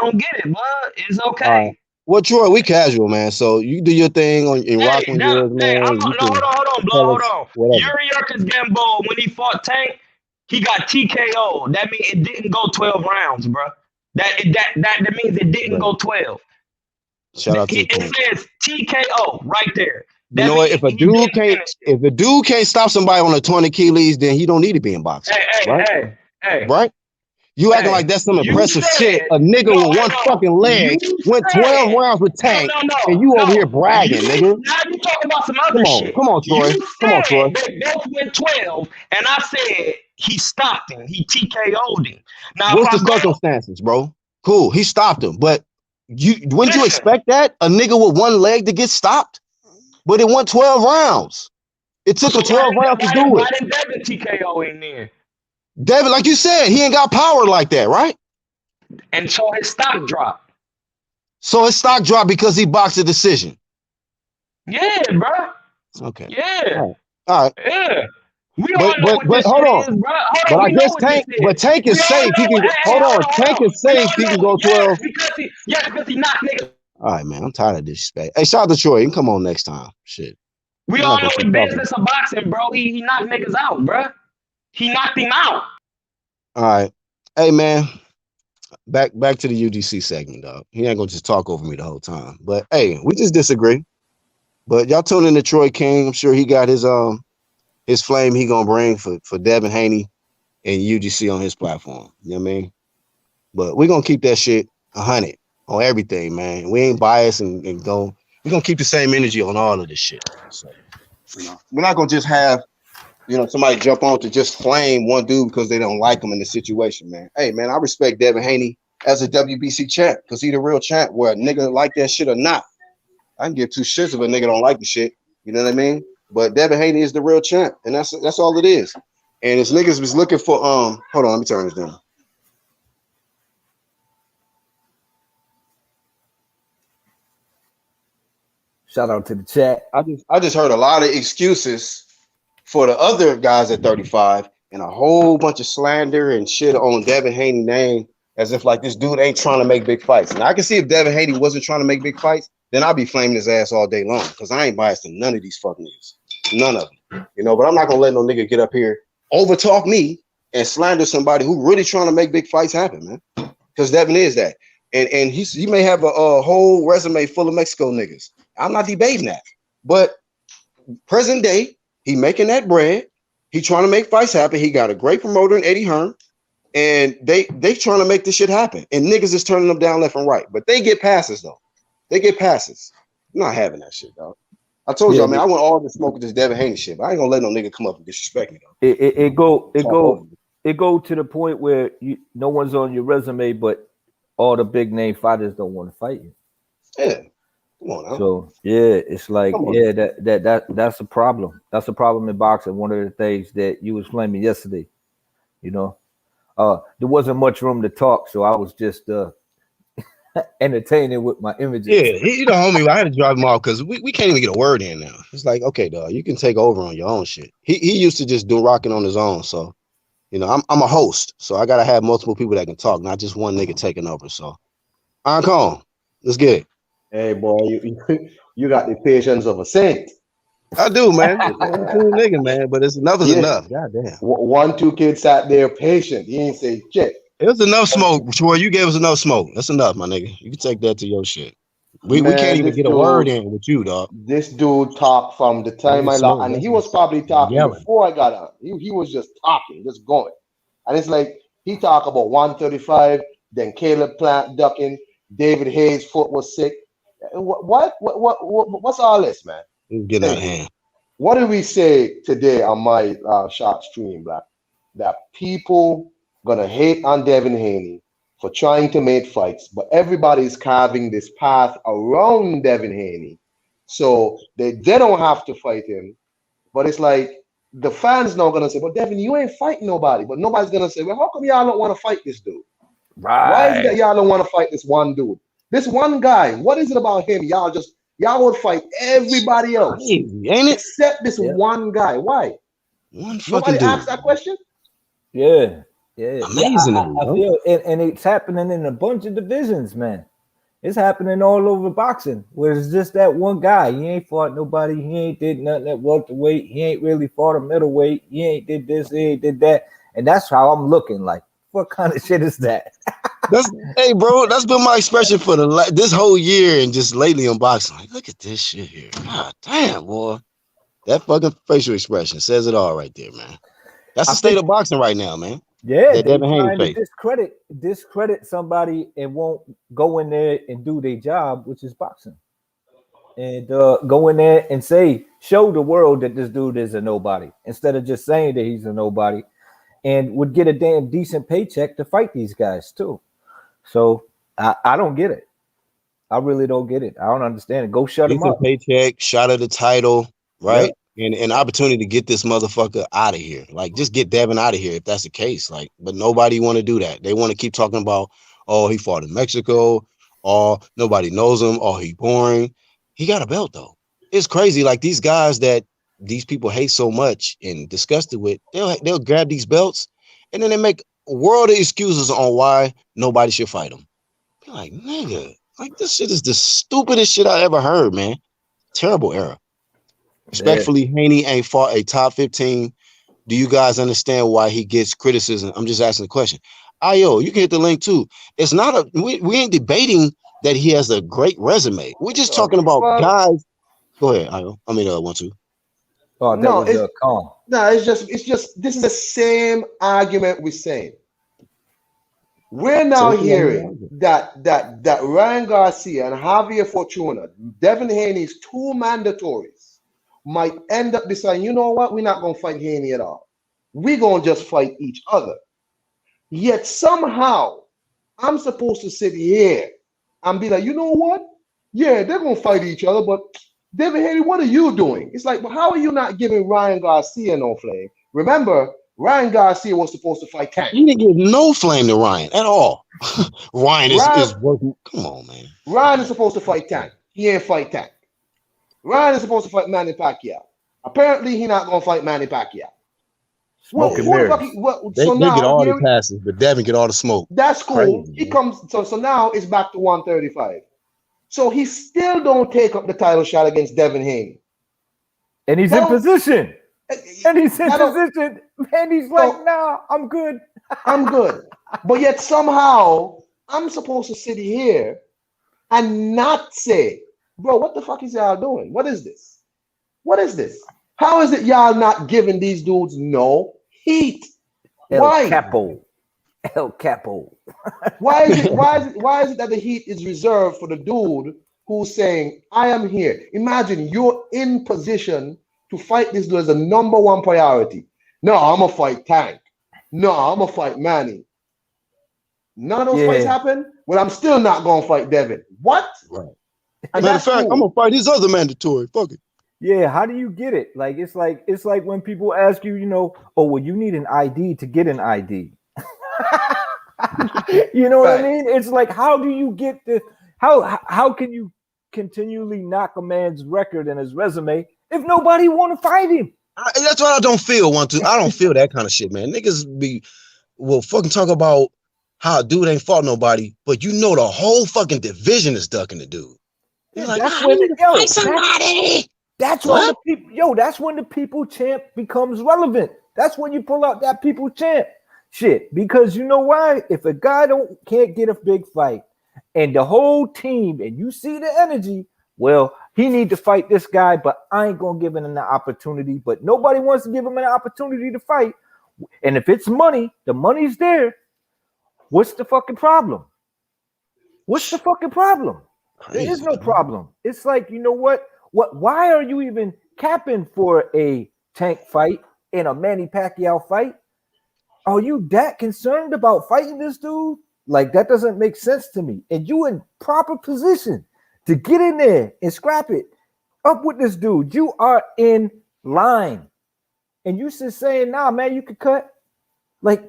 don't get it, but it's All right. okay. Well, Troy, we casual, man. So you do your thing and rock on yours, I'm man. You no, can hold on, blood, tell hold us on. whatever. Yuri Yurkus Gambo, when he fought Tank, he got TKO. That means it didn't go 12 rounds, bro. That means it didn't Right. go 12. Shout out to the It king. says TKO right there. You That know means what? If a he didn't dude can't, finish it. if a dude can't stop somebody on a 20 Achilles, then he don't need to be in boxing, right? Hey. Right? You acting like that's some You impressive shit. said A nigga no, with one hold fucking on. You leg went 12 said rounds with Tank, and you over here no. bragging, nigga. Now you talking about some other shit. Come on, Troy. You Come on, Troy. said they both went 12, and I said he stopped him. He TKO'd him. Now What's if the I go, circumstances, bro? Cool, he stopped him, but wouldn't you listen, expect that a nigga with one leg to get stopped? But it went 12 rounds. It took him 12 rounds to do why it. didn't Devin TKO him then? David, like you said, he ain't got power like that, right? And so his stock dropped. So his stock dropped because he boxed a decision. Yeah, bro. Okay. Yeah. All right. Yeah. We all know what But this hold shit on. is, bro. Hold But on, I we know guess what this is. Tank We is all safe. He know. can Hey, hold on. hold Tank on. is We safe. all He can know. go 12. Because he knocked niggas. All right, man. I'm tired of disrespect. Hey, shout out to Troy. You can come on next time. Shit. We I'm all not know gonna the keep talking. business of boxing, bro. He knocked niggas out, bro. He knocked him out. All right. Hey, man. Back to the UGC segment, dog. He ain't gonna just talk over me the whole time. But hey, we just disagree. But y'all tune in to Troy King. I'm sure he got his flame he gonna bring for Devin Haney and UGC on his platform. You know what I mean? But we're gonna keep that shit 100 on everything, man. We ain't biased and we're gonna keep the same energy on all of this shit. So, we're not gonna just have somebody jump on to just flame one dude because they don't like him in the situation, man. Hey, man, I respect Devin Haney as a WBC champ because he the real champ, where a nigga like that shit or not. I can give two shits if a nigga don't like the shit. You know what I mean? But Devin Haney is the real champ, and that's all it is. And his niggas was looking for hold on, let me turn this down. Shout out to the chat. I just heard a lot of excuses for the other guys at 35 and a whole bunch of slander and shit on Devin Haney's name as if like this dude ain't trying to make big fights. And I can see if Devin Haney wasn't trying to make big fights, then I'll be flaming his ass all day long because I ain't biased to none of these fucking niggas. None of them. But I'm not going to let no nigga get up here, overtalk me, and slander somebody who really trying to make big fights happen, man. Because Devin is that. And he may have a whole resume full of Mexico niggas. I'm not debating that. But present day, he making that bread. He trying to make fights happen. He got a great promoter in Eddie Hearn. And they trying to make this shit happen. And niggas is turning them down left and right. But they get passes, though. They get passes. I'm not having that shit, dog. I told y'all, man, I want all the smoke with this Devin Haney shit. But I ain't gonna let no nigga come up and disrespect me, though. It go to the point where no one's on your resume, but all the big name fighters don't want to fight you. Yeah. Come on now. So it's like that's a problem. That's a problem in boxing. One of the things that you was flaming yesterday, there wasn't much room to talk, so I was just entertaining with my images. Yeah, he the homie. I had to drive him off because we can't even get a word in now. It's like, okay, dog, you can take over on your own shit. He used to just do rocking on his own. So, I'm a host, so I gotta have multiple people that can talk, not just one nigga taking over. So, Cone, let's get it. Hey, boy, you got the patience of a saint. I do, man. I'm a cool nigga, man, but enough's enough. God damn. 1-2 kid sat there patient. He ain't say shit. It was enough smoke, Troy. You gave us enough smoke. That's enough, my nigga. You can take that to your shit. We can't even get a word in with you, dog. This dude talked from the time I lost, and he was probably talking before I got on. He was just talking, just going. And it's like he talked about 135, then Caleb Plant ducking, David Hayes' foot was sick. What's all this, man? Get out of hand. What did we say today on my short stream, Black? That people gonna hate on Devin Haney for trying to make fights, but everybody's carving this path around Devin Haney, so they don't have to fight him. But it's like the fans now gonna say, "But Devin, you ain't fighting nobody." But nobody's gonna say, "Well, how come y'all don't want to fight this dude? Why is it that Right. y'all don't want to fight this one dude? This one guy. What is it about him? Y'all would fight everybody else Crazy, ain't it? except this Yeah. one guy. Why? One fucking Nobody asked dude. that question. Yeah. Yeah. Amazing, I bro. feel and it's happening in a bunch of divisions, man. It's happening all over boxing, where it's just that one guy. He ain't fought nobody. He ain't did nothing at welterweight. He ain't really fought a middleweight. He ain't did this. He ain't did that. And that's how I'm looking. Like, what kind of shit is that? Hey, bro, that's been my expression for this whole year and just lately on boxing. Like, look at this shit here. God damn, boy. That fucking facial expression says it all right there, man. That's I the state think, of boxing right now, man. yeah, That they Devin Haney trying to face. discredit somebody and won't go in there and do their job, which is boxing. And go in there and show the world that this dude is a nobody, instead of just saying that he's a nobody, and would get a damn decent paycheck to fight these guys too. So I don't get it. I really don't get it. I don't understand it. Go shut him Decent up. paycheck, shot at the title, Yep. right? And an opportunity to get this motherfucker out of here. Like, just get Devin out of here if that's the case. Like, but nobody want to do that. They want to keep talking about, oh, he fought in Mexico, or nobody knows him, or he boring. He got a belt though. It's crazy. Like, these guys that these people hate so much and disgusted with, they'll grab these belts and then they make a world of excuses on why nobody should fight him. Be like, nigga, like, this shit is the stupidest shit I ever heard, man. Terrible era. Respectfully, Haney ain't fought a top 15. Do you guys understand why he gets criticism? I'm just asking the question. Io, you can hit the link too. It's not we ain't debating that he has a great resume. We're just talking about Well, guys. Go ahead, Io. I mean, 1-2. Oh, that no, was calm. it's just this is the same argument we're saying. We're now hearing that Ryan Garcia and Javier Fortuna, Devin Haney's two mandatories, might end up deciding, you know what, we're not going to fight Haney at all. We're going to just fight each other. Yet somehow I'm supposed to sit here and be like, you know what? Yeah, they're going to fight each other, but Devin Haney, what are you doing? It's like, well, how are you not giving Ryan Garcia no flame? Remember, Ryan Garcia was supposed to fight Tank. You didn't give no flame to Ryan at all. Ryan is working. Come on, man. Ryan is supposed to fight Tank. He ain't fight Tank. Ryan is supposed to fight Manny Pacquiao. Apparently, he's not gonna fight Manny Pacquiao. Smoke and mirrors. They So now get all the passes, but Devin get all the smoke. that's cool. Crazy, He comes. So now it's back to 135. So he still don't take up the title shot against Devin Haney. And he's in position. And he's in I don't- position. And he's like, nah, I'm good. I'm good. But yet somehow I'm supposed to sit here and not say, bro, what the fuck is y'all doing? What is this? What is this? How is it y'all not giving these dudes no heat? Why? El Capo. Why is it that the heat is reserved for the dude who's saying, I am here? Imagine you're in position to fight this dude as a number one priority. No, I'm gonna fight Tank. No, I'm gonna fight Manny. None of those fights happen. Well, I'm still not gonna fight Devin. What? Right. And Matter of fact, I'm gonna fight his other mandatory. Fuck it. Yeah, how do you get it? Like it's like when people ask you, oh, well, you need an ID to get an ID. You know what I mean? It's like, how do you get the how can you continually knock a man's record and his resume if nobody want to fight him? That's what I don't feel. I don't feel that kind of shit, man. Niggas will fucking talk about how a dude ain't fought nobody, but you know the whole fucking division is ducking the dude. You're like, that's when fight somebody. That's when the people, that's when the people champ becomes relevant. That's when you pull out that people champ shit. Because you know why? If a guy can't get a big fight and the whole team and you see the energy, well, he need to fight this guy, but I ain't gonna give him an opportunity. But nobody wants to give him an opportunity to fight. And if it's money, the money's there. What's the fucking problem? What's the fucking problem? There is no problem. It's like, you know what? Why are you even capping for a Tank fight and a Manny Pacquiao fight? Are you that concerned about fighting this dude? Like, that doesn't make sense to me. And you in proper position to get in there and scrap it up with this dude. You are in line. and you just saying, nah, man, you could cut. Like,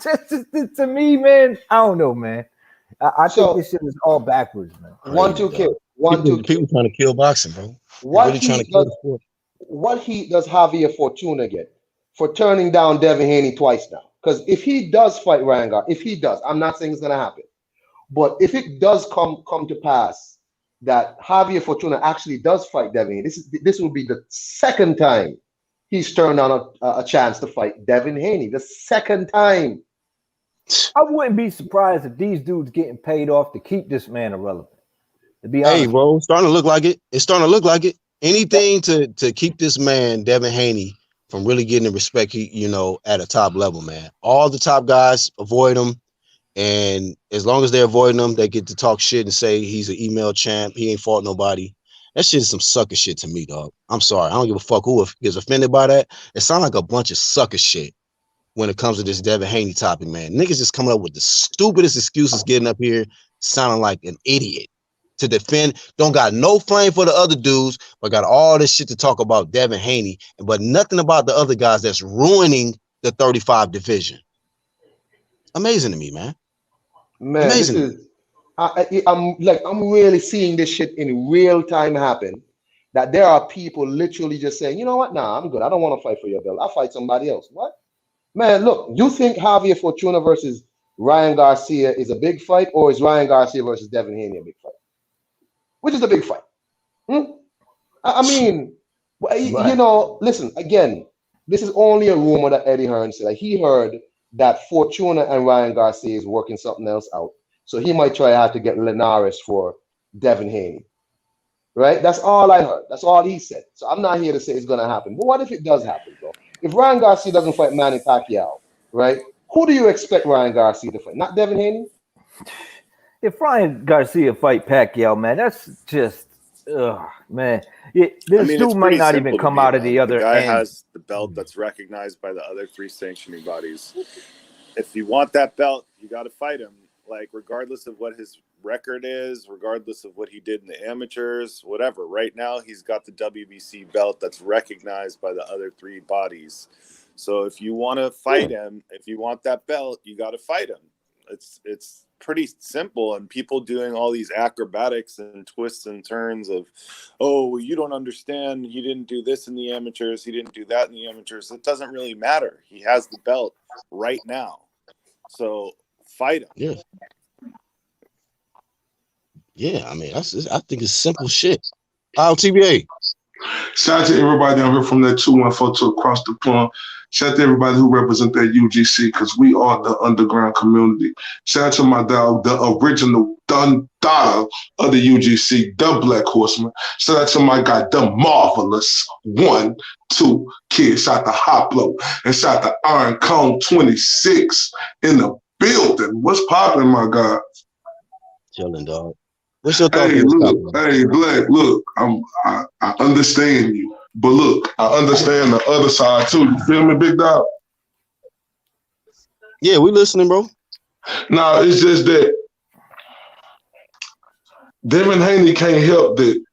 just to me, man, I don't know, man. I think So this shit is all backwards, man. one Crazy, two kid, dog. one two kid. People trying to kill boxing, bro. They're What really trying to heat kill does the sport. what heat does Javier Fortuna get for turning down Devin Haney twice now? Because if he does fight Ryan Gar, if he does, I'm not saying it's gonna happen, but if it does come to pass that Javier Fortuna actually does fight Devin Haney, this will be the second time he's turned on a chance to fight Devin Haney. The second time. I wouldn't be surprised if these dudes getting paid off to keep this man irrelevant. To be honest, Hey, bro, starting to look like it. It's starting to look like it. Anything to keep this man, Devin Haney, from really getting the respect at a top level, man. All the top guys avoid him. And as long as they're avoiding him, they get to talk shit and say he's an email champ. He ain't fought nobody. That shit is some sucker shit to me, dog. I'm sorry. I don't give a fuck who gets offended by that. It sounds like a bunch of sucker shit when it comes to this Devin Haney topic, man. Niggas just coming up with the stupidest excuses, getting up here sounding like an idiot to defend. Don't got no flame for the other dudes, but got all this shit to talk about Devin Haney, but nothing about the other guys that's ruining the 35 division. Amazing to me, man. Man, Amazing. this is I'm really seeing this shit in real time happen. That there are people literally just saying, you know what? Nah, I'm good. I don't want to fight for your belt. I'll fight somebody else. What? Man, look, you think Javier Fortuna versus Ryan Garcia is a big fight, or is Ryan Garcia versus Devin Haney a big fight? Which is a big fight? I mean, listen, again, this is only a rumor that Eddie Hearn said. Like, he heard that Fortuna and Ryan Garcia is working something else out. So he might try out to get Linares for Devin Haney. Right? That's all I heard. That's all he said. So I'm not here to say it's going to happen. But what if it does happen, bro? If Ryan Garcia doesn't fight Manny Pacquiao, right? Who do you expect Ryan Garcia to fight? Not Devin Haney? If Ryan Garcia fight Pacquiao, man, that's just, man. This dude might not even come out of the other end. The guy end. has the belt that's recognized by the other 3 sanctioning bodies. If you want that belt, you got to fight him. Like, regardless of what his record is, regardless of what he did in the amateurs, whatever. Right now, he's got the WBC belt that's recognized by the other 3 bodies. So if you want to fight him, if you want that belt, you got to fight him. It's pretty simple. And people doing all these acrobatics and twists and turns of, oh, well, you don't understand. He didn't do this in the amateurs. He didn't do that in the amateurs. It doesn't really matter. He has the belt right now. So fight him. Yeah. Yeah, I mean, I think it's simple shit. TBA. Shout out to everybody down here from that 214 to across the pond. Shout out to everybody who represent that UGC, because we are the underground community. Shout out to my dog, the original daughter of the UGC, the Black Horseman. Shout out to my guy, the marvelous 1, 2 kid. Shout out to Hoplo. And shout out to Iron Cone 26 in the building. What's popping, my guy? Chilling, dog. What's your thought? Hey, look, Black, look, I understand you, but look, I understand the other side too. You feel me, big dog? Yeah, we listening, bro. No, it's just that Devin Haney can't help that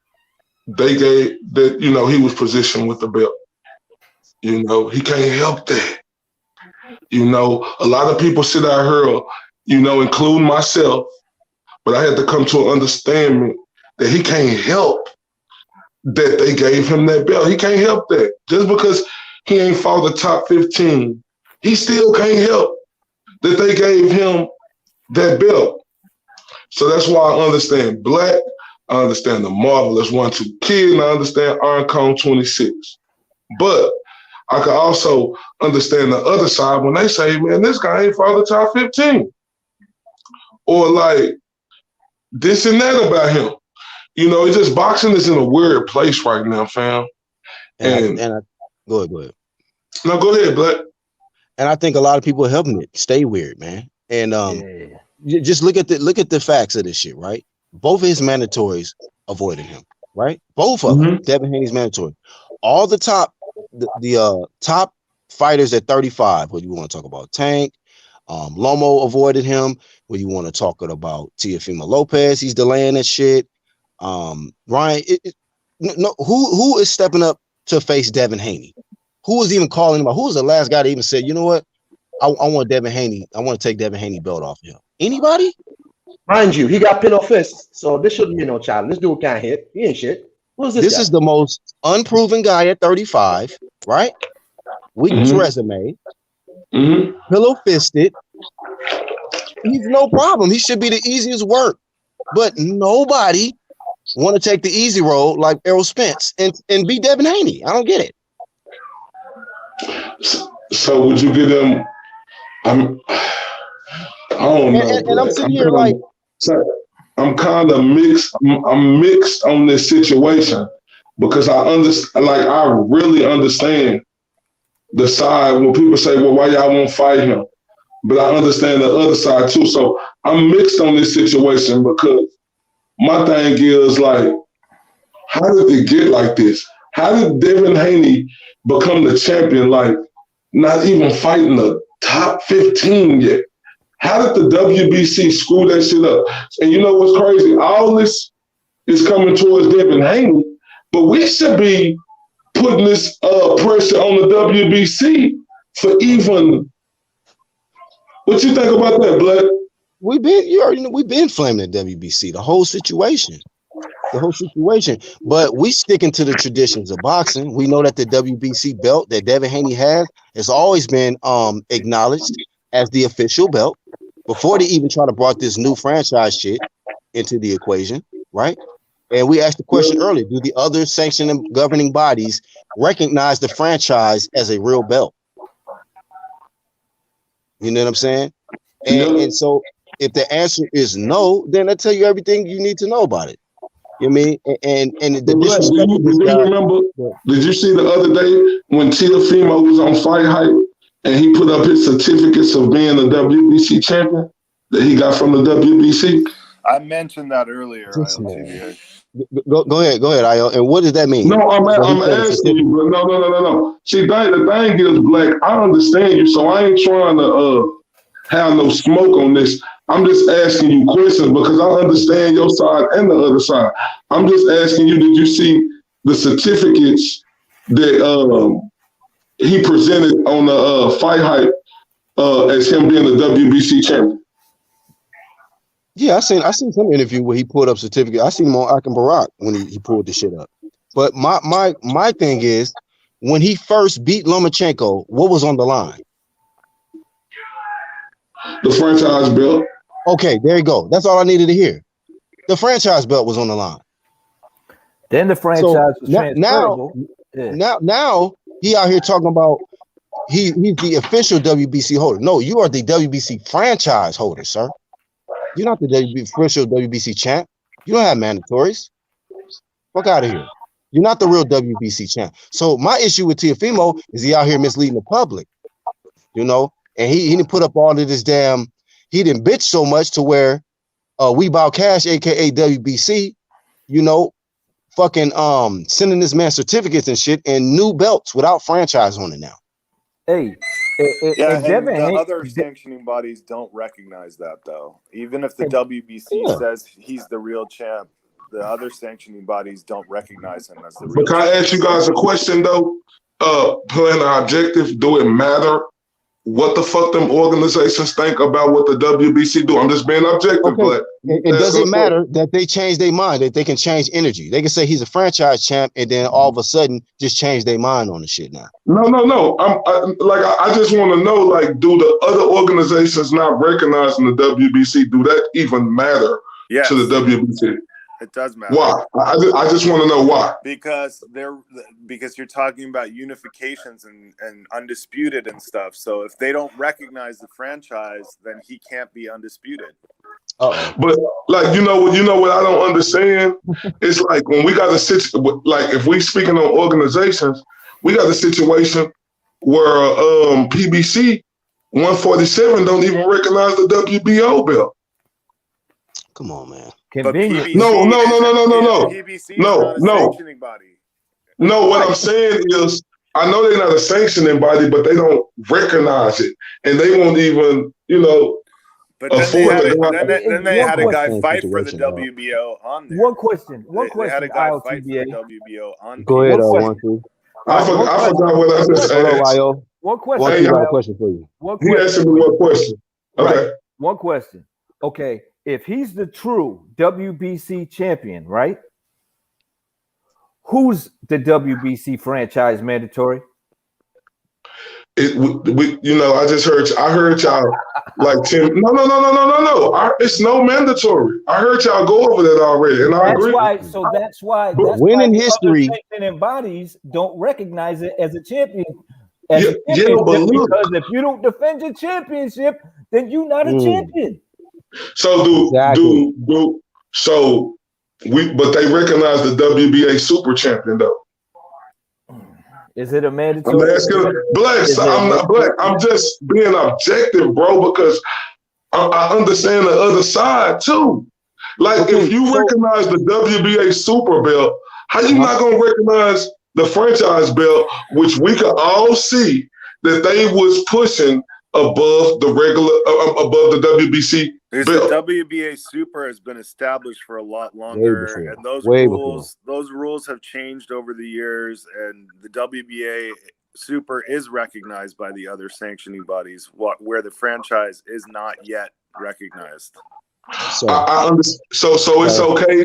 they gave that, he was positioned with the belt. He can't help that. A lot of people sit out here, including myself, but I had to come to an understanding that he can't help that they gave him that belt. He can't help that. Just because he ain't fought the top 15, he still can't help that they gave him that belt. So that's why I understand Black, I understand the marvelous 1, 2 kid, and I understand Iron Cone 26. But I can also understand the other side when they say, man, this guy ain't fought the top 15. Or like, this and that about him. It's just boxing is in a weird place right now, fam. And go ahead. No, go ahead, Black. And I think a lot of people are helping it stay weird, man. And just look at the facts of this shit, right? Both of his mandatories avoided him, right? Both of them. Devin Haney's mandatory. All the top fighters at 35. What you want to talk about? Tank, Lomo avoided him. When you want to talk about Teofimo Lopez, he's delaying that shit. Ryan, who is stepping up to face Devin Haney? Who was even calling him out? Who was the last guy that even said, you know what? I want Devin Haney. I want to take Devin Haney belt off him. Anybody? Mind you, he got pillow fists, so this shouldn't be no challenge. This dude can't hit. He ain't shit. Who's this This guy? is the most unproven guy at 35, right? Weakest resume. Pillow fisted. He's no problem. He should be the easiest work. But nobody want to take the easy road like Errol Spence and beat Devin Haney. I don't get it. So would you give them? I don't know. And I'm sitting here like, I'm kind of mixed. I'm mixed on this situation because I understand. Like I really understand the side when people say, "Well, why y'all won't fight him?" But I understand the other side too. So I'm mixed on this situation because my thing is like, how did it get like this? How did Devin Haney become the champion? Like, not even fighting the top 15 yet. How did the WBC screw that shit up? And you know what's crazy? All this is coming towards Devin Haney, but we should be putting this pressure on the WBC for even. What you think about that, Black? We've been flaming the WBC, the whole situation. But we sticking to the traditions of boxing. We know that the WBC belt that Devin Haney has always been acknowledged as the official belt before they even try to brought this new franchise shit into the equation, right? And we asked the question earlier, do the other sanctioning governing bodies recognize the franchise as a real belt? You know what I'm saying? And so if the answer is no, then I tell you everything you need to know about it. You know what I mean? And the disrespect. Did you see the other day when Teofimo was on Fight Hype and he put up his certificates of being a WBC champion that he got from the WBC? I mentioned that earlier. Go ahead, Io. And what does that mean? No, I'm asking you, but no. See, the thing is, Black, I understand you, so I ain't trying to have no smoke on this. I'm just asking you questions because I understand your side and the other side. I'm just asking you, did you see the certificates that he presented on the Fight Hype as him being the WBC champion? Yeah, I seen some interview where he pulled up certificate. I seen him on Akin Barak when he pulled the shit up. But my thing is, when he first beat Lomachenko, what was on the line? The franchise belt. Okay, there you go. That's all I needed to hear. The franchise belt was on the line. Then the franchise was transferable. Now he out here talking about he's the official WBC holder. No, you are the WBC franchise holder, sir. You're not the official WBC champ. You don't have mandatories. Fuck out of here. You're not the real WBC champ. So my issue with Teofimo is he out here misleading the public, you know, and he didn't put up all of this damn. He didn't bitch so much to where We Bout Cash, aka WBC, you know, fucking sending this man certificates and shit and new belts without franchise on it now. Hey, the other sanctioning bodies don't recognize that though. Even if the WBC says he's the real champ, the other sanctioning bodies don't recognize him as the real champ. Can I ask you guys a question though? Playing an objective, do it matter what the fuck them organizations think about what the WBC do? I'm just being objective, but it doesn't matter that they change their mind, that they can change energy. They can say he's a franchise champ and then all of a sudden just change their mind on the shit now. No. I just want to know, like, do the other organizations not recognizing the WBC, do that even matter to the WBC? It does matter. Why? I just want to know why. Because you're talking about unifications and undisputed and stuff. So if they don't recognize the franchise, then he can't be undisputed. But like you know what I don't understand? It's like when we got a situation, like if we speaking on organizations, we got a situation where PBC 147 don't even recognize the WBO belt. Come on, man. No. PBC is not a sanctioning body. No, what I'm saying is, I know they're not a sanctioning body, but they don't recognize it, and they won't even, But then they had a guy fight for the WBO on there. One question. They had a guy fight for the WBO on. Go ahead, 1-2. I forgot what I just Hold on, asked. Io. One question. One, got a question for you. One He question. asked me one question. Okay. Right. One question. Okay. If he's the true WBC champion, right? Who's the WBC franchise mandatory? I just heard. I heard y'all like Tim. No. It's no mandatory. I heard y'all go over that already, and I agree. That's why. But when in history, sanctioning bodies don't recognize it as a champion. But look, because if you don't defend your championship, then you're not a champion. So but they recognize the WBA super champion though. Is it a mandatory? I'm asking Black. I'm not Black. I'm just being objective, bro, because I understand the other side too. Like if you recognize the WBA super belt, how you not gonna recognize the franchise belt, which we could all see that they was pushing above the above the WBC belt. The WBA Super has been established for a lot longer, and those rules have changed over the years. And the WBA Super is recognized by the other sanctioning bodies, where the franchise is not yet recognized. So I understand. So it's okay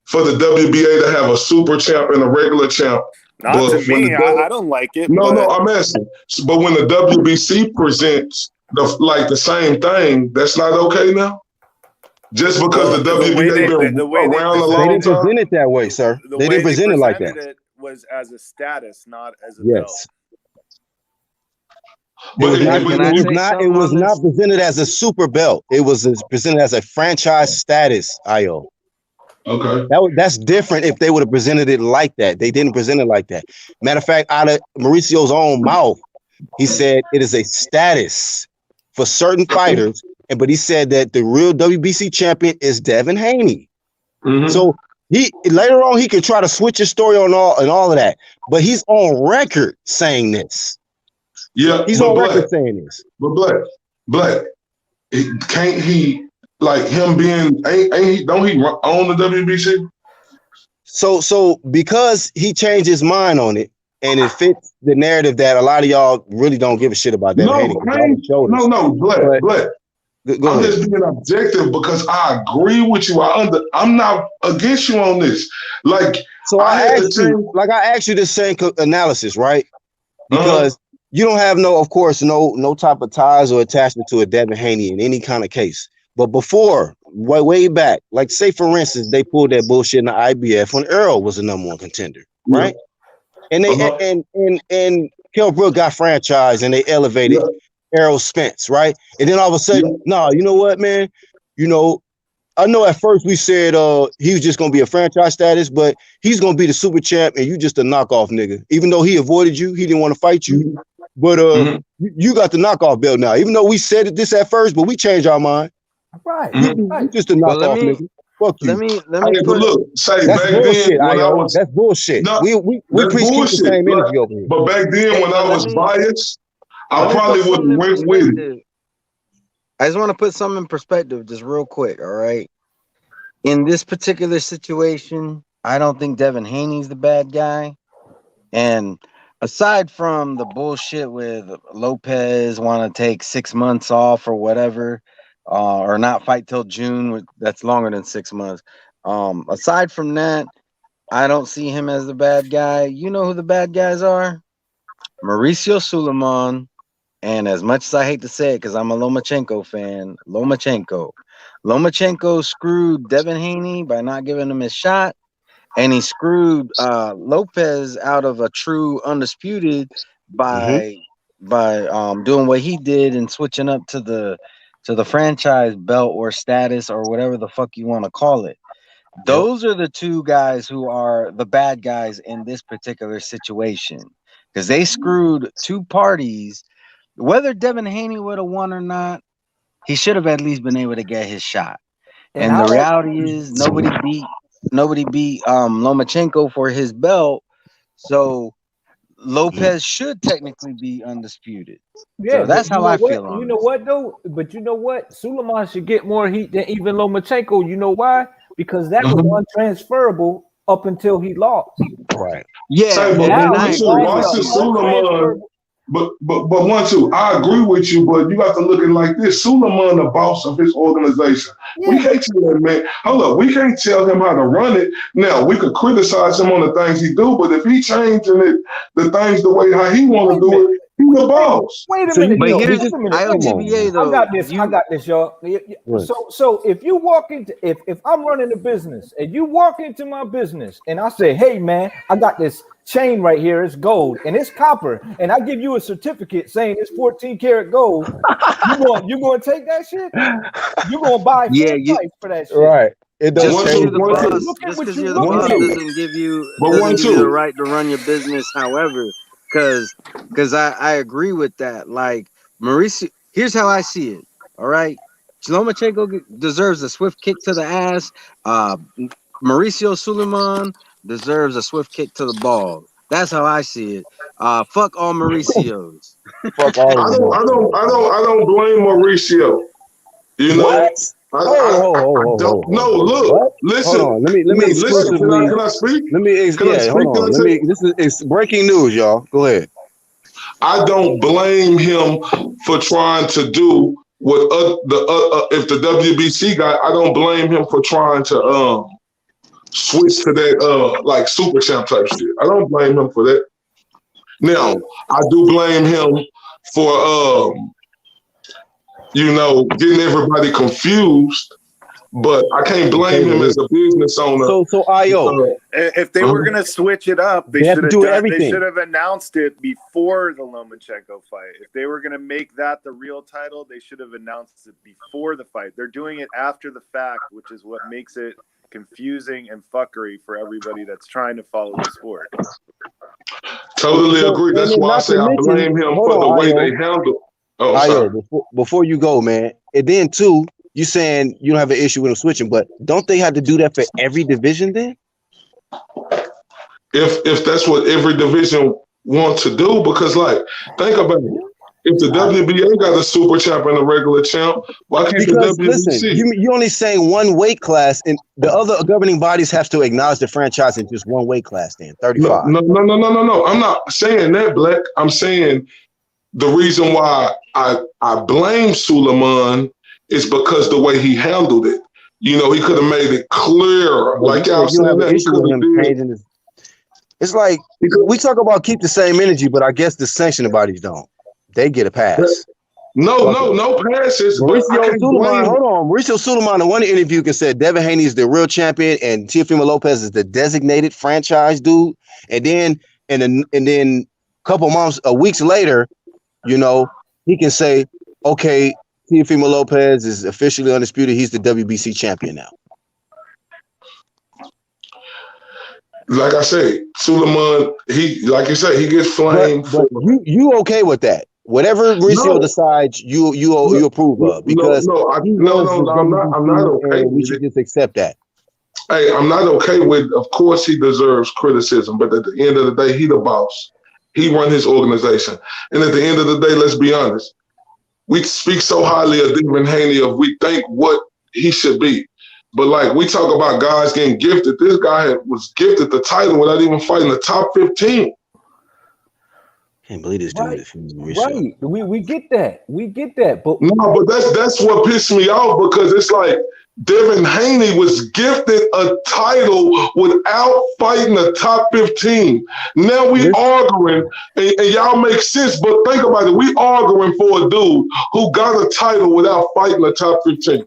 for the WBA to have a super champ and a regular champ. Not to me. I don't like it. No, I'm asking. But when the WBC presents the same thing, that's not okay now? Just because the WBA been around a long time? They didn't present it that way, sir. They didn't present it like that. It was as a status, not as a belt. But it was not presented as a super belt. It was presented as a franchise status, Io. Okay. That's different if they would have presented it like that. They didn't present it like that. Matter of fact, out of Mauricio's own mouth, he said it is a status for certain fighters, but he said that the real WBC champion is Devin Haney. Mm-hmm. So he later on he could try to switch his story on all of that, but he's on record saying this. Yeah, he's on record saying this. But Black, can't he? Like him being, don't he own the WBC? So because he changed his mind on it, and it fits the narrative that a lot of y'all really don't give a shit about that. Black. I'm just being objective because I agree with you. I'm not against you on this. I asked you the same analysis, right? Because you don't have no type of ties or attachment to a Devin Haney in any kind of case. But before, way back, like say for instance, they pulled that bullshit in the IBF when Earl was the #1 contender, right? And they and Kell Brook got franchised and they elevated Errol Spence, right? And then all of a sudden, you know what, man? I know at first we said he was just gonna be a franchise status, but he's gonna be the super champ and you just a knockoff nigga. Even though he avoided you, he didn't want to fight you. But you got the knockoff belt now. Even though we said this at first, but we changed our mind. Right. You just a knockoff nigga. Fuck you. Let me say that's back bullshit, then that's bullshit. No, we preach keep the same energy over here. But back then when I was biased, I probably would have went with it. I just want to put something in perspective, just real quick. All right. In this particular situation, I don't think Devin Haney's the bad guy. And aside from the bullshit with Lopez want to take 6 months off or whatever, or not fight till June, that's longer than 6 months. Aside from that, I don't see him as the bad guy. You know who the bad guys are? Mauricio Suleiman. And as much as I hate to say it, because I'm a Lomachenko fan, Lomachenko screwed Devin Haney by not giving him his shot. And he screwed Lopez out of a true undisputed by doing what he did and switching up to the franchise belt or status or whatever the fuck you want to call it. Those are the two guys who are the bad guys in this particular situation because they screwed two parties. Whether Devin Haney would have won or not, he should have at least been able to get his shot. And the reality is nobody beat Lomachenko for his belt. So Lopez should technically be undisputed. Yeah, so that's how I feel on it. You know what though? But you know what? Suleiman should get more heat than even Lomachenko. You know why? Because that was untransferable up until he lost. Right. Yeah, Say, but and Now I he agree lost with once the the you. Suleiman, untransferable. but 1-2, I agree with you, but you got to look at it like this. Suleiman, the boss of his organization. We Yeah, but can't tell that man, hold up, we can't tell him how to run it. Now, we could criticize him on the things he do, but if he changing it, the things the way how he want wait to a do minute. it, he the boss. Wait a So minute, But though. here's Wait a minute. Wait a come minute. on, IWBA man. I got though. this. I got this, y'all. Right. So if you walk into if I'm running a business and you walk into my business and I say, hey man, I got this chain right here, it's gold and it's copper, and I give you a certificate saying it's 14 karat gold, you going to take that shit? You going to buy Yeah, full you price for that shit? Right. It don't just One, because two, you're change the the one, game. boss, two, Look at just what because you you're the one, looking boss at. two. doesn't give you But one, the two. right to run your business. However, because I agree with that. Like Mauricio, here's how I see it. All right, Lomachenko deserves a swift kick to the ass. Mauricio Suleiman deserves a swift kick to the balls. That's how I see it. Fuck all Mauricios. Fuck all I of don't, them. I don't, I don't, I don't blame Mauricio. You What? know, I don't. No, Hold. look, What? Hold listen, on. Let me listen. exclusively. Can I speak? Can I Yeah. Hold speak? Can I on. Let tell me. you? This is it's breaking news, y'all. Go ahead. I don't blame him for trying to do what if the WBC guy. I don't blame him for trying to switch to that like super champ type shit. I don't blame him for that. Now, I do blame him for getting everybody confused, but I can't To say blame the him as least. a business owner. So Io, If they Uh, were gonna switch it up, they have to do They everything. should have announced it before the Lomachenko fight. If they were gonna make that the real title, they should have announced it before the fight. They're doing it after the fact, which is what makes it confusing and fuckery for everybody that's trying to follow the sport. Totally So agree. and That's then why I not say to I mention, blame him hold for the on, way Io. they handle. Oh, Io, sorry. before you go, man. And then too, you saying you don't have an issue with them switching, but don't they have to do that for every division then? If that's what every division wants to do, because like think about it. If the WBA got a super champ and a regular champ, why can't the Because listen, WBC? you only saying one weight class, and the other governing bodies have to acknowledge the franchise in just one weight class. Then No, 35. no, no, no, no, no, no. I'm not saying that, Black. I'm saying the reason why I blame Suleiman is because the way he handled it. He could have made it clearer. But you Like y'all said you don't saying have an that he issue could with have him did. changing his. It's like He could, we talk about keep the same energy, but I guess the sanctioning bodies don't. They get a pass. no, Fuck no, it. no passes, but I Mauricio can't Suleiman, blame. hold on. Mauricio Suleiman in one interview said Devin Haney is the real champion and Teofimo Lopez is the designated franchise dude. And then a couple months, weeks later, he can say, okay, Teofimo Lopez is officially undisputed. He's the WBC champion now. Like I say, Suleiman, like you say, he gets flamed But for. you okay with that? Whatever Mauricio No, decides, you no, approve of no, because no, he no, runs no, the no. I'm not WBC okay and we with should it. just accept that. Hey, I'm not okay with. Of course, he deserves criticism, but at the end of the day, he the boss. He run his organization, and at the end of the day, let's be honest. We speak so highly of Devin Haney of we think what he should be, but like we talk about guys getting gifted. This guy was gifted the title without even fighting the top 15. Can't believe this dude Right, is from Mauricio. right. We get that. We get that. But No, but that's what pissed me off because it's like Devin Haney was gifted a title without fighting the top 15. Now we Listen, arguing, and y'all make sense, but think about it. We arguing for a dude who got a title without fighting the top 15.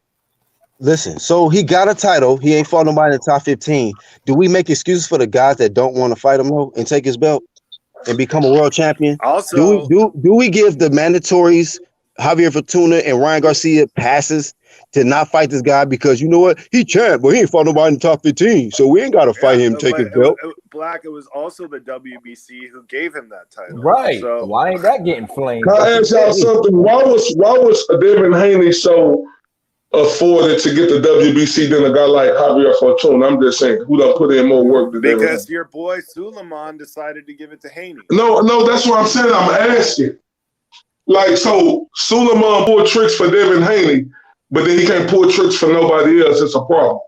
listen, so he got a title. He ain't fought nobody in the top 15. Do we make excuses for the guys that don't want to fight him though and take his belt and become a world champion? Also, Do we give the mandatories Javier Fortuna and Ryan Garcia passes to not fight this guy because you know what? He champ, but he ain't fought nobody in the top 15. So we ain't got to fight him, take his belt. Black, it was also the WBC who gave him that title. right, So why ain't that getting flamed? Can I ask y'all something? Why was Devin Haney so afforded to get the WBC than a guy like Javier Fortuna? I'm just saying, who done put in more work than Devin Haney? because your boy Suleiman decided to give it to Haney. No, that's what I'm saying. I'm asking. Like, so Suleiman pulled tricks for Devin Haney, but then he can't pull tricks for nobody else. It's a problem.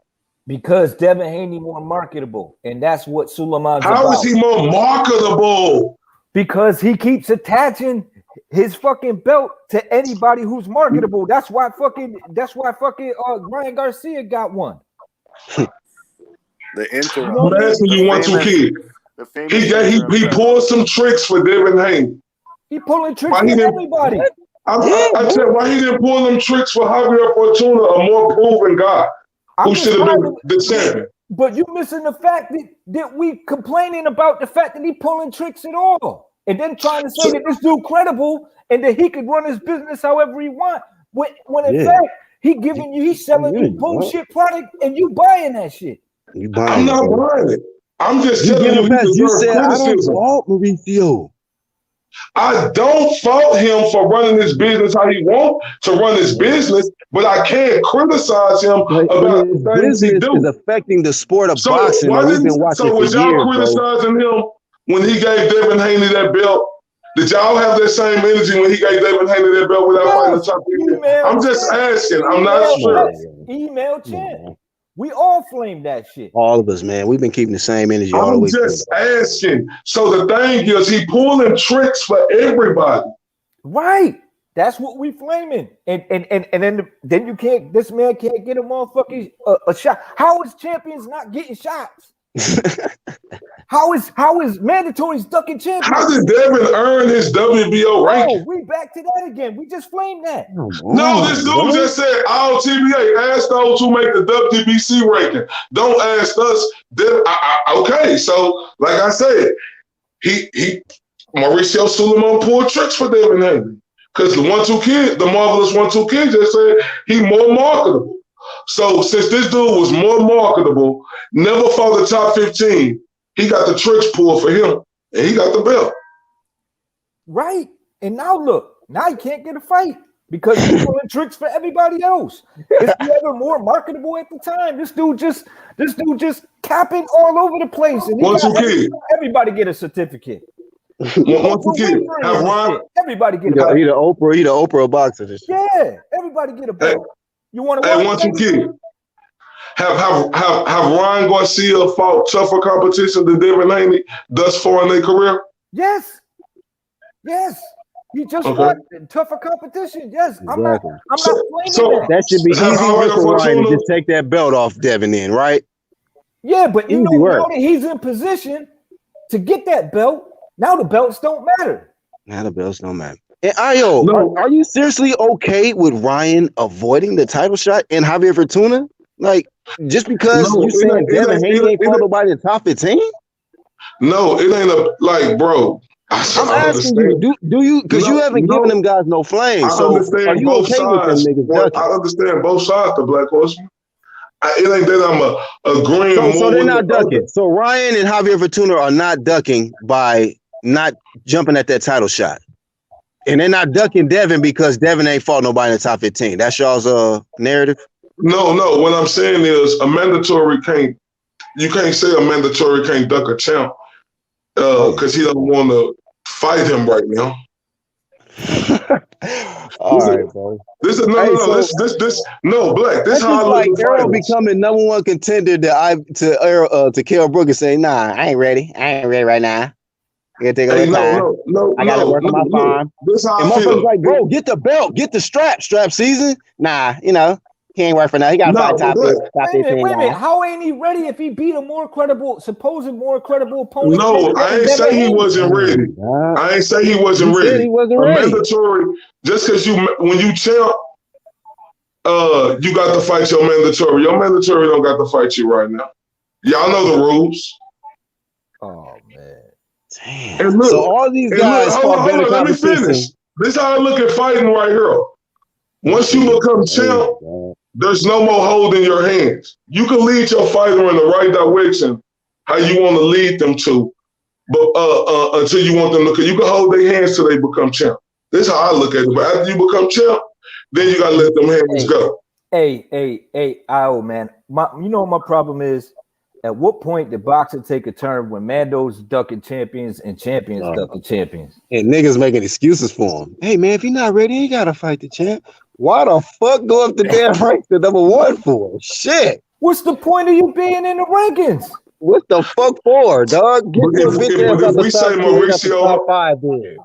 Because Devin Haney more marketable, and that's what Suleiman's How about. is he more marketable? Because he keeps attaching his fucking belt to anybody who's marketable. That's why fucking Ryan Garcia got one. The interim. I'm asking you one, two kids. He pulled some tricks for Devin Haney. He pulling tricks for everybody. I said, why he didn't pull them tricks for Javier Fortuna, a more proven guy who should have been the champion? But you missing the fact that we complaining about the fact that he pulling tricks at all, and then trying to say that this dude credible and that he could run his business however he want. When in fact he's selling you bullshit product and you buying that shit. I'm not buying it. I'm just telling you. You said I don't fault Mauricio. I don't fault him for running his business how he wants to run his business, but I can't criticize him about his business is affecting the sport of boxing. We've been watching so was y'all criticizing him when he gave Devin Haney that belt? Did y'all have that same energy when he gave Devin Haney that belt without fighting the top 15? I'm just asking. I'm not sure. Email champ. We all flame that shit. All of us, man. We've been keeping the same energy all the way through. I'm just asking. So the thing is, he pulling tricks for everybody. Right. That's what we flaming. And then you can't. This man can't get a motherfucking a shot. How is champions not getting shots? How is mandatory ducking champions? How did Devin earn his WBO ranking? Oh, we back to that again. We just flamed that. No, this dude just said all TBA. Ask those who make the WBC ranking. Don't ask us. Okay, so like I said, Mauricio Suleiman pulled tricks for Devin Haney because the marvelous 1-2 kid, just said he more marketable. So since this dude was more marketable, never fought the top 15, he got the tricks pulled for him, and he got the belt. Right. And now look, now he can't get a fight because he's pulling tricks for everybody else. Is he ever more marketable at the time? This dude just capping all over the place. And everybody get a certificate. Everybody get a belt. He the Oprah of boxing. Yeah, everybody get a belt. You want to watch it? Have Ryan Garcia fought tougher competition than Devin Haney thus far in their career? Yes. He just fought tougher competition. Yes, I'm not blaming that should be easy work for Ryan to just take that belt off Devin in, right? Yeah, but you know now that he's in position to get that belt, now the belts don't matter. Now the belts don't matter. And Ayo, are you seriously okay with Ryan avoiding the title shot and Javier Fortuna? Like, just because you saying Devin Haney ain't fought nobody in the top 15? No, it ain't bro. I'm asking you, do you? Because you haven't given them guys no flame. So are you okay with them niggas? I understand both sides, the Black Horseman. It ain't that I'm agreeing. So they're not ducking. So Ryan and Javier Fortuna are not ducking by not jumping at that title shot. And they're not ducking Devin because Devin ain't fought nobody in the top 15. That's y'all's narrative? No. What I'm saying is you can't say a mandatory can't duck a champ because he don't want to fight him right now. All right, bro. This is Black. This how I look like Errol becoming number one contender to Kell Brook and say, nah, I ain't ready. I ain't ready right now. I gotta take a little time. I gotta work on my farm. This how and I feel. Like, bro, get the belt, get the strap season. Nah, he ain't work for now. He got to fight top 15. Wait a minute. How ain't he ready if he beat a supposed more credible opponent? No, I ain't say he wasn't ready. I ain't say he wasn't ready. He wasn't ready. Mandatory, just because when you champ, you got to fight your mandatory. Your mandatory don't got to fight you right now. Y'all know the rules. Oh man. Damn. And look, so all these guys hold on, let me finish. This is how I look at fighting right here. Once you become champ, there's no more holding your hands. You can lead your fighter in the right direction, how you want to lead them to, but until you want them to, you can hold their hands till they become champ. This is how I look at it. But after you become champ, then you gotta let them hands go. Hey, man. You know what my problem is? At what point did boxing take a turn when Mando's ducking champions and champions ducking champions? And niggas making excuses for him. Hey, man, if you're not ready, you got to fight the champ. Why the fuck go up the damn rank to number one for? Shit. What's the point of you being in the rankings? What the fuck for, dog? Get But your bitch ass if out the we say top 10, out the Mauricio, top 5 there.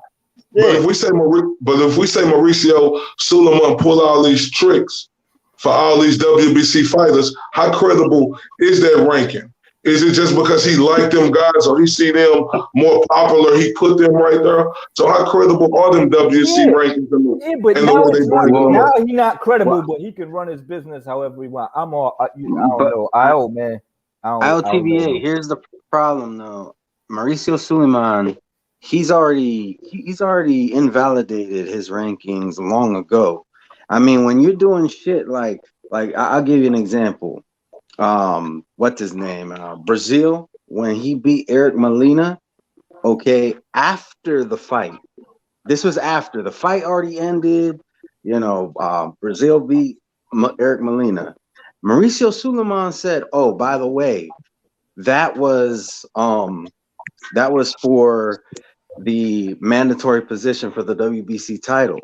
but Yeah. if we say Mauricio Suleiman pull all these tricks for all these WBC fighters, how credible is that ranking? Is it just because he liked them guys or he see them more popular, he put them right there? So how credible are them WBC rankings Yeah, but and the now way they it's bring not. them Now up? he's not credible, but he can run his business however he want. I'm all. I don't But know. I don't, man. I don't LTBA, know. here's the problem though. Mauricio Suleiman, he's already invalidated his rankings long ago. I mean, when you're doing shit like I'll give you an example. What's his name? Brazil, when he beat Eric Molina, okay, after the fight. This was after the fight already ended. You know, Brazil beat Eric Molina. Mauricio Suleiman said, "Oh, by the way, that was for the mandatory position for the WBC title."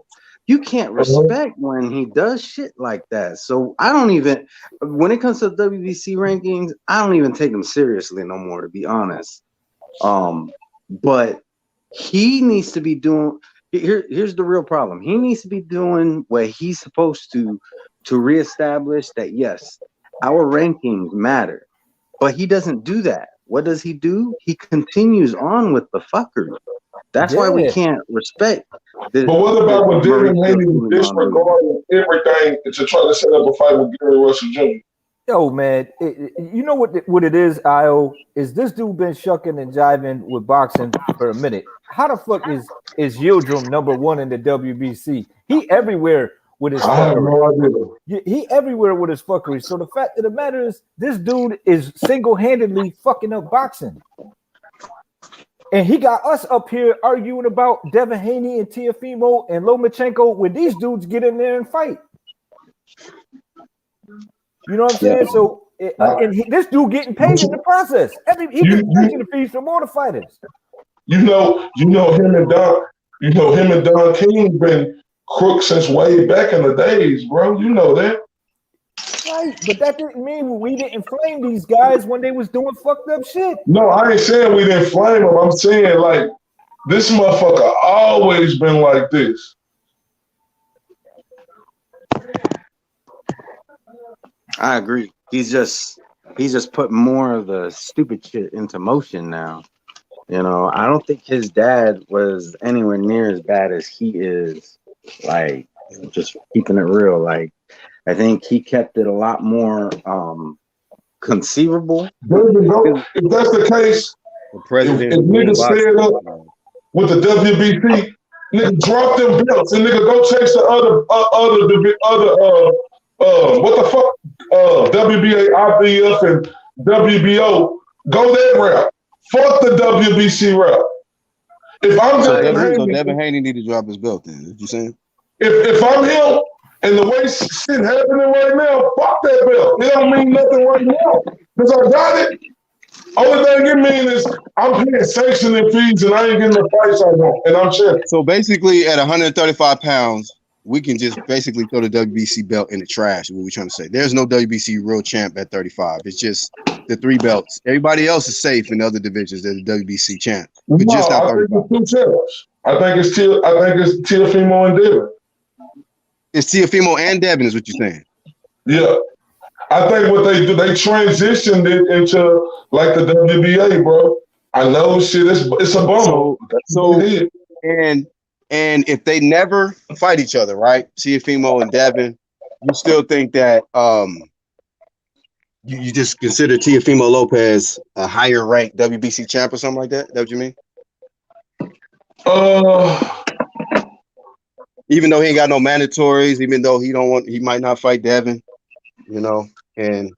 You can't respect when he does shit like that. So I don't even, when it comes to WBC rankings, I don't even take them seriously no more, to be honest. But he needs to be doing. Here's the real problem. He needs to be doing what he's supposed to reestablish that yes, our rankings matter. But he doesn't do that. What does he do? He continues on with the fuckery. That's why we can't respect. But what about when Devin Haney was disregarding everything to try to set up a fight with Gary Russell Jr.? Yo, man, you know what it is, Io? Is this dude been shucking and jiving with boxing for a minute? How the fuck is Yildirim #1 in the WBC? He everywhere with his fuckery. I have no idea. He everywhere with his fuckery. So the fact of the matter is, this dude is single-handedly fucking up boxing. And he got us up here arguing about Devin Haney and Teofimo and Lomachenko when these dudes get in there and fight. You know what I'm saying? So, this dude getting paid in the process. He gets the fees from all the fighters. You know him and Don King been crooks since way back in the days, bro. You know that. Right, but that didn't mean we didn't flame these guys when they was doing fucked up shit. No, I ain't saying we didn't flame him. I'm saying like this motherfucker always been like this. I agree. He's just put more of the stupid shit into motion now. You know, I don't think his dad was anywhere near as bad as he is. Like, just keeping it real. Like, I think he kept it a lot more conceivable. If that's the case, if niggas stand up with the WBC, nigga drop them belts and nigga go chase the other what the fuck WBA, IBF, and WBO. Go that route. Fuck the WBC route. If I'm Devin Haney need to drop his belt. Then what you saying? If I'm him and the way shit happening right now, fuck that belt. It don't mean nothing right now because I got it. Only thing it means is I'm paying sanctioning fees and I ain't getting the price I want, and I'm checking. So basically, at 135 pounds, we can just basically throw the WBC belt in the trash. Is what we're trying to say. There's no WBC real champ at 35. It's just the 3 belts. Everybody else is safe in the other divisions. They're the WBC champ, but No, just at I 35. think it's 2 champs. I think it's Teofimo and Devin. It's Teofimo and Devin, is what you're saying. Yeah. I think what they do, they transitioned it into like the WBA, bro. I know shit, it's a bummer. So and if they never fight each other, right? Teofimo and Devin, you still think that you just consider Teofimo Lopez a higher ranked WBC champ or something like that? Is that what you mean? Even though he ain't got no mandatories, even though he might not fight Devin, you know, and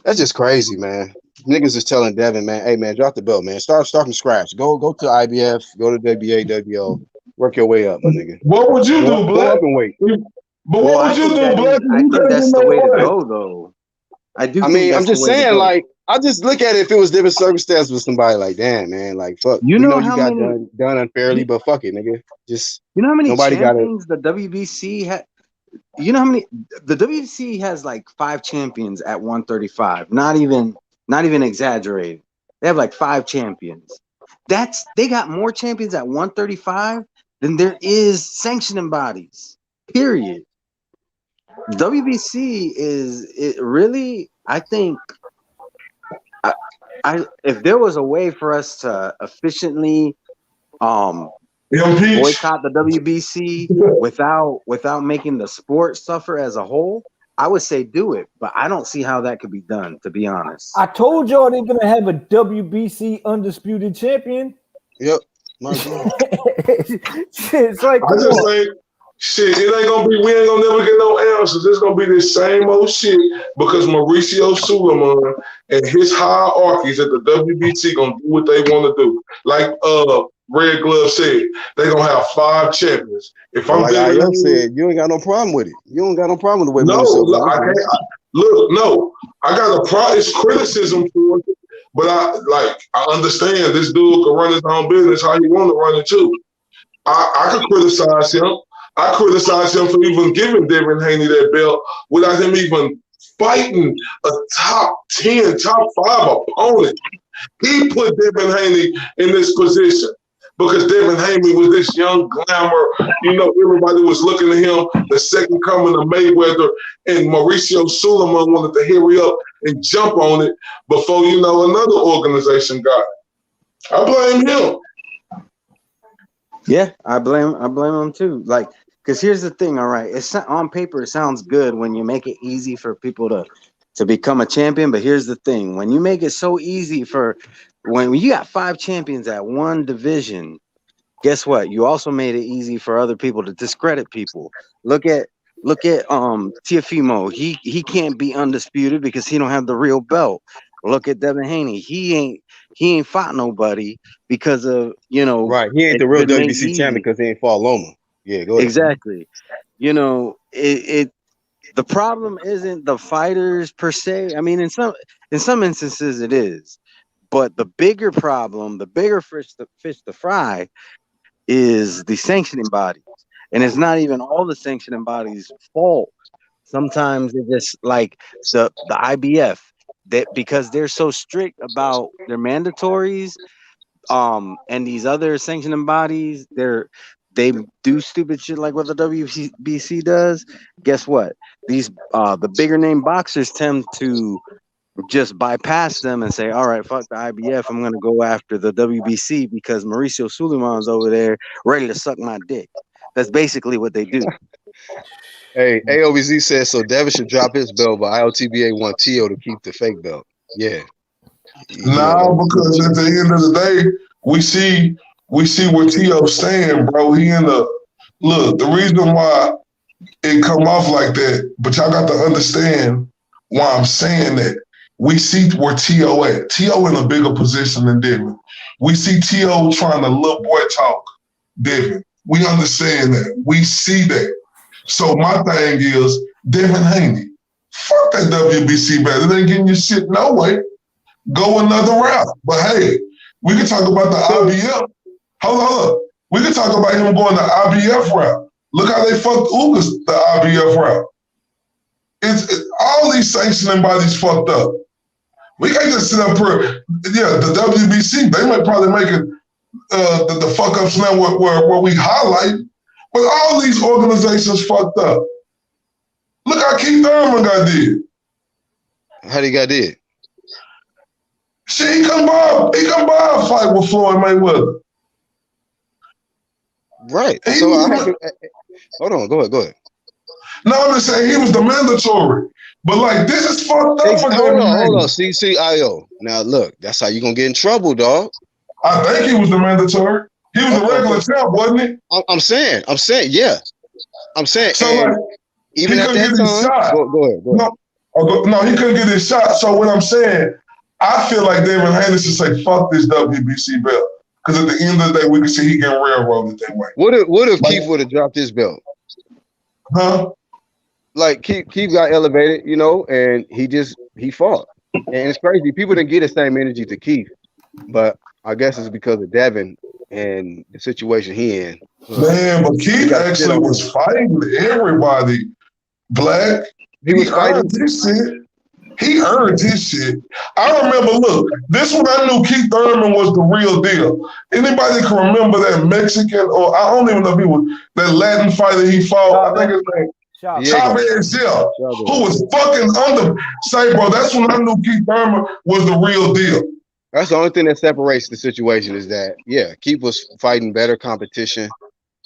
that's just crazy, man. Niggas is telling Devin, man, hey man, drop the belt, man. Start from scratch. Go to IBF, go to WBA, WBO, work your way up, my nigga. What would you do, Black? Go up and wait. But what would you do, Black? I think that's the way to go, though. I mean, I'm just saying, like, I just look at it if it was different circumstances with somebody like, damn, man, like, fuck. You know how got many done unfairly, but fuck it, nigga. Just you know how many nobody champions the WBC had. you know how many the WBC has like 5 champions at 135. Not even exaggerated. They have like 5 champions. They got more champions at 135 than there is sanctioning bodies. Period. WBC is it really? I think if there was a way for us to efficiently boycott the WBC without making the sport suffer as a whole, I would say do it, but I don't see how that could be done, to be honest. I told y'all they're gonna have a WBC undisputed champion. Yep. It's like, I just think shit, it ain't gonna be. We ain't gonna never get no answers. It's gonna be this same old shit because Mauricio Suleiman and his hierarchies at the WBC gonna do what they want to do. Like Red Glove said, they gonna have 5 champions. If I'm like Ayo said, you ain't got no problem with it. You don't got no problem with the way. No, look, I got a problem. It's criticism for it, but I understand this dude can run his own business how he want to run it too. I could criticize him. I criticize him for even giving Devin Haney that belt without him even fighting a top 10, top 5 opponent. He put Devin Haney in this position because Devin Haney was this young glamour. You know, everybody was looking at him, the second coming of Mayweather, and Mauricio Suleiman wanted to hurry up and jump on it before, you know, another organization got it. I blame him. Yeah, I blame him too. Like, because here's the thing, all right. It's on paper, it sounds good when you make it easy for people to become a champion. But here's the thing: when you make it so easy when you got 5 champions at one division, guess what? You also made it easy for other people to discredit people. Look at Teofimo. He can't be undisputed because he don't have the real belt. Look at Devin Haney. He ain't fought nobody because of, you know, right. He ain't the real WBC champion because he ain't fought Loma. Yeah, go ahead. Exactly. You know, the problem isn't the fighters per se. I mean, in some instances it is, but the bigger problem, the bigger fish to fry, is the sanctioning bodies, and it's not even all the sanctioning bodies' fault. Sometimes it's just like the IBF, that because they're so strict about their mandatories, and these other sanctioning bodies, they do stupid shit like what the WBC does. Guess what? These the bigger name boxers tend to just bypass them and say, all right, fuck the IBF, I'm gonna go after the WBC because Mauricio Suleiman's over there ready to suck my dick. That's basically what they do. Hey, AOBZ says so Devin should drop his belt, but IOTBA want Tio to keep the fake belt. Yeah. No, because at the end of the day, we see where Tio's staying, bro. He in the look. The reason why it come off like that, but y'all got to understand why I'm saying that. We see where Tio at. Tio in a bigger position than Devin. We see Tio trying to little boy talk Devin. We understand that. We see that. So my thing is, Devin Haney, fuck that WBC belt. It ain't getting you shit no way. Go another route. But hey, we can talk about the IBF. Hold on. We can talk about him going the IBF route. Look how they fucked Ugas the IBF route. All these sanctioning bodies fucked up. We can't just sit up here. Yeah, the WBC, they might probably make it the fuck ups now where we highlight, but all these organizations fucked up. Look how Keith Thurman got did. How he got did? Shit, he come by a fight with Floyd Mayweather. Right. So hold on, go ahead. No, I'm just saying he was the mandatory. But like this is fucked up. Hold on. CCIO. Now look, that's how you gonna get in trouble, dog. I think he was the mandatory. He was a regular champ, wasn't he? I'm saying, yeah. I'm saying, so like, even at that time, go ahead. No, he couldn't get his shot. So what I'm saying, I feel like Devin Haney should say, "Fuck this WBC belt," because at the end of the day, we can see he getting railroaded that way. What if Keith would have dropped his belt? Huh? Like Keith got elevated, you know, and he fought. And it's crazy. People didn't get the same energy to Keith, but I guess it's because of Devin and the situation he in. Man, but Keith actually was fighting everybody Black. He was fighting. Earned this shit. He earned his shit. I remember, look, this one I knew Keith Thurman was the real deal. Anybody can remember that Mexican, or I don't even know if he was, that Latin fighter he fought, I think his name, Chavez, who was fucking under. Say, bro, that's when I knew Keith Thurman was the real deal. That's the only thing that separates the situation is that, Keith was fighting better competition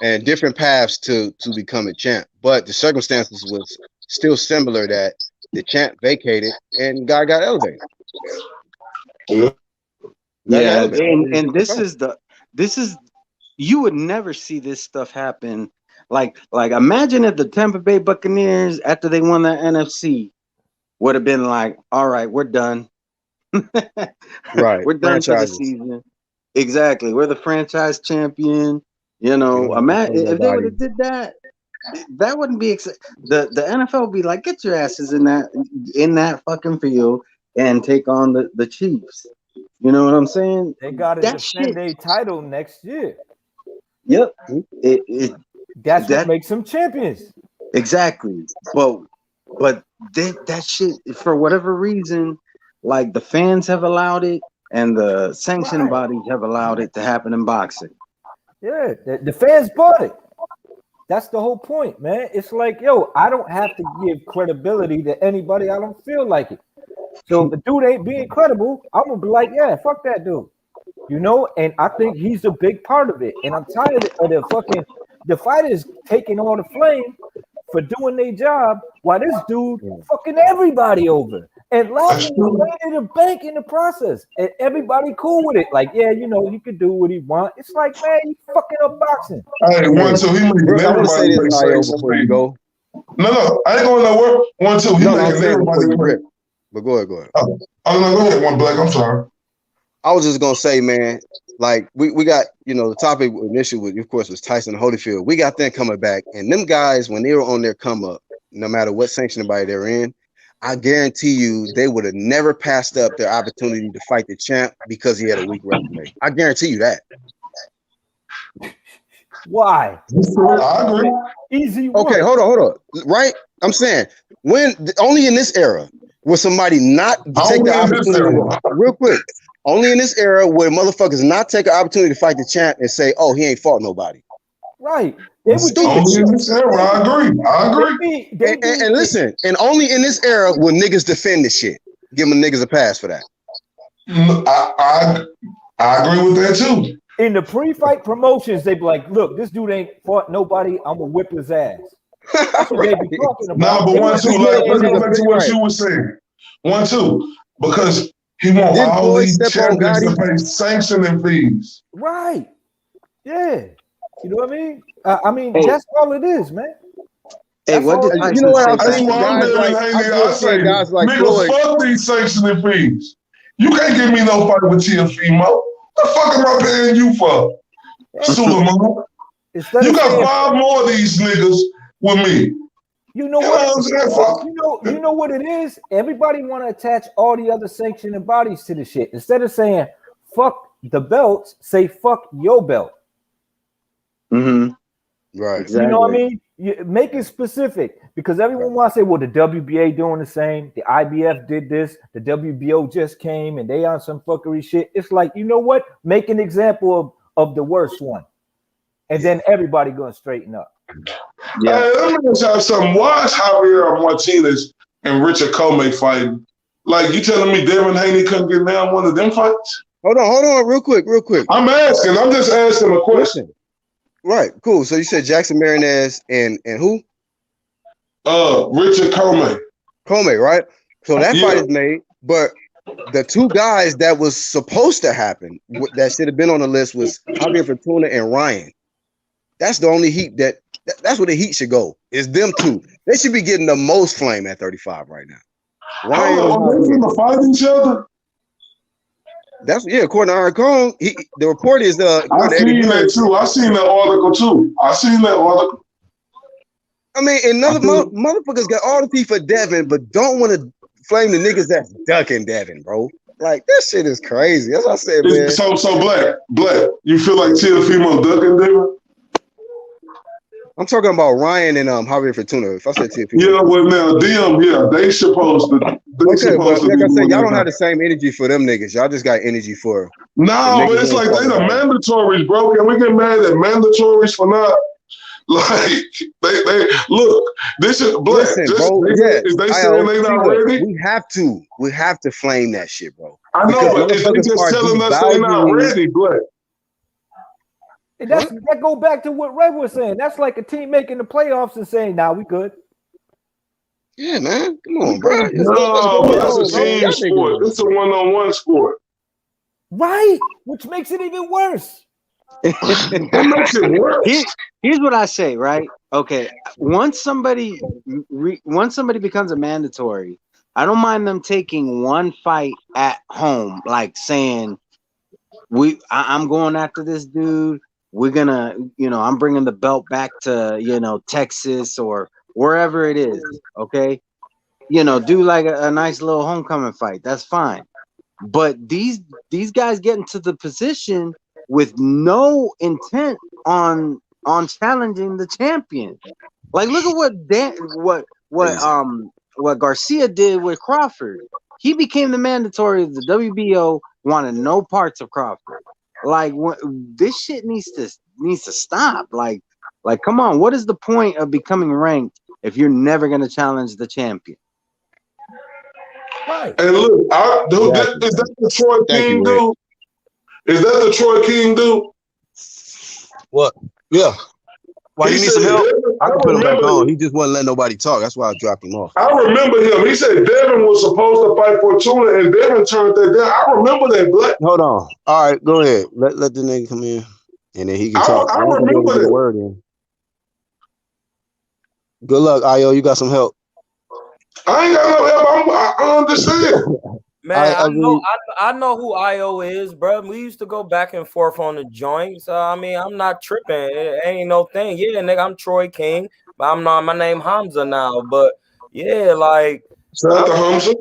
and different paths to become a champ. But the circumstances was still similar that the champ vacated and guy got elevated. Yeah, and this is you would never see this stuff happen. Like imagine if the Tampa Bay Buccaneers, after they won the NFC, would have been like, all right, we're done. Right. We're done for the season. Exactly. We're the franchise champion. You know, imagine if they would have did that. That wouldn't be the NFL would be like, get your asses in that fucking field and take on the Chiefs. You know what I'm saying? They got to defend their title next year. Yep. That's what makes them champions. Exactly. But that shit, for whatever reason, like the fans have allowed it and the sanctioning bodies have allowed it to happen in boxing. Yeah, the fans bought it. That's the whole point, man. It's like, yo, I don't have to give credibility to anybody. I don't feel like it. So if the dude ain't being credible, I'm gonna be like, yeah, fuck that dude. You know, and I think he's a big part of it. And I'm tired of the fighters taking all the flame for doing their job while this dude fucking everybody over and laughing his way to the bank in the process. And everybody cool with it. Like, yeah, you know, he could do what he want. It's like, man, you fucking up boxing. Hey, one, two, he making everybody pay safe before you go. No, I ain't going nowhere. One, two, he making everybody pay. But go ahead. I'm not going to one, Black. I'm sorry. I was just gonna say, man, like we got, you know, the topic initially, of course, was Tyson and Holyfield. We got them coming back, and them guys, when they were on their come up, no matter what sanctioning body they're in, I guarantee you they would have never passed up their opportunity to fight the champ because he had a weak resume. I guarantee you that. Why? I agree. Easy. Okay, hold on. Right? I'm saying when only in this era will somebody not take the opportunity. Real quick. Only in this era where motherfuckers not take an opportunity to fight the champ and say, "Oh, he ain't fought nobody." Right. Only in this era. I agree. And listen, and only in this era will niggas defend this shit. Give them niggas a pass for that. I agree with that too. In the pre-fight promotions, they be like, "Look, this dude ain't fought nobody. I'm gonna whip his ass." That's what they be talking about. Nah, but one, two, let's go back to what you were saying. One, two, because he wants all these champions to pay sanctioning fees. Right. Yeah. You know what I mean? That's all it is, man. Hey, what did you know what I'm saying? I say, guys like nigga, fuck these sanctioning fees. You can't give me no fight with TFE, Mo. What the fuck am I paying you for? Suleiman. You got 5 more of these niggas with me. You know what? You know what it is? Everybody want to attach all the other sanctioning bodies to the shit. Instead of saying fuck the belts, say fuck your belt. Mm-hmm. Right. Exactly. You know what I mean? You make it specific because everyone wants to say, well, the WBA doing the same, the IBF did this, the WBO just came and they on some fuckery shit. It's like, you know what? Make an example of the worst one. And then everybody gonna straighten up. Yeah. Hey, let me tell you something. Why is Javier Martinez and Richard Comey fighting? Like, you telling me Devin Haney couldn't get down one of them fights? Hold on, real quick. I'm just asking a question. Right, cool. So you said Jackson Marinez and who? Richard Comey. Comey, right? So that fight is made, but the 2 guys that was supposed to happen, that should have been on the list, was Javier Fortuna and Ryan. That's the only heat that's where the heat should go. Is them 2. They should be getting the most flame at 35 right now. Ryan, are they gonna fight each other? That's according to Iron Kong, the report is I seen that too. I seen that article too. I mean, and motherfuckers got all the tea for Devin, but don't want to flame the niggas that's ducking Devin, bro. Like, that shit is crazy. That's what I said, man. So Black, you feel like TFE ducking Devin? I'm talking about Ryan and Javier Fortuna. If I said TFP, Yeah, well now them, yeah, they supposed to okay, but like be I said, doing y'all that don't have thing. the same energy for them niggas. Y'all just got energy for the No, niggas but it's who ain't like they fucking the hard. mandatories, bro. Can we get mad at mandatories for not like they look? This is black. Listen, Just bro. they Yes, is they saying IO. they See, not look, ready? we have to flame that shit, bro. I know, Because but if they motherfuckers just are telling us they not devaluing. ready, black. And that go back to what Red was saying. That's like a team making the playoffs and saying, "Nah, we good." Yeah, man. Come on, bro. What's No, going but that's a on, bro? team Y'all sport. niggas. It's a one-on-one sport. Right, which makes it even worse. It makes it worse. Here's what I say, right? Okay, once somebody becomes a mandatory, I don't mind them taking one fight at home, like saying, I'm going after this dude. We're gonna, I'm bringing the belt back to, Texas or wherever it is. Okay, do like a nice little homecoming fight. That's fine. But these guys get into the position with no intent on challenging the champion. Like, look at what Garcia did with Crawford. He became the mandatory of the WBO, wanted no parts of Crawford. Like, this shit needs to stop. Like, come on, what is the point of becoming ranked if you're never gonna challenge the champion? Right. And look, is that the Troy King dude? Is that the Troy King dude? What? Yeah. Why He you need said, some help? I can put him back remember on. He just wouldn't let nobody talk. That's why I dropped him off. I remember him. He said Devin was supposed to fight Fortuna, and Devin turned that down. I remember that, Black. Hold on. All right, go ahead. Let the nigga come in, and then he can talk. I I ain't gonna be able to remember get a that. word in. Good luck, Io. You got some help. I ain't got no help. I understand. Man, I know who IO is, bro. We used to go back and forth on the joint. So I mean, I'm not tripping. It ain't no thing. Yeah, nigga, I'm Troy King, but I'm not my name Hamza now. But yeah, like Shout out to Hamza.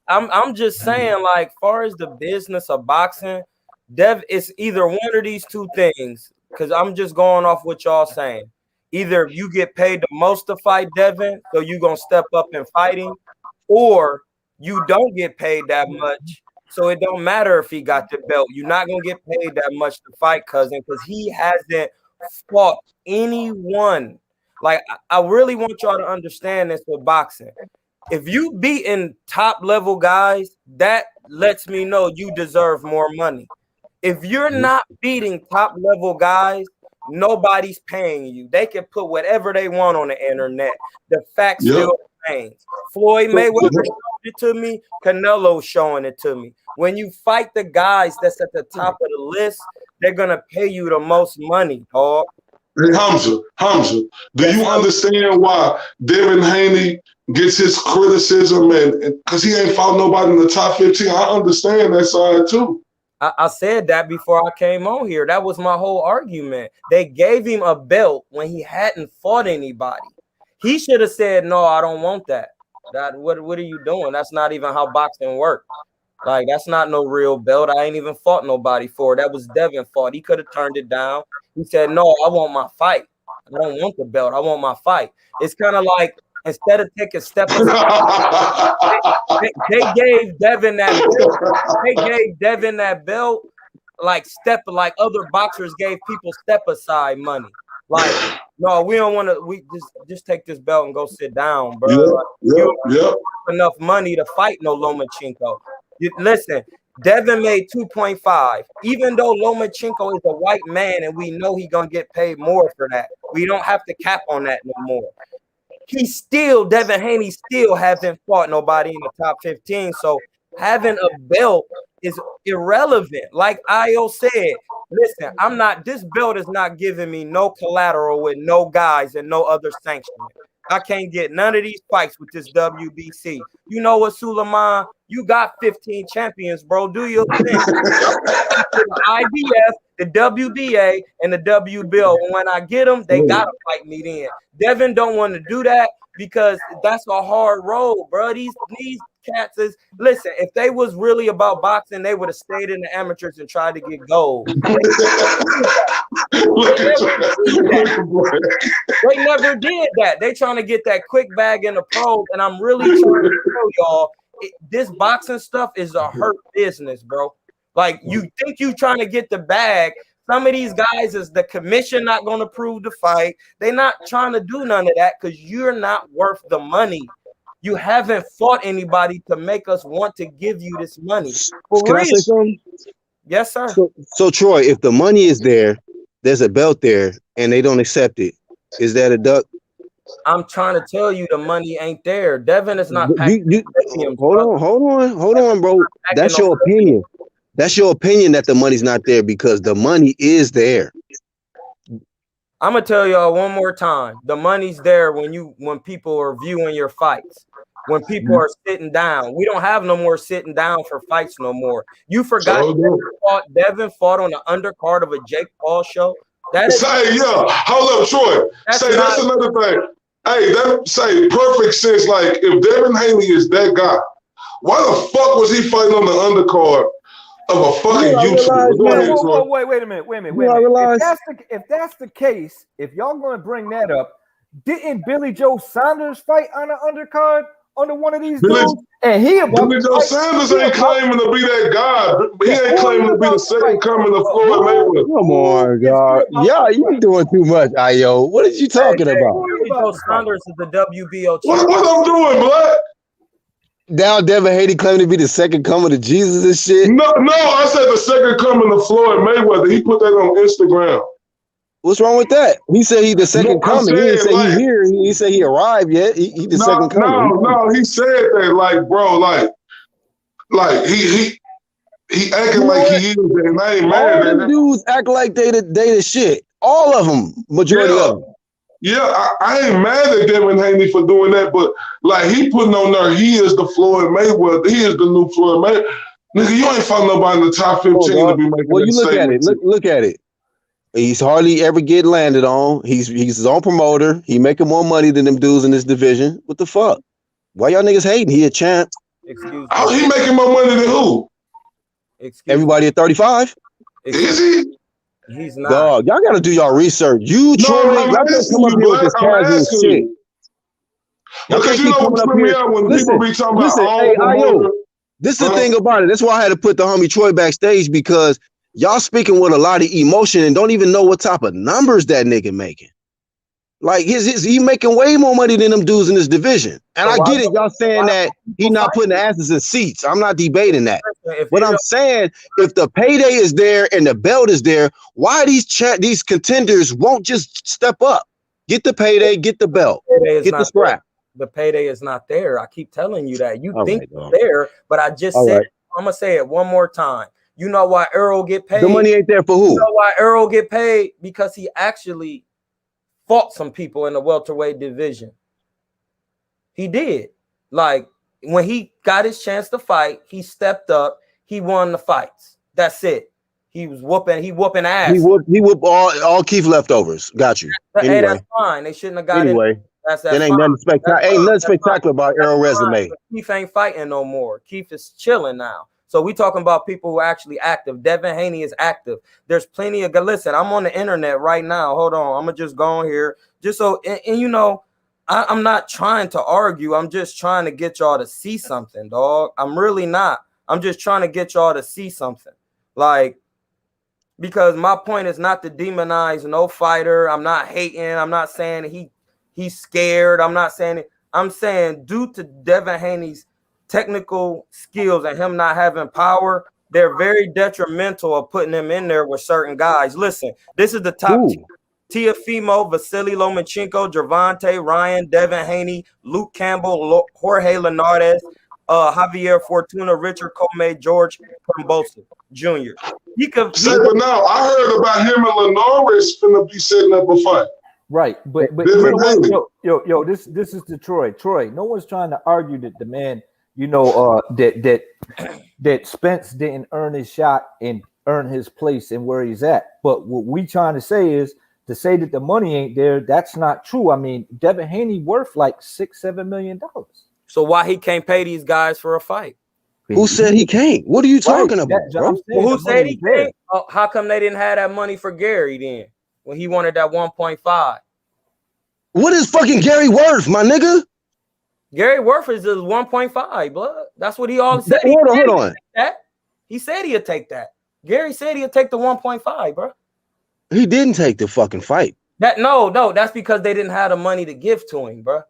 I'm just saying, like, far as the business of boxing, it's either one of these two things. Cause I'm just going off what y'all saying. Either you get paid the most to fight Devin, so you gonna step up in fighting, or you don't get paid that much, so it don't matter if he got the belt. You're not gonna get paid that much to fight cousin because he hasn't fought anyone. Like, I really want y'all to understand this with boxing. If you beating top level guys, that lets me know you deserve more money. If you're not beating top level guys, nobody's paying you. They can put whatever they want on the internet. The fact still remains. Floyd Mayweather showed it to me. Canelo showing it to me. When you fight the guys that's at the top of the list, they're gonna pay you the most money, dog. Hey, Hamza, do you understand why Devin Haney gets his criticism and because he ain't fought nobody in the top 15? I understand that side too. I said that before I came on here. That was my whole argument. They gave him a belt when he hadn't fought anybody. He should have said, no, I don't want that. What are you doing? That's not even how boxing works. Like, that's not no real belt. I ain't even fought nobody for it. That was Devin fought. He could have turned it down. He said, no, I want my fight. I don't want the belt. I want my fight. It's kind of like, instead of taking step aside, they gave Devin that belt. They gave Devin that belt like other boxers gave people step aside money. Like, no, we don't want to. We just take this belt and go sit down, bro. You don't have enough money to fight no Lomachenko. Listen, Devin made 2.5. Even though Lomachenko is a white man and we know he's gonna get paid more for that, we don't have to cap on that no more. Devin Haney still hasn't fought nobody in the top 15. So having a belt is irrelevant. Like Io said, listen, this belt is not giving me no collateral with no guys and no other sanctioning. I can't get none of these fights with this WBC. You know what, Suleiman? You got 15 champions, bro. Do your thing. The IBF, the WBA, and the WBO. And when I get them, they gotta fight me then. Devin don't want to do that because that's a hard road, bro. These cats is, listen, if they was really about boxing, they would have stayed in the amateurs and tried to get gold. They never did that. They trying to get that quick bag in the pros, and I'm really trying to tell y'all, this boxing stuff is a hurt business, bro. Like, you think you trying to get the bag. Some of these guys is the commission not going to approve the fight. They're not trying to do none of that because you're not worth the money. You haven't fought anybody to make us want to give you this money. Can I say something? Yes, sir. So Troy, if the money is there, there's a belt there, and they don't accept it, is that a duck? I'm trying to tell you the money ain't there. Devin is not. Hold on, bro. That's your opinion. That's your opinion that the money's not there because the money is there. I'm gonna tell y'all one more time. The money's there when people are viewing your fights. When people are sitting down. We don't have no more sitting down for fights no more. You forgot Devin fought on the undercard of a Jake Paul show. Hold up, Troy. That's another thing. Hey, that say perfect sense. Like, if Devin Haney is that guy, why the fuck was he fighting on the undercard of a fucking YouTuber? Wait a minute. If that's the case, if y'all going to bring that up, didn't Billy Joe Saunders fight on the undercard under one of these dudes? And Billy Joe Sanders ain't claiming to be that guy. He ain't claiming to be the second coming of Floyd Mayweather. Come on, God. Yeah, you doing too much, Ayo. What are you talking about? Billy Joe Saunders is the WBO champion. What I'm doing, blood? Now Devin Haney claiming to be the second coming of Jesus and shit. No, I said the second coming of Floyd Mayweather. He put that on Instagram. What's wrong with that? He said he the second coming. He didn't say he here. He said he arrived yet. He the second coming. No, he said that like, bro, like he acting like he is, and I ain't mad at them dudes act like they the shit. All of them, majority of them. Yeah, I ain't mad at Devin Haney for doing that, but like he putting on there, he is the Floyd Mayweather. He is the new Floyd Mayweather. Nigga, you ain't fought nobody in the top 15 to be making. Well, you look at it. Look at it. He's hardly ever get landed on. He's his own promoter. He making more money than them dudes in this division. What the fuck? Why y'all niggas hating? He a champ. Excuse me. Oh, he making more money than who? Everybody at 35? Is he? He's not. Dog, y'all gotta do y'all research. Y'all can't come up here with this casual shit. Because you know what tripped me out when people be talking about this is the thing about it. That's why I had to put the homie Troy backstage, because y'all speaking with a lot of emotion and don't even know what type of numbers that nigga making. Like he making way more money than them dudes in this division. And I get it, y'all saying that he not putting the asses in seats. I'm not debating that. But I'm saying, if the payday is there and the belt is there, why these contenders won't just step up? Get the payday, get the belt, get the scrap. The payday is not there. I keep telling you that. You think it's there, but I just said, I'm gonna say it one more time. You know why Earl get paid? The money ain't there for who? You know why Earl get paid? Because he actually fought some people in the welterweight division. He did. Like, when he got his chance to fight, he stepped up. He won the fights. That's it. He was whooping ass. He whooped all Keith leftovers. Got you. Anyway. Hey, that's fine. They shouldn't have got anyway. That ain't nothing spectacular about Earl's resume. Keith ain't fighting no more. Keith is chilling now. So we talking about people who are actually active. Devin Haney is active. There's plenty of listen. I'm on the internet right now. Hold on. I'm gonna just go on here. Just so and you know, I'm not trying to argue. I'm just trying to get y'all to see something, dog. I'm really not. I'm just trying to get y'all to see something. Like, because my point is not to demonize no fighter. I'm not hating. I'm not saying he's scared. I'm not saying it. I'm saying due to Devin Haney's technical skills and him not having power, they're very detrimental of putting him in there with certain guys. Listen, this is the top Teofimo, Vasily Lomachenko, Gervonta Ryan, Devin Haney, Luke Campbell, Jorge Linares, Javier Fortuna, Richard Comey, George Kambosos Jr. But now I heard about him and Linares finna be setting up a fight. Right, but yo, this is the Troy. No one's trying to argue that the man, you know, that Spence didn't earn his shot and earn his place and where he's at. But what we trying to say is to say that the money ain't there. That's not true. I mean, Devin Haney worth like $6-7 million. So why he can't pay these guys for a fight? Who said he can't? What are you talking Right, about, that- bro? I'm saying Well, who the said money he is there. can't? Oh, how come they didn't have that money for Gary then when he wanted that 1.5? What is fucking Gary worth, my nigga? Gary Worth is 1.5, blood. That's what he always said. Hold on. He said he'd take that. Gary said he'd take the 1.5, bro. He didn't take the fucking fight. No, that's because they didn't have the money to give to him, bro.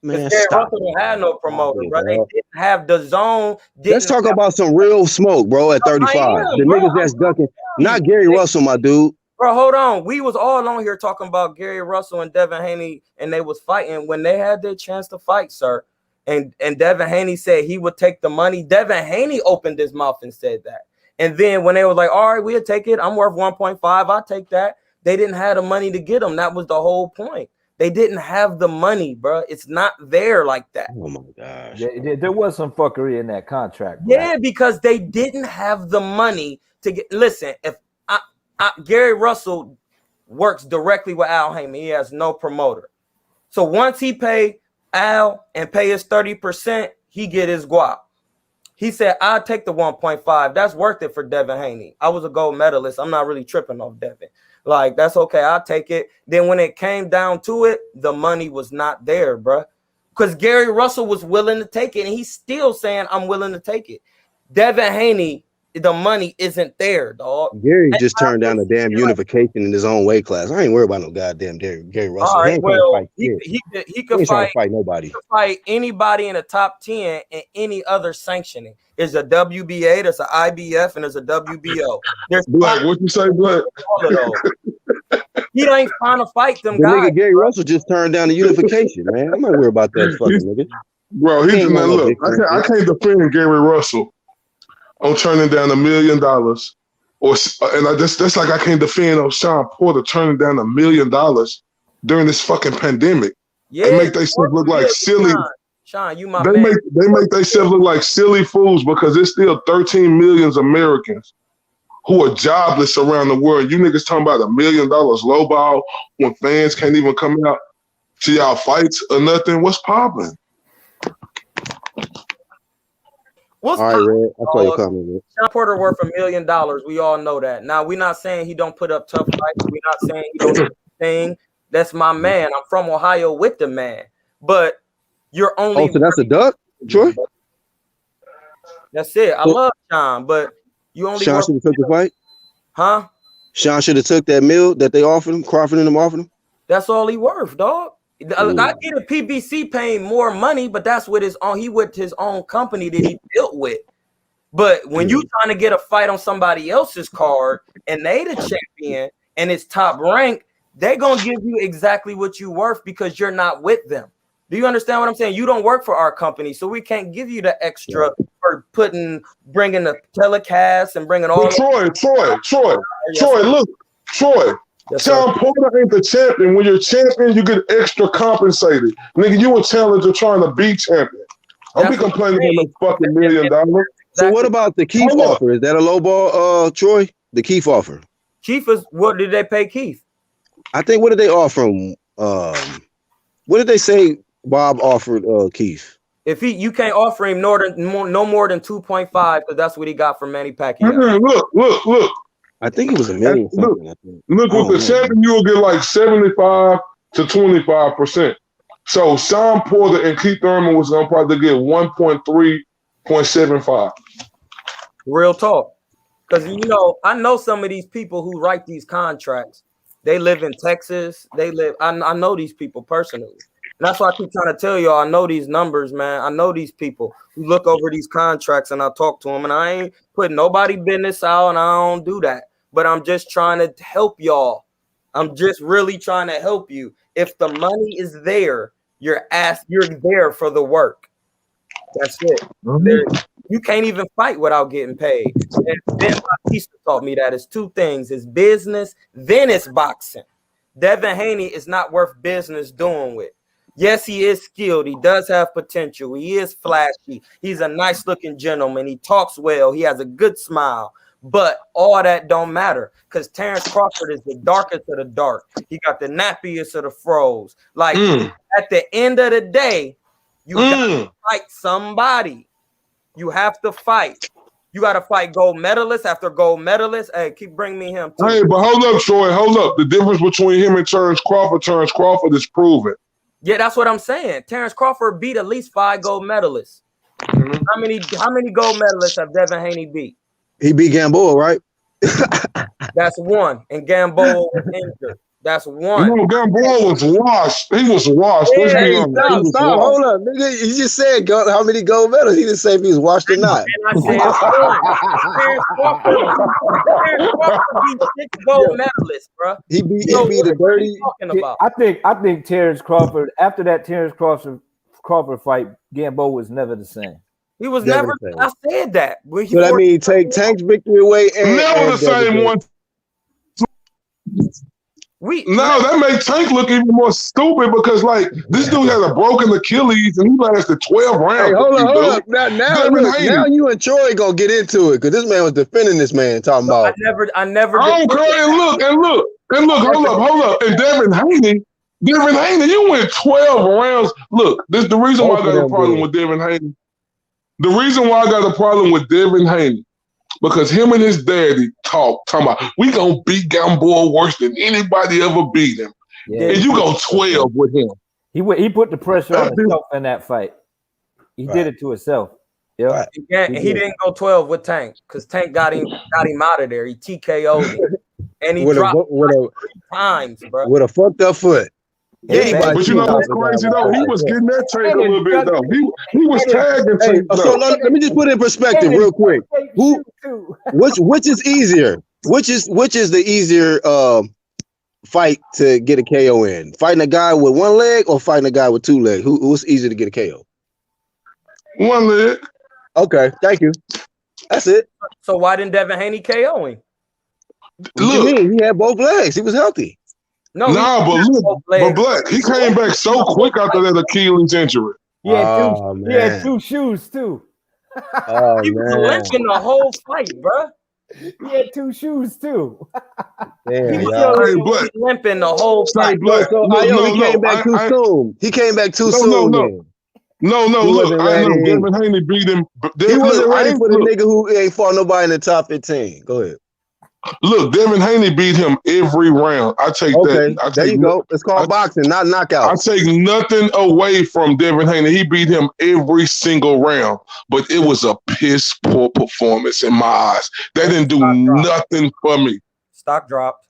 Man, Gary stop. Russell didn't have no promoter, it, bro. They dog. didn't have the zone. Let's talk about some real smoke, bro, at 35. The bro. niggas that's ducking. Not Gary Russell, my dude. Bro, hold on. We was all on here talking about Gary Russell and Devin Haney, and they was fighting when they had their chance to fight, sir. And Devin Haney said he would take the money. Devin Haney opened his mouth and said that. And then when they were like, all right, we'll take it. I'm worth 1.5. I'll take that. They didn't have the money to get him. That was the whole point. They didn't have the money, bro. It's not there like that. Oh my gosh. There was some fuckery in that contract, bro. Yeah, because they didn't have the money to get. Listen, if Gary Russell works directly with Al Heyman, he has no promoter. So once he pay Al and pay his 30%, he get his guap. He said, I'll take the 1.5. That's worth it for Devin Haney. I was a gold medalist. I'm not really tripping off Devin. Like, that's okay. I'll take it. Then when it came down to it, the money was not there, bro. Because Gary Russell was willing to take it, and he's still saying, I'm willing to take it. Devin Haney, the money isn't there, dog. Gary just turned down a damn unification in his own weight class. I ain't worried about no goddamn Gary Russell. All right, He ain't trying to fight he could fight nobody. He could fight anybody in the top 10 in any other sanctioning. There's a WBA, there's an IBF, and there's a WBO. There's Black, what you say, Black? all of those. He ain't trying to fight them The guys. nigga Gary Russell just turned down the unification, man. I'm not worried about that fucking nigga. Bro, He he's ain't man, no look, big country. I can't defend Gary Russell on turning down $1 million, that's like I can't defend Sean Porter turning down $1 million during this fucking pandemic. Yeah, They make themselves look like silly. Sean, you my They man. make themselves look like silly fools because there's still 13 million Americans who are jobless around the world. You niggas talking about $1 million lowball when fans can't even come out to y'all fights or nothing. What's popping? What's All right, Red. I saw your comment, Red. Sean Porter worth $1 million. We all know that. Now, we're not saying he don't put up tough fights. We're not saying he don't do anything. That's my man. I'm from Ohio with the man. But you're only. Oh, so that's a duck, Troy? That's it. I love Sean, but you only. Sean should have took the fight? Huh? Sean should have took that meal that they offered him, Crawford and them offered him? That's all he worth, dog. I get a PBC paying more money, but that's with his own company that he built with. But when you trying to get a fight on somebody else's card and they the champion and it's top rank, they're gonna give you exactly what you worth because you're not with them. Do you understand what I'm saying? You don't work for our company, so we can't give you the extra for bringing the telecast and bringing all. Troy, look, Troy. Yes, Sean Porter ain't the champion. When you're champion, you get extra compensated. Nigga, you a challenger trying to be champion. I'll be complaining about no fucking $1 million. So what about the Keith offer? Is that a low ball, Troy? The Keith offer. Keith is what did they pay Keith? I think what did they offer him? What did they say Bob offered Keith? If you can't offer him no more than 2.5 because that's what he got from Manny Pacquiao. Look. I think it was $1 million. Look, with the champion, you will get like 75 to 25%. So Sean Porter and Keith Thurman was gonna probably get 1.3.75. Real talk. Because I know some of these people who write these contracts. They live in Texas. I know these people personally. And that's why I keep trying to tell y'all, I know these numbers, man. I know these people who look over these contracts and I talk to them, and I ain't putting nobody business out, and I don't do that. But I'm just trying to help y'all. I'm just really trying to help you. If the money is there, you're there for the work. That's it. You can't even fight without getting paid. And Ben Bautista taught me that it's two things. It's business, then it's boxing. Devin Haney is not worth business doing with. Yes, he is skilled. He does have potential. He is flashy. He's a nice looking gentleman. He talks well. He has a good smile. But all that don't matter because Terrence Crawford is the darkest of the dark. He got the nappiest of the froze. Like at the end of the day, You got to fight somebody. You have to fight. You got to fight gold medalist after gold medalist. Hey, keep bringing me him too. Hey, but hold up, Troy. Hold up. The difference between him and Terrence Crawford is proven. Yeah, that's what I'm saying. Terrence Crawford beat at least 5 gold medalists. Mm-hmm. How many gold medalists have Devin Haney beat? He beat Gamboa, right? That's 1. And Gamboa was injured. That's 1. No, Gamboa was washed. He was washed. Yeah, hey, stop. Hold up, nigga. He just said how many gold medals. He didn't say if he was washed or not. And I said 1. Terrence Crawford beat 6 gold medalists, bro. He beat the dirty. I think Terrence Crawford. After that Terrence Crawford fight, Gamboa was never the same. He was never. I said that. So that means take Tank's victory away and never the same one. That makes Tank look even more stupid because like this dude has a broken Achilles and he lasted 12 rounds. Hey, hold up. Now you and Troy gonna get into it because this man was defending this man talking about. I never. I don't care. And look. Hold up. And Devin Haney, you went 12 rounds. Look, this is the reason why I got a problem with Devin Haney. The reason why I got a problem with Devin Haney, because him and his daddy talking about, we going to beat Gamboa worse than anybody ever beat him. Yeah, and you go 12 with him. He put the pressure on himself in that fight. He did it to himself. Yeah, right. He didn't go 12 with Tank because Tank got him out of there. He TKO'd him. And he dropped 3 times, bro. With a fucked up foot. Yeah, but you know what's crazy though? He was getting that Tank a little bit though. He was tagging Tank. So let me just put it in perspective real quick. Which is easier? Which is the easier fight to get a KO in? Fighting a guy with 1 leg or fighting a guy with 2 legs? Who's easier to get a KO? 1 leg. Okay, thank you. That's it. So why didn't Devin Haney KO him? Look, he had both legs. He was healthy. But Black, he came back so quick after that Achilles injury. He had 2 shoes too. He was limping the whole fight, bro. He had 2 shoes too. Damn, he was limping the whole fight. He came back too soon. He came back too soon. Look, I know Devin Haney beat him. He wasn't ready for the nigga who ain't fought nobody in the top 15. Go ahead. Look, Devin Haney beat him every round. I take that. There you go. It's called boxing, not knockout. I take nothing away from Devin Haney. He beat him every single round, but it was a piss poor performance in my eyes. That didn't do nothing for me. Stock dropped.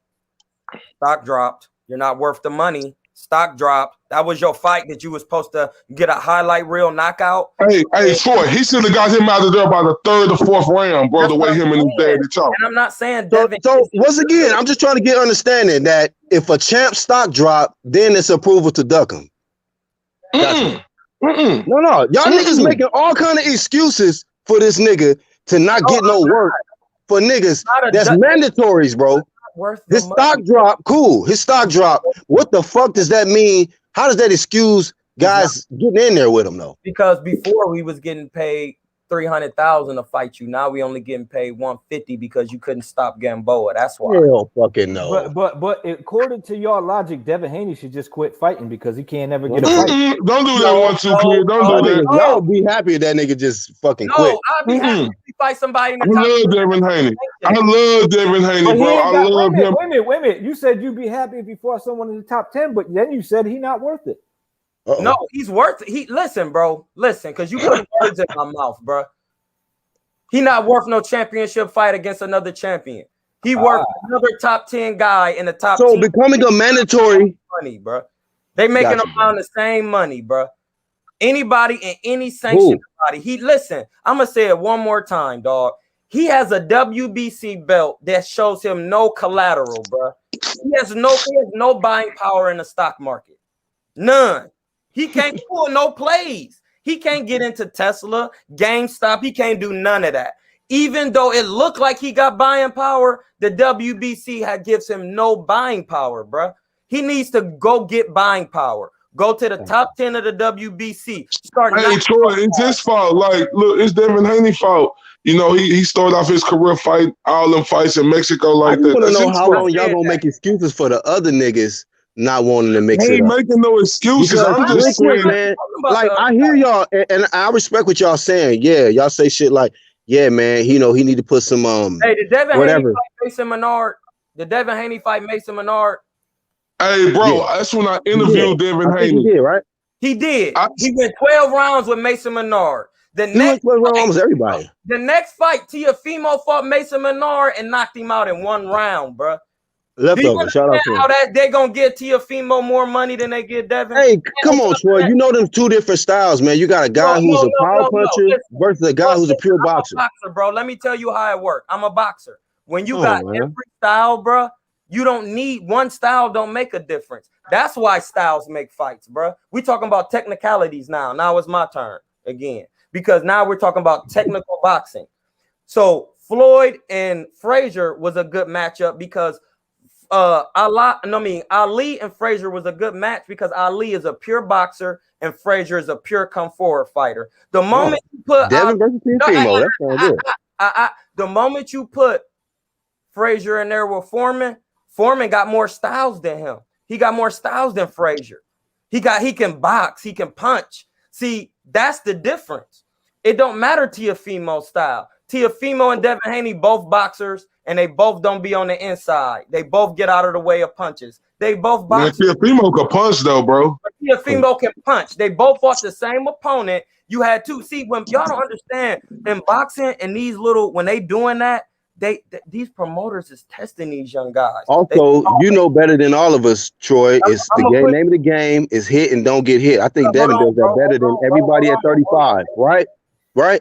You're not worth the money. Stock dropped. That was your fight that you was supposed to get a highlight reel knockout. Hey, Troy, he should have got him out of there by the 3rd or 4th round, bro. The way him and his daddy talk. And I'm not saying Devin. So once again, I'm just trying to get understanding that if a champ stock drop, then it's approval to duck him. No, y'all niggas making all kind of excuses for this nigga to not get no work for niggas. That's mandatories, bro. His stock drop, cool. His stock drop. What the fuck does that mean? How does that excuse guys getting in there with him though? Because before we was getting paid $300,000 to fight you. Now we only getting paid $150 because you couldn't stop Gamboa. That's why. Hell fucking no. But according to your logic, Devin Haney should just quit fighting because he can't never get a fight. Don't do that 1-2 kid. Don't do that. Y'all be happy if that nigga just fucking quit. No, I'd be happy if he fight somebody in the top. I love Devin Haney. I love Devin Haney, bro. I love him. Wait a minute. You said you'd be happy if he fought someone in the top 10, but then you said he not worth it. Uh-oh. No, he's worth it. Listen, bro. Listen, because you put words in my mouth, bro. He not worth no championship fight against another champion. He worth another top 10 guy in the top 10. So becoming a mandatory money, bro. They making around the same money, bro. Anybody in any sanctioned body. Listen, I'm gonna say it one more time, dog. He has a WBC belt that shows him no collateral, bro. He has no buying power in the stock market. None. He can't pull no plays. He can't get into Tesla, GameStop. He can't do none of that. Even though it looked like he got buying power, the WBC gives him no buying power, bro. He needs to go get buying power. Go to the top 10 of the WBC. Hey, Troy, it's his fault. Like, look, it's Devin Haney's fault. You know, he started off his career fighting all them fights in Mexico like that. I want to know how long y'all gonna make excuses for the other niggas not wanting to mix He it ain't up. making no excuses. Because I'm real just quick, saying. man, like I hear y'all, and I respect what y'all saying. Yeah, y'all say shit like, yeah, man, you know, he need to put some Hey, did Devin Haney whatever. fight Mason Menard? Did Devin Haney fight Mason Menard? Hey, bro, Yeah. that's when I He interviewed did. Devin I think he Haney. did, right? He did. I, He went 12 rounds with Mason Menard. The He went next with fight, almost everybody. the next fight, Teofimo fought Mason Menard and knocked him out in 1 round, bro. Do you Leftover. Shout out understand to him. how that they're gonna give Teofimo more money than they give Devin? Hey, come on, Troy. You know them two different styles, man. You got a guy who's a power puncher Listen, versus a guy who's a pure I'm boxer. a boxer, bro. Let me tell you how it works. I'm a boxer. When you Come got on, man. every style, bro, you don't need one style. Don't make a difference. That's why styles make fights, bro. We talking about technicalities now. Now it's my turn again because now we're talking about technical boxing. So Floyd and Frazier was a good matchup because Ali and Frazier was a good match because Ali is a pure boxer and Frazier is a pure come forward fighter. The moment you put Devin versus Teofimo, that sounds good. The moment you put Frazier in there with Foreman got more styles than him. He got more styles than Frazier. He can box, he can punch. See, that's the difference. It don't matter Teofimo's style. Teofimo and Devin Haney both boxers, and they both don't be on the inside. They both get out of the way of punches. They both man, box. Teofimo could punch though, bro. Teofimo can punch. They both fought the same opponent. You had two. See, when y'all don't understand in boxing and these little when they doing that, these promoters is testing these young guys. Also, you know better than all of us, Troy. It's the game. Name of the game is hit and don't get hit. I think Devin does that better than everybody at 35, right? Right?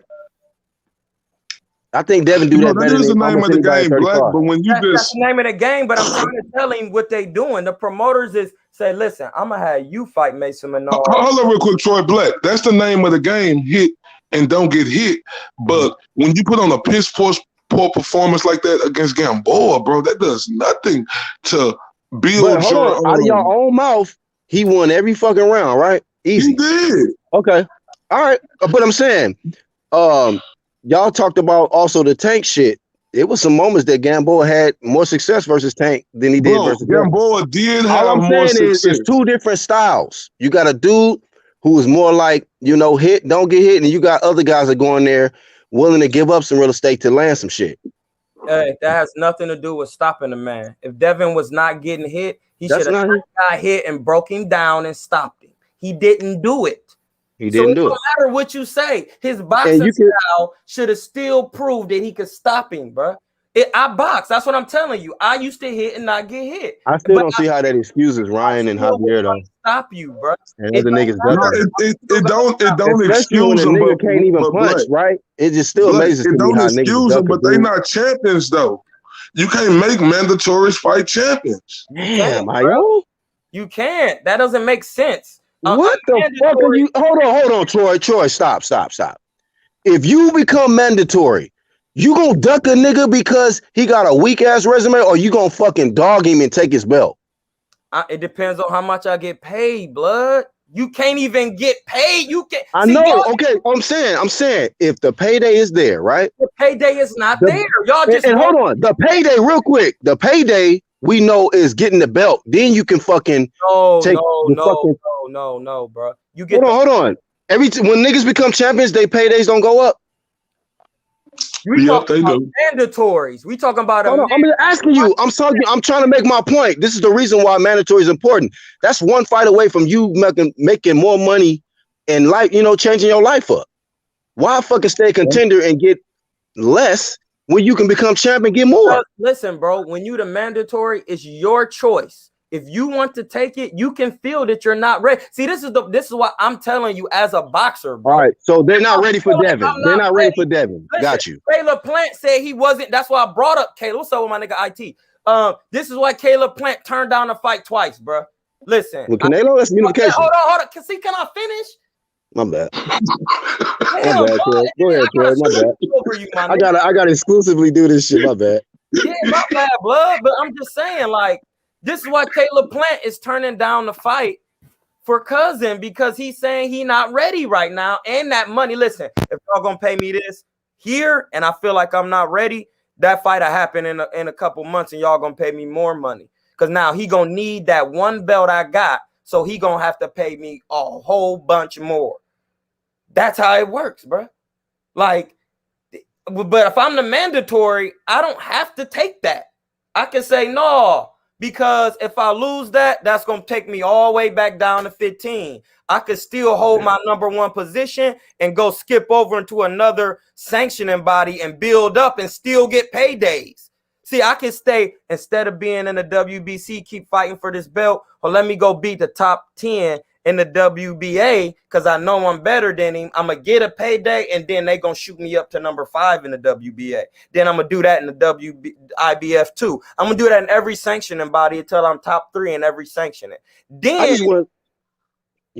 I think Devin do that better than almost anybody at 35. But when you that's the name of the game, but I'm trying to tell him what they doing. The promoters is say, listen, I'm gonna have you fight Mason Menard. Hold on real quick, Troy Black. That's the name of the game, hit and don't get hit. But when you put on a piss poor performance like that against Gamboa, bro, that does nothing to build hold on. Out of your own mouth, he won every fucking round, right? Easy. He did. Okay. All right. But I'm saying, y'all talked about also the Tank shit. It was some moments that Gamboa had more success versus Tank than he did versus Gamboa did have all I'm more saying success. is two different styles. You got a dude who is more like, you know, hit, don't get hit, and you got other guys that go in there willing to give up some real estate to land some shit. Hey, that has nothing to do with stopping the man. If Devin was not getting hit, he should have got hit and broke him down and stopped him. He didn't do it. He didn't do it. No matter what you say, his boxing style should have still proved that he could stop him, bro. I box. That's what I'm telling you. I used to hit and not get hit. I still don't see how that excuses Ryan and Javier though. Stop you, bro. And other niggas don't especially excuse when a them. nigga can't even punch, right? It just still amazes me don't how excuse niggas them, but they not champions though. You can't make mandatories fight champions. Damn, Ayo. You can't. That doesn't make sense. What the fuck are you? Hold on, Troy. Troy, stop. If you become mandatory, you gonna duck a nigga because he got a weak ass resume, or you gonna fucking dog him and take his belt? It depends on how much I get paid, blood. You can't even get paid. You can't. I know. Okay, I'm saying, if the payday is there, right? The payday is not there. Y'all just and hold on. The payday, real quick. The payday we know is getting the belt. Then you can fucking take no, bro. You get hold on. When niggas become champions, they paydays don't go up. We talking about mandatories. We talking about I'm asking you. I'm trying to make my point. This is the reason why mandatory is important. That's one fight away from you making more money in life, you know, changing your life up. Why fucking stay a contender and get less when you can become champ and get more? Listen, bro, when you the mandatory, it's your choice. If you want to take it, you can feel that you're not ready. See, this is what I'm telling you as a boxer, bro. All right, so they're not ready for Devin. They're not ready for Devin. Listen, got you. Caleb Plant said he wasn't. That's why I brought up Caleb. What's up with my nigga IT? This is why Caleb Plant turned down the fight twice, bro. Listen. With Canelo, that's unification. Hold on. Can I finish? My bad. Damn, my bad, Troy. Go ahead, Troy. My bad. I gotta exclusively do this shit. My bad. Yeah, my bad, blood. But I'm just saying, like, this is why Caleb Plant is turning down the fight for Cousin, because he's saying he not ready right now. And that money, listen, if y'all gonna pay me this here and I feel like I'm not ready, that fight will happen in a couple months and y'all gonna pay me more money. because now he gonna need that one belt I got, so he gonna have to pay me a whole bunch more. That's how it works, bro. Like, but if I'm the mandatory, I don't have to take that. I can say no, because if I lose that, that's gonna take me all the way back down to 15. I could still hold my number one position and go skip over into another sanctioning body and build up and still get paydays. See, I can stay, instead of being in the WBC, keep fighting for this belt, or let me go beat the top 10 in the WBA because I know I'm better than him. I'm going to get a payday, and then they going to shoot me up to number 5 in the WBA. Then I'm going to do that in the IBF too. I'm going to do that in every sanctioning body until I'm top 3 in every sanctioning. Then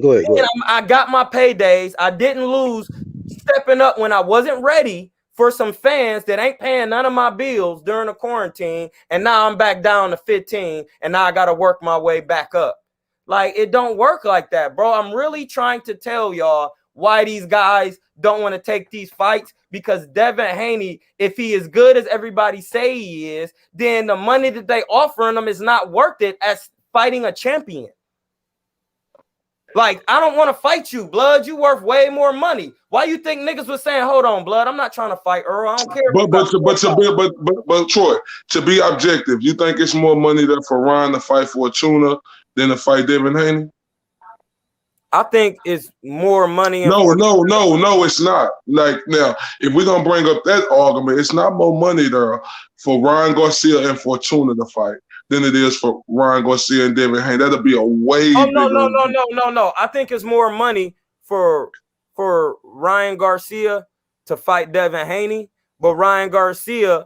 Go ahead. I got my paydays. I didn't lose stepping up when I wasn't ready for some fans that ain't paying none of my bills during the quarantine. And now I'm back down to 15, and now I got to work my way back up. Like, it don't work like that, bro. I'm really trying to tell y'all why these guys don't want to take these fights, because Devin Haney, if he is good as everybody say he is, then the money that they offering him is not worth it as fighting a champion. Like, I don't want to fight you, Blood. You worth way more money. Why you think niggas was saying, hold on, Blood, I'm not trying to fight Earl. I don't care. But Troy, to be objective, you think it's more money there for Ryan to fight Fortuna than to fight Devin Haney? I think it's more money. No, it's not. Like, now, if we're gonna bring up that argument, it's not more money there for Ryan Garcia and Fortuna to fight than it is for Ryan Garcia and Devin Haney. That'll be a way bigger. No. I think it's more money for Ryan Garcia to fight Devin Haney, but Ryan Garcia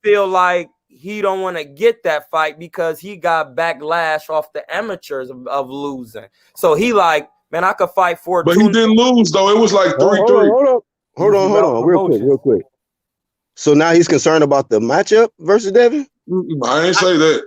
feel like he don't want to get that fight because he got backlash off the amateurs of losing. So he like, man, I could fight Fortuna. But he didn't lose though. It was like 3-3. Hold on, real quick. So now he's concerned about the matchup versus Devin? I ain't say that.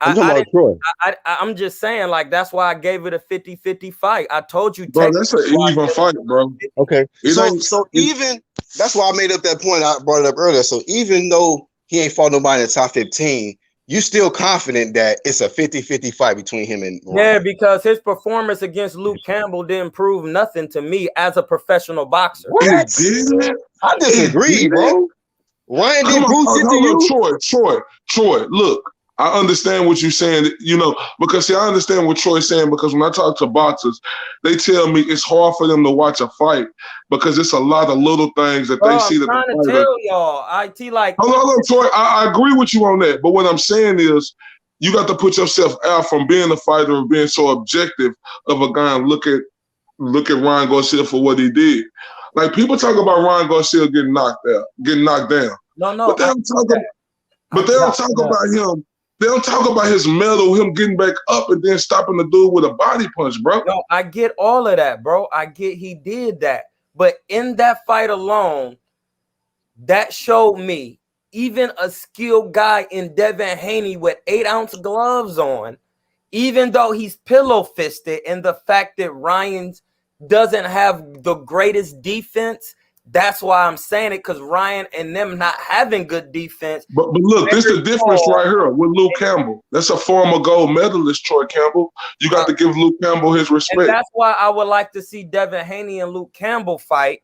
I'm talking about Troy. I'm just saying, like, that's why I gave it a 50-50 fight. I told you, bro, that's an even fight, bro. Okay. So even, that's why I made up that point. I brought it up earlier. So even though he ain't fought nobody in the top 15, you still confident that it's a 50-50 fight between him and Ryan? Yeah, because his performance against Luke Campbell didn't prove nothing to me as a professional boxer. What? I disagree, bro. Ryan didn't prove shit to you. Troy, look. I understand what you're saying, because see, I understand what Troy's saying, because when I talk to boxers, they tell me it's hard for them to watch a fight because it's a lot of little things that they see. I'm trying to tell y'all, like. Hold on, Troy. I agree with you on that, but what I'm saying is, you got to put yourself out from being a fighter and being so objective of a guy and look at Ryan Garcia for what he did. Like, people talk about Ryan Garcia getting knocked down. No, but they don't talk about him. They don't talk about his medal, him getting back up and then stopping the dude with a body punch, bro. No, I get all of that, bro. I get he did that. But in that fight alone, that showed me even a skilled guy in Devin Haney with 8-ounce gloves on, even though he's pillow fisted, and the fact that Ryan doesn't have the greatest defense. That's why I'm saying it, because Ryan and them not having good defense. But look, this is the difference right here with Luke Campbell. That's a former gold medalist, Troy Campbell. You got to give Luke Campbell his respect. And that's why I would like to see Devin Haney and Luke Campbell fight,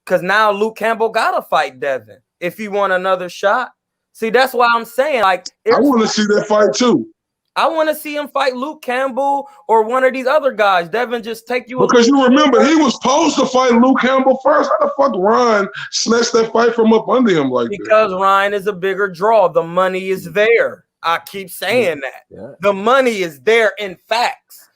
because now Luke Campbell got to fight Devin if he want another shot. See, that's why I'm saying, like, I want to see that fight too. I want to see him fight Luke Campbell or one of these other guys. Devin just take you. Because you remember, he was supposed to fight Luke Campbell first. How the fuck Ryan snatched that fight from up under him like that? Because Ryan is a bigger draw. The money is there. I keep saying that. Yeah. The money is there in facts.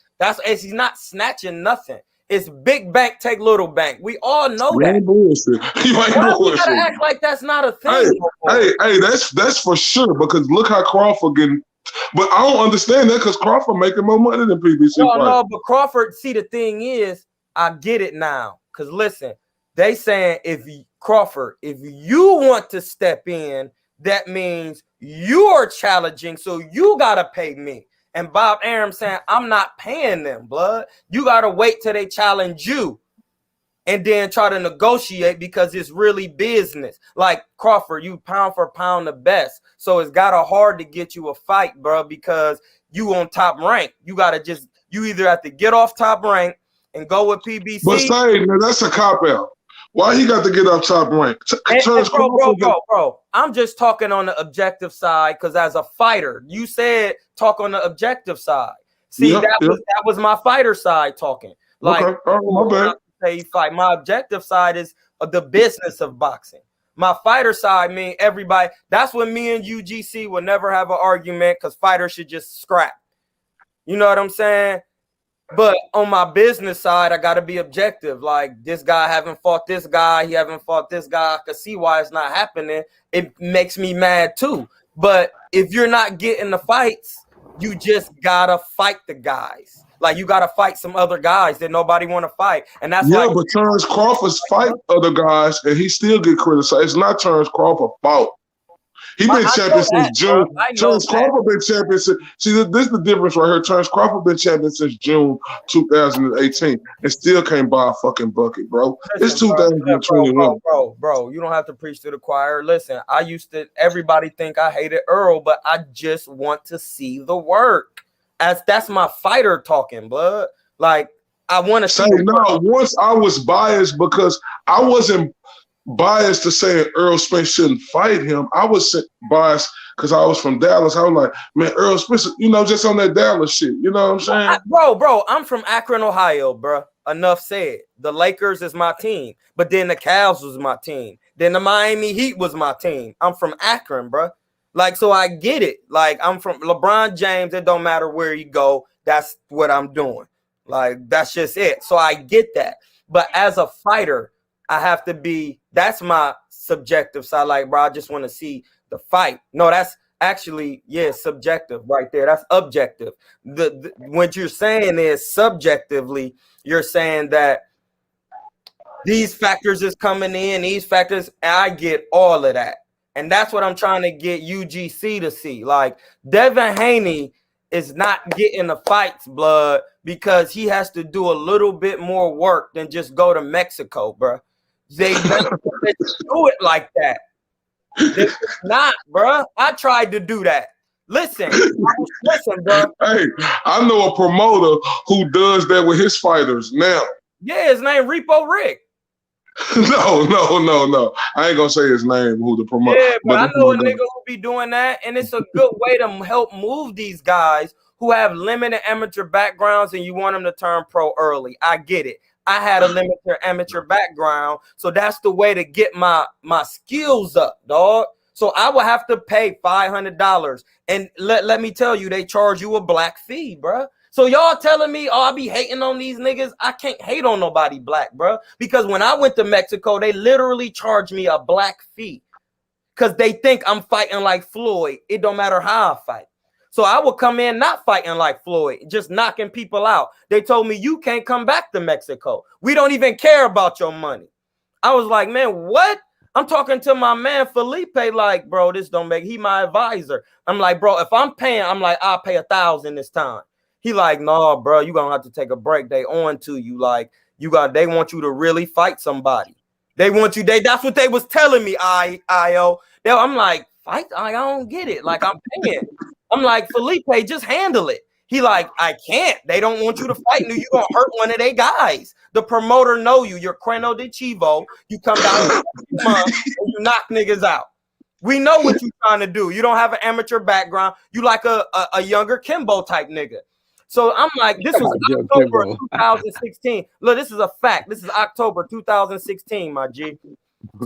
He's not snatching nothing. It's big bank, take little bank. We all know that. Ain't bullshit. You ain't bullshit. You gotta act like that's not a thing. Hey, that's for sure. Because look how Crawford getting. But I don't understand that, because Crawford making more money than PBC. No, but Crawford, see, the thing is, I get it now. Because listen, they saying if you want to step in, that means you're challenging, so you got to pay me. And Bob Arum saying, I'm not paying them, blood. You got to wait till they challenge you. and then try to negotiate because it's really business. Like Crawford, you pound for pound the best. So it's got a hard to get you a fight, bro, because you on top rank. You got to just, you either have to get off top rank and go with PBC. But say, man, that's a cop out. Why he got to get up top rank? Bro, I'm just talking on the objective side because as a fighter, you said talk on the objective side. See, that was my fighter side talking. Like, okay. Oh, my bad. Say fight. My objective side is the business of boxing. My fighter side mean everybody. That's when me and UGC will never have an argument because fighters should just scrap. You know what I'm saying? But on my business side, I got to be objective. Like, this guy haven't fought this guy. He haven't fought this guy. I can see why it's not happening. It makes me mad too. But if you're not getting the fights, you just got to fight the guys. Like, you got to fight some other guys that nobody want to fight. And that's why. But Terrence Crawford's fight other guys, and he still get criticized. It's not Terrence Crawford's fault. He been champion since June. Terrence Crawford been champion since. See, this is the difference right here. Terrence Crawford been champion since June 2018 and still can't buy a fucking bucket, bro. It's 2021. Bro, you don't have to preach to the choir. Listen, everybody think I hated Earl, but I just want to see the work. That's my fighter talking, blood. Like, I want to say no. Once I was biased because I wasn't biased to saying Earl Spence shouldn't fight him. I was biased because I was from Dallas. I was like, man, Earl Spence, just on that Dallas shit. You know what I'm saying? Bro, I'm from Akron, Ohio, bro. Enough said. The Lakers is my team, but then the Cavs was my team. Then the Miami Heat was my team. I'm from Akron, bro. Like, so I get it. Like, I'm from LeBron James. It don't matter where you go. That's what I'm doing. Like, that's just it. So I get that. But as a fighter, I have to be, that's my subjective side. Like, bro, I just want to see the fight. No, that's actually, subjective right there. That's objective. What you're saying is subjectively, you're saying that these factors is coming in, these factors, and I get all of that. And that's what I'm trying to get UGC to see. Like, Devin Haney is not getting the fights, blood, because he has to do a little bit more work than just go to Mexico, bro. They don't do it like that. It's not, bro. I tried to do that. Listen, bro. Hey, I know a promoter who does that with his fighters now. Yeah, his name Repo Rick. No. I ain't gonna say his name. Who the promoter? Yeah, but I know a nigga who be doing that, and it's a good way to help move these guys who have limited amateur backgrounds, and you want them to turn pro early. I get it. I had a limited amateur background, so that's the way to get my skills up, dog. So I will have to pay $500, and let me tell you, they charge you a black fee, bro. So y'all telling me, I be hating on these niggas? I can't hate on nobody black, bro, because when I went to Mexico, they literally charged me a black fee because they think I'm fighting like Floyd. It don't matter how I fight. So I will come in not fighting like Floyd, just knocking people out. They told me, you can't come back to Mexico. We don't even care about your money. I was like, man, what? I'm talking to my man Felipe, like, bro, this don't make, he my advisor. I'm like, bro, if I'm paying, I'm like, I'll pay $1,000 this time. He like, no, bro, you gonna have to take a break. They on to you. Like, they want you to really fight somebody. They want you, that's what they was telling me, IO. I'm like, fight? I don't get it. Like, I'm paying. I'm like, Felipe, just handle it. He like, I can't. They don't want you to fight. You gonna hurt one of their guys. The promoter know you. You're Creno de Chivo. You come down and you knock niggas out. We know what you're trying to do. You don't have an amateur background. You like a younger Kimbo type nigga. So I'm like, this was October 2016. Look, this is a fact. This is October 2016, my G.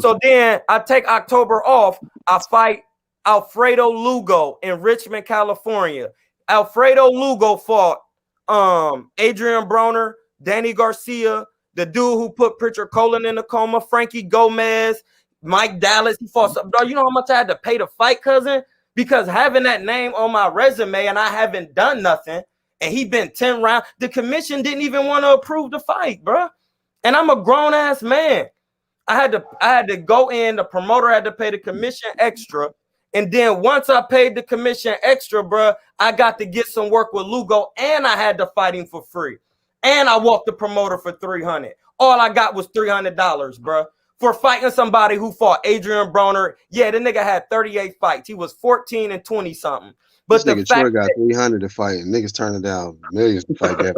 So then I take October off. I fight Alfredo Lugo in Richmond, California. Alfredo Lugo fought Adrian Broner, Danny Garcia, the dude who put Pritchard Colin in a coma, Frankie Gomez, Mike Dallas. He fought some. You know how much I had to pay to fight, cousin? Because having that name on my resume and I haven't done nothing, and he been 10 rounds, the commission didn't even want to approve the fight, bro. And I'm a grown ass man. I had to go in. The promoter had to pay the commission extra. And then once I paid the commission extra, bro, I got to get some work with Lugo, and I had to fight him for free. And I walked the promoter for $300. All I got was $300, bro, for fighting somebody who fought Adrian Broner. Yeah, the nigga had 38 fights. He was 14 and 20 something. But This the nigga fact Troy got 300 to fight, and niggas turning down millions to fight Devin.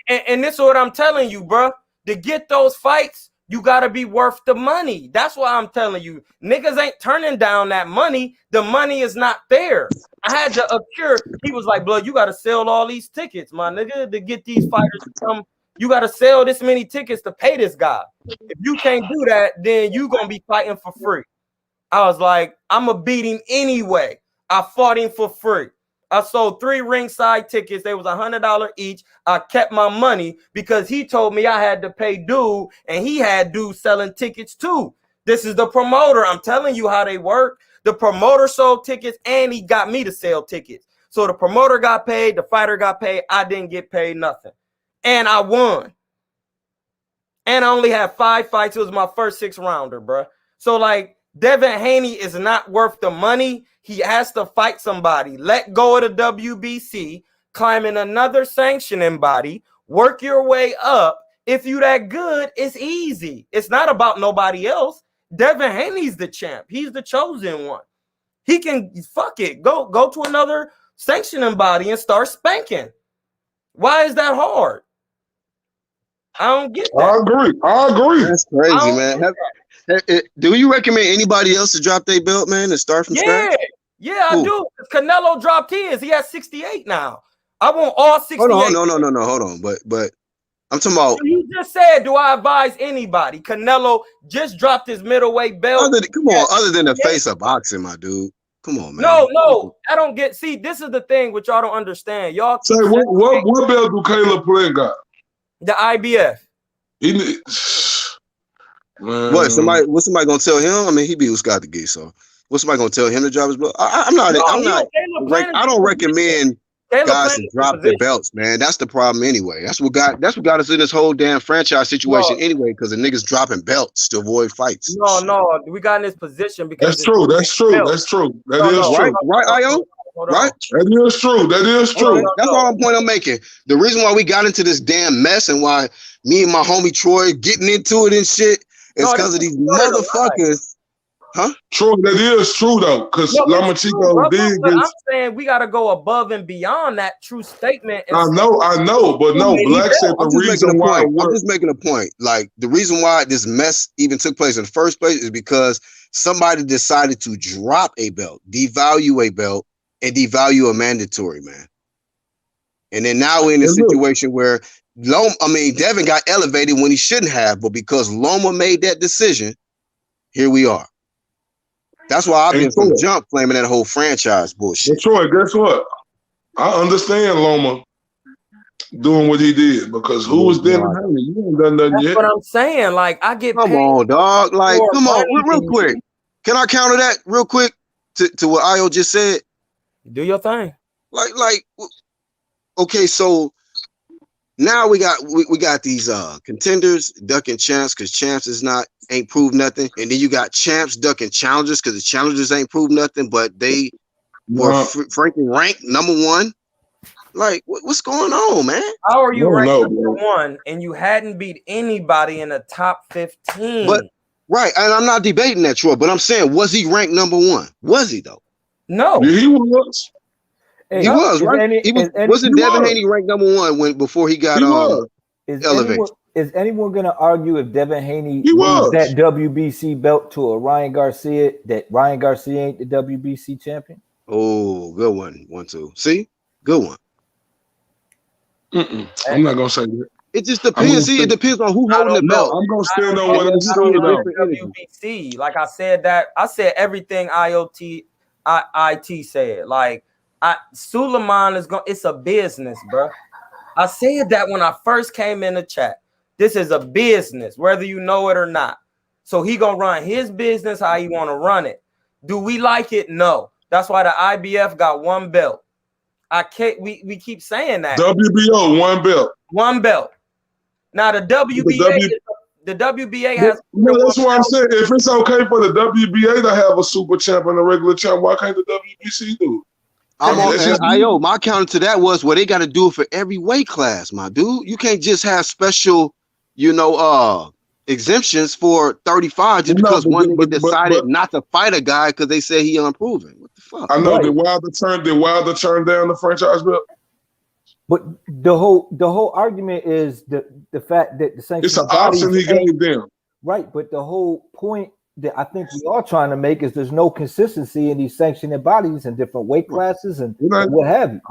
and this is what I'm telling you, bro. To get those fights, you gotta be worth the money. That's why I'm telling you, niggas ain't turning down that money. The money is not there. I had to Akure. He was like, blood, you gotta sell all these tickets, my nigga, to get these fighters to come. You gotta sell this many tickets to pay this guy. If you can't do that, then you gonna be fighting for free. I was like, I'm gonna beat him anyway. I fought him for free. I sold 3 ringside tickets. They was $100 each. I kept my money because he told me I had to pay dude, and he had dude selling tickets too. This is the promoter. I'm telling you how they work. The promoter sold tickets, and he got me to sell tickets. So the promoter got paid, the fighter got paid. I didn't get paid nothing, and I won. And I only had 5 fights. It was my first 6-rounder, bro. So like, Devin Haney is not worth the money. He has to fight somebody. Let go of the WBC, climb in another sanctioning body, work your way up. If you that good, it's easy. It's not about nobody else. Devin Haney's the champ. He's the chosen one. He can fuck it. Go to another sanctioning body and start spanking. Why is that hard? I don't get that. I agree. That's crazy, man. Do you recommend anybody else to drop their belt, man, and start from scratch? Yeah, I do. Canelo dropped his. He has 68 now. I want all 68. Hold on, no. Hold on. But I'm talking about. You just said, do I advise anybody? Canelo just dropped his middleweight belt. Other than the face of boxing, my dude. Come on, man. No. I don't get. See, this is the thing which y'all don't understand. Y'all say what belt do Caleb Plant got? The IBF. What's somebody gonna tell him? I mean, he beat Scott the Gay, so what's somebody gonna tell him to drop his belt? I don't recommend guys to drop their belts, man. That's the problem anyway. That's what got us in this whole damn franchise situation anyway, because the niggas dropping belts to avoid fights. No, we got in this position because That's true. That is true. Right, Io? Right? That is true. That's all the point I'm making. The reason why we got into this damn mess and why me and my homie Troy getting into it and shit is because of these motherfuckers. Huh? Troy, that is true though, because Lama Chico did. I'm saying we got to go above and beyond that true statement. I know, but no, Black said the reason why. I'm just making a point. Like, the reason why this mess even took place in the first place is because somebody decided to drop a belt, devalue a belt, and devalue a mandatory, man. And then now we're in a situation where Devin got elevated when he shouldn't have, but because Loma made that decision, here we are. That's why I've been from jump flaming that whole franchise bullshit. Troy, guess what? I understand Loma doing what he did, because who was Devin Haney? You ain't done nothing yet. That's what I'm saying. Like, I get Come on, dog. Like, come on, real quick. Can I counter that real quick to what Io just said? Do your thing. Like, okay, so now we got these contenders ducking champs because champs ain't proved nothing, and then you got champs ducking challengers because the challengers ain't proved nothing, but they were frankly ranked number 1. Like, what's going on, man? How are you ranked number 1 and you hadn't beat anybody in the top 15? But right, and I'm not debating that, Troy, but I'm saying, was he ranked number 1? Was he though? No, yeah, he was. He was, right? Wasn't Devin Haney ranked number 1 before he got elevated? Is anyone going to argue if Devin Haney loses that WBC belt to a Ryan Garcia, that Ryan Garcia ain't the WBC champion? Oh, good one. 1-2. See? Good one. I'm not going to say that. It just depends. See, it depends on who holding the belt. I'm going to stand on what I'm saying. WBC. Like I said everything IT said. Like, Suleiman is going. It's a business, bro. I said that when I first came in the chat. This is a business, whether you know it or not. So he gonna run his business how he want to run it. Do we like it? No. That's why the IBF got 1 belt. I can't. We keep saying that. WBO 1 belt. 1 belt. Now the WBA. The WBA has. No, that's what I'm saying. If it's okay for the WBA to have a super champ and a regular champ, why can't the WBC do it? My counter to that was, they got to do it for every weight class, my dude. You can't just have special exemptions for 35 just because one nigga decided not to fight a guy because they said he unproven. What the fuck? I know. Did Wilder turn down the franchise belt? But the whole argument is the fact that the sanctioning it's an option he gave them. Right, but the whole point that I think we are trying to make is there's no consistency in these sanctioning bodies in different weight classes and what have you.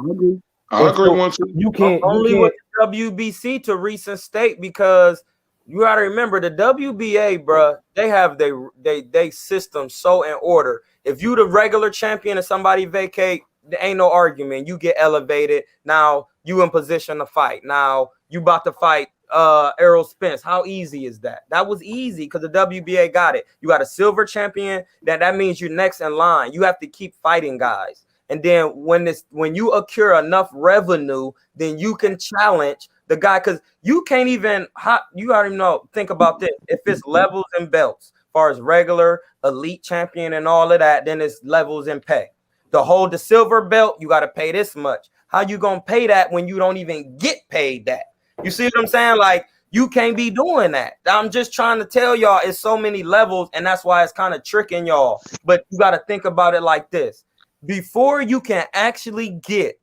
I agree. One too. You can't with the WBC to recent state because you got to remember the WBA, bro. They have they system so in order. If you the regular champion and somebody vacate, there ain't no argument. You get elevated. Now you in position to fight. Now you about to fight Errol Spence. How easy is that? That was easy because the WBA got it. You got a silver champion. That means you're next in line. You have to keep fighting guys. And then when you accrue enough revenue, then you can challenge the guy because you can't even you gotta know. Think about this. If it's levels and belts, as far as regular, elite champion, and all of that, then it's levels and pay. To hold the silver belt, you got to pay this much. How you gonna pay that when you don't even get paid that? You see what I'm saying? Like you can't be doing that. I'm just trying to tell y'all it's so many levels, and that's why it's kind of tricking y'all. But you got to think about it like this. Before you can actually get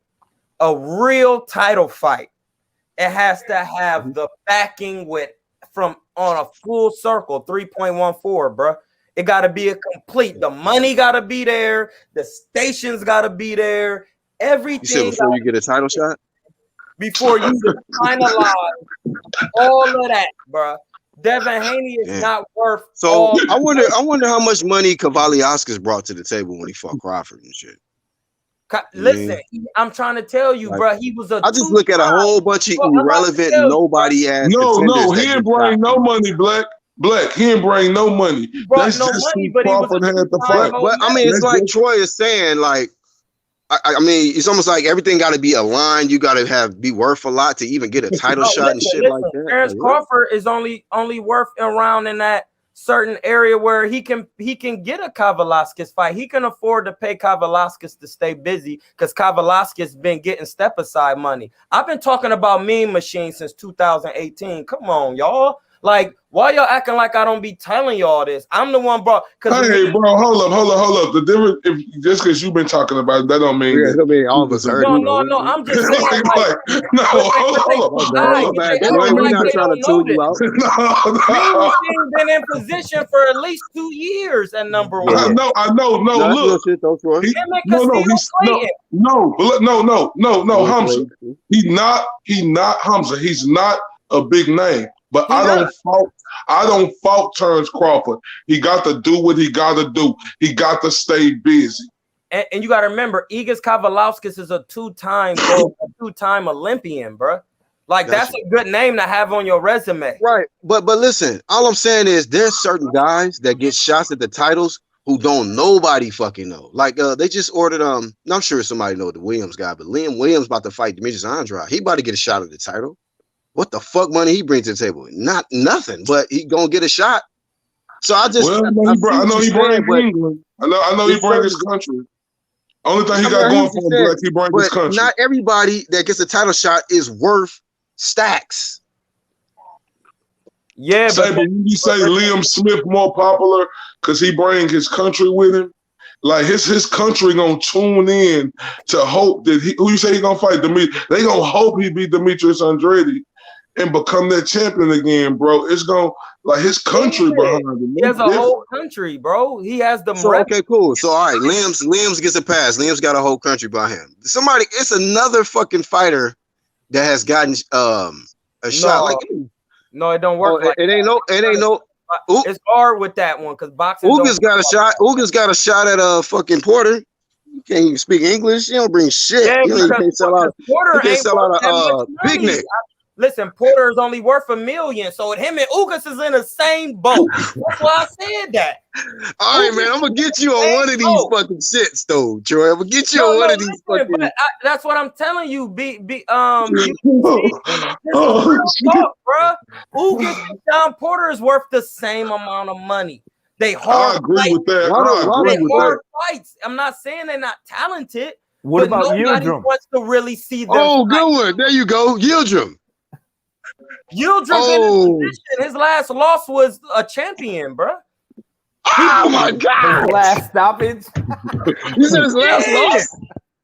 a real title fight, it has to have the backing on a full circle, 3.14, bro. It got to be a complete. The money got to be there. The stations got to be there. Everything. You said before you get a title shot? Before you finalize all of that, bro. Devin Haney is not worth. So I wonder how much money Kavaliauskas brought to the table when he fought Crawford and shit. Listen, I'm trying to tell you, bro. He was I just look at a whole bunch of irrelevant, nobody ass. No, he didn't bring no money, Black. He didn't bring no money. That's no just money, who but Crawford had to fight. But I mean, it's like Troy is saying, like, I mean, it's almost like everything got to be aligned. You got to be worth a lot to even get a title shot and shit like that. Terrence Crawford is only worth around in that certain area where he can get a Kavaliauskas fight. He can afford to pay Kavaliauskas to stay busy because Kavaliauskas been getting step aside money. I've been talking about Mean Machine since 2018. Come on, y'all. Like, why y'all acting like I don't be telling y'all this? I'm the one brought. Hey, bro, hold up. The difference, just because you've been talking about it, that don't mean all of us heard. No. I'm just saying. Hold up. We're not trying to tune you out. Mean been in position for at least 2 years at number one. I know. Look, Hamza. He's not Hamza. He's not a big name. But I don't fault Terrence Crawford. He got to do what he got to do. He got to stay busy. And you got to remember, Igor Kavaliauskas is a two-time Olympian, bro. Like that's a good name to have on your resume, right? But listen, all I'm saying is there's certain guys that get shots at the titles who don't nobody fucking know. Like they just ordered I'm sure somebody know the Williams guy, but Liam Williams about to fight Demetrius Andrade. He about to get a shot at the title. What the fuck money he brings to the table? Not nothing, but he gonna get a shot. So I just I know he brings England. I know he brings his country. Only thing he got going for him, Black, he brings his country. Not everybody that gets a title shot is worth stacks. Yeah, but when you say Liam Smith more popular because he bring his country with him, like his country gonna tune in to hope that who you say he gonna fight Demetrius? They gonna hope he beat Demetrius Andrade and become that champion again, bro. It's gonna like his country behind him. He has a whole country, bro. He has the okay, cool. So all right, Liam's gets a pass. Liam's got a whole country behind him. It's another fucking fighter that has gotten a shot. Like no, it don't work. It ain't no. It's hard with that one because boxing. Uga's got a shot. Uga's got a shot at fucking Porter. You can't even speak English. You don't bring shit. Yeah, you can't sell out. Porter can't sell out a Big Nick. Listen, Porter is only worth $1 million, so him and Ugas is in the same boat. That's why I said that. All right, man, I'm gonna get you on one of these fucking shits, though, Troy. I'm gonna get you on one of these fucking. But that's what I'm telling you. Bro. Ugas and John Porter is worth the same amount of money. They hard. I agree with that. Fights. I'm not saying they're not talented. What about nobody Yildirim? Wants to really see them. Oh, good one. There you go, Yildirim. Yildirim been in position. His last loss was a champion, bro. Oh my God! His last stoppage. You said his last loss.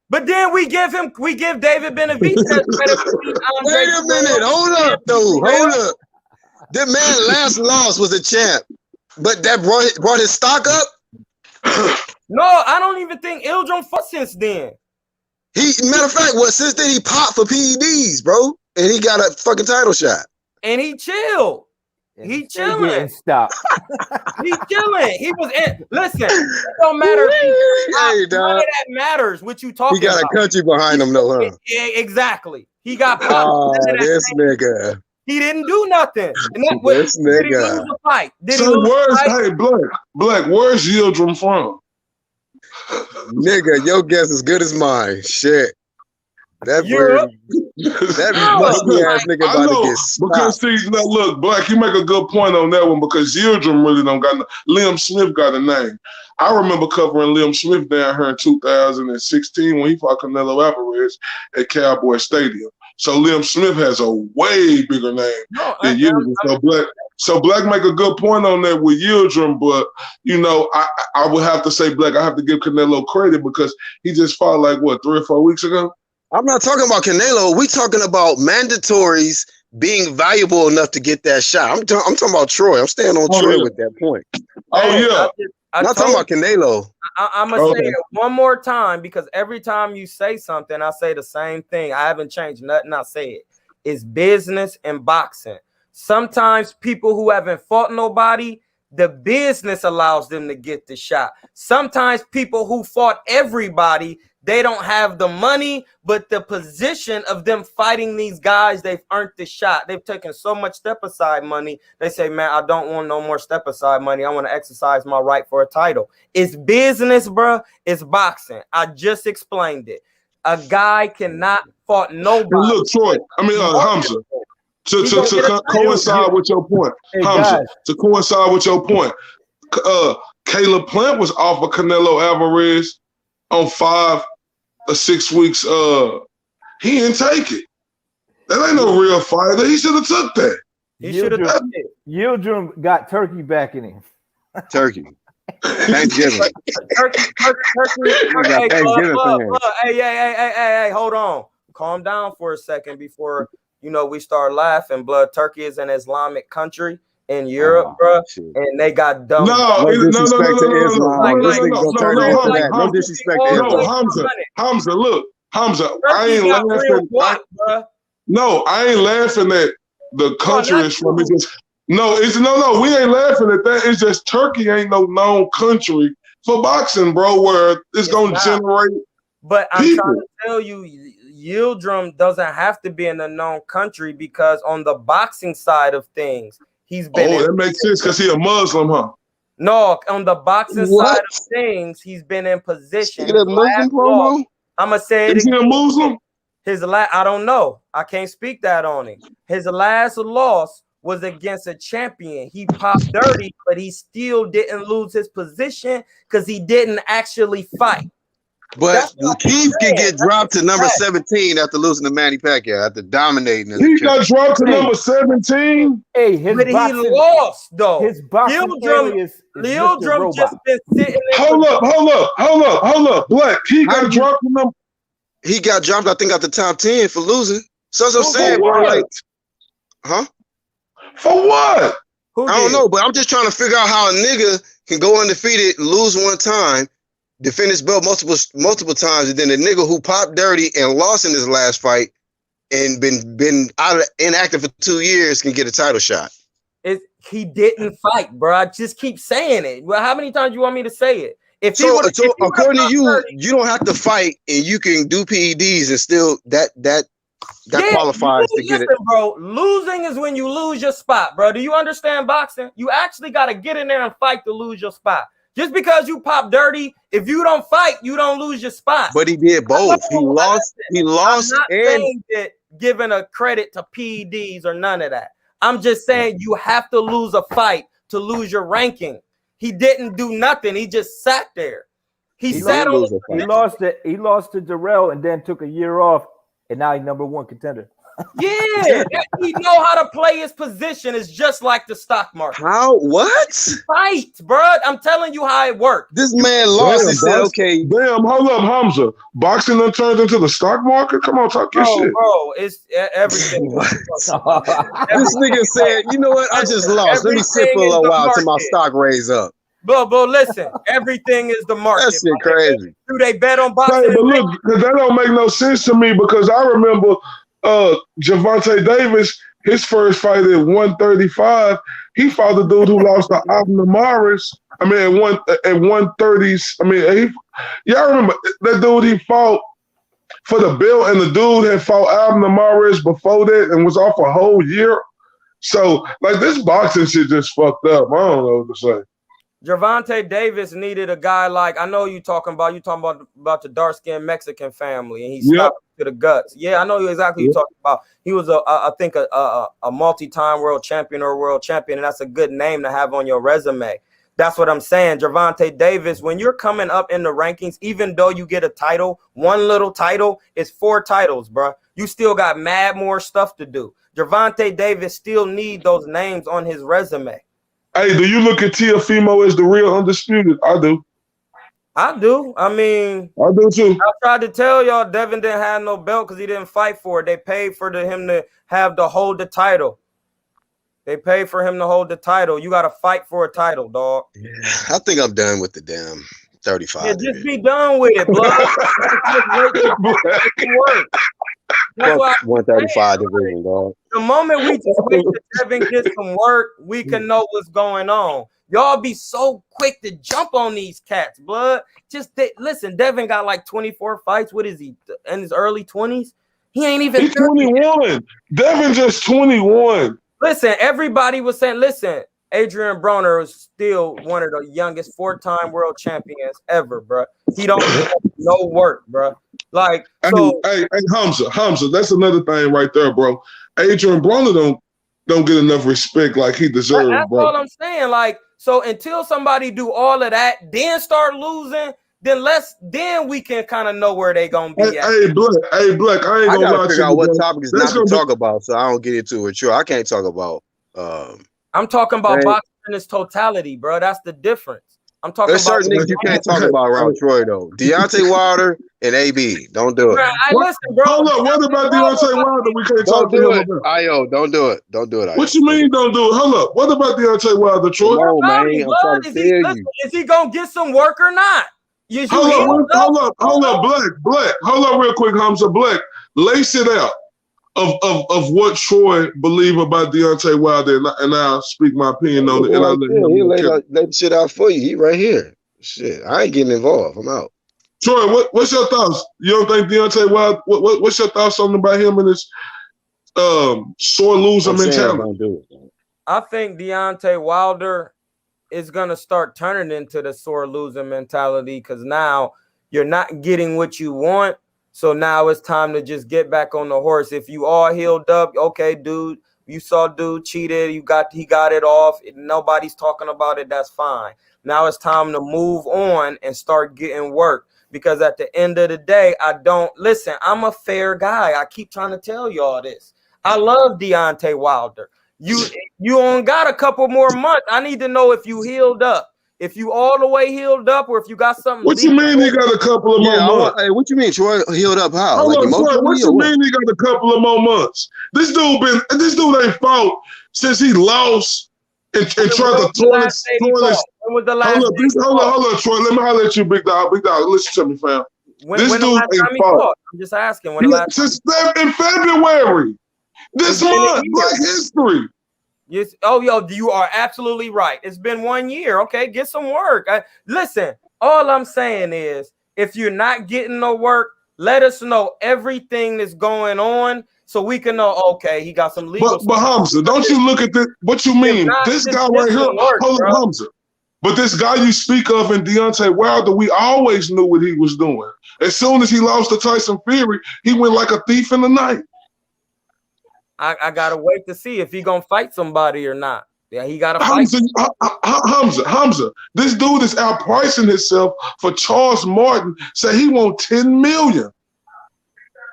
But then we give David Benavidez credit for beating Andre. Wait a minute, hold up, though, hold up. That man last loss was a champ, but that brought his stock up. No, I don't even think Yildirim fought since then. Matter of fact, since then he popped for PEDs, bro, and he got a fucking title shot. And he chilled. He chilling. Stop. He chilling. He was in. Listen, it don't matter. None of that matters. What you talking about? He got a country behind him, though, huh? Yeah, exactly. He got popped. Oh, this nigga. He didn't do nothing. And that This did he nigga. lose a fight? Did he So lose a fight? hey, Black, where's Yildirim from? Nigga, your guess is good as mine. Shit. That Europe. musty ass nigga I about know, to get stopped. because see, now look, Black, you make a good point on that one because Yildirim really don't got Liam Smith got a name. I remember covering Liam Smith down here in 2016 when he fought Canelo Alvarez at Cowboy Stadium. So Liam Smith has a way bigger name than Yildirim. So Black make a good point on that with Yildirim, but you know, I would have to say, Black, I have to give Canelo credit because he just fought like what, 3 or 4 weeks ago? I'm not talking about Canelo. We talking about mandatories being valuable enough to get that shot. I'm talking about Troy. I'm staying on Troy with that point. I'm not talking about Canelo. I'm going to say it one more time because every time you say something, I say the same thing. I haven't changed nothing. I say it. It's business and boxing. Sometimes people who haven't fought nobody, the business allows them to get the shot. Sometimes people who fought everybody, they don't have the money, but the position of them fighting these guys, they've earned the shot. They've taken so much step-aside money. They say, man, I don't want no more step-aside money. I want to exercise my right for a title. It's business, bro. It's boxing. I just explained it. A guy cannot fight nobody. And look, Troy, Hamza, to coincide with your point, Hamza, to coincide with your point, Caleb Plant was off of Canelo Alvarez on 5 or 6 weeks. He didn't take it. That ain't no real fighter. He should have took that. He should have took it. Yildirim got turkey back in him. Turkey. Thanksgiving. Turkey. Hey, hold on. Calm down for a second before we start laughing. Blood. Turkey is an Islamic country in Europe, bro, and they got dumb. No disrespect to Islam. No disrespect to Islam. Hamza, look, Hamza, I ain't laughing. I ain't laughing at the country is from. It's just no, we ain't laughing at that. It's just Turkey ain't no known country for boxing, bro, where it's gonna generate. But I'm trying to tell you, Yildirim doesn't have to be in a known country because on the boxing side of things, he's been. Oh, that makes sense because he's a Muslim, huh? No, on the boxing side of things, he's been in position. See that Muslim promo? I'm gonna say it again. Is he a Muslim? I don't know. I can't speak that on him. His last loss was against a champion. He popped dirty, but he still didn't lose his position because he didn't actually fight. But Keith can get dropped to number 17 after losing to Manny Pacquiao, after dominating. He got dropped to number 17? Hey, but he lost, though. His boxing Yildirim just been sitting there. Hold up. Black, he got dropped to number. He got dropped, I think, out the top 10 for losing. So that's what I'm saying, bro. Like, huh? For what? I don't know, but I'm just trying to figure out how a nigga can go undefeated, lose one time, defend his belt multiple times, and then the nigga who popped dirty and lost in his last fight and been inactive for 2 years can get a title shot. He didn't fight, bro. I just keep saying it. Well, how many times do you want me to say it? So according to you, you don't have to fight and you can do PEDs and still that qualifies to get it. Bro, losing is when you lose your spot, bro. Do you understand boxing? You actually got to get in there and fight to lose your spot. Just because you pop dirty, if you don't fight, you don't lose your spot. But he did both. He lost. I'm not saying that giving a credit to PEDs or none of that. I'm just saying you have to lose a fight to lose your ranking. He didn't do nothing. He just sat there. He lost to Darrell and then took a year off, and now he's #1 contender. Yeah, he know how to play his position. It's just like the stock market. How? What? Right, bro. I'm telling you how it works. This man lost. He said, okay. Damn, hold up, Hamza. Boxing done turned into the stock market? Come on, talk your shit. Bro, it's everything. This nigga said, you know what? I just lost. Let me sit for a little while till my stock raise up. Bro, listen. Everything is the market. That shit crazy. Do they bet on boxing? Hey, but look, because that don't make no sense to me because I remember Gervonta Davis, his first fight at 135, he fought the dude who lost to Abner Morris. I mean, at 130s. I mean, y'all remember that dude he fought for the belt, and the dude had fought Abner Morris before that and was off a whole year. So, like, this boxing shit just fucked up. I don't know what to say. Gervonta Davis needed a guy like, I know you talking about the dark-skinned Mexican family, and he stopped to the guts. Yeah, I know exactly what you're talking about. He was I think a multi-time world champion or world champion, and that's a good name to have on your resume. That's what I'm saying. Gervonta Davis, when you're coming up in the rankings, even though you get a title, one little title, it's 4 titles, bro. You still got mad more stuff to do. Gervonta Davis still need those names on his resume. Hey, do you look at Teofimo as the real undisputed? I do. I do. I mean, I do too. I tried to tell y'all Devin didn't have no belt because he didn't fight for it. They paid for him to hold the title. They paid for him to hold the title. You got to fight for a title, dog. Yeah, I think I'm done with the damn 35. Yeah, just be done with it, blood. Fuck 135 division, dog. The moment we just wait till Devin gets some work, we can know what's going on. Y'all be so quick to jump on these cats, blood. Just listen, Devin got like 24 fights. What is he in his early 20s? He ain't even. He's 21. Devin just 21. Listen, everybody was saying, listen, Adrian Broner is still one of the youngest 4-time world champions ever, bro. He don't have no work, bro. Like, so, hey, Hamza, that's another thing right there, bro. Adrian Broner don't get enough respect like he deserves, that's bro. all I'm saying. Like, so until somebody do all of that, then start losing, then we can kind of know where they gonna be at. Hey, Black, I ain't gonna gotta lie figure to out you, what bro. topic is not to talk about, so I don't get into it. Sure, I can't talk about. I'm talking about boxing in its totality, bro. That's the difference. I'm talking There's about certain niggas you can't talk about around Troy though. Deontay Wilder and AB, don't do it. Man, listen, bro. Hold up, what about Deontay Wilder? We can't talk to him about. Ayo, don't do it. Don't do it. What you mean don't do it? Hold up, what about Deontay Wilder, Troy? Come on, man. I'm trying to tell you. Is he gonna get some work or not? Hold up, Black. Hold up real quick, Hamza. Black, lace it out of what Troy believe about Deontay Wilder, and I'll speak my opinion on it. And I'll let him He lay the shit out for you. He right here. Shit, I ain't getting involved. I'm out. Troy, what's your thoughts? You don't think Deontay Wilder? What's your thoughts on about him and his sore loser mentality? I think Deontay Wilder is gonna start turning into the sore loser mentality because now you're not getting what you want. So now it's time to just get back on the horse. If you all healed up, okay, dude, you saw dude cheated, he got it off. Nobody's talking about it. That's fine. Now it's time to move on and start getting work. Because at the end of the day, I'm a fair guy. I keep trying to tell y'all this. I love Deontay Wilder. You only got a couple more months. I need to know if you healed up. If you all the way healed up, or if you got something. What you mean he got a couple of more months? Hey, what you mean Troy healed up? How? Hold on, Troy, what you mean he got a couple of more months? This dude ain't fought since he lost and tried to torn his. When was the last? Hold on, Troy. Let me holler at you, big dog. Big dog, listen to me, fam. This dude ain't fought. I'm just asking. Since in February. This month, Black History. Yes. Oh, you are absolutely right. It's been 1 year. Okay, get some work. Listen, all I'm saying is, if you're not getting no work, let us know everything that's going on so we can know. Okay, he got some legal. But Hamza, don't you look at this? What you mean? This guy right here, hold on, Hamza. But this guy you speak of in Deontay Wilder, we always knew what he was doing. As soon as he lost to Tyson Fury, he went like a thief in the night. I gotta wait to see if he gonna fight somebody or not. Yeah, he gotta fight. Hamza, this dude is outpricing himself for Charles Martin. Say he want $10 million.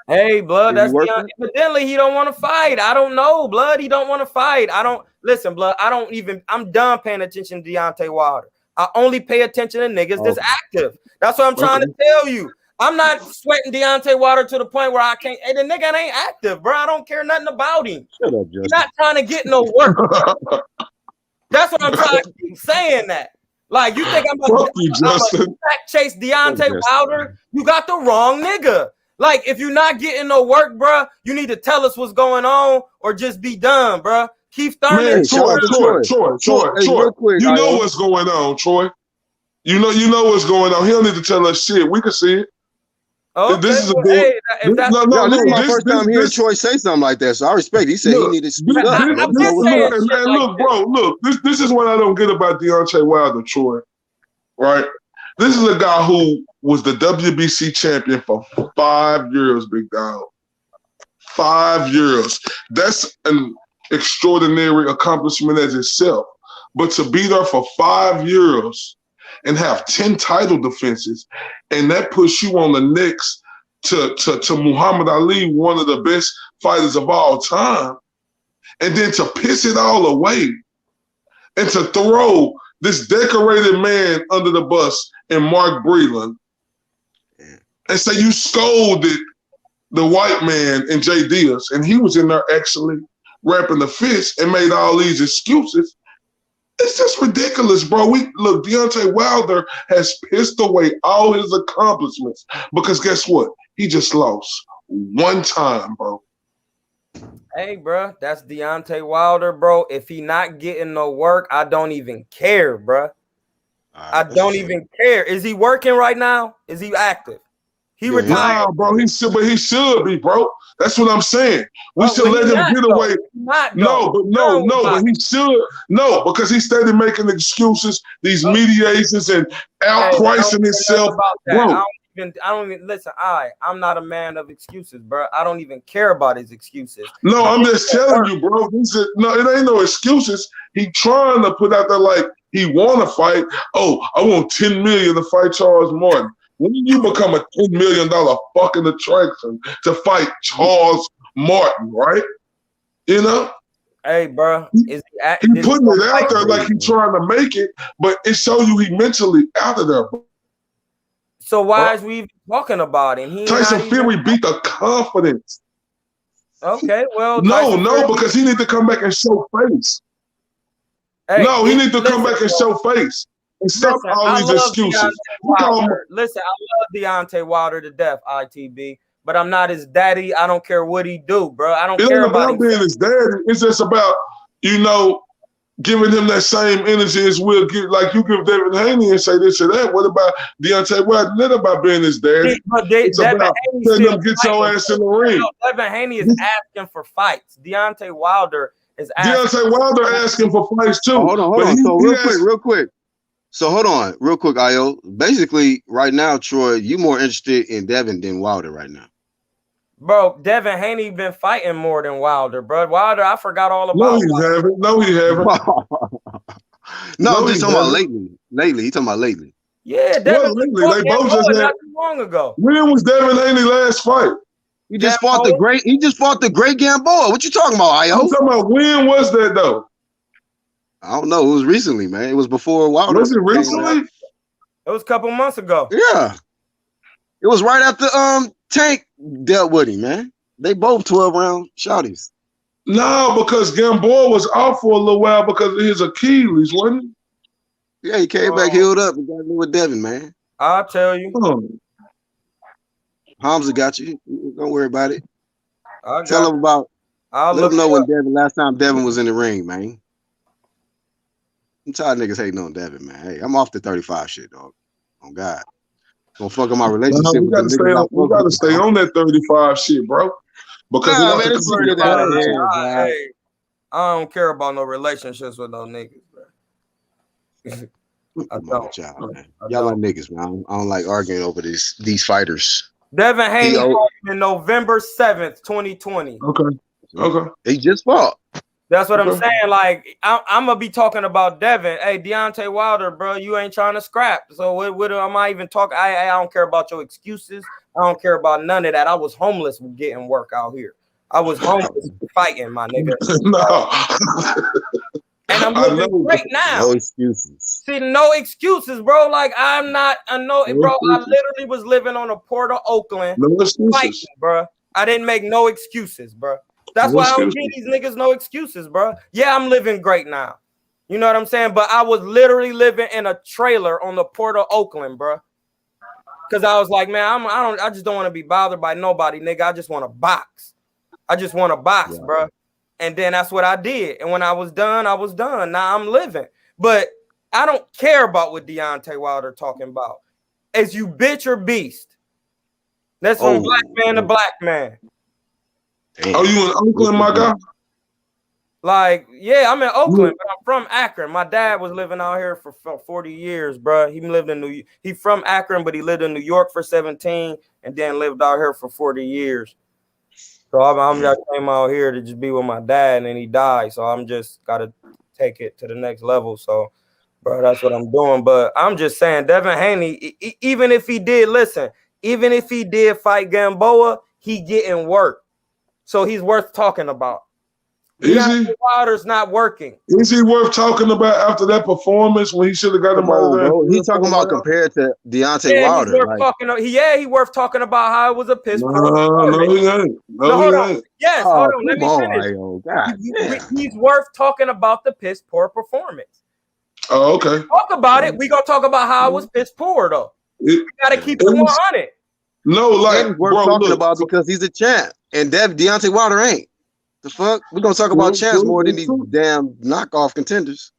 Hey, blood, Is he that's working? evidently he don't want to fight. I don't know, blood. He don't want to fight. I don't listen, blood. I'm done paying attention to Deontay Wilder. I only pay attention to niggas that's active. That's what I'm trying to tell you. I'm not sweating Deontay Wilder to the point where I can't. Hey, the nigga ain't active, bro. I don't care nothing about him. Shut up, He's Justin. not trying to get no work. That's what I'm trying to keep saying that. Like, you think I'm Fuck you, Justin. fact chase Deontay Wilder? You got the wrong nigga. Like, if you're not getting no work, bro, you need to tell us what's going on or just be done, bro. Keith Thurman. Man, Troy, Hey, real quick, you know Io. what's going on, Troy. You know what's going on. He don't need to tell us shit. We can see it. Okay, This is a well, dude. hey, if that's No, this is my first time hearing Troy say something like that, so I respect. He said he needed to speak up. I'm Let us just know what's saying going on. shit And like look, bro, look. This is what I don't get about Deontay Wilder, Troy. Right? This is a guy who was the WBC champion for 5 years, big dog. 5 years. That's an extraordinary accomplishment as itself. But to be there for 5 years and have 10 title defenses, and that puts you on the next to Muhammad Ali, one of the best fighters of all time, and then to piss it all away and to throw this decorated man under the bus in Mark Breland and say you scolded the white man in Jay Diaz, and he was in there actually wrapping the fist and made all these excuses. It's just ridiculous, bro. Look, Deontay Wilder has pissed away all his accomplishments because guess what? He just lost one time, bro. Hey, bro, that's Deontay Wilder, bro. If he not getting no work, I don't even care, bro. I don't even care. Is he working right now? Is he active? He retired. Nah, bro. He should be, bro. That's what I'm saying. We should let him get away. No, but he should. No, because he started making excuses, these mediations and outpricing himself. Bro, I don't even listen. I'm not a man of excuses, bro. I don't even care about his excuses. No, I'm just telling you, bro. It ain't no excuses. He trying to put out there like he want to fight. Oh, I want $10 million to fight Charles Martin. When you become a $10 million fucking attraction to fight Charles Martin, right? You know? Hey, bro. He putting it out there like he trying to make it, but it show you he mentally out of there, bro. So why is we even talking about him? Tyson Fury beat the confidence. Okay, well. No, because he need to come back and show face. Hey, he need to come back and show face. And stop all these excuses. Listen, I love Deontay Wilder to death, ITB, but I'm not his daddy. I don't care what he do, bro. I don't care about being his daddy. It's just about, giving him that same energy as we'll give, like you give Devin Haney and say this or that. What about Deontay Wilder? Not about being his daddy. It's about letting them get your ass in the ring. Devin Haney is asking for fights. Deontay Wilder is asking. Deontay Wilder asking for fights too. Hold on. So real quick. So hold on, real quick, Io. Basically, right now, Troy, you more interested in Devin than Wilder right now. Bro, Devin Haney been fighting more than Wilder, bro. Wilder, I forgot all about. No, he haven't. No, I'm just talking about lately. He talking about lately. Yeah, Devin. Lately, they both just not too long ago. When was Devin Haney's last fight? He just fought the great Gamboa. What you talking about, Io? I'm talking about when was that though? I don't know. It was recently, man. It was before Wilder. Was it recently? It was a couple months ago. Yeah. It was right after Tank dealt with him, man. They both 12-round shotties. No, because Gamboa was off for a little while because of his Achilles, wasn't he? Yeah, he came back healed up and got in with Devin, man. I'll tell you. Hamza got you. Don't worry about it. Tell him about. Let him know when last time Devin was in the ring, man. I'm tired of niggas hating on Devin, man. Hey, I'm off the 35 shit, dog. On God. Don't fuck up my relationship. We gotta stay on that 35 shit, bro. Because hey, I don't care about no relationships with no niggas, bro. I don't. Y'all like niggas, man. I don't like arguing over these fighters. Devin Haney fought in November 7th, 2020. Okay. He just fought. That's what I'm Okay. saying. Like, I'm gonna be talking about Devin. Hey, Deontay Wilder, bro, you ain't trying to scrap. So what am I even talking? I don't care about your excuses. I don't care about none of that. I was homeless getting work out here. I was homeless fighting, my nigga. No. And I'm I living know. great now. No excuses. See, no excuses, bro. Like, I'm not a no, No bro. I excuses. literally was living on the port of Oakland No excuses. fighting, bro. I didn't make no excuses, bro. That's No why I don't excuses. give these niggas no excuses, bro. Yeah, I'm living great now. You know what I'm saying? But I was literally living in a trailer on the port of Oakland, bro. Because I was like, man, I just don't want to be bothered by nobody, nigga. I just want to box. I just want to box, bro. And then that's what I did. And when I was done, I was done. Now I'm living. But I don't care about what Deontay Wilder talking about. Is you bitch or beast? That's from black man to black man. Damn. Oh, you in Oakland, my guy? Like, yeah, I'm in Oakland, but I'm from Akron. My dad was living out here for 40 years, bro. He lived in he from Akron, but he lived in New York for 17 and then lived out here for 40 years. So I just came out here to just be with my dad, and then he died. So I'm just got to take it to the next level. So, bro, that's what I'm doing. But I'm just saying, Devin Haney, even if he did, listen, even if he did fight Gamboa, he getting work. So he's worth talking about. Is he? Wilder's not working. Is he worth talking about after that performance when he should have got him Come out of on, there? bro. He talking about compared to Deontay Yeah, Wilder. he's worth talking. He worth talking about how it was a piss poor. No, he ain't. No, hold on. Yes, hold on. Let me Come finish. on, God. He's worth talking about the piss poor performance. Oh, okay. Talk about it. We gonna talk about how it was piss poor though. We gotta keep it 100. No, like, And he's worth bro, talking look, about because he's a champ, and Deontay Wilder ain't. The fuck? We're gonna talk about champs more than these damn knockoff contenders.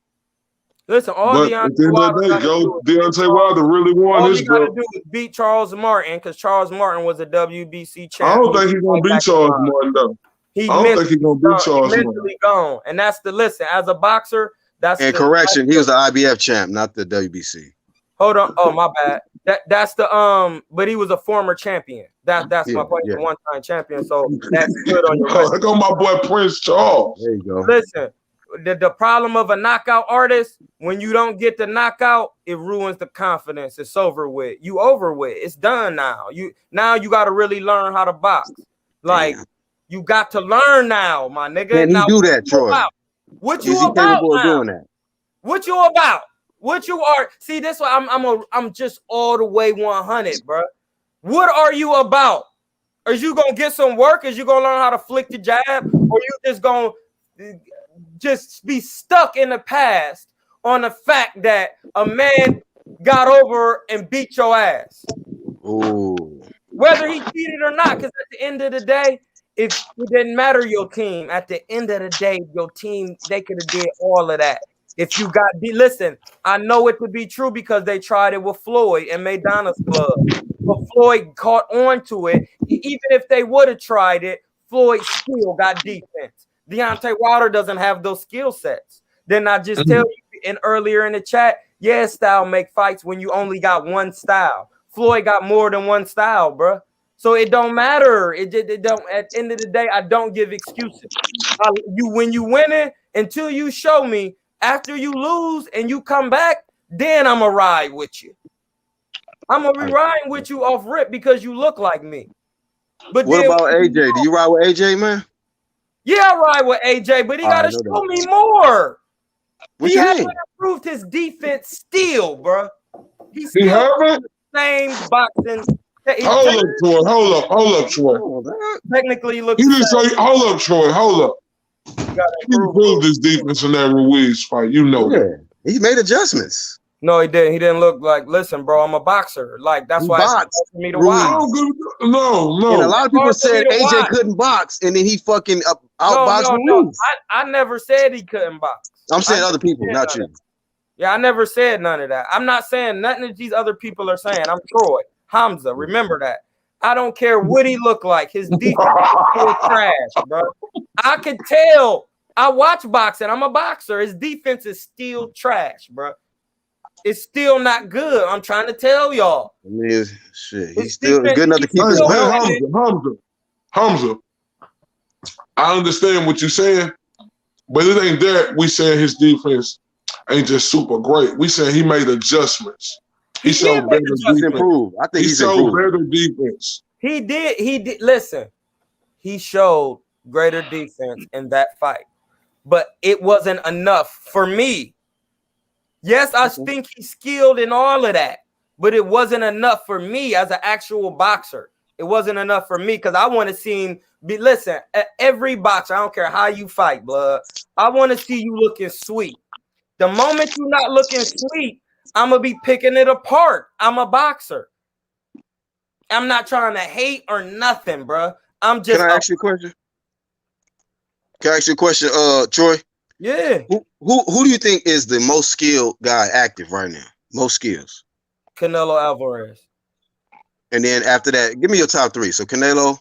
Listen, all but at the Deontay end of Wilder the day, gotta do Deontay Wilder really won all his he gotta belt. do is beat Charles Martin because Charles Martin was a WBC champ. I don't think he's gonna beat Charles Martin though. I don't think he's gonna beat Charles Martin. Mentally gone, and that's the listen. As a boxer, that's And the correction, he was the IBF champ, not the WBC. Hold on. Oh, my bad. That's the but he was a former champion. That's my point. He's a one-time champion. So that's good on your resume. Look on my boy Prince Charles. There you go. Listen, the problem of a knockout artist, when you don't get the knockout, it ruins the confidence. It's over with. You over with. It's done now. You got to really learn how to box. Like you got to learn now, my nigga. Can he now, do that, Troy? What you Is he about capable of now? doing that? What you about? What you are? See, this why I'm just all the way 100, bro. What are you about? Are you gonna get some work? Is you gonna learn how to flick the jab, or you just gonna just be stuck in the past on the fact that a man got over and beat your ass? Ooh. Whether he cheated or not, because at the end of the day, if it didn't matter your team, at the end of the day, your team, they could have did all of that. If you got listen, I know it to be true because they tried it with Floyd and Maidana's club. But Floyd caught on to it. Even if they would have tried it, Floyd still got defense. Deontay Wilder doesn't have those skill sets. Then I just tell you earlier in the chat, style make fights when you only got one style. Floyd got more than one style, bro. So it don't matter. It don't. At the end of the day, I don't give excuses. When you winning, until you show me. After you lose and you come back, then I'm going to ride with you. I'm going to be riding with you off rip because you look like me. But what about AJ? Do you ride with AJ, man? Yeah, I ride with AJ, but he got to show me more. He hasn't improved his defense still, bro. He's still the same boxing. Hold up, Troy. Technically, he looks. He didn't say, hold up, Troy. Hold up. He improved his defense in that Ruiz fight. You know that. He made adjustments. No, he didn't. He didn't look like. Listen, bro, I'm a boxer. Like that's why it's hard for me to watch. No. And a lot of people said AJ couldn't box, and then he fucking outboxed Ruiz. I never said he couldn't box. I'm saying other people, not you. Yeah, I never said none of that. I'm not saying nothing that these other people are saying. I'm Troy Hamza. Remember that. I don't care what he looked like. His defense is trash, bro. I could tell. I watch boxing. I'm a boxer. His defense is still trash, bro. It's still not good. I'm trying to tell y'all. I mean, shit. He's still good enough to keep his belt. Hamza. I understand what you're saying, But it ain't that we saying his defense ain't just super great. We saying he made adjustments. He showed better He's defense. improved. I think He he's showed improved. better defense. He did. Listen, he showed greater defense in that fight, but it wasn't enough for me. Yes, I think he's skilled in all of that, but it wasn't enough for me as an actual boxer. It wasn't enough for me because I want to see him be. Listen, every boxer, I don't care how you fight, blood. I want to see you looking sweet. The moment you're not looking sweet, I'm gonna be picking it apart. I'm a boxer. I'm not trying to hate or nothing, bro. I'm just. Can I ask you a question? Can I ask you a question, Troy? Yeah. Who do you think is the most skilled guy active right now? Most skills. Canelo Alvarez. And then after that, give me your top three. So Canelo.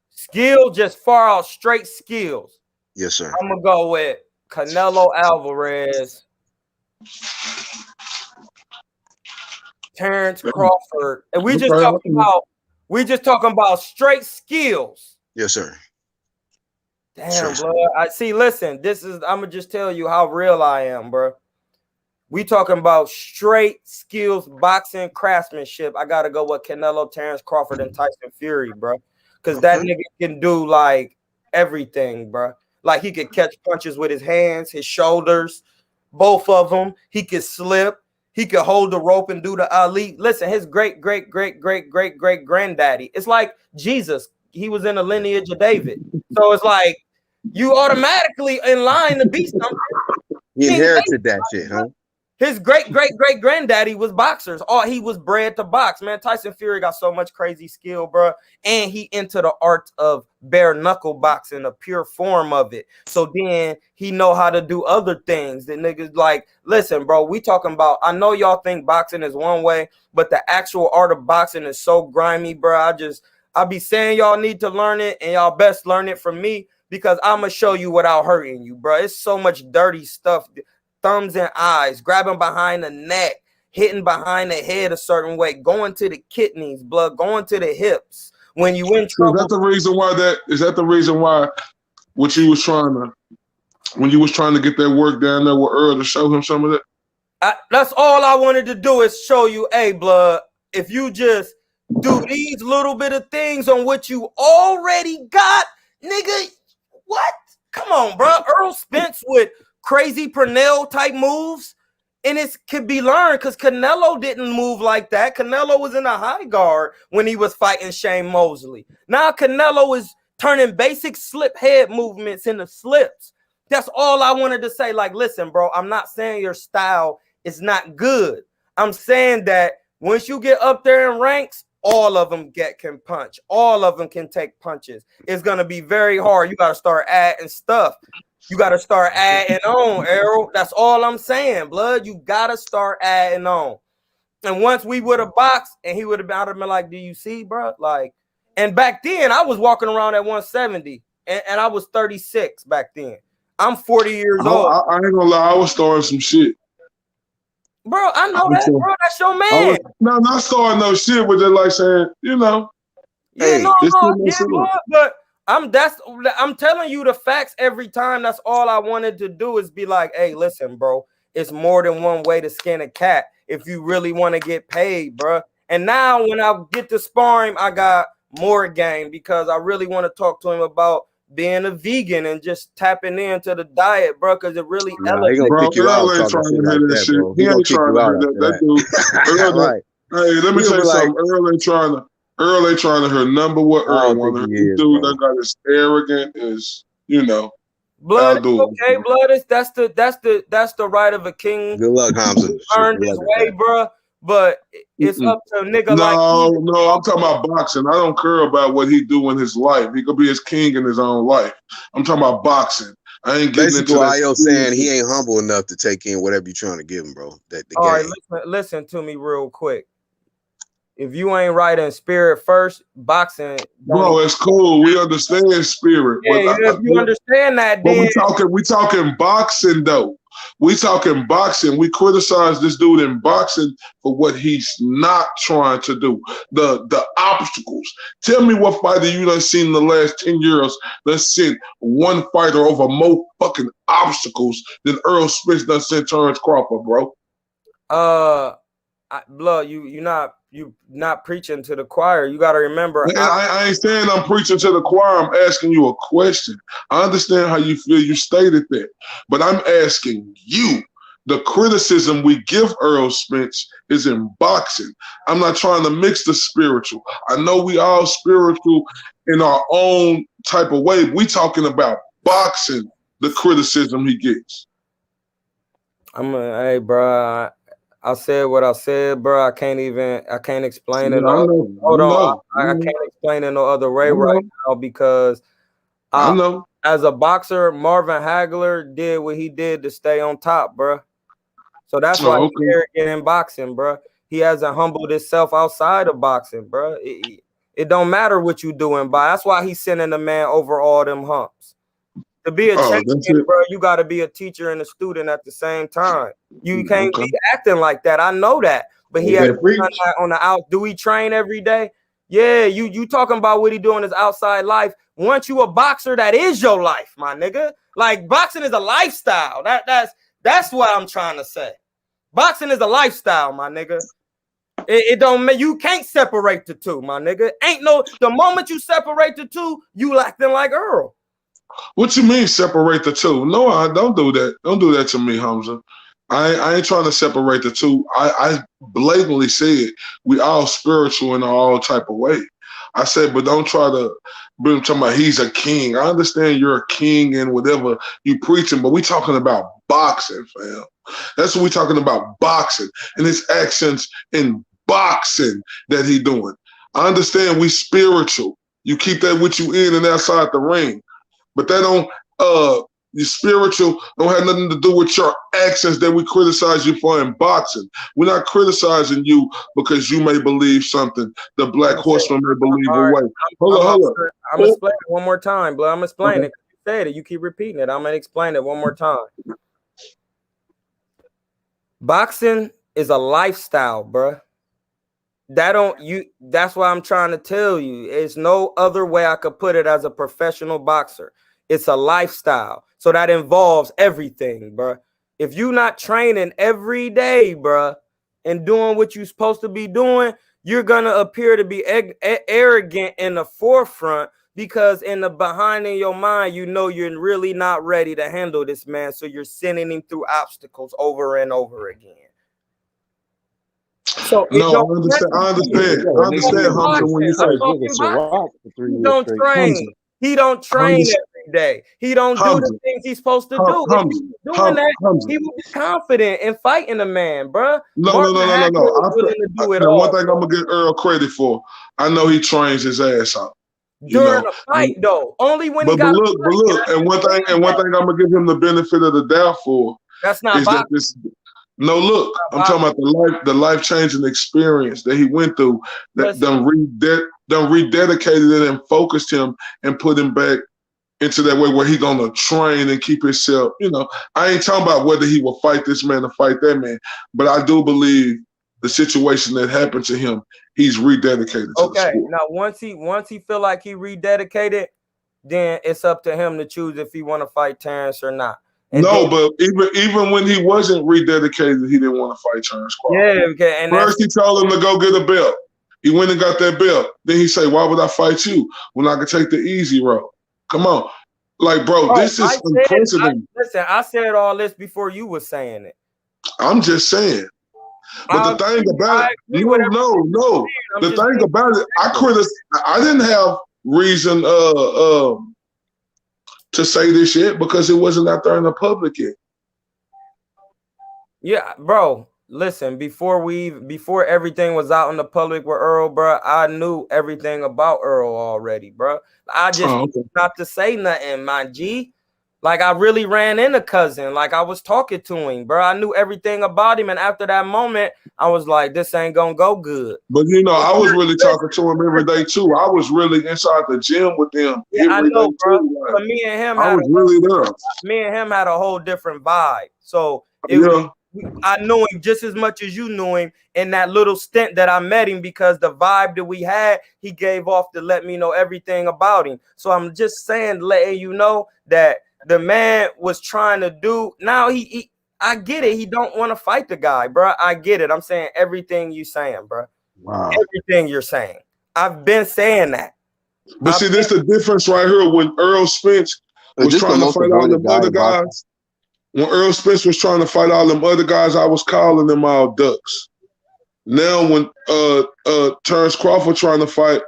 Skill, just far out straight skills. Yes, sir. I'm gonna go with Canelo Alvarez, Terrence Crawford, and we just talking about straight skills. Yes, sir. Damn, bro. I see. Listen, I'm gonna just tell you how real I am, bro. We talking about straight skills, boxing, craftsmanship. I gotta go with Canelo, Terrence Crawford, and Tyson Fury, bro. Because that nigga can do like everything, bro. Like he could catch punches with his hands, his shoulders, both of them. He could slip. He could hold the rope and do the Ali. Listen, his great granddaddy. It's like Jesus. He was in the lineage of David. So it's like you automatically in line to be something. He inherited that shit, huh? His great granddaddy was boxers. He was bred to box, man. Tyson Fury got so much crazy skill, bro. And he into the art of bare knuckle boxing, a pure form of it. So then he know how to do other things. The niggas like, listen, bro, we talking about, I know y'all think boxing is one way, but the actual art of boxing is so grimy, bro. I be saying y'all need to learn it and y'all best learn it from me because I'm going to show you without hurting you, bro. It's so much dirty stuff. Thumbs and eyes, grabbing behind the neck, hitting behind the head a certain way, going to the kidneys, blood, going to the hips. When you in trouble. Is that the reason why when you was trying to get that work down there with Earl to show him some of that? That's all I wanted to do is show you, hey, blood, if you just do these little bit of things on what you already got, nigga, what? Come on, bro. Earl Spence with crazy Purnell type moves, and it could be learned because Canelo didn't move like that. Canelo was in a high guard when he was fighting Shane Mosley. Now Canelo is turning basic slip head movements into slips. That's all I wanted to say. Like, listen, bro, I'm not saying your style is not good. I'm saying that once you get up there in ranks, all of them can punch. All of them can take punches. It's going to be very hard. You got to start adding stuff. You got to start adding on, Errol. That's all I'm saying, blood. You got to start adding on. And once we would have boxed and he would have been like, do you see, bro? Like, and back then I was walking around at 170 and I was 36 back then. I'm 40 years old. I ain't gonna lie, I was throwing some shit. Bro, I know that, bro. That's your man. Not starting no shit, but just like saying, you know. Yeah, hey, but I'm telling you the facts every time. That's all I wanted to do is be like, hey, listen, bro, it's more than one way to skin a cat if you really want to get paid, bro. And now when I get to sparring, I got more game because I really want to talk to him about being a vegan and just tapping into the diet, bro, because it really elevates. He gonna kick you out talking shit like that, bro. He gonna kick you out after that. Right. Hey, let me tell you something. Earl ain't trying to her number what Earl wanted. Dude that got as arrogant as, you know. Blood, okay, blood is that's the right of a king. Good luck, Hamza. Earned his way, bro. But it's up to a nigga No, I'm talking about boxing. I don't care about what he do in his life. He could be his king in his own life. I'm talking about boxing. I ain't getting basically into that. Io saying he ain't humble enough to take in whatever you're trying to give him, bro. All right, listen to me real quick. If you ain't right in spirit first, boxing. Bro, it's cool. We understand spirit. Yeah, if you understand that, but then we talking boxing though. We talking boxing. We criticize this dude in boxing for what he's not trying to do. The obstacles. Tell me what fighter you done seen in the last 10 years that sent one fighter over more fucking obstacles than Earl Spence done sent Terrence Crawford, bro. Blood, you not preaching to the choir. You got to remember. Man, I ain't saying I'm preaching to the choir. I'm asking you a question. I understand how you feel. You stated that, but I'm asking you. The criticism we give Earl Spence is in boxing. I'm not trying to mix the spiritual. I know we all spiritual in our own type of way. We talking about boxing. The criticism he gets. Hey, bro. I said what I said, bro. I can't explain it. Hold on. I can't explain it no other way right now because I know. As a boxer, Marvin Hagler did what he did to stay on top, bro. So that's why he's arrogant in boxing, bro. He hasn't humbled himself outside of boxing, bro. It don't matter what you doing, but that's why he's sending the man over all them humps. To be a champion, bro, you got to be a teacher and a student at the same time. You can't be acting like that. I know that, but he has done that on the out. Do he train every day? Yeah, you talking about what he doing his outside life. Once you a boxer, that is your life, my nigga. Like boxing is a lifestyle. That's what I'm trying to say. Boxing is a lifestyle, my nigga. It don't. You can't separate the two, my nigga. The moment you separate the two, you acting like Earl. What you mean separate the two? No, I don't do that. Don't do that to me, Hamza. I ain't trying to separate the two. I blatantly said we all spiritual in all type of way. I said, but don't try to bring him talking about he's a king. I understand you're a king and whatever you preaching, but we talking about boxing, fam. That's what we talking about, boxing and his actions in boxing that he doing. I understand we spiritual. You keep that with you in and outside the ring. But that don't your spiritual don't have nothing to do with your actions that we criticize you for in boxing. We're not criticizing you because you may believe something. The Black Horseman may believe away. Hold on. I'm gonna explain it one more time, bro. I'm gonna explain it. You said it. You keep repeating it. I'm gonna explain it one more time. Boxing is a lifestyle, bro. That's why I'm trying to tell you. There's no other way I could put it as a professional boxer. It's a lifestyle. So that involves everything, bro. If you're not training every day, bro, and doing what you're supposed to be doing, you're going to appear to be arrogant in the forefront because in the behind in your mind, you know you're really not ready to handle this man. So you're sending him through obstacles over and over again. So no, I understand. Hunter, when you say he don't train. He don't train every day. He don't do the things he's supposed to do. If he was doing that, he would be confident in fighting a man, bro. No. One thing I'm gonna give Earl credit for. I know he trains his ass out during a fight, though. Only when he got. But look, and one thing I'm gonna give him the benefit of the doubt for. That's not boxing. No, look, I'm talking about the life-changing experience that he went through that done rededicated it and focused him and put him back into that way where he gonna train and keep himself, I ain't talking about whether he will fight this man or fight that man, but I do believe the situation that happened to him, he's rededicated to the sport. Now once he feel like he rededicated, then it's up to him to choose if he want to fight Terrence or not. But even when he wasn't rededicated, he didn't want to fight Terrence Crawford. Yeah, okay. And first he told him to go get a belt. He went and got that belt. Then he say, "Why would I fight you when I could take the easy road?" Come on, like bro, this is unprecedented. Listen, I said all this before you were saying it. I'm just saying. But the thing about it, no. The thing about it, I didn't have reason to say this yet because it wasn't out there in the public yet. Yeah, bro. Listen, before everything was out in the public with Earl, bro, I knew everything about Earl already, bro. I just not to say nothing, my G. Like I really ran into cousin. Like I was talking to him, bro. I knew everything about him, and after that moment, I was like, "This ain't gonna go good." But I was really talking to him every day too. I was really inside the gym with them every day bro. too. But me and him, I was really there. Me and him had a whole different vibe. So Yeah. I know him just as much as you knew him in that little stint that I met him, because the vibe that we had, he gave off to let me know everything about him. So I'm just saying, letting you know that the man was trying to do. Now I get it. He don't want to fight the guy, bro. I get it. I'm saying everything you saying, bro. Wow. Everything you're saying. I've been saying that. But see, this the difference right here when Earl Spence was Just the trying to most fight all avoided them guy other in boxing. guys. When Earl Spence was trying to fight all them other guys, I was calling them all ducks. Now when Terrence Crawford trying to fight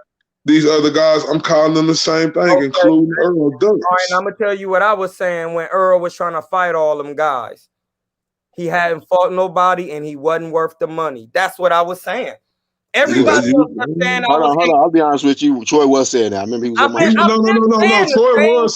these other guys, I'm calling them the same thing, Okay. including Earl ducks. All right, and I'm gonna tell you what I was saying when Earl was trying to fight all them guys. He hadn't fought nobody, and he wasn't worth the money. That's what I was saying. Everybody else kept saying I was. Hold on. I'll be honest with you. Troy was saying that. I remember he was on my show.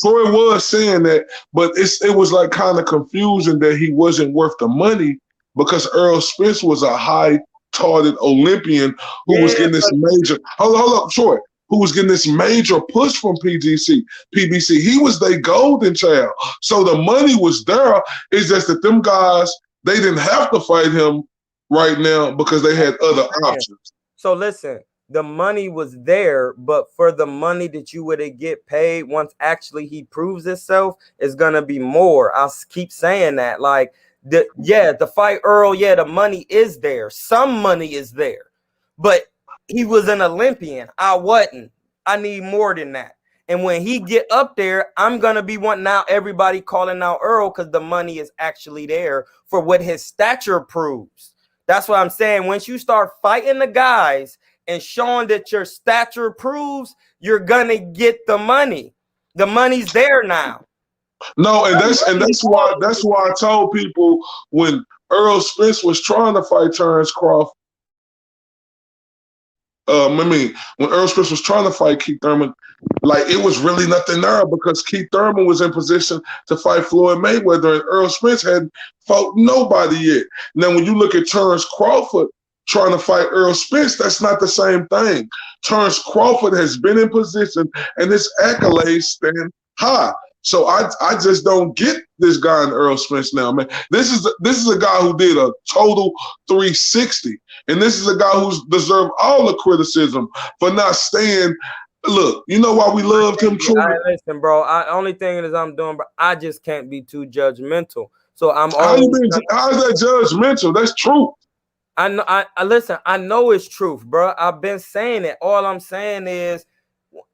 Troy was saying that, but it was like kind of confusing that he wasn't worth the money because Earl Spence was a high-touted Olympian who was getting this major. Hold up, Troy. Who was getting this major push from PBC. He was their golden child. So the money was there. It's just that them guys, they didn't have to fight him right now because they had other options. So listen, the money was there, but for the money that you would get paid once actually he proves himself is gonna be more. I'll keep saying that. Like the fight Earl, the money is there. Some money is there, but he was an Olympian. I wasn't. I need more than that. And when he get up there, I'm gonna be wanting now everybody calling out Earl because the money is actually there for what his stature proves. That's what I'm saying. Once you start fighting the guys and showing that your stature proves, you're gonna get the money. The money's there now. No, and that's why I told people when Earl Spence was trying to fight Terrence Crawford. When Earl Spence was trying to fight Keith Thurman, like it was really nothing there because Keith Thurman was in position to fight Floyd Mayweather, and Earl Spence hadn't fought nobody yet. Now, when you look at Terrence Crawford trying to fight Earl Spence, that's not the same thing. Terrence Crawford has been in position, and his accolades stand high. So I just don't get this guy in Earl Spence now, man. This is a guy who did a total 360, and this is a guy who's deserved all the criticism for not staying. Look, you know why we loved him, Troy? Listen, bro. Only thing is I'm doing, but I just can't be too judgmental. So I'm How always. How's that judgmental? That's truth. I know. I listen. I know it's truth, bro. I've been saying it. All I'm saying is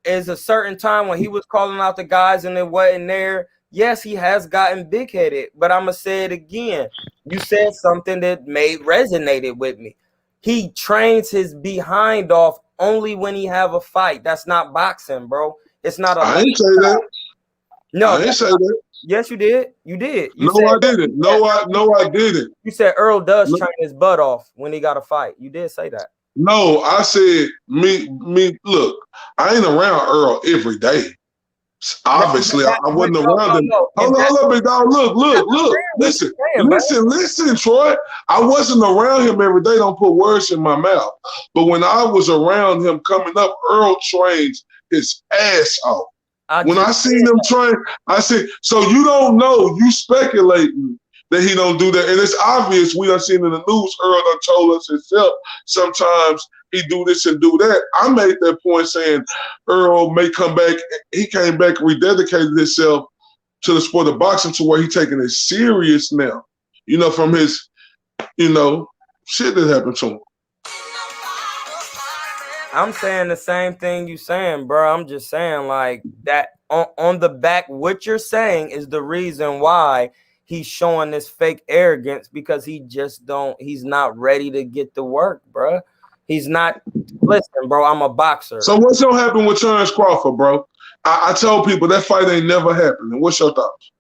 a certain time when he was calling out the guys and it wasn't there. Yes, he has gotten big-headed, but I'm gonna say it again. You said something that resonated with me. He trains his behind off only when he have a fight. That's not boxing, bro. It's not a. I ain't say that. No, I ain't say that. Yes, you did. You did. You no, I didn't. No, I didn't. You said Earl does train his butt off when he got a fight. You did say that. No, I said me. Look, I ain't around Earl every day. Obviously, I wasn't around him. Hold up, big dog. Look. Listen, Troy. I wasn't around him every day. Don't put words in my mouth. But when I was around him coming up, Earl trains his ass off. When I seen him train, I said, so you don't know, you speculating that he don't do that. And it's obvious, we done seen in the news, Earl done told us himself, sometimes he do this and do that. I made that point saying Earl may come back. He came back, rededicated himself to the sport of boxing to where he taking it serious now. From his, shit that happened to him. I'm saying the same thing you saying, bro. I'm just saying like that on the back. What you're saying is the reason why he's showing this fake arrogance because he's not ready to get to work, bro. He's not. Listen, bro, I'm a boxer. So what's gonna happen with Terrence Crawford, bro? I told people that fight ain't never happening. What's your thoughts?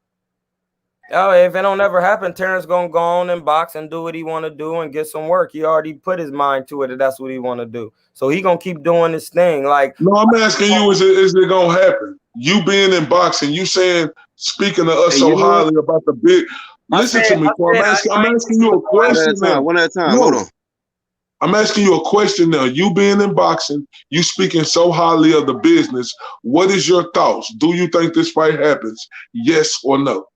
Oh, if it don't ever happen, Terrence gonna go on and box and do what he want to do and get some work. He already put his mind to it that that's what he want to do. So he gonna keep doing this thing. Like, no, I'm asking you, is it gonna happen? You being in boxing, you speaking to us so highly about the big. Listen to me, I'm asking you a question now. One at a time. Hold on. I'm asking you a question now. You being in boxing, you speaking so highly of the business. What is your thoughts? Do you think this fight happens? Yes or no?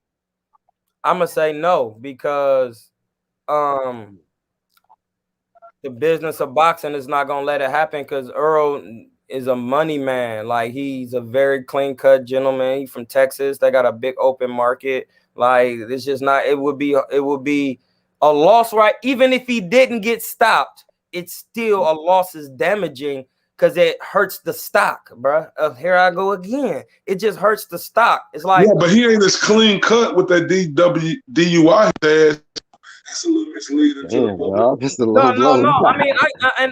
I'm gonna say no because the business of boxing is not gonna let it happen because Earl is a money man. Like he's a very clean cut gentleman. He's from Texas. They got a big open market. Like it's just not. It would be a loss, right? Even if he didn't get stopped, it's still a loss is damaging because it hurts the stock, bro. Here I go again. It just hurts the stock. It's like Yeah, but he ain't as clean cut with that DUI he has. It's a little misleading to the Damn, public. dog. Just a low blow. no. I mean,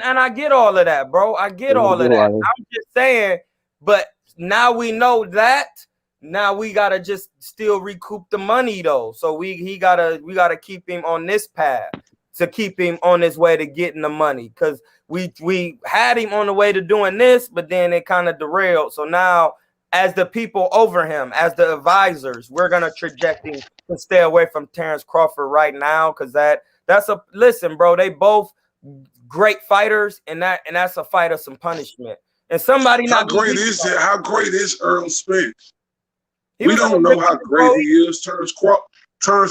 I get all of that, bro. I get all of that. I'm just saying, but now we know that. Now we gotta just still recoup the money though. So we gotta keep him on this path to keep him on his way to getting the money. Cause we had him on the way to doing this, but then it kind of derailed. So now as the people over him, as the advisors, we're gonna traject him to stay away from Terrence Crawford right now. Cause that's a listen, bro. They both great fighters, and that's a fight of some punishment. And somebody How great is it? How great is Earl Spence? We don't know how great he is. Terrence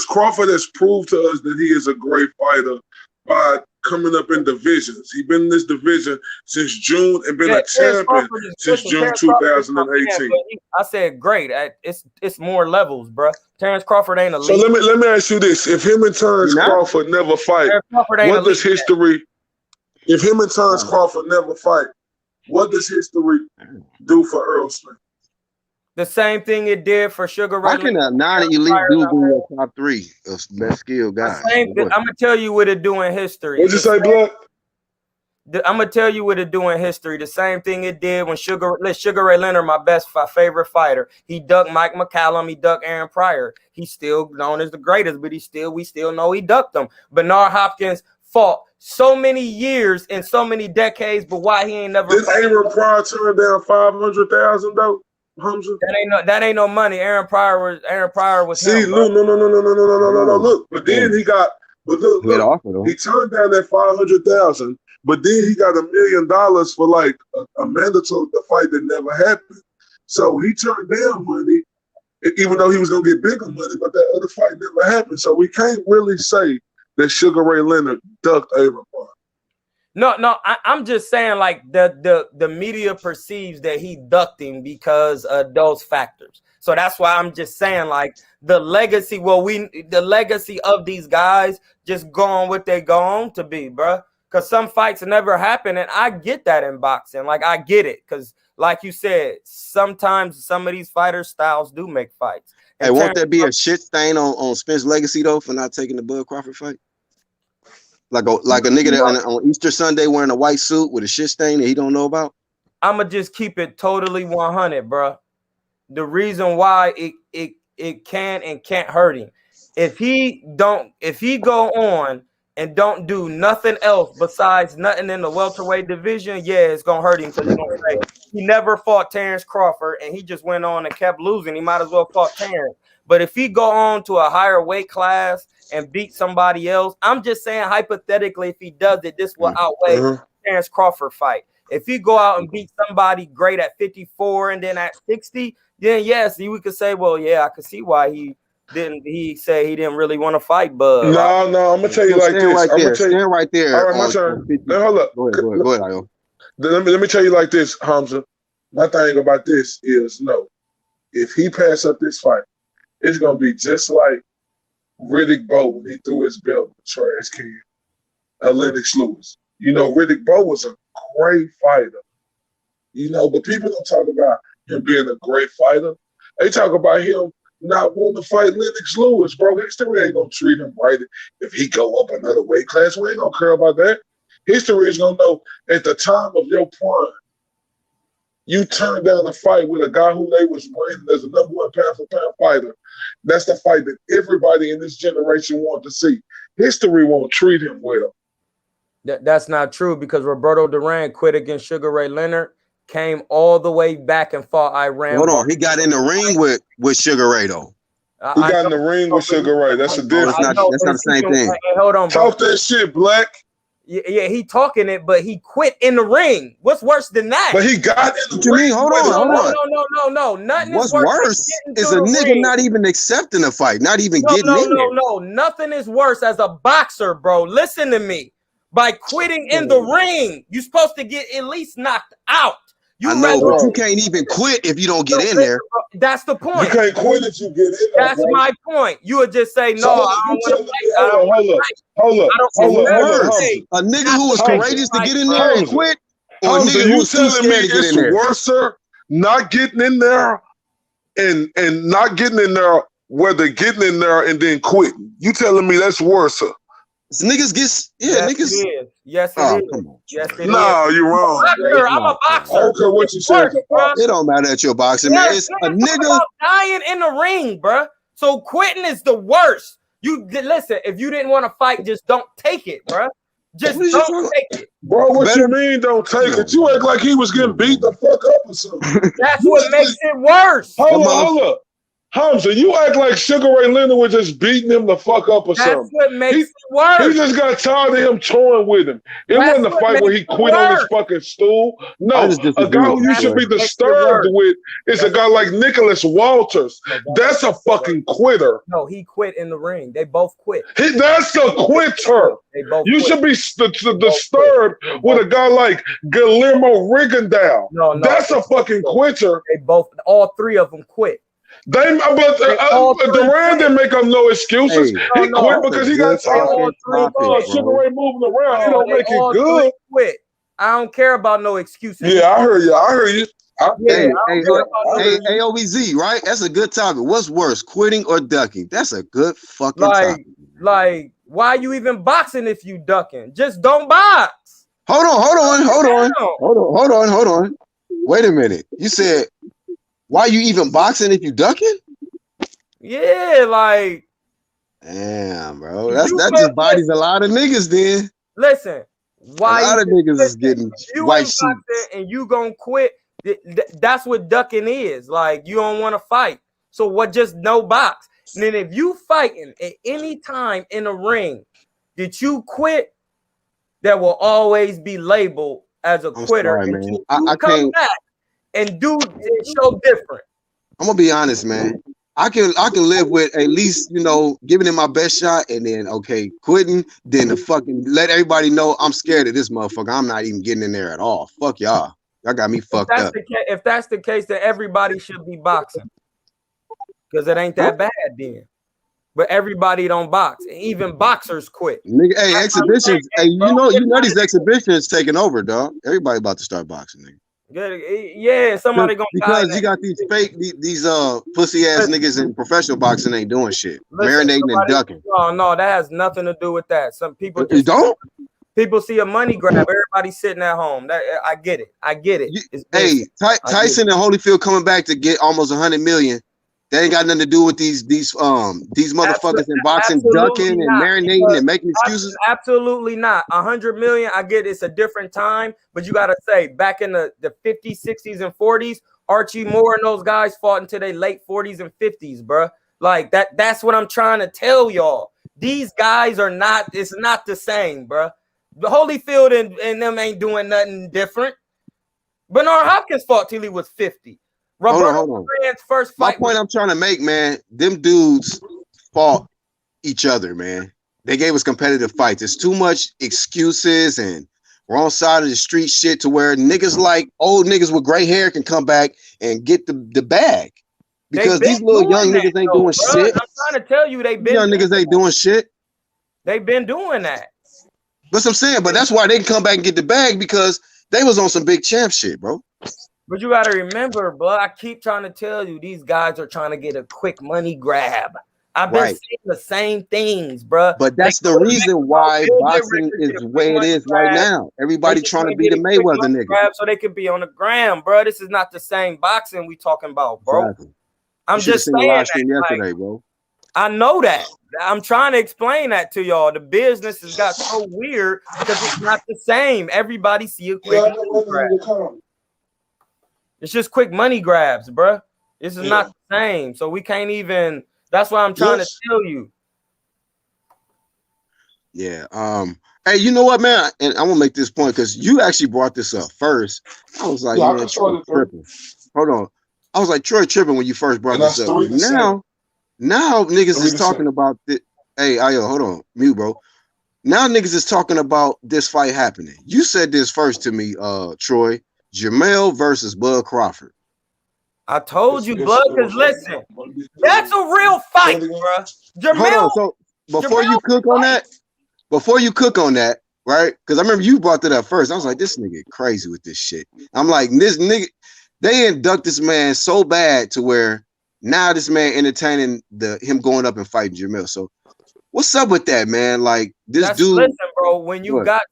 Crawford has proved to us that he is a great fighter by coming up in divisions. He's been in this division since June and been a champion since June 2018. I said great. It's more levels, bro. Terrence Crawford ain't elite. So let me ask you this: if him and Terrence Crawford never fight, what does history? If him and Terrence Crawford never fight, what does history do for Earl Spence? The same thing it did for Sugar Ray. How can a non-elite dude be your top 3 of best skill guys? I'm gonna tell you what it do in history. What'd you say, Blood? I'm gonna tell you what it do in history. The same thing it did when Sugar Ray Leonard, my favorite fighter. He ducked Mike McCallum. He ducked Aaron Pryor. He's still known as the greatest, but we still know he ducked them. Bernard Hopkins fought so many years and so many decades, but why he ain't never? Did Aaron Pryor turn down $500,000 though? That ain't no money. Aaron Pryor was. See, him, look, no. Look, but then he got. But look, he turned down that $500,000, but then he got $1 million for like a mandatory fight that never happened. So he turned down money, even though he was gonna get bigger money, but that other fight never happened. So we can't really say that Sugar Ray Leonard ducked Aaron Pryor. No, I'm just saying like the media perceives that he ducked him because of those factors. So that's why I'm just saying like the legacy of these guys just go on what they go on to be, bro. Because some fights never happen, and I get that in boxing. Like I get it, because like you said, sometimes some of these fighter styles do make fights. And hey, won't that be a shit stain on Spence's legacy though for not taking the Bud Crawford fight? Like a nigga that on Easter Sunday wearing a white suit with a shit stain that he don't know about? I'ma just keep it totally 100, bro. The reason why it can and can't hurt him. If he go on and don't do nothing else besides nothing in the welterweight division, yeah, it's gonna hurt him because he's gonna say he never fought Terrence Crawford and he just went on and kept losing. He might as well fought Terrence. But if he go on to a higher weight class and beat somebody else, I'm just saying hypothetically, if he does it, this will outweigh Terrence Crawford fight. If he go out and beat somebody great at 54 and then at 60, then yes, we could say, well, yeah, I could see why he didn't. He said he didn't really want to fight, but no, I'm gonna tell you like this. I'm gonna tell you right there. All right, my turn. Now, hold up. Go ahead, Ayo. Let me tell you like this, Hamza. My thing about this is no. If he pass up this fight, it's gonna be just like Riddick Bowe when he threw his belt in the trash can. Lennox Lewis. You know, Riddick Bowe was a great fighter. You know, but people don't talk about him being a great fighter. They talk about him not wanting to fight Lennox Lewis, bro. History ain't gonna treat him right if he go up another weight class. We ain't gonna care about that. History is gonna know at the time of your prime, you turned down a fight with a guy who they was rated as a #1 pound-for-pound fighter. That's the fight that everybody in this generation want to see. History won't treat him well. That's not true because Roberto Duran quit against Sugar Ray Leonard, came all the way back and fought Iran. Hold on, he got in the ring with Sugar Ray though. He got in the ring with Sugar Ray. That's a difference. That's not the same thing. Hey, hold on, bro. Talk that shit, Black. Yeah, he talking it, but he quit in the ring. What's worse than that? But he got in What the you mean? ring. Hold on. No. Nothing What's is worse worse than getting is to a the nigga ring. not even accepting a fight, not even getting in there. No. Nothing is worse as a boxer, bro. Listen to me. By quitting in the ring, you're supposed to get at least knocked out. I know, but you can't even quit if you don't get in there. Bro, that's the point. You can't quit if you get in there. That's my point. You would just say, no, I don't want to fight. I don't want to fight. Hold up. A nigga who was courageous to get in there and quit, or a Hamza, nigga who you was too telling me scared to get in it's there? worser not getting in there and not getting in there, whether getting in there and then quitting. You telling me that's worse? Niggas get niggas. Yes, it is. Come on. Yes, it is. No, you're wrong. I'm a boxer. I don't care what you say. It don't matter that you're boxing, man. It's a nigga dying in the ring, bro. So quitting is the worst. You listen. If you didn't want to fight, just don't take it, bro. Just don't take it. Bro, what you mean don't take it? You act like he was getting beat the fuck up or something. That's what makes it worse. Hold up. Hamza, you act like Sugar Ray Leonard was just beating him the fuck up or something. That's what makes it worse. He just got tired of him toying with him. It wasn't a fight where he quit on his fucking stool. No, a guy who you should be disturbed with is a guy like Nicholas Walters. That's a fucking quitter. No, he quit in the ring. They both quit. That's a quitter. You should be disturbed with a guy like Guillermo Rigondeaux. No, that's a fucking quitter. They both, all three of them quit. Duran didn't make up no excuses. He quit because he got tired. Sugar Ray moving around. He don't make it good. Quit. I don't care about no excuses. Yeah, I heard you. Hey, AOBZ, right? That's a good topic. What's worse, quitting or ducking? That's a good fucking topic. Like, why you even boxing if you ducking? Just don't box. Hold on. Wait a minute. You said, why you even boxing if you ducking? Yeah, like. Damn, bro. That just bodies a lot of niggas then. Listen, why a lot of niggas is getting white sheets. And you gonna quit. That's what ducking is. Like, you don't want to fight. So what, just no box. And then if you fighting at any time in a ring, did you quit? That will always be labeled as a quitter. Sorry, man. You I come can't back and do it show different. I'm gonna be honest, man. I can live with at least, giving it my best shot and then quitting, then to fucking let everybody know I'm scared of this motherfucker. I'm not even getting in there at all. Fuck y'all. Y'all got me fucked up. If that's the case, then everybody should be boxing. Because it ain't that bad then. But everybody don't box. And even boxers quit. Nigga, exhibitions. You know these exhibitions taking over, dog. Everybody about to start boxing, nigga. Yeah, somebody gonna because you got these fake these pussy ass niggas in professional boxing ain't doing shit. Marinating and ducking. No, that has nothing to do with that. Some people just don't. People see a money grab. Everybody sitting at home. I get it. Tyson and Holyfield coming back to get almost 100 million. That ain't got nothing to do with these motherfuckers in boxing, ducking and marinating and making excuses. Absolutely not. 100 million. I get it's a different time, but you gotta say back in the 50s, 60s, and 40s, Archie Moore and those guys fought into their late 40s and 50s, bro. Like that's what I'm trying to tell y'all. These guys are not. It's not the same, bro. The Holyfield and them ain't doing nothing different. Bernard Hopkins fought till he was 50. Hold on. First fight. My point I'm trying to make, man, them dudes fought each other, man. They gave us competitive fights. It's too much excuses and wrong side of the street shit to where niggas like old niggas with gray hair can come back and get the bag. Because these little young niggas ain't doing shit. I'm trying to tell you, young niggas ain't doing shit. They've been doing that. That's what I'm saying. But that's why they can come back and get the bag because they was on some big champ shit, bro. But you got to remember, bro, I keep trying to tell you, these guys are trying to get a quick money grab. I've been saying the same things, bro. But that's the reason why boxing is the way it is right now. Everybody trying to be the Mayweather nigga. So they could be on the gram, bro. This is not the same boxing we talking about, bro. Exactly. I'm just saying live stream yesterday, bro. I know that. I'm trying to explain that to y'all. The business has got so weird because it's not the same. Everybody see a quick money grab. It's just quick money grabs, bro. This is not the same. So we can't even. That's why I'm trying to tell you. Yeah. Hey, you know what, man? And I'm gonna make this point because you actually brought this up first. I was like, Yeah, I man, can start Troy at 3. tripping. Hold on. I was like, Troy tripping when you first brought And this that's up. 3 But to 7. now niggas 3 is to talking 7. about this. Hey, Ayo, hold on, mute, bro. Now niggas is talking about this fight happening. You said this first to me, Troy. Jamel versus Bud Crawford. I told you, blood. Because listen, Say that's a real fight, it again. bro. Hold Jamel, on. So before you Jamel cook on that, right? Because I remember you brought that up first. I was like, this nigga crazy with this shit. I'm like, this nigga, they induct this man so bad to where now this man entertaining him going up and fighting Jamel. So what's up with that, man? Like this That's dude. listen, bro. When you What? got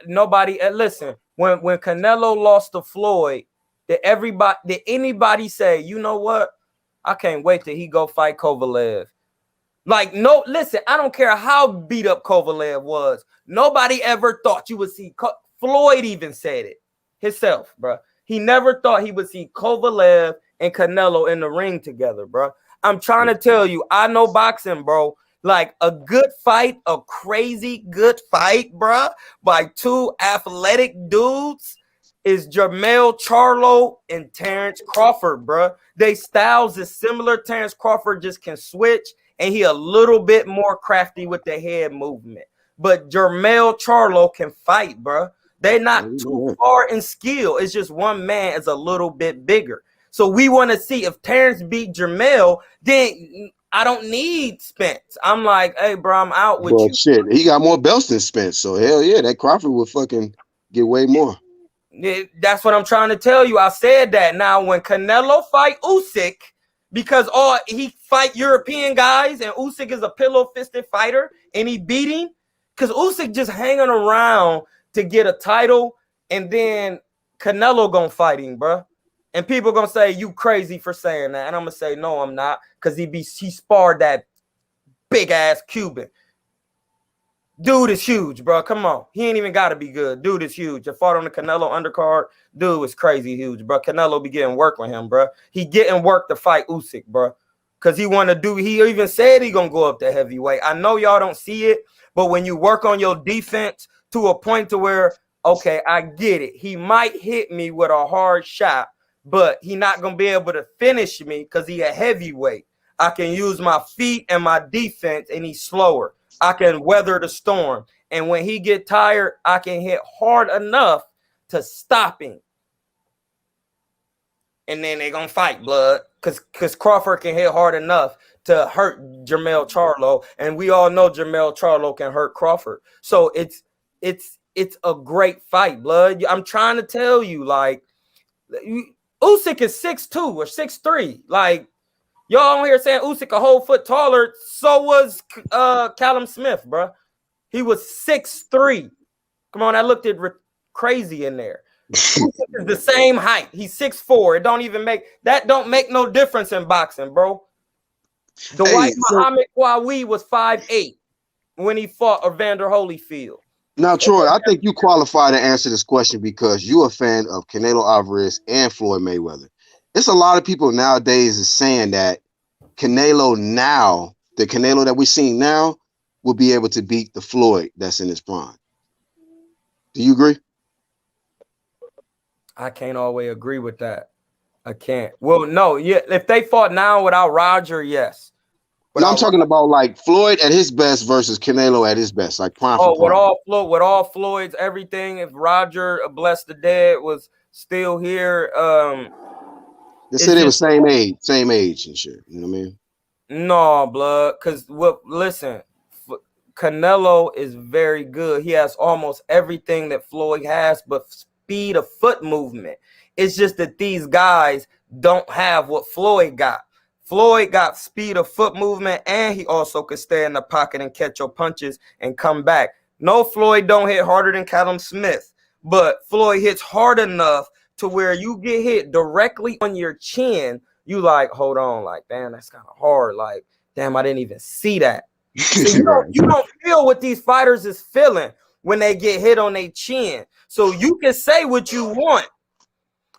nobody, listen. When Canelo lost to Floyd, did anybody say, you know what? I can't wait till he go fight Kovalev. Like, no, listen. I don't care how beat up Kovalev was. Nobody ever thought you would see. Floyd even said it himself, bro. He never thought he would see Kovalev and Canelo in the ring together, bro. I'm trying to tell you, I know boxing, bro. Like a good fight, a crazy good fight, bro, by two athletic dudes is Jermell Charlo and Terrence Crawford, bro. They styles is similar. Terrence Crawford just can switch, and he a little bit more crafty with the head movement. But Jermell Charlo can fight, bro. They're not too far in skill. It's just one man is a little bit bigger. So we want to see if Terrence beat Jermell, then I don't need Spence. I'm like, hey, bro, I'm out with But you. shit, he got more belts than Spence. So hell yeah, that Crawford would fucking get way more. That's what I'm trying to tell you. I said that. Now, when Canelo fight Usyk, because he fight European guys, and Usyk is a pillow-fisted fighter, and he beat him, because Usyk just hanging around to get a title, and then Canelo gonna fight him, bro. And people gonna say you crazy for saying that, and I'm gonna say no, I'm not, because he sparred that big ass Cuban. Dude is huge, bro. Come on. He ain't even got to be good. Dude is huge. I fought on the Canelo undercard. Dude is crazy huge, bro. Canelo be getting work with him, bro. He getting work to fight Usyk, bro. Because he even said he going to go up to heavyweight. I know y'all don't see it, but when you work on your defense to a point to where, okay, I get it. He might hit me with a hard shot, but he not going to be able to finish me because he a heavyweight. I can use my feet and my defense, and he's slower. I can weather the storm. And when he get tired, I can hit hard enough to stop him. And then they're going to fight, blood. Because Crawford can hit hard enough to hurt Jermell Charlo. And we all know Jermell Charlo can hurt Crawford. So it's a great fight, blood. I'm trying to tell you, like, Usyk is 6'2" or 6'3". Like, y'all on here saying Usyk a whole foot taller. So was Callum Smith, bro. He was 6'3". Come on, I looked at crazy in there. Usyk is the same height. He's 6'4". It don't make no difference in boxing, bro. Dwight Muhammad Kwawi was 5'8" when he fought Evander Holyfield. Now, Troy, I think you qualify to answer this question because you're a fan of Canelo Alvarez and Floyd Mayweather. It's a lot of people nowadays is saying that Canelo now, the Canelo that we're seeing now, will be able to beat the Floyd that's in his prime. Do you agree? I can't always agree with that. I can't. Well, no, yeah. If they fought now without Roger, yes. No, I'm talking about like Floyd at his best versus Canelo at his best, like prime for prime. With all Floyd's everything. If Roger, bless the dead, was still here, they said they were same age and shit. You know what I mean? No, blood. Because listen, Canelo is very good. He has almost everything that Floyd has, but speed of foot movement. It's just that these guys don't have what Floyd got. Floyd got speed of foot movement, and he also could stay in the pocket and catch your punches and come back. No, Floyd don't hit harder than Callum Smith, but Floyd hits hard enough to where you get hit directly on your chin. You like, hold on, like, damn, that's kind of hard. Like, damn, I didn't even see that. So you don't feel what these fighters is feeling when they get hit on their chin. So you can say what you want,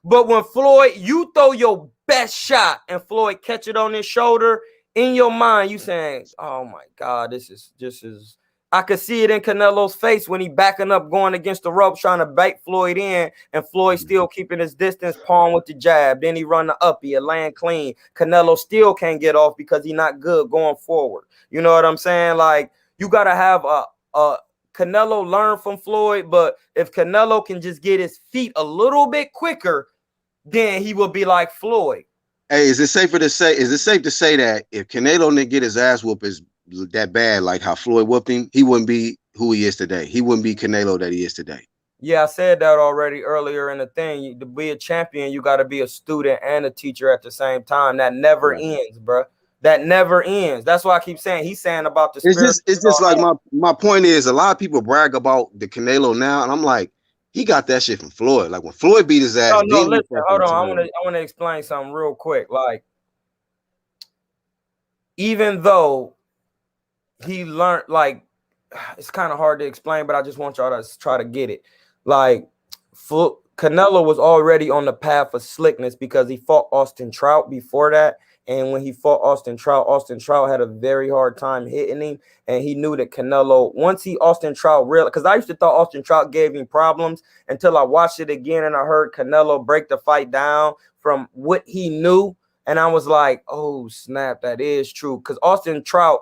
but when Floyd, you throw your best shot and Floyd catch it on his shoulder, in your mind, you saying, oh my God, this is I could see it in Canelo's face when he backing up, going against the ropes, trying to bait Floyd in, and Floyd still keeping his distance, pawn with the jab. Then he run the uppie, a land clean. Canelo still can't get off because he's not good going forward. You know what I'm saying? Like, you got to have a Canelo learn from Floyd, but if Canelo can just get his feet a little bit quicker, then he will be like Floyd. Hey, is it safe to say that if Canelo didn't get his ass whooped that bad, like how Floyd whooped him, he wouldn't be who he is today? He wouldn't be Canelo that he is today. Yeah, I said that already earlier in the thing. To be a champion, you got to be a student and a teacher at the same time. That never ends, bro. That never ends. That's why I keep saying, he's saying about the spirit. It's just like my point is, a lot of people brag about the Canelo now, and I'm like, he got that shit from Floyd. Like when Floyd beat his ass. No, listen, hold on. I want to explain something real quick. Like, even though he learned, like, it's kind of hard to explain, but I just want y'all to try to get it. Like, Canelo was already on the path of slickness because he fought Austin Trout before that. And when he fought Austin Trout had a very hard time hitting him. And he knew that Canelo, once Austin Trout realized, because I used to thought Austin Trout gave him problems until I watched it again and I heard Canelo break the fight down from what he knew. And I was like, oh, snap, that is true. Because Austin Trout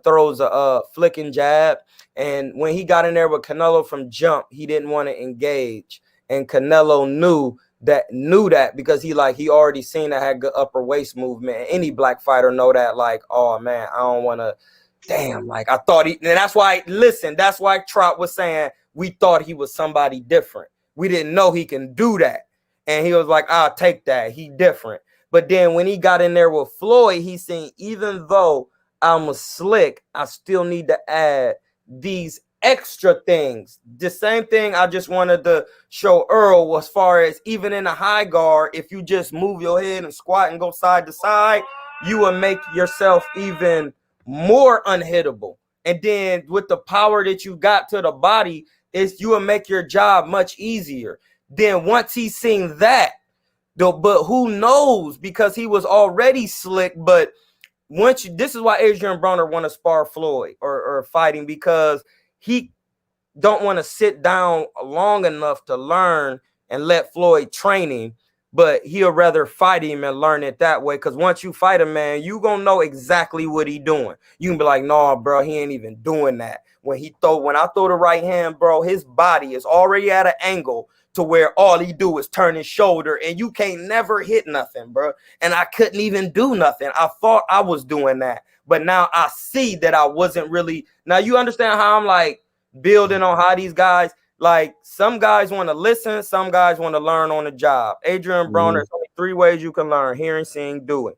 throws a flicking jab. And when he got in there with Canelo from jump, he didn't want to engage. And Canelo knew that because he already seen that had good upper waist movement. And any black fighter know that, like, oh man, I don't want to, damn, like I thought and that's why Trout was saying we thought he was somebody different. We didn't know he can do that. And he was like, I'll take that. He different. But then when he got in there with Floyd, he seen, even though I'm a slick, I still need to add these extra things. The same thing I just wanted to show Earl, as far as even in a high guard, if you just move your head and squat and go side to side, you will make yourself even more unhittable. And then with the power that you got to the body, you will make your job much easier. Then once he's seen that, but who knows, because he was already slick. But this is why Adrian Broner want to spar Floyd or fighting, because he don't want to sit down long enough to learn and let Floyd train him, but he'll rather fight him and learn it that way. Because once you fight a man, you gonna know exactly what he doing. You can be like, no, bro, he ain't even doing that. When I throw the right hand, bro, his body is already at an angle to where all he do is turn his shoulder, and you can't never hit nothing, bro. And I couldn't even do nothing. I thought I was doing that, but now I see that I wasn't really. Now you understand how I'm like building on how these guys, like, some guys want to listen, some guys want to learn on the job. Adrian Broner, there's only 3 ways you can learn: hearing, seeing, doing.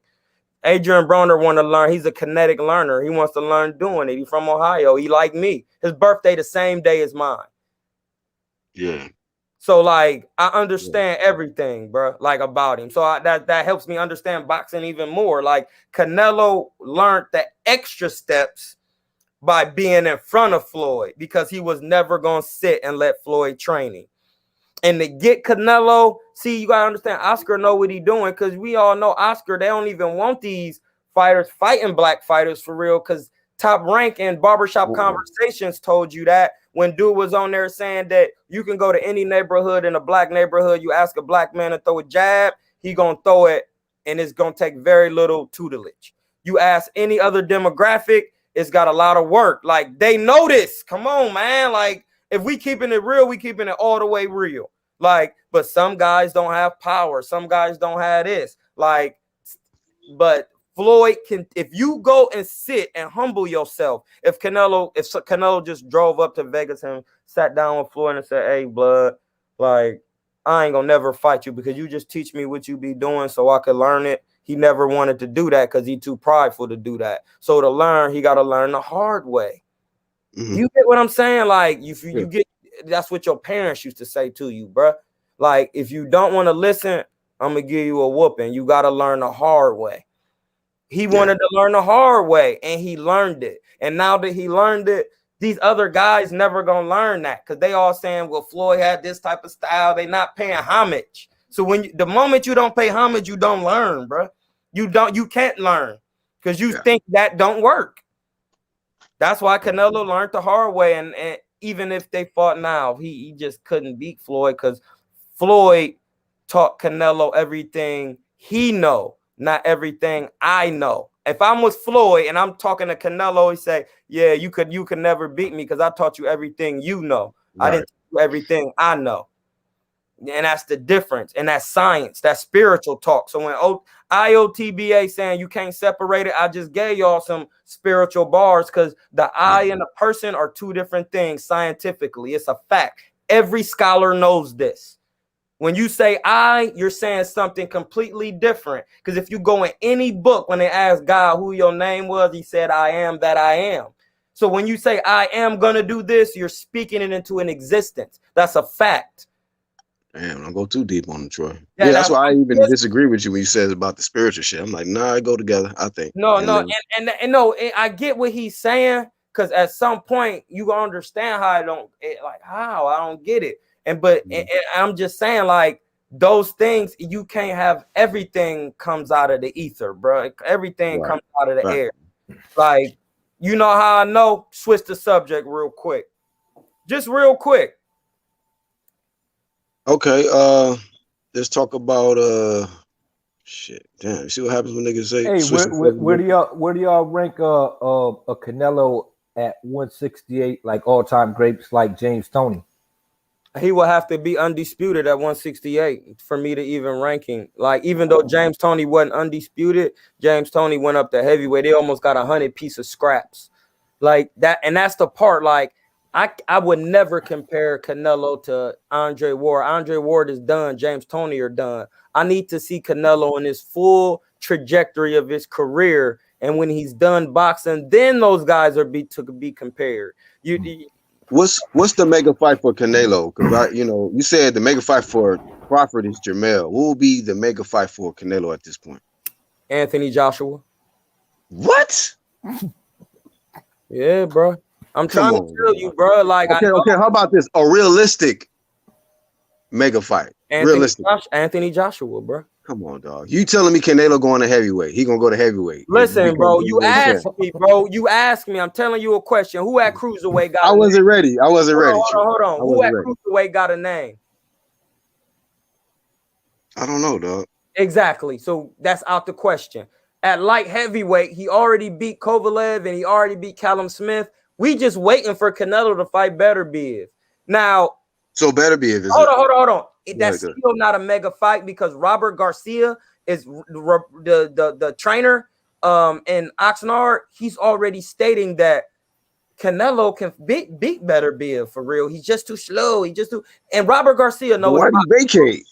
Adrian Broner want to learn. He's a kinetic learner. He wants to learn doing it. He's from Ohio. He like me. His birthday the same day as mine. Yeah. So, like, I understand everything, bro, like, about him. So that helps me understand boxing even more. Like, Canelo learned the extra steps by being in front of Floyd, because he was never going to sit and let Floyd train him. And to get Canelo, see, you got to understand, Oscar know what he doing, because we all know Oscar, they don't even want these fighters fighting black fighters for real, because Top Rank and Barbershop Conversations told you that when dude was on there saying that you can go to any neighborhood in a black neighborhood, you ask a black man to throw a jab, he going to throw it, and it's going to take very little tutelage. You ask any other demographic, it's got a lot of work. Like, they know this. Come on, man. Like, if we keeping it real, we keeping it all the way real. Like, but some guys don't have power. Some guys don't have this. Like, but Floyd can, if you go and sit and humble yourself, if Canelo just drove up to Vegas and sat down with Floyd and said, hey, blood, like, I ain't gonna never fight you because you just teach me what you be doing so I could learn it. He never wanted to do that because he's too prideful to do that. So to learn, he got to learn the hard way. Mm-hmm. You get what I'm saying? Like, you get, that's what your parents used to say to you, bro. Like, if you don't want to listen, I'm going to give you a whooping. You got to learn the hard way. He wanted to learn the hard way, and he learned it. And now that he learned it, these other guys never going to learn that, because they all saying, well, Floyd had this type of style. They not paying homage. So the moment you don't pay homage, you don't learn, bro. You can't learn because you think that don't work. That's why Canelo learned the hard way. And even if they fought now, he just couldn't beat Floyd because Floyd taught Canelo everything he know, not everything I know. If I'm with Floyd and I'm talking to Canelo, he say, yeah, you could never beat me because I taught you everything you know. Right. I didn't teach you everything I know. And that's the difference. And that's science. That's spiritual talk. So when IOTBA saying you can't separate it, I just gave y'all some spiritual bars because the I and the person are two different things scientifically. It's a fact. Every scholar knows this. When you say I, you're saying something completely different. Because if you go in any book, when they ask God who your name was, he said, I am that I am. So when you say I am going to do this, you're speaking it into an existence. That's a fact. Damn, don't go too deep on the Troy. Yeah, that's why I even disagree with you when you said about the spiritual shit. I'm like, nah, I go together, I think. No, I get what he's saying, because at some point you gonna understand how I don't get it. And I'm just saying, like, those things, you can't have everything comes out of the ether, bro. Everything comes out of the air. Like, you know how I know? Switch the subject real quick. Just real quick. Okay, let's talk about shit. Damn, you see what happens when niggas say. Hey, where do y'all rank a Canelo at 168, like all-time greats like James Toney? He will have to be undisputed at 168 for me to even ranking. Like, even though James Toney wasn't undisputed, James Toney went up to heavyweight. They almost got 100 piece of scraps. Like that, and that's the part, like, I would never compare Canelo to Andre Ward. Andre Ward is done. James Toney are done. I need to see Canelo in his full trajectory of his career. And when he's done boxing, then those guys are to be compared. What's the mega fight for Canelo? Because you said the mega fight for Crawford is Jermell. What will be the mega fight for Canelo at this point? Anthony Joshua. What? Yeah, bro. I'm trying to tell you, bro. Like, okay. How about this? A realistic mega fight. Anthony Joshua, bro. Come on, dog. You telling me Canelo going to heavyweight? He gonna go to heavyweight? Listen, bro. You asked me, bro. You asked me. I'm telling you a question. Who at cruiserweight got? I wasn't ready. Hold on. Who at cruiserweight got a name? I don't know, dog. Exactly. So that's out the question. At light heavyweight, he already beat Kovalev and he already beat Callum Smith. We just waiting for Canelo to fight Beterbiev. Now, so Beterbiev is hold on. That's still not a mega fight because Robert Garcia is the trainer in Oxnard. He's already stating that Canelo can beat Beterbiev for real. He's just too slow. And Robert Garcia knows. Why did he vacate?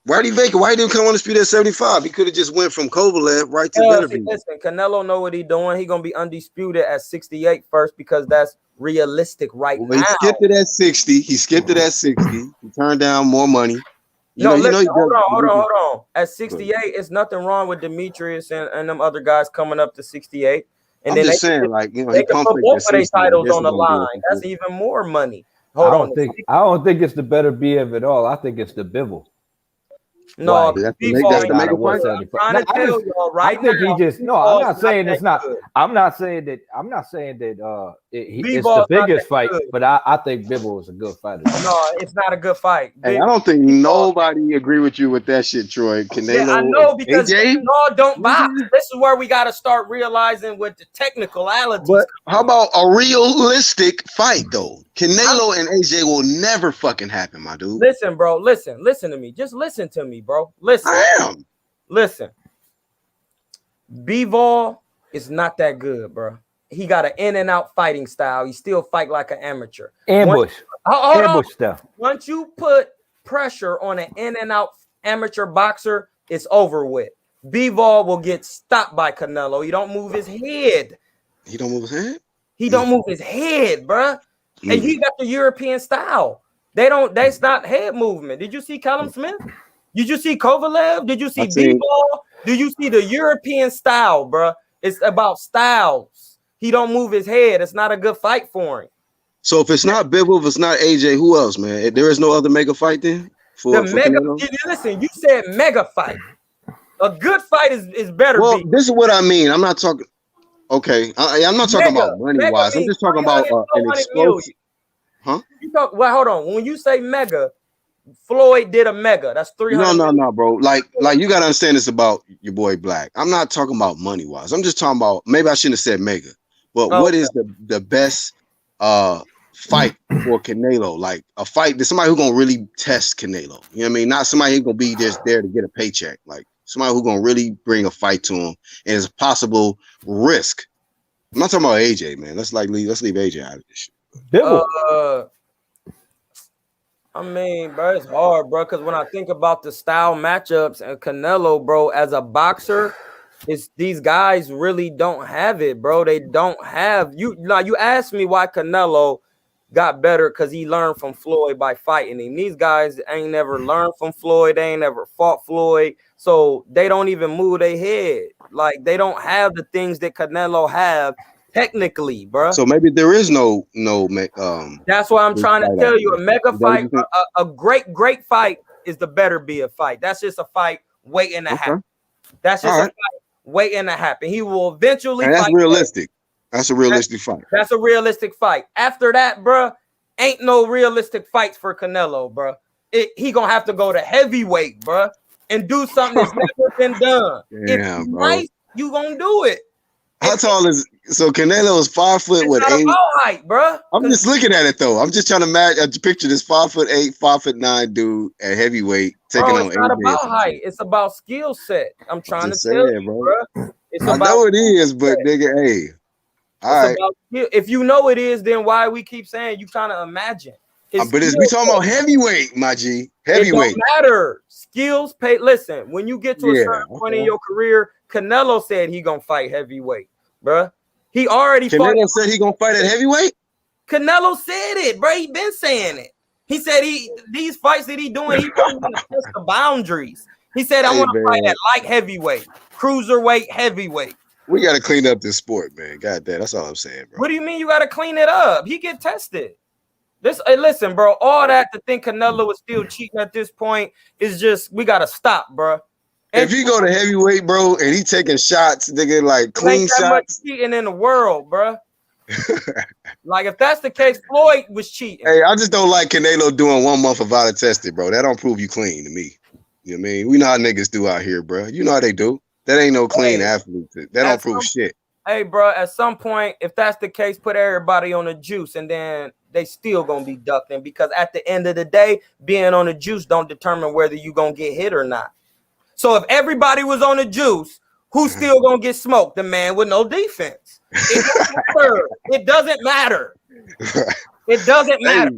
Why did he didn't come on the speed at 75? He could have just went from Kovalev right to Beterbiev. Listen, Canelo know what he's doing. He's gonna be undisputed at 68 first because that's realistic now. He skipped it at 60. He turned down more money. Hold on. At 68, it's nothing wrong with Demetrius and them other guys coming up to 68. And I'm just saying, like, they can put both of their titles on the line. That's even more money. I don't think it's the Beterbiev at all. I think it's the Bivol. No, that's the mega fight. I'm trying to tell y'all right I think now. he just I'm not saying it's not. I'm not saying that it's the biggest fight, but I think Bivol is a good fighter. No, it's not a good fight. Hey, I don't think nobody agree with you with that shit, Troy. Canelo, I know, because AJ? y'all don't box. This is where we got to start realizing with the technicalities. But how about a realistic fight though? Canelo and AJ will never fucking happen, my dude. Listen, bro. Listen to me. Just listen to me, bro. Listen. I am. Listen. Bivol is not that good, bro. He got an in and out fighting style. He still fight like an amateur. Ambush stuff. Once you put pressure on an in and out amateur boxer, it's over with. Bivol will get stopped by Canelo. He don't move his head. He don't move his head? He don't move his head, bro. And he got the European style. That's not head movement. Did you see Callum Smith? Did you see Kovalev? Did you see Bivol? Did you see the European style, bro? It's about styles. He don't move his head. It's not a good fight for him. So if it's not Bivol, if it's not AJ, who else, man? There is no other mega fight then? Listen, you said mega fight. A good fight is better. Well, this is what I mean. I'm not talking. Okay, I'm not talking about money wise. I'm just talking about an explosive. Huh? You talk. Well, hold on. When you say mega, Floyd did a mega. That's 300. No, bro. Like you gotta understand this about your boy Black. I'm not talking about money wise. I'm just talking about, maybe I shouldn't have said mega, but what is the best fight for Canelo? Like a fight that somebody who's gonna really test Canelo. You know what I mean? Not somebody who's gonna be just there to get a paycheck. Like somebody who's gonna really bring a fight to him and is a possible risk. I'm not talking about AJ, man. Let's leave AJ out of this shit. I mean, bro, it's hard, bro, because when I think about the style matchups and Canelo, bro, as a boxer, it's these guys really don't have it, bro. They don't have you. Now, you asked me why Canelo got better because he learned from Floyd by fighting him. These guys ain't never learned from Floyd. They ain't never fought Floyd, so they don't even move their head. Like they don't have the things that Canelo have. Technically, bro. So maybe there is no. That's why I'm trying to tell you, a mega fight, a great fight is the better be a fight. That's just a fight waiting to happen. That's just a fight waiting to happen. He will eventually. And that's fight realistic. That's a realistic fight. That's a realistic fight. After that, bro, ain't no realistic fights for Canelo, bro. He gonna have to go to heavyweight, bro, and do something that's never been done. Damn, bro. Nice, you gonna do it. How tall is Canelo is 5 foot with 8 height, bro. I'm just looking at it though. I'm just trying to picture this 5'8", 5'9" dude at heavyweight taking on AJ. It's not about height. It's about skill set. I'm trying to tell you, bro. It's I know it is, but nigga, hey, all right. If you know it is, then why we keep saying you trying to imagine? But we talking about heavyweight, my G. Heavyweight. It don't matter. Skills pay. Listen, when you get to a certain point in your career, Canelo said he gonna fight heavyweight, bro. He already Canelo said he gonna fight at heavyweight. Canelo said it, bro. He been saying it. He said these fights that he doing, he want to test the boundaries. He said, I want to fight at light heavyweight, cruiserweight, heavyweight. We gotta clean up this sport, man. God damn, that's all I'm saying, bro. What do you mean you gotta clean it up? He get tested. Listen, bro. All that to think Canelo is still cheating at this point is just we gotta stop, bro. And if you go to heavyweight, bro, and he taking shots, nigga, like clean shots, much cheating in the world, bro. Like if that's the case, Floyd was cheating. Hey, I just don't like Canelo doing 1 month of Vita tested, bro. That don't prove you clean to me. You know what I mean? We know how niggas do out here, bro. You know how they do. That ain't no clean athlete. That don't prove shit. Hey, bro, at some point, if that's the case, put everybody on the juice, and then they still gonna be ducking because at the end of the day, being on the juice don't determine whether you gonna get hit or not. So if everybody was on the juice, who's still gonna get smoked? The man with no defense. It doesn't matter. It doesn't matter.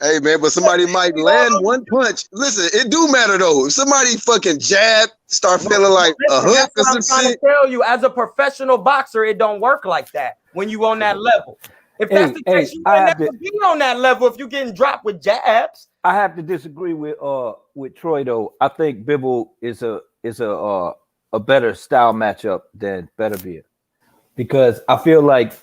Hey man, but somebody might land one punch. Listen, it do matter though. If somebody fucking jab, start feeling like a hook or some shit. I'm trying to tell you, as a professional boxer, it don't work like that when you on that level. If that's the case, you might never be on that level if you're getting dropped with jabs. I have to disagree with Troy though. I think Bibble is a better style matchup than Beterbiev because I feel like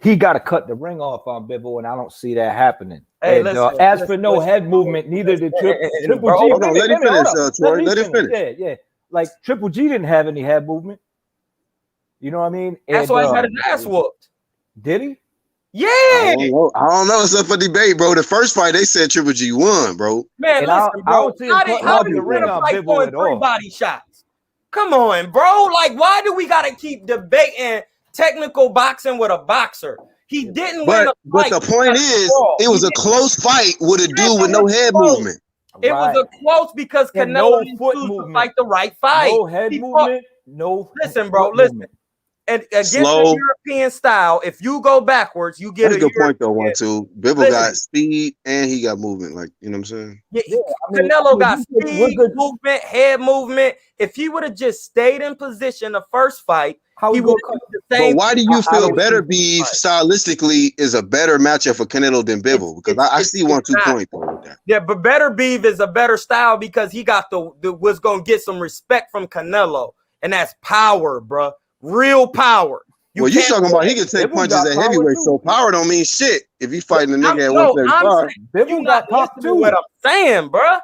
he got to cut the ring off on Bibble, and I don't see that happening. Hey, and, as for no head movement, neither did Triple G. Hold on, let him finish, Troy. Let him finish. Yeah. Like Triple G didn't have any head movement. You know what I mean? That's why he got his ass whooped. Did he? Yeah. I don't know. It's up for debate, bro. The first fight they said Triple G won, bro. Man, listen, bro. How did you win a fight going 3 body shots? Come on, bro. Like, why do we gotta keep debating technical boxing with a boxer? He didn't win a fight. But the point is, it was a close fight with a dude with no head movement. It was a close because Canelo didn't choose to fight the right fight. No head movement. Listen, bro. Listen. And against the European style, if you go backwards, you get a good point though. 1-2. Bibble got speed and he got movement. Like, you know what I'm saying? Yeah, Canelo got speed, movement, head movement. If he would have just stayed in position the first fight, he would have the same. But why do you feel Beterbiev stylistically is a better matchup for Canelo than Bibble? Because I see 1-2 point though with that. Yeah, but Beterbiev is a better style because he got was gonna get some respect from Canelo, and that's power, bro. Real power. You talking about he can take punches at heavyweight, so power don't mean shit if he's fighting a nigga at 135. You not listening to what I'm saying, bro.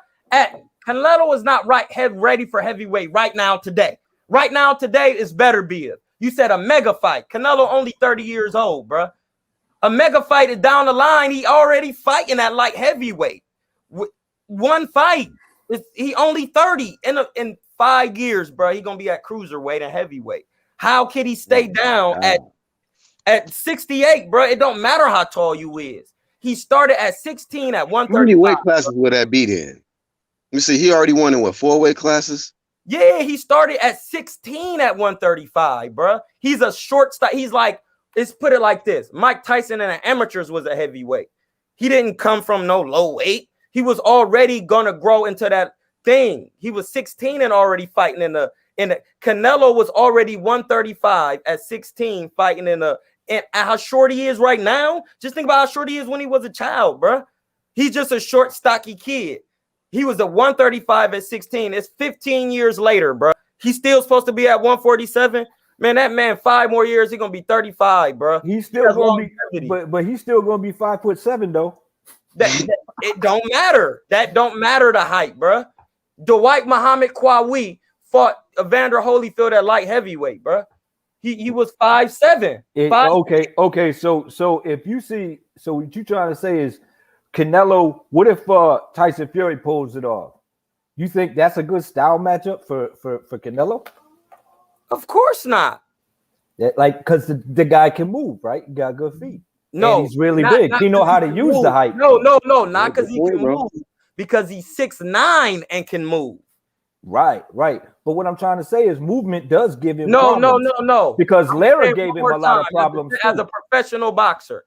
Canelo is not ready for heavyweight right now today. Right now today is Beterbiev. You said a mega fight. Canelo only 30 years old, bro. A mega fight is down the line. He already fighting at light heavyweight. One fight. He only 30 in 5 years, bro. He gonna be at cruiserweight and heavyweight. How can he stay down at 68, bro? It don't matter how tall you is. He started at 16 at 135. How many weight classes would that be then? Let me see. He already won in what, 4 weight classes? Yeah, he started at 16 at 135, bro. He's a short style. He's like, let's put it like this. Mike Tyson in the amateurs was a heavyweight. He didn't come from no low weight. He was already gonna grow into that thing. He was 16 and already fighting in the Canelo was already 135 at 16 fighting and how short he is right now. Just think about how short he is when he was a child, bro. He's just a short, stocky kid. He was a 135 at 16. It's 15 years later, bro. He's still supposed to be at 147. Man, that man 5 more years, he's gonna be 35, bro. He's still gonna be, but he's still gonna be 5'7" though. It don't matter. That don't matter the height, bro. Dwight Muhammad Kwawi fought Evander Holyfield at light heavyweight, bro. He was 5'7". Okay. So if you see, so what you trying to say is Canelo. What if Tyson Fury pulls it off? You think that's a good style matchup for Canelo? Of course not. Like, because the guy can move, right? He got good feet. No, and he's really big. He know how to use the height. No, not because he can move. Because he's 6'9" and can move. Right. But what I'm trying to say is movement does give him no. Because Lara gave him a lot of problems as a professional boxer.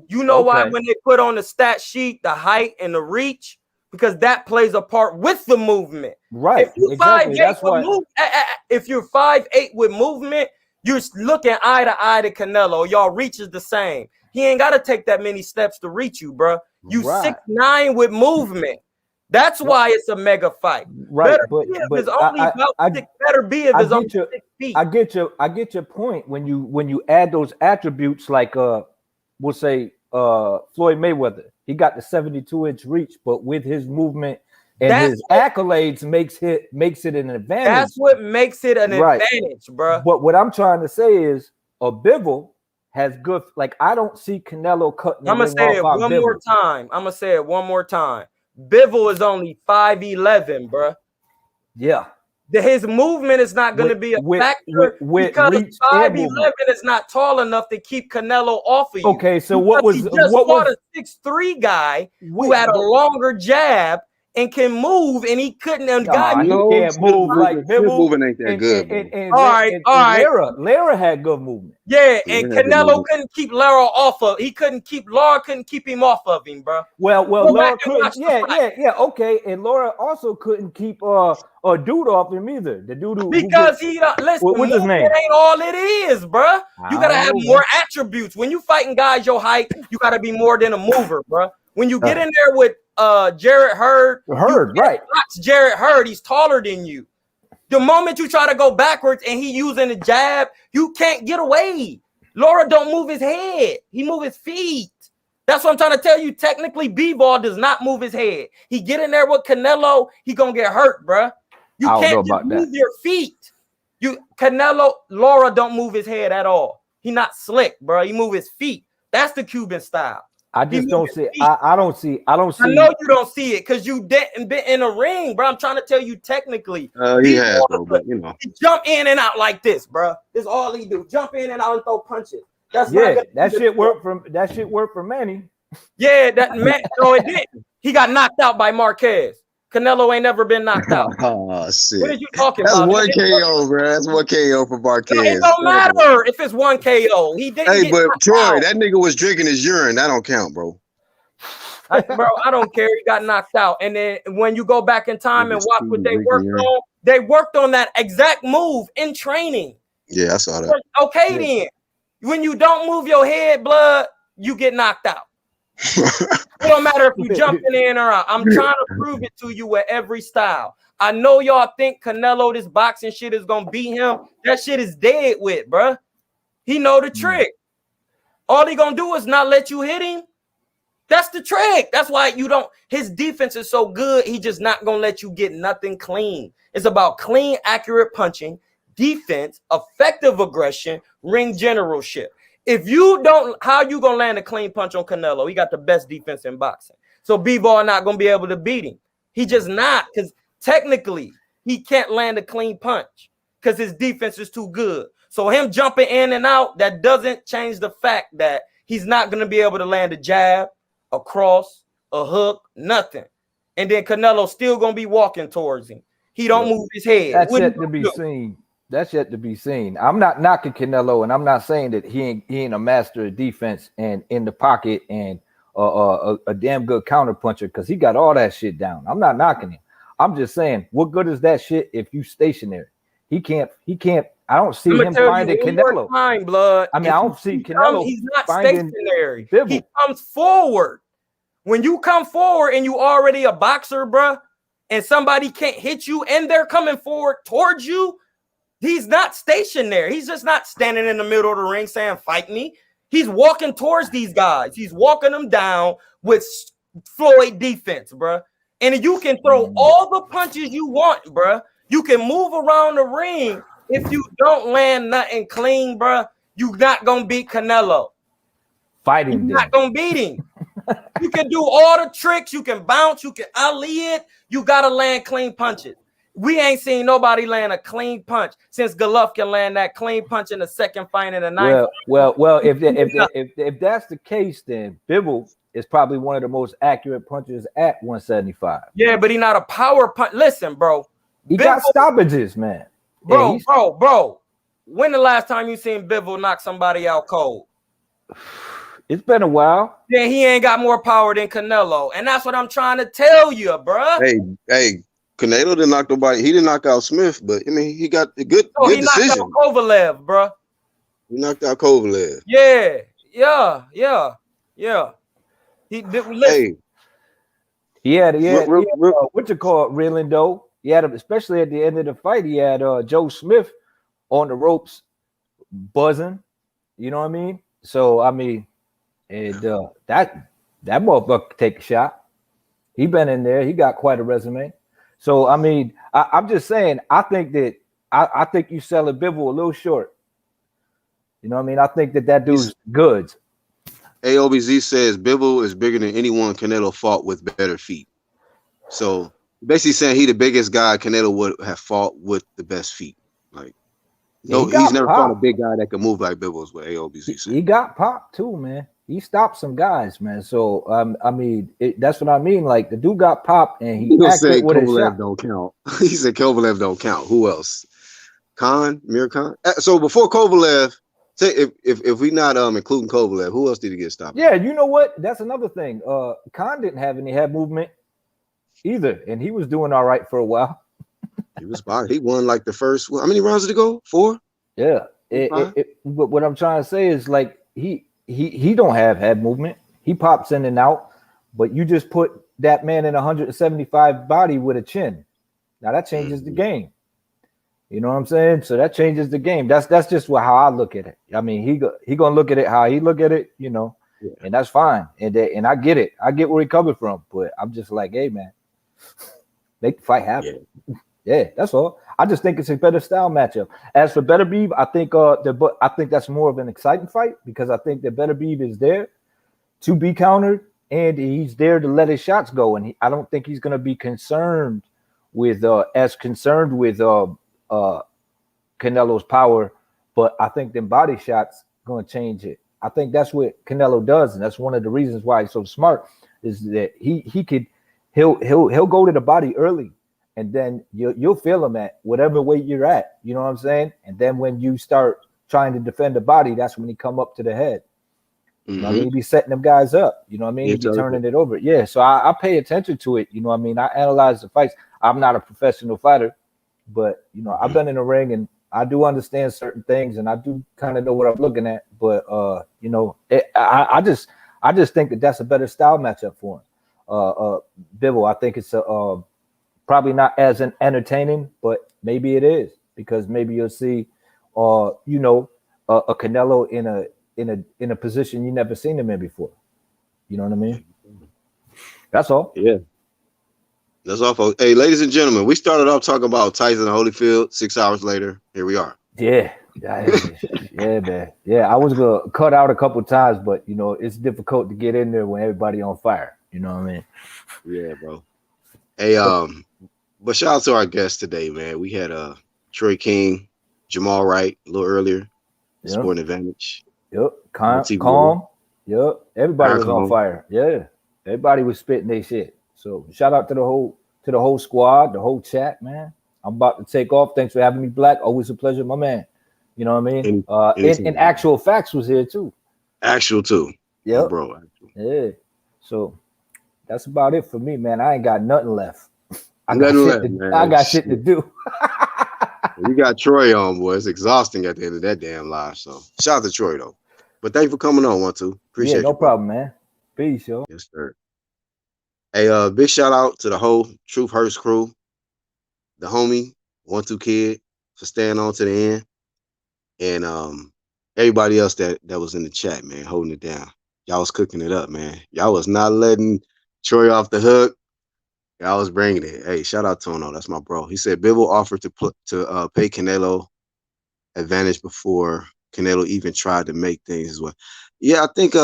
You know why when they put on the stat sheet the height and the reach? Because that plays a part with the movement. Right. If you're 5'8" if you're 5'8" with movement, you're looking eye to eye to Canelo. Y'all reach is the same. He ain't got to take that many steps to reach you, bro. You 6'9" with movement. That's why it's a mega fight. Right, better be if it's only 6 feet. I get your point when you add those attributes like we'll say Floyd Mayweather. He got the 72-inch reach, but with his movement and his accolades makes it an advantage. That's what makes it an advantage, bro. But what I'm trying to say is a Bivol has good. Like I don't see Canelo cutting. I'm gonna say it one more time. Bivol is only 5'11", bro. Yeah. His movement is not going to be a factor because 5'11" is not tall enough to keep Canelo off of you. Okay, so what was a 6'3" guy who had a longer jab and can move, and he couldn't. And he can't move like Bivol. Moving ain't that good. All right. Lara had good movement. Yeah, and Canelo couldn't keep Lara off of. Lara couldn't keep him off of him, bro. Well, Lara couldn't. Yeah. Okay, and Lara also couldn't keep a dude off him either. The dude because he listen. What's his name? It ain't all it is, bro. You gotta have more attributes when you fighting guys your height. You gotta be more than a mover, bro. When you get in there with Jarrett Hurd, Jarrett Hurd, he's taller than you. The moment you try to go backwards and he using the jab, you can't get away. Lara don't move his head. He move his feet. That's what I'm trying to tell you. Technically, B-Ball does not move his head. He get in there with Canelo, he gonna get hurt, bro. You can't just move your feet. Lara don't move his head at all. He not slick, bro. He move his feet. That's the Cuban style. I just don't see. I don't see. I know you don't see it because you didn't been in a ring, bro. I'm trying to tell you technically. He has, but you know, he jump in and out like this, bro. That's all he do. Jump in and out and throw punches. That shit worked for Manny. Yeah, that man. No, it didn't. He got knocked out by Marquez. Canelo ain't never been knocked out. Oh shit! What are you talking about? That's one KO, bro. That's one KO for Marquez. It don't matter if it's one KO. He didn't. Hey, but Troy, that nigga was drinking his urine. That don't count, bro. Bro, I don't care. He got knocked out. And then when you go back in time and watch what they worked on that exact move in training. Yeah, I saw that. Okay, then when you don't move your head, blood, you get knocked out. It don't matter if you jumping in or out. I'm trying to prove it to you with every style. I know y'all think Canelo, this boxing shit is gonna beat him. That shit is dead with, bruh. He know the trick. All he gonna do is not let you hit him. That's the trick. That's why his defense is so good. He just not gonna let you get nothing clean. It's about clean, accurate punching, defense, effective aggression, ring generalship. If you don't, how you gonna land a clean punch on Canelo? He got the best defense in boxing. So B-Ball not gonna be able to beat him. He just not, because technically he can't land a clean punch because his defense is too good. So him jumping in and out, that doesn't change the fact that he's not gonna be able to land a jab, a cross, a hook, nothing. And then Canelo still gonna be walking towards him. He don't move his head. That's yet to be seen. That's yet to be seen. I'm not knocking Canelo, and I'm not saying that he ain't a master of defense and in the pocket and a damn good counter puncher, because he got all that shit down. I'm not knocking him. I'm just saying, what good is that shit if you stationary? He can't. I don't see him finding Canelo. Time, blood. I mean, I don't see Canelo. He's not finding stationary. Bibble. He comes forward. When you come forward and you already a boxer, bruh, and somebody can't hit you and they're coming forward towards you, he's not stationary. He's just not standing in the middle of the ring saying, fight me. He's walking towards these guys. He's walking them down with Floyd defense, bruh. And you can throw all the punches you want, bruh. You can move around the ring. If you don't land nothing clean, bruh, you're not going to beat Canelo. Fighting, you're not going to beat him. You can do all the tricks. You can bounce. You can Ali it. You got to land clean punches. We ain't seen nobody land a clean punch since Golovkin land that clean punch in the second fight in the ninth. Well, if that's the case, then Bibble is probably one of the most accurate punchers at 175. Yeah, but he's not a power punch. Listen, bro. He got stoppages, man. Bro, bro. When the last time you seen Bibble knock somebody out cold? It's been a while. Then he ain't got more power than Canelo, and that's what I'm trying to tell you, bro. Hey, Canelo didn't knock nobody. He didn't knock out Smith, but I mean, he got a good he decision. Knocked out Kovalev, bro. He knocked out Kovalev. Yeah. He had what you call it, reeling though. He had him, especially at the end of the fight. He had Joe Smith on the ropes, buzzing. You know what I mean? So I mean. And that motherfucker could take a shot. He been in there. He got quite a resume. So I mean, I'm just saying. I think you selling Bivol a little short. You know what I mean? I think that dude's goods. AOBZ says Bivol is bigger than anyone Canelo fought with better feet. So basically saying he the biggest guy Canelo would have fought with the best feet. Like he's never fought a big guy that can move like Bivol's. What AOBZ said. He got popped too, man. He stopped some guys, man. So I mean, that's what I mean. Like the dude got popped, and he said Kovalev don't count. He said Kovalev don't count. Who else? Mir Khan. So before Kovalev, say if we not including Kovalev, who else did he get stopped? Yeah, you know what? That's another thing. Khan didn't have any head movement either, and he was doing all right for a while. He was fine. He won like the first. How many rounds did it go? 4. Yeah. What I'm trying to say is like he don't have head movement. He pops in and out, but you just put that man in 175 body with a chin. Now that changes the game. You know what I'm saying? So that changes the game. That's just how I look at it. I mean, he gonna look at it how he look at it, you know, and that's fine. And I get it. I get where he coming from, but I'm just like, hey man, make the fight happen. Yeah, that's all. I just think it's a better style matchup. As for Better Beeb, I think that's more of an exciting fight because I think that Better Beeb is there to be countered and he's there to let his shots go. And I don't think he's going to be concerned with Canelo's power, but I think them body shots going to change it. I think that's what Canelo does, and that's one of the reasons why he's so smart is that he'll go to the body early. And then you'll feel him at whatever weight you're at. You know what I'm saying? And then when you start trying to defend the body, that's when he come up to the head. You know what I mean? He be setting them guys up. You know what I mean? He be turning it over. Yeah, so I pay attention to it. You know what I mean? I analyze the fights. I'm not a professional fighter, but, you know, I've been in the ring and I do understand certain things and I do kind of know what I'm looking at. But, you know, I just think that's a better style matchup for him. Bivol, I think it's probably not as entertaining, but maybe it is because maybe you'll see, you know, a Canelo in a position you never seen him in before. You know what I mean? That's all. Yeah. That's all, folks. Hey, ladies and gentlemen, we started off talking about Tyson and Holyfield. 6 hours later, here we are. Yeah, yeah, man. Yeah, I was gonna cut out a couple times, but it's difficult to get in there when everybody on fire. You know what I mean? Yeah, bro. Hey, but shout out to our guest today, man. We had Troy King, Jamal Wright a little earlier, Yep. Sporting Advantage. Yep. Calm. Yep. Everybody was on Calm. fire. Yeah. Everybody was spitting their shit. So shout out to the whole squad, the whole chat, man. I'm about to take off. Thanks for having me, Black. Always a pleasure, my man. You know what I mean? And Actual Facts was here too. Actual too. Yep. Bro. Yeah. So that's about it for me, man. I ain't got nothing left. I got shit to do. You got Troy on, boy. It's exhausting at the end of that damn live. So shout out to Troy though. But thank you for coming on, 1-2. Appreciate it. No problem, man. Peace, yo. Yes, sir. Hey, big shout out to the whole Truth Hurts crew, the homie, 1-2 Kid, for staying on to the end. And everybody else that was in the chat, man, holding it down. Y'all was cooking it up, man. Y'all was not letting Troy off the hook. Y'all was bringing it. Hey, shout out to Tono. That's my bro. He said Bivol offered to pay Canelo advantage before Canelo even tried to make things as well. Yeah, I think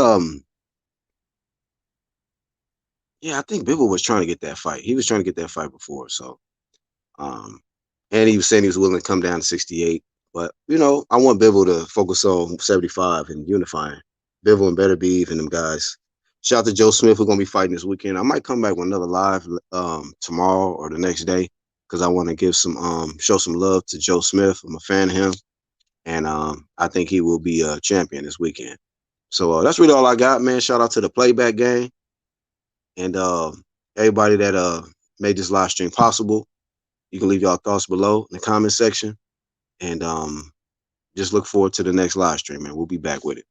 Bivol was trying to get that fight. He was trying to get that fight before. So and he was saying he was willing to come down to 68. But I want Bivol to focus on 75 and unifying. Bivol and Better Beef and them guys. Shout out to Joe Smith, who's gonna be fighting this weekend. I might come back with another live tomorrow or the next day because I want to give some show some love to Joe Smith. I'm a fan of him, and I think he will be a champion this weekend. So that's really all I got, man. Shout out to the Playback Gang and everybody that made this live stream possible. You can leave y'all thoughts below in the comment section, and just look forward to the next live stream, man. We'll be back with it.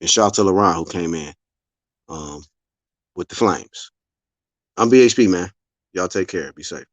And shout out to LaRon who came in with the Flames. I'm BHP, man. Y'all take care. Be safe.